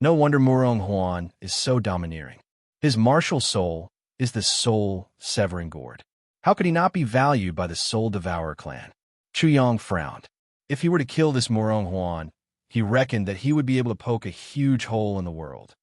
No wonder Murong Huan is so domineering. His martial soul is the soul-severing gourd. How could he not be valued by the Soul Devourer clan? Chu Yang frowned. If he were to kill this Murong Huan, he reckoned that he would be able to poke a huge hole in the world.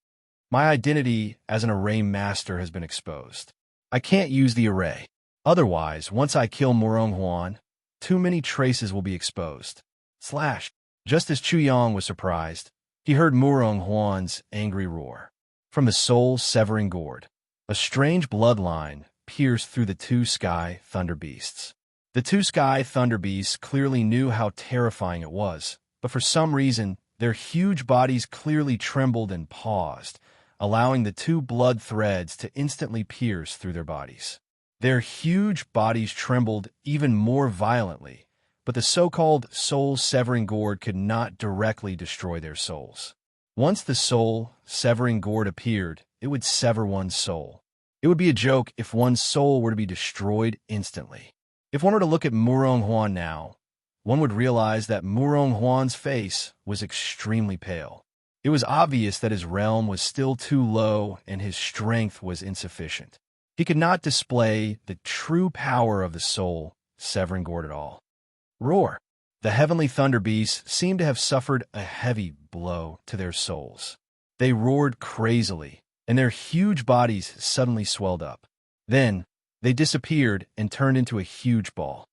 My identity as an array master has been exposed. I can't use the array. Otherwise, once I kill Murong Huan, too many traces will be exposed. Slash! Just as Chu Yang was surprised, he heard Murong Huan's angry roar. From the soul-severing gourd, a strange bloodline pierced through the 2 sky thunder beasts. The 2 sky thunder beasts clearly knew how terrifying it was, but for some reason, their huge bodies clearly trembled and paused, allowing the 2 blood threads to instantly pierce through their bodies. Their huge bodies trembled even more violently, but the so-called soul-severing gourd could not directly destroy their souls. Once the soul-severing gourd appeared, it would sever one's soul. It would be a joke if one's soul were to be destroyed instantly. If one were to look at Murong Huan now, one would realize that Murong Huan's face was extremely pale. It was obvious that his realm was still too low and his strength was insufficient. He could not display the true power of the soul-severing gourd at all. Roar! The heavenly thunder beasts seemed to have suffered a heavy blow to their souls. They roared crazily, and their huge bodies suddenly swelled up. Then, they disappeared and turned into a huge ball.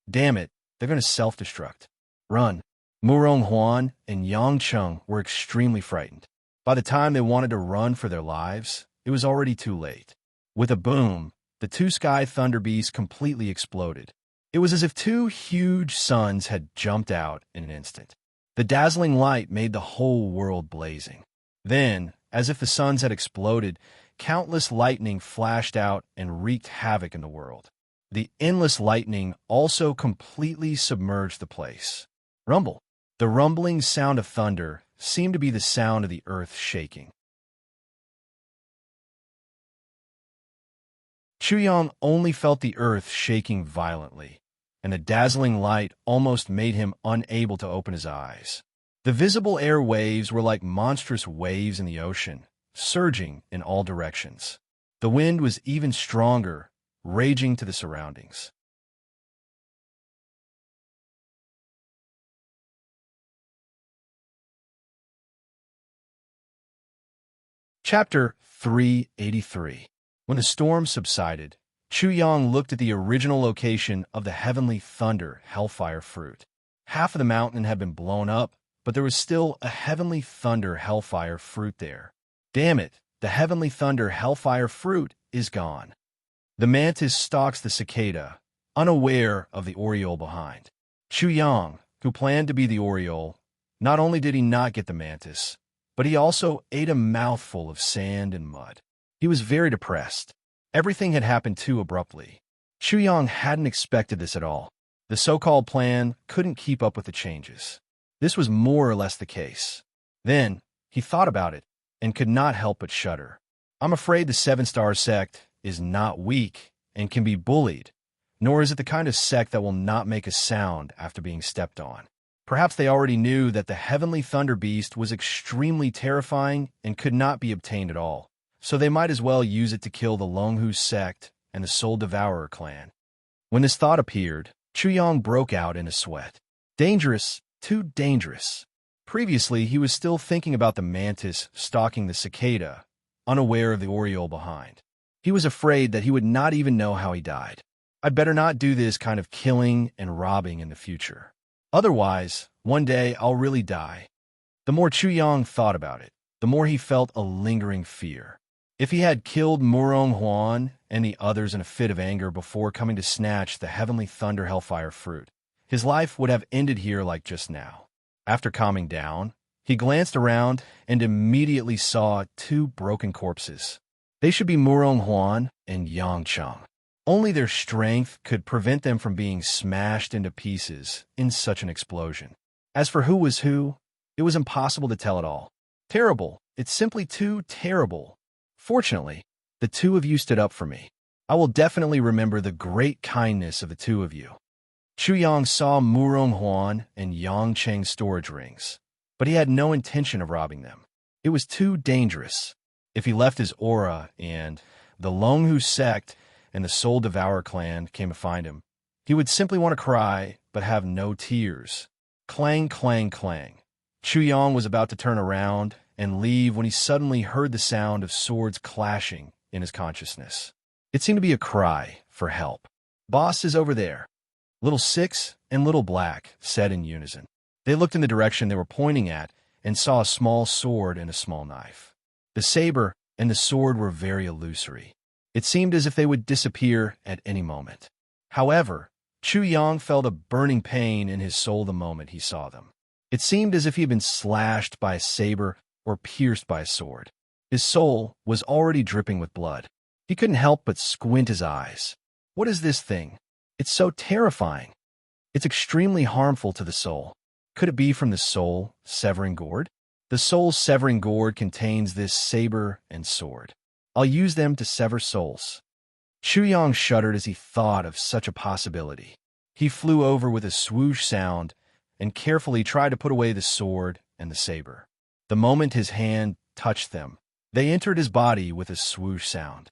Damn it, they're going to self-destruct. Run! Murong Huan and Yang Cheng were extremely frightened. By the time they wanted to run for their lives, it was already too late. With a boom, the 2 sky thunder beasts completely exploded. It was as if 2 huge suns had jumped out in an instant. The dazzling light made the whole world blazing. Then, as if the suns had exploded, countless lightning flashed out and wreaked havoc in the world. The endless lightning also completely submerged the place. Rumble. The rumbling sound of thunder seemed to be the sound of the earth shaking. Chuyang only felt the earth shaking violently, and the dazzling light almost made him unable to open his eyes. The visible air waves were like monstrous waves in the ocean, surging in all directions. The wind was even stronger, raging to the surroundings. Chapter 383. When the storm subsided, Chuyang looked at the original location of the heavenly thunder hellfire fruit. Half of the mountain had been blown up, but there was still a heavenly thunder hellfire fruit there. Damn it, the heavenly thunder hellfire fruit is gone. The mantis stalks the cicada, unaware of the oriole behind. Chuyang, who planned to be the oriole, not only did he not get the mantis, but he also ate a mouthful of sand and mud. He was very depressed. Everything had happened too abruptly. Chuyang hadn't expected this at all. The so-called plan couldn't keep up with the changes. This was more or less the case. Then, he thought about it and could not help but shudder. I'm afraid the Seven-Star Sect is not weak and can be bullied, nor is it the kind of sect that will not make a sound after being stepped on. Perhaps they already knew that the heavenly thunder beast was extremely terrifying and could not be obtained at all, so they might as well use it to kill the Longhu sect and the Soul Devourer clan. When this thought appeared, Chuyang broke out in a sweat. Dangerous, too dangerous. Previously, he was still thinking about the mantis stalking the cicada, unaware of the oriole behind. He was afraid that he would not even know how he died. I'd better not do this kind of killing and robbing in the future. Otherwise, one day I'll really die. The more Chuyang thought about it, the more he felt a lingering fear. If he had killed Murong Huan and the others in a fit of anger before coming to snatch the heavenly thunder hellfire fruit, his life would have ended here like just now. After calming down, he glanced around and immediately saw two broken corpses. They should be Murong Huan and Yang Cheng. Only their strength could prevent them from being smashed into pieces in such an explosion. As for who was who, it was impossible to tell at all. Terrible. It's simply too terrible. Fortunately, the two of you stood up for me. I will definitely remember the great kindness of the two of you. Chuyang saw Murong Huan and Yang Cheng's storage rings, but he had no intention of robbing them. It was too dangerous. If he left his aura and the Longhu sect and the Soul Devourer clan came to find him, he would simply want to cry, but have no tears. Clang, clang, clang. Chuyang was about to turn around and leave when he suddenly heard the sound of swords clashing in his consciousness. It seemed to be a cry for help. Boss is over there. Little Six and Little Black said in unison. They looked in the direction they were pointing at and saw a small sword and a small knife. The saber and the sword were very illusory. It seemed as if they would disappear at any moment. However, Chuyang felt a burning pain in his soul the moment he saw them. It seemed as if he had been slashed by a saber or pierced by a sword. His soul was already dripping with blood. He couldn't help but squint his eyes. What is this thing? It's so terrifying. It's extremely harmful to the soul. Could it be from the soul severing gourd? The soul severing gourd contains this saber and sword. I'll use them to sever souls. Chuyang shuddered as he thought of such a possibility. He flew over with a swoosh sound and carefully tried to put away the sword and the saber. The moment his hand touched them, they entered his body with a swoosh sound.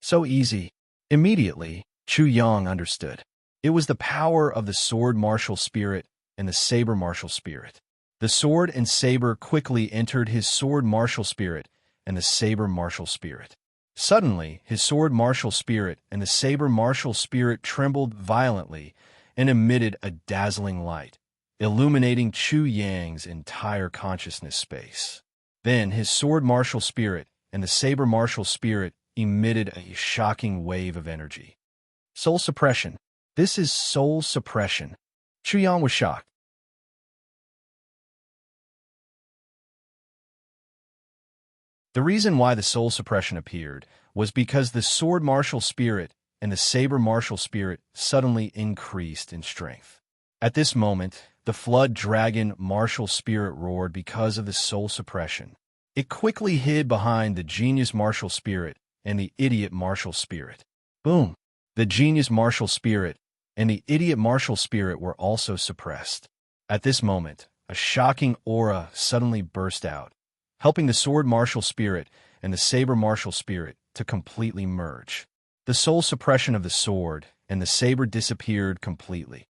So easy. Immediately, Chuyang understood. It was the power of the sword martial spirit and the saber martial spirit. The sword and saber quickly entered his sword martial spirit and the saber martial spirit. Suddenly, his sword martial spirit and the saber martial spirit trembled violently and emitted a dazzling light, illuminating Chu Yang's entire consciousness space. Then his sword martial spirit and the saber martial spirit emitted a shocking wave of energy. Soul suppression. This is soul suppression. Chuyang was shocked. The reason why the soul suppression appeared was because the sword martial spirit and the saber martial spirit suddenly increased in strength. At this moment, the flood dragon martial spirit roared because of the soul suppression. It quickly hid behind the genius martial spirit and the idiot martial spirit. Boom! The genius martial spirit and the idiot martial spirit were also suppressed. At this moment, a shocking aura suddenly burst out, helping the sword martial spirit and the saber martial spirit to completely merge. The soul suppression of the sword and the saber disappeared completely.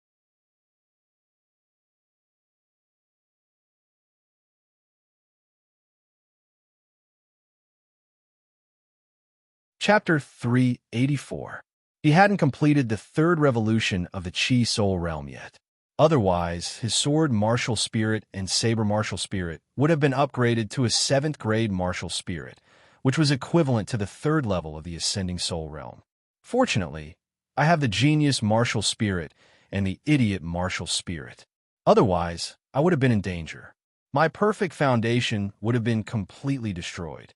Chapter 384. He hadn't completed the third revolution of the Chi Soul realm yet. Otherwise, his sword martial spirit and saber martial spirit would have been upgraded to a 7th grade martial spirit, which was equivalent to the 3rd level of the ascending soul realm. Fortunately, I have the genius martial spirit and the idiot martial spirit. Otherwise, I would have been in danger. My perfect foundation would have been completely destroyed.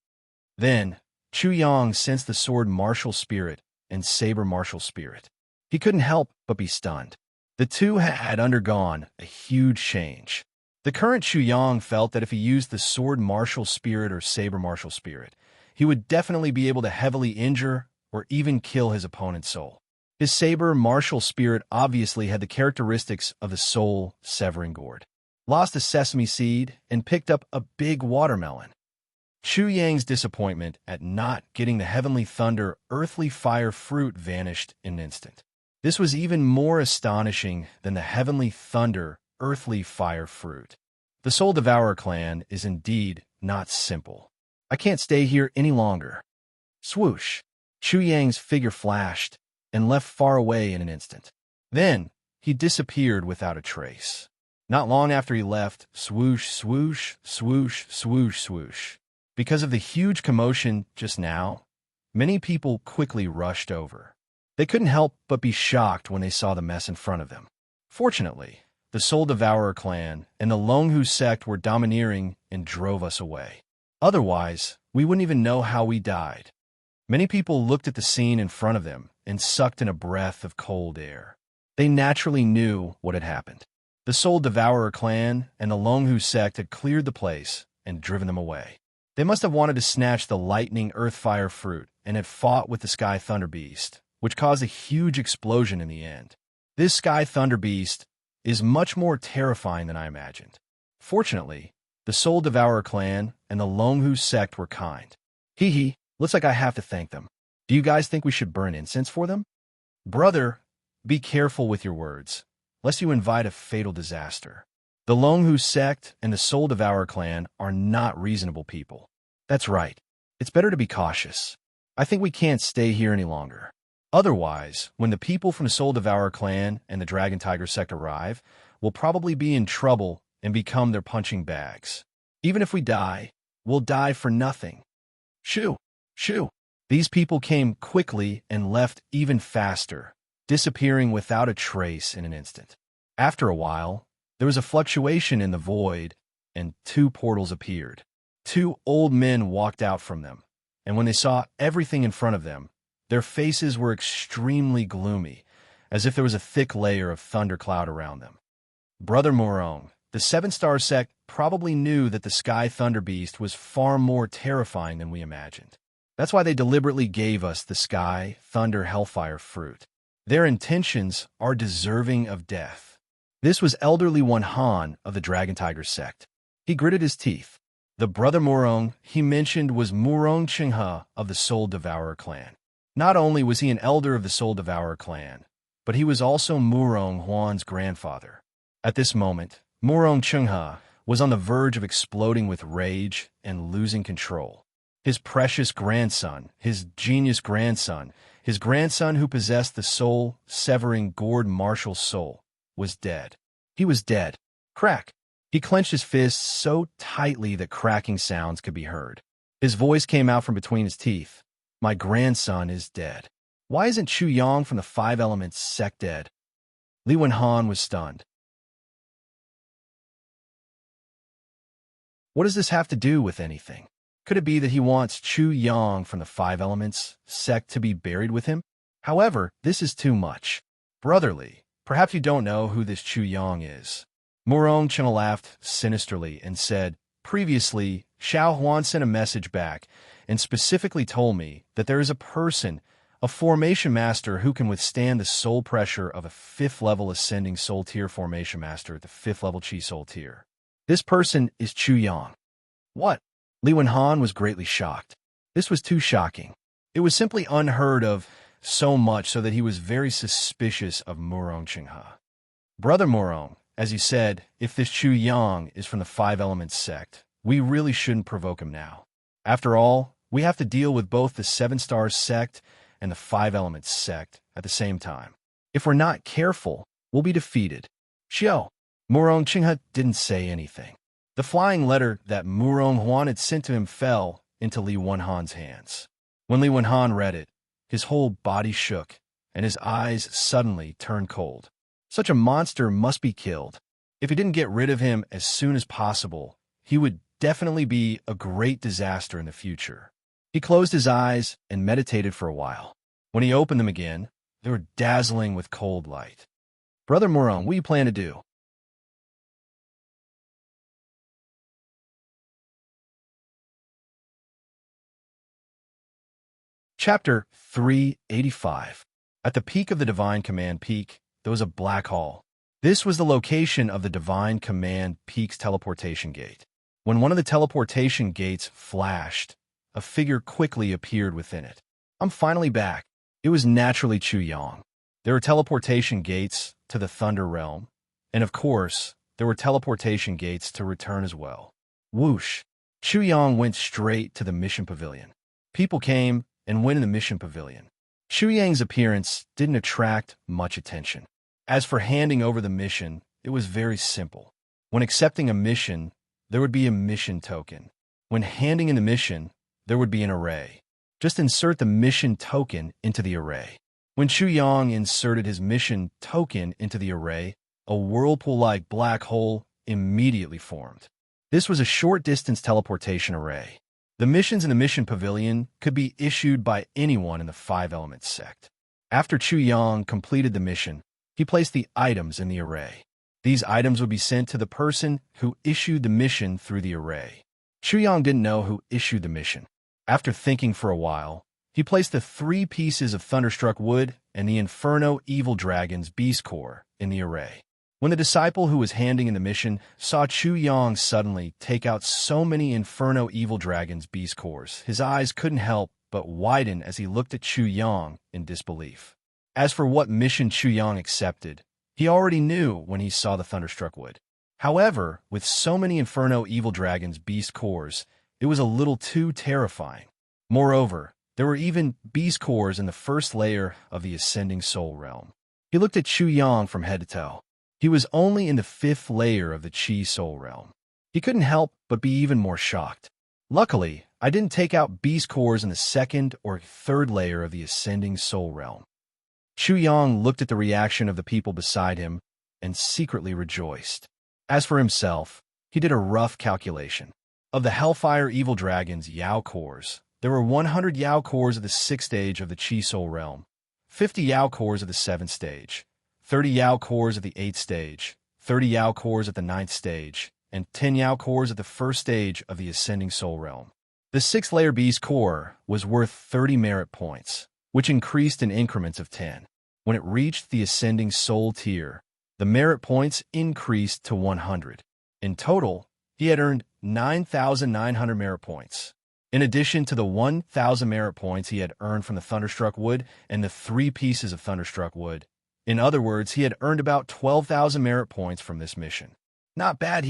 Then, Chu Yang sensed the sword martial spirit and saber martial spirit. He couldn't help but be stunned. The two had undergone a huge change. The current Chu Yang felt that if he used the sword martial spirit or saber martial spirit, he would definitely be able to heavily injure or even kill his opponent's soul. His saber martial spirit obviously had the characteristics of the soul severing gourd. Lost a sesame seed and picked up a big watermelon. Chu Yang's disappointment at not getting the heavenly thunder earthly fire fruit vanished in an instant. This was even more astonishing than the heavenly thunder earthly fire fruit. The Soul Devourer clan is indeed not simple. I can't stay here any longer. Swoosh! Chu Yang's figure flashed and left far away in an instant. Then, he disappeared without a trace. Not long after he left, swoosh, swoosh, swoosh, swoosh, swoosh. Because of the huge commotion just now, many people quickly rushed over. They couldn't help but be shocked when they saw the mess in front of them. Fortunately, the Soul Devourer clan and the Longhu sect were domineering and drove us away. Otherwise, we wouldn't even know how we died. Many people looked at the scene in front of them and sucked in a breath of cold air. They naturally knew what had happened. The Soul Devourer clan and the Longhu sect had cleared the place and driven them away. They must have wanted to snatch the lightning earth-fire fruit and had fought with the Sky Thunder Beast, which caused a huge explosion in the end. This Sky Thunder Beast is much more terrifying than I imagined. Fortunately, the Soul Devourer clan and the Longhu sect were kind. Hee hee, looks like I have to thank them. Do you guys think we should burn incense for them? Brother, be careful with your words, lest you invite a fatal disaster. The Longhu sect and the Soul Devourer clan are not reasonable people. That's right. It's better to be cautious. I think we can't stay here any longer. Otherwise, when the people from the Soul Devourer clan and the Dragon Tiger sect arrive, we'll probably be in trouble and become their punching bags. Even if we die, we'll die for nothing. Shoo! Shoo! These people came quickly and left even faster, disappearing without a trace in an instant. After a while, there was a fluctuation in the void, and 2 portals appeared. 2 old men walked out from them, and when they saw everything in front of them, their faces were extremely gloomy, as if there was a thick layer of thundercloud around them. Brother Morong, the 7-star sect probably knew that the Sky Thunder Beast was far more terrifying than we imagined. That's why they deliberately gave us the Sky Thunder Hellfire fruit. Their intentions are deserving of death. This was elderly one Han of the Dragon Tiger sect. He gritted his teeth. The brother Morong he mentioned was Murong Chenghe of the Soul Devourer clan. Not only was he an elder of the Soul Devourer clan, but he was also Murong Huan's grandfather. At this moment, Murong Chenghe was on the verge of exploding with rage and losing control. His precious grandson, his genius grandson, his grandson who possessed the soul-severing gourd martial soul, was dead. He was dead. Crack! He clenched his fists so tightly that cracking sounds could be heard. His voice came out from between his teeth. My grandson is dead. Why isn't Chu Yang from the 5 Elements sect dead? Li Wenhan was stunned. What does this have to do with anything? Could it be that he wants Chu Yang from the Five Elements sect to be buried with him? However, this is too much. Brotherly, perhaps you don't know who this Chu Yang is. Murong Cheng laughed sinisterly and said, previously, Xiao Huan sent a message back and specifically told me that there is a person, a formation master who can withstand the soul pressure of a 5th level ascending soul tier formation master at the 5th level Qi soul tier. This person is Chu Yang. What? Li Wenhan was greatly shocked. This was too shocking. It was simply unheard of, so much so that he was very suspicious of Murong Qinghe. Brother Murong, as you said, if this Chu Yang is from the Five Elements sect, we really shouldn't provoke him now. After all, we have to deal with both the 7 Stars sect and the 5 Elements sect at the same time. If we're not careful, we'll be defeated. Xiao. Murong Qinghe didn't say anything. The flying letter that Murong Huan had sent to him fell into Li Wenhan's hands. When Li Wenhan read it, his whole body shook, and his eyes suddenly turned cold. Such a monster must be killed. If he didn't get rid of him as soon as possible, he would definitely be a great disaster in the future. He closed his eyes and meditated for a while. When he opened them again, they were dazzling with cold light. Brother Murong, what do you plan to do? Chapter 385. At the peak of the Divine Command Peak, there was a black hall. This was the location of the Divine Command Peak's teleportation gate. When one of the teleportation gates flashed, a figure quickly appeared within it. I'm finally back. It was naturally Chu Yang. There were teleportation gates to the Thunder Realm, and of course, there were teleportation gates to return as well. Whoosh! Chu Yang went straight to the mission pavilion. People came and went in the mission pavilion. Chu Yang's appearance didn't attract much attention. As for handing over the mission, it was very simple. When accepting a mission, there would be a mission token. When handing in the mission, there would be an array. Just insert the mission token into the array. When Chu Yang inserted his mission token into the array, a whirlpool-like black hole immediately formed. This was a short-distance teleportation array. The missions in the mission pavilion could be issued by anyone in the 5 Elements sect. After Chu Yang completed the mission, he placed the items in the array. These items would be sent to the person who issued the mission through the array. Chu Yang didn't know who issued the mission. After thinking for a while, he placed the 3 pieces of thunderstruck wood and the Inferno Evil Dragon's Beast Core in the array. When the disciple who was handing in the mission saw Chu Yang suddenly take out so many Inferno Evil Dragon's Beast Cores, his eyes couldn't help but widen as he looked at Chu Yang in disbelief. As for what mission Chu Yang accepted, he already knew when he saw the thunderstruck wood. However, with so many Inferno Evil Dragon's Beast Cores, it was a little too terrifying. Moreover, there were even Beast Cores in the first layer of the Ascending Soul Realm. He looked at Chu Yang from head to toe. He was only in the 5th layer of the Qi Soul Realm. He couldn't help but be even more shocked. Luckily, I didn't take out Beast Cores in the 2nd or 3rd layer of the Ascending Soul Realm. Chu Yang looked at the reaction of the people beside him and secretly rejoiced. As for himself, he did a rough calculation. Of the Hellfire Evil Dragon's Yao Cores, there were 100 Yao Cores of the 6th stage of the Qi Soul Realm, 50 Yao Cores of the 7th stage, 30 Yao Cores at the 8th stage, 30 Yao Cores at the 9th stage, and 10 Yao Cores at the 1st stage of the Ascending Soul Realm. The 6th layer Beast Core was worth 30 merit points, which increased in increments of 10. When it reached the Ascending Soul tier, the merit points increased to 100. In total, he had earned 9,900 merit points. In addition to the 1,000 merit points he had earned from the Thunderstruck Wood and the 3 pieces of Thunderstruck Wood. In other words, he had earned about 12,000 merit points from this mission. Not bad,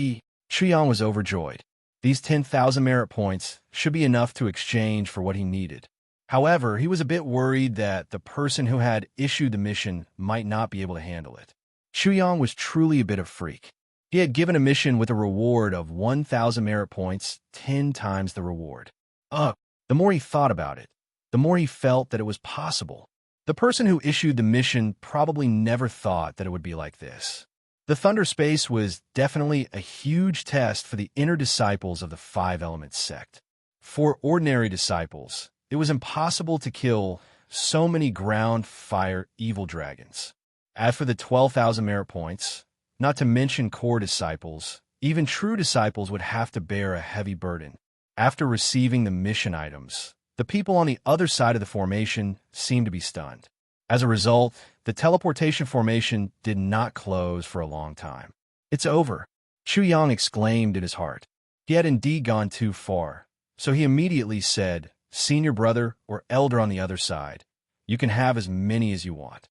Chu Yang was overjoyed. These 10,000 merit points should be enough to exchange for what he needed. However, he was a bit worried that the person who had issued the mission might not be able to handle it. Chu Yang was truly a bit of a freak. He had given a mission with a reward of 1,000 merit points, 10 times the reward. The more he thought about it, the more he felt that it was possible. The person who issued the mission probably never thought that it would be like this. The Thunder Space was definitely a huge test for the inner disciples of the 5 Elements sect. For ordinary disciples, it was impossible to kill so many ground fire evil dragons. As for the 12,000 merit points, not to mention core disciples, even true disciples would have to bear a heavy burden. After receiving the mission items, the people on the other side of the formation seemed to be stunned. As a result, the teleportation formation did not close for a long time. "It's over," Chu Yang exclaimed in his heart. He had indeed gone too far, so he immediately said, "Senior brother or elder on the other side, you can have as many as you want.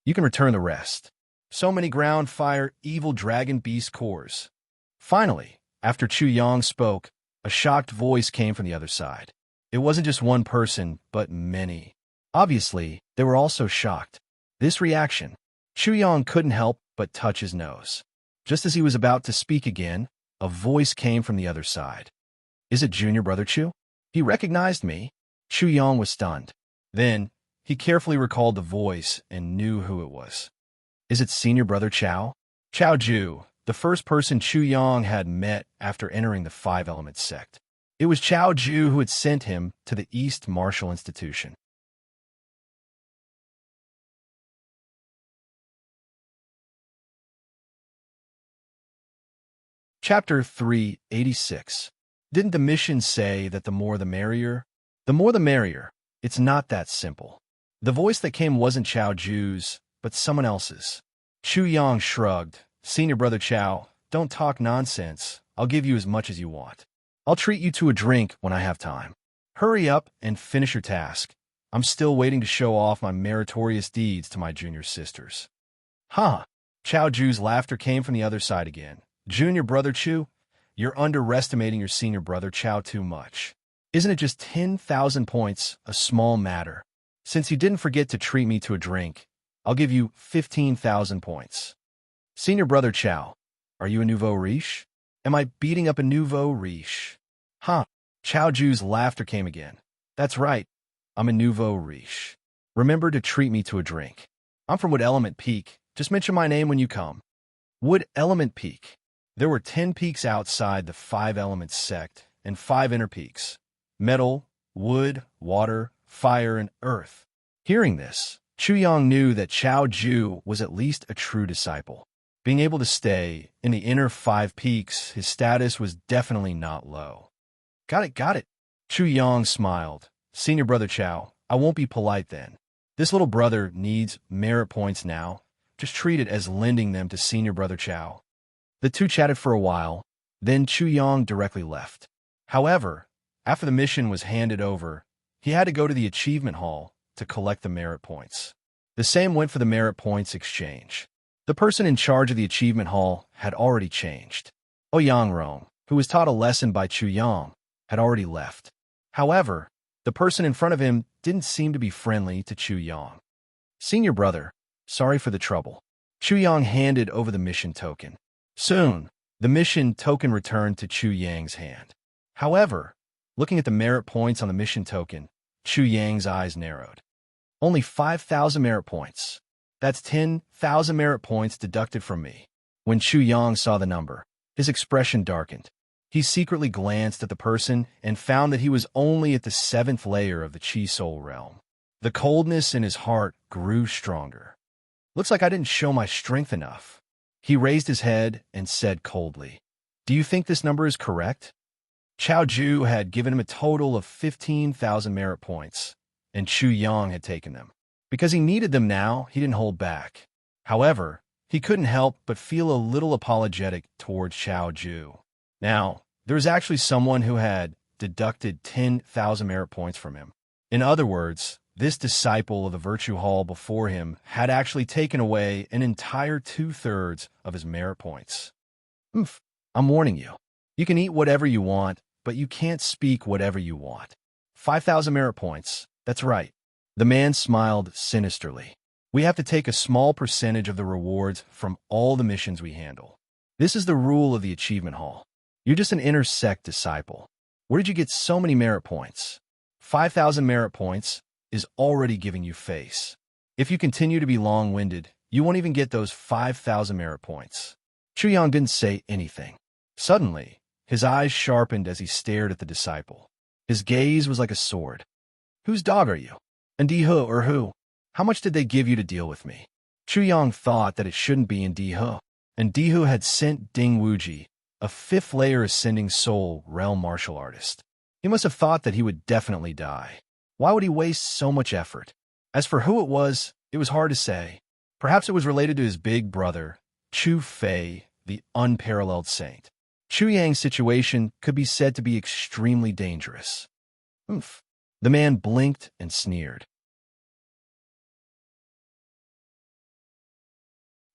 You can return the rest." So many ground fire evil dragon beast cores. Finally, after Chu Yang spoke, a shocked voice came from the other side. It wasn't just one person, but many. Obviously, they were also shocked. This reaction, Chu Yang couldn't help but touch his nose. Just as he was about to speak again, a voice came from the other side. "Is it Junior Brother Chu?" He recognized me. Chu Yang was stunned. Then, he carefully recalled the voice and knew who it was. "Is it Senior Brother Chao?" Chao Ju, the first person Chu Yang had met after entering the Five Elements sect. It was Chao Ju who had sent him to the East Martial Institution. Chapter 386. Didn't the mission say that the more the merrier? The more the merrier. It's not that simple. The voice that came wasn't Chao Ju's, but someone else's. Chu Yang shrugged. "Senior Brother Chao, don't talk nonsense. I'll give you as much as you want. I'll treat you to a drink when I have time. Hurry up and finish your task. I'm still waiting to show off my meritorious deeds to my junior sisters." "Huh?" Chao Ju's laughter came from the other side again. "Junior Brother Chu, you're underestimating your senior brother Chao too much. Isn't it just 10,000 points, a small matter? Since you didn't forget to treat me to a drink, I'll give you 15,000 points. Senior Brother Chao, are you a nouveau riche? Am I beating up a nouveau riche?" "Huh?" Chao Ju's laughter came again. "That's right. I'm a nouveau riche. Remember to treat me to a drink. I'm from Wood Element Peak. Just mention my name when you come." Wood Element Peak. There were 10 peaks outside the Five Elements sect and 5 inner peaks: metal, wood, water, fire, and earth. Hearing this, Chu Yang knew that Chao Ju was at least a true disciple. Being able to stay in the inner 5 peaks, his status was definitely not low. Got it. Chu Yang smiled. "Senior Brother Chao, I won't be polite then. This little brother needs merit points now. Just treat it as lending them to Senior Brother Chao." The two chatted for a while, then Chu Yang directly left. However, after the mission was handed over, he had to go to the Achievement Hall to collect the merit points. The same went for the merit points exchange. The person in charge of the Achievement Hall had already changed. Ouyang Rong, who was taught a lesson by Chu Yang, had already left. However, the person in front of him didn't seem to be friendly to Chu Yang. "Senior brother, sorry for the trouble." Chu Yang handed over the mission token. Soon, the mission token returned to Chu Yang's hand. However, looking at the merit points on the mission token, Chu Yang's eyes narrowed. "Only 5,000 merit points. That's 10,000 merit points deducted from me." When Chu Yang saw the number, his expression darkened. He secretly glanced at the person and found that he was only at the 7th layer of the Chi Soul realm. The coldness in his heart grew stronger. "Looks like I didn't show my strength enough." He raised his head and said coldly, "Do you think this number is correct?" Chao Ju had given him a total of 15,000 merit points, and Chu Yang had taken them. Because he needed them now, he didn't hold back. However, he couldn't help but feel a little apologetic towards Chao Ju. Now, there was actually someone who had deducted 10,000 merit points from him. In other words, this disciple of the Virtue Hall before him had actually taken away an entire 2/3 of his merit points. I'm warning you. You can eat whatever you want, but you can't speak whatever you want. 5,000 merit points, that's right." The man smiled sinisterly. "We have to take a small percentage of the rewards from all the missions we handle. This is the rule of the Achievement Hall. You're just an inner sect disciple. Where did you get so many merit points? 5,000 merit points is already giving you face. If you continue to be long-winded, you won't even get those 5,000 merit points." Chu Yang didn't say anything. Suddenly, his eyes sharpened as he stared at the disciple. His gaze was like a sword. "Whose dog are you? And Dihu or who? How much did they give you to deal with me?" Chu Yang thought that it shouldn't be in Dihu, and Dihu had sent Ding Wuji, a fifth-layer ascending soul realm martial artist. He must have thought that he would definitely die. Why would he waste so much effort? As for who it was hard to say. Perhaps it was related to his big brother, Chu Fei, the unparalleled saint. Chu Yang's situation could be said to be extremely dangerous. Oomph. The man blinked and sneered.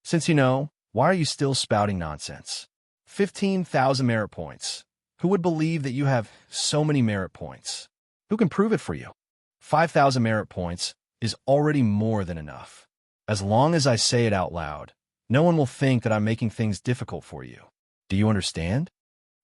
"Since you know, why are you still spouting nonsense? 15,000 merit points. Who would believe that you have so many merit points? Who can prove it for you? 5,000 merit points is already more than enough. As long as I say it out loud, no one will think that I'm making things difficult for you. Do you understand?"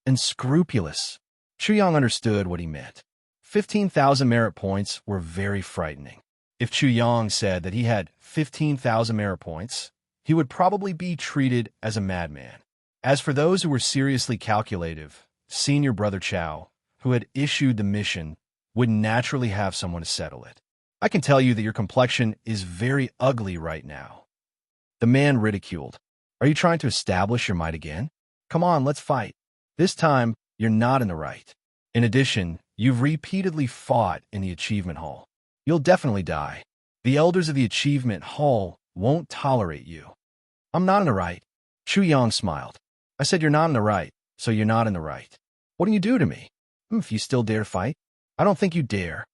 Unscrupulous. Chu Yang understood what he meant. 15,000 merit points were very frightening. If Chu Yang said that he had 15,000 merit points, he would probably be treated as a madman. As for those who were seriously calculative, Senior Brother Chow, who had issued the mission, would naturally have someone to settle it. "I can tell you that your complexion is very ugly right now." The man ridiculed. "Are you trying to establish your might again? Come on, let's fight. This time, you're not in the right. In addition, you've repeatedly fought in the Achievement Hall. You'll definitely die. The elders of the Achievement Hall won't tolerate you." "I'm not in the right." Chu Yang smiled. "I said you're not in the right, so you're not in the right. What can you do to me? If you still dare to fight? I don't think you dare."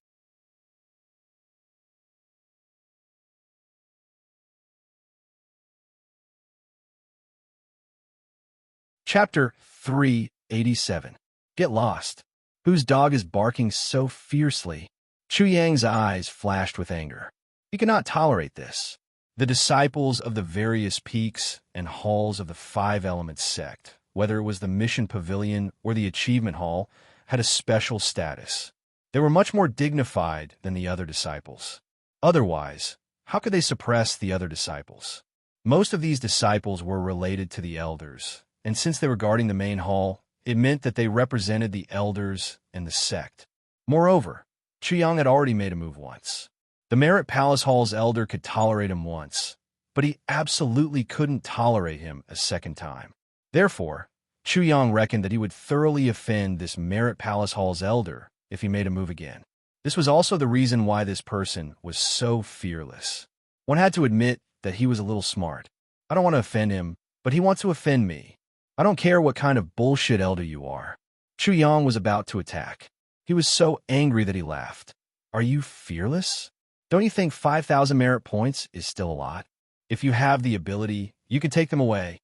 Chapter 387. Get lost. Whose dog is barking so fiercely? Chu Yang's eyes flashed with anger. He could not tolerate this. The disciples of the various peaks and halls of the Five Elements sect, whether it was the Mission Pavilion or the Achievement Hall, had a special status. They were much more dignified than the other disciples. Otherwise, how could they suppress the other disciples? Most of these disciples were related to the elders, and since they were guarding the main hall, it meant that they represented the elders and the sect. Moreover, Chu Yang had already made a move once. The Merit Palace Hall's elder could tolerate him once, but he absolutely couldn't tolerate him a second time. Therefore, Chu Yang reckoned that he would thoroughly offend this Merit Palace Hall's elder if he made a move again. This was also the reason why this person was so fearless. One had to admit that he was a little smart. I don't want to offend him, but he wants to offend me. I don't care what kind of bullshit elder you are. Chu Yang was about to attack. He was so angry that he laughed. Are you fearless? Don't you think 5,000 merit points is still a lot? If you have the ability, you can take them away.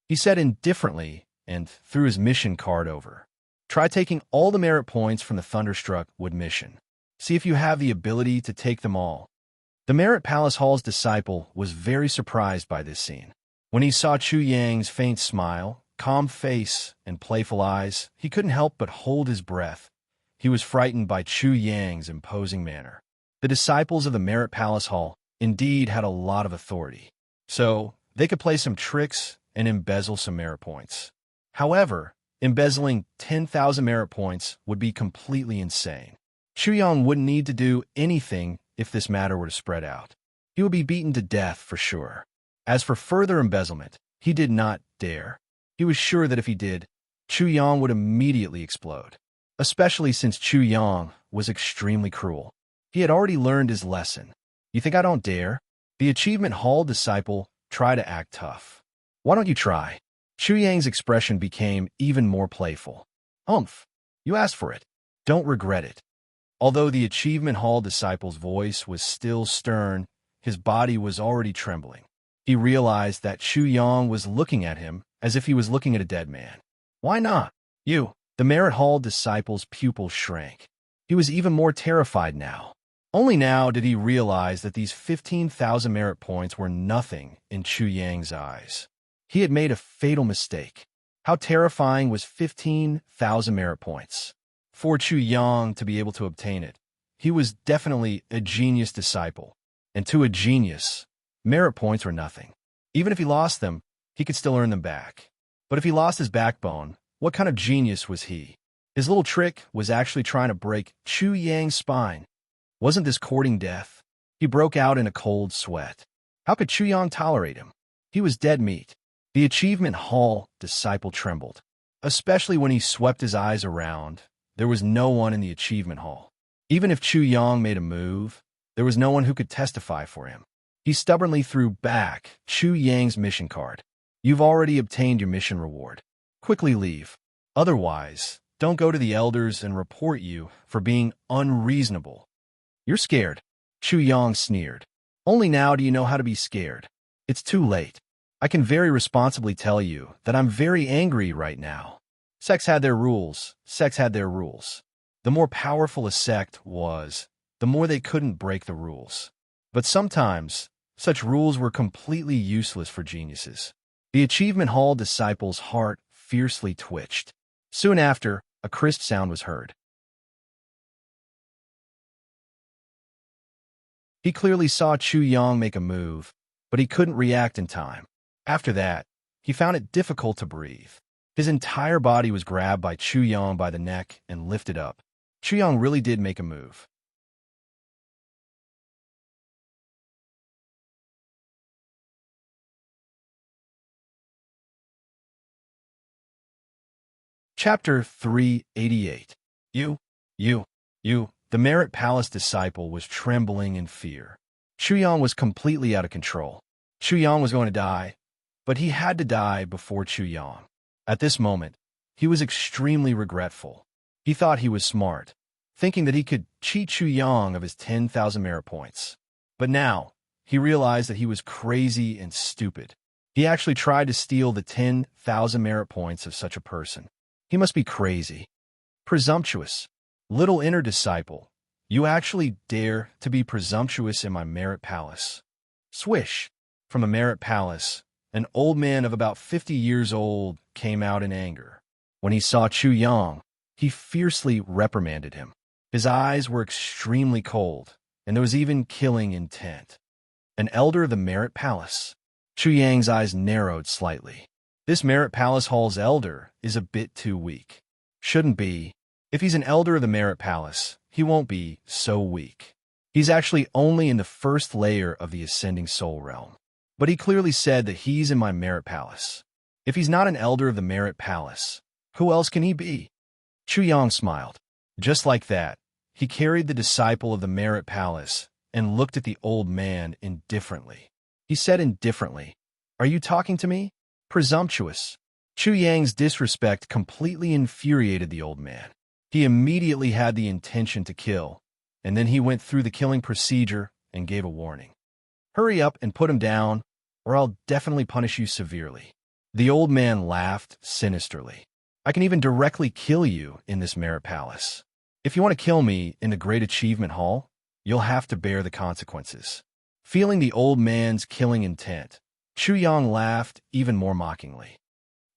He said indifferently and threw his mission card over. Try taking all the merit points from the Thunderstruck Wood mission. See if you have the ability to take them all. The Merit Palace Hall's disciple was very surprised by this scene. When he saw Chu Yang's faint smile, calm face, and playful eyes, he couldn't help but hold his breath. He was frightened by Chu Yang's imposing manner. The disciples of the Merit Palace Hall indeed had a lot of authority, so they could play some tricks and embezzle some merit points. However, embezzling 10,000 merit points would be completely insane. Chu Yang wouldn't need to do anything if this matter were to spread out. He would be beaten to death for sure. As for further embezzlement, he did not dare. He was sure that if he did, Chu Yang would immediately explode, especially since Chu Yang was extremely cruel. He had already learned his lesson. You think I don't dare? The Achievement Hall disciple tried to act tough. Why don't you try? Chu Yang's expression became even more playful. Humph, you asked for it. Don't regret it. Although the Achievement Hall disciple's voice was still stern, his body was already trembling. He realized that Chu Yang was looking at him as if he was looking at a dead man. Why not? You. The Merit Hall disciple's pupil shrank. He was even more terrified now. Only now did he realize that these 15,000 merit points were nothing in Chu Yang's eyes. He had made a fatal mistake. How terrifying was 15,000 merit points? For Chu Yang to be able to obtain it, he was definitely a genius disciple. And to a genius, merit points were nothing. Even if he lost them, he could still earn them back. But if he lost his backbone, What kind of genius was he? His little trick was actually trying to break Chu Yang's spine. Wasn't this courting death? He broke out in a cold sweat. How could Chu Yang tolerate him? He was dead meat. The achievement hall disciple trembled, especially when he swept his eyes around. There was no one in the achievement hall. Even if Chu Yang made a move, there was no one who could testify for him. He stubbornly threw back Chu Yang's mission card. You've already obtained your mission reward. Quickly leave. Otherwise, don't go to the elders and report you for being unreasonable. You're scared. Chu Yang sneered. Only now do you know how to be scared. It's too late. I can very responsibly tell you that I'm very angry right now. Sects had their rules. Sects had their rules. The more powerful a sect was, the more they couldn't break the rules. But sometimes, such rules were completely useless for geniuses. The Achievement Hall disciple's heart fiercely twitched. Soon after, a crisp sound was heard. He clearly saw Chu Yang make a move, but he couldn't react in time. After that, he found it difficult to breathe. His entire body was grabbed by Chu Yang by the neck and lifted up. Chu Yang really did make a move. Chapter 388. You. The Merit Palace disciple was trembling in fear. Chu Yang was completely out of control. Chu Yang was going to die, but he had to die before Chu Yang. At this moment, he was extremely regretful. He thought he was smart, thinking that he could cheat Chu Yang of his 10,000 merit points. But now, he realized that he was crazy and stupid. He actually tried to steal the 10,000 merit points of such a person. He must be crazy. Presumptuous. Little inner disciple, you actually dare to be presumptuous in my Merit Palace. Swish. From the Merit Palace, an old man of about 50 years old came out in anger. When he saw Chu Yang, he fiercely reprimanded him. His eyes were extremely cold, and there was even killing intent. An elder of the Merit Palace. Chu Yang's eyes narrowed slightly. This Merit Palace Hall's elder is a bit too weak. Shouldn't be. If he's an elder of the Merit Palace, he won't be so weak. He's actually only in the first layer of the Ascending Soul Realm. But he clearly said that he's in my Merit Palace. If he's not an elder of the Merit Palace, who else can he be? Chu Yang smiled. Just like that, he carried the disciple of the Merit Palace and looked at the old man indifferently. He said indifferently, "Are you talking to me? Presumptuous." Chu Yang's disrespect completely infuriated the old man. He immediately had the intention to kill, and then he went through the killing procedure and gave a warning. Hurry up and put him down, or I'll definitely punish you severely. The old man laughed sinisterly. I can even directly kill you in this Merit Palace. If you want to kill me in the Great Achievement Hall, you'll have to bear the consequences. Feeling the old man's killing intent, Chu Yang laughed even more mockingly.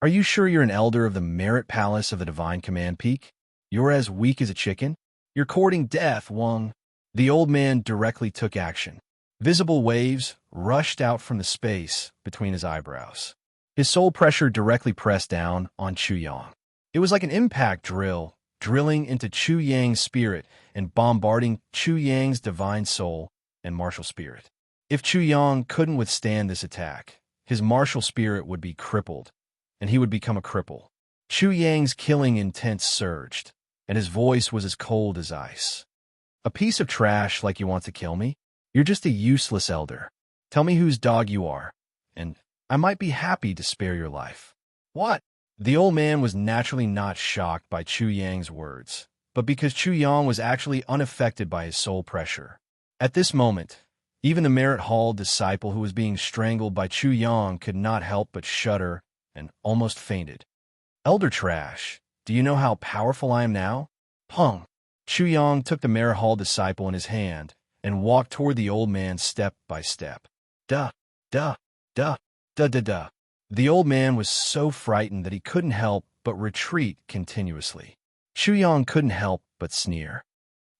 Are you sure you're an elder of the Merit Palace of the Divine Command Peak? You're as weak as a chicken? You're courting death, Wang. The old man directly took action. Visible waves rushed out from the space between his eyebrows. His soul pressure directly pressed down on Chu Yang. It was like an impact drill, drilling into Chu Yang's spirit and bombarding Chu Yang's divine soul and martial spirit. If Chu Yang couldn't withstand this attack, his martial spirit would be crippled, and he would become a cripple. Chu Yang's killing intent surged, and his voice was as cold as ice. A piece of trash like you want to kill me? You're just a useless elder. Tell me whose dog you are, and I might be happy to spare your life. What? The old man was naturally not shocked by Chu Yang's words, but because Chu Yang was actually unaffected by his soul pressure. At this moment, even the Merit Hall disciple who was being strangled by Chu Yang could not help but shudder and almost fainted. Elder trash, do you know how powerful I am now? Pung! Chu Yang took the Merit Hall disciple in his hand and walked toward the old man step by step. Duh. The old man was so frightened that he couldn't help but retreat continuously. Chu Yang couldn't help but sneer.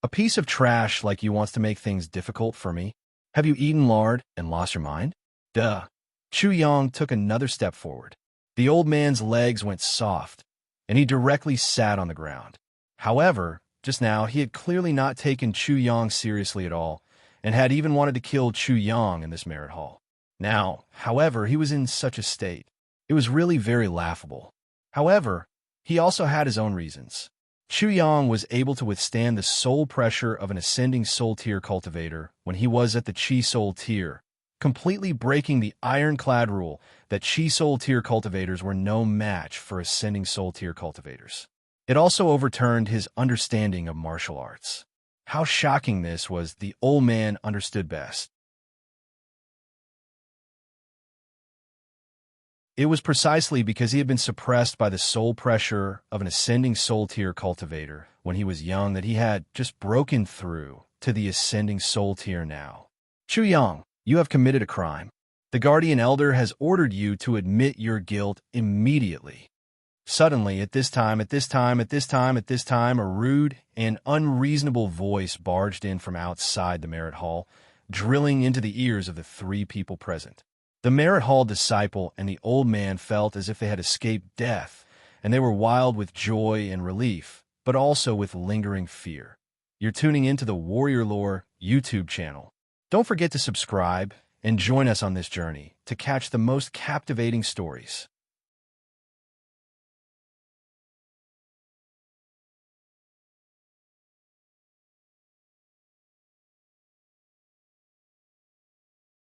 A piece of trash like you wants to make things difficult for me? Have you eaten lard and lost your mind? Duh. Chu Yang took another step forward. The old man's legs went soft, and he directly sat on the ground. However, just now he had clearly not taken Chu Yang seriously at all, and had even wanted to kill Chu Yang in this merit hall. Now, however, he was in such a state. It was really very laughable. However, he also had his own reasons. Chu Yang was able to withstand the soul pressure of an ascending soul tier cultivator when he was at the Chi soul tier, completely breaking the ironclad rule that Chi soul tier cultivators were no match for ascending soul tier cultivators. It also overturned his understanding of martial arts. How shocking this was, the old man understood best. It was precisely because he had been suppressed by the soul pressure of an ascending soul tier cultivator when he was young that he had just broken through to the ascending soul tier now. Chu Yang, you have committed a crime. The guardian elder has ordered you to admit your guilt immediately. Suddenly, at this time, a rude and unreasonable voice barged in from outside the merit hall, drilling into the ears of the three people present. The merit hall disciple and the old man felt as if they had escaped death, and they were wild with joy and relief, but also with lingering fear. You're tuning into the Warrior Lore YouTube channel. Don't forget to subscribe and join us on this journey to catch the most captivating stories.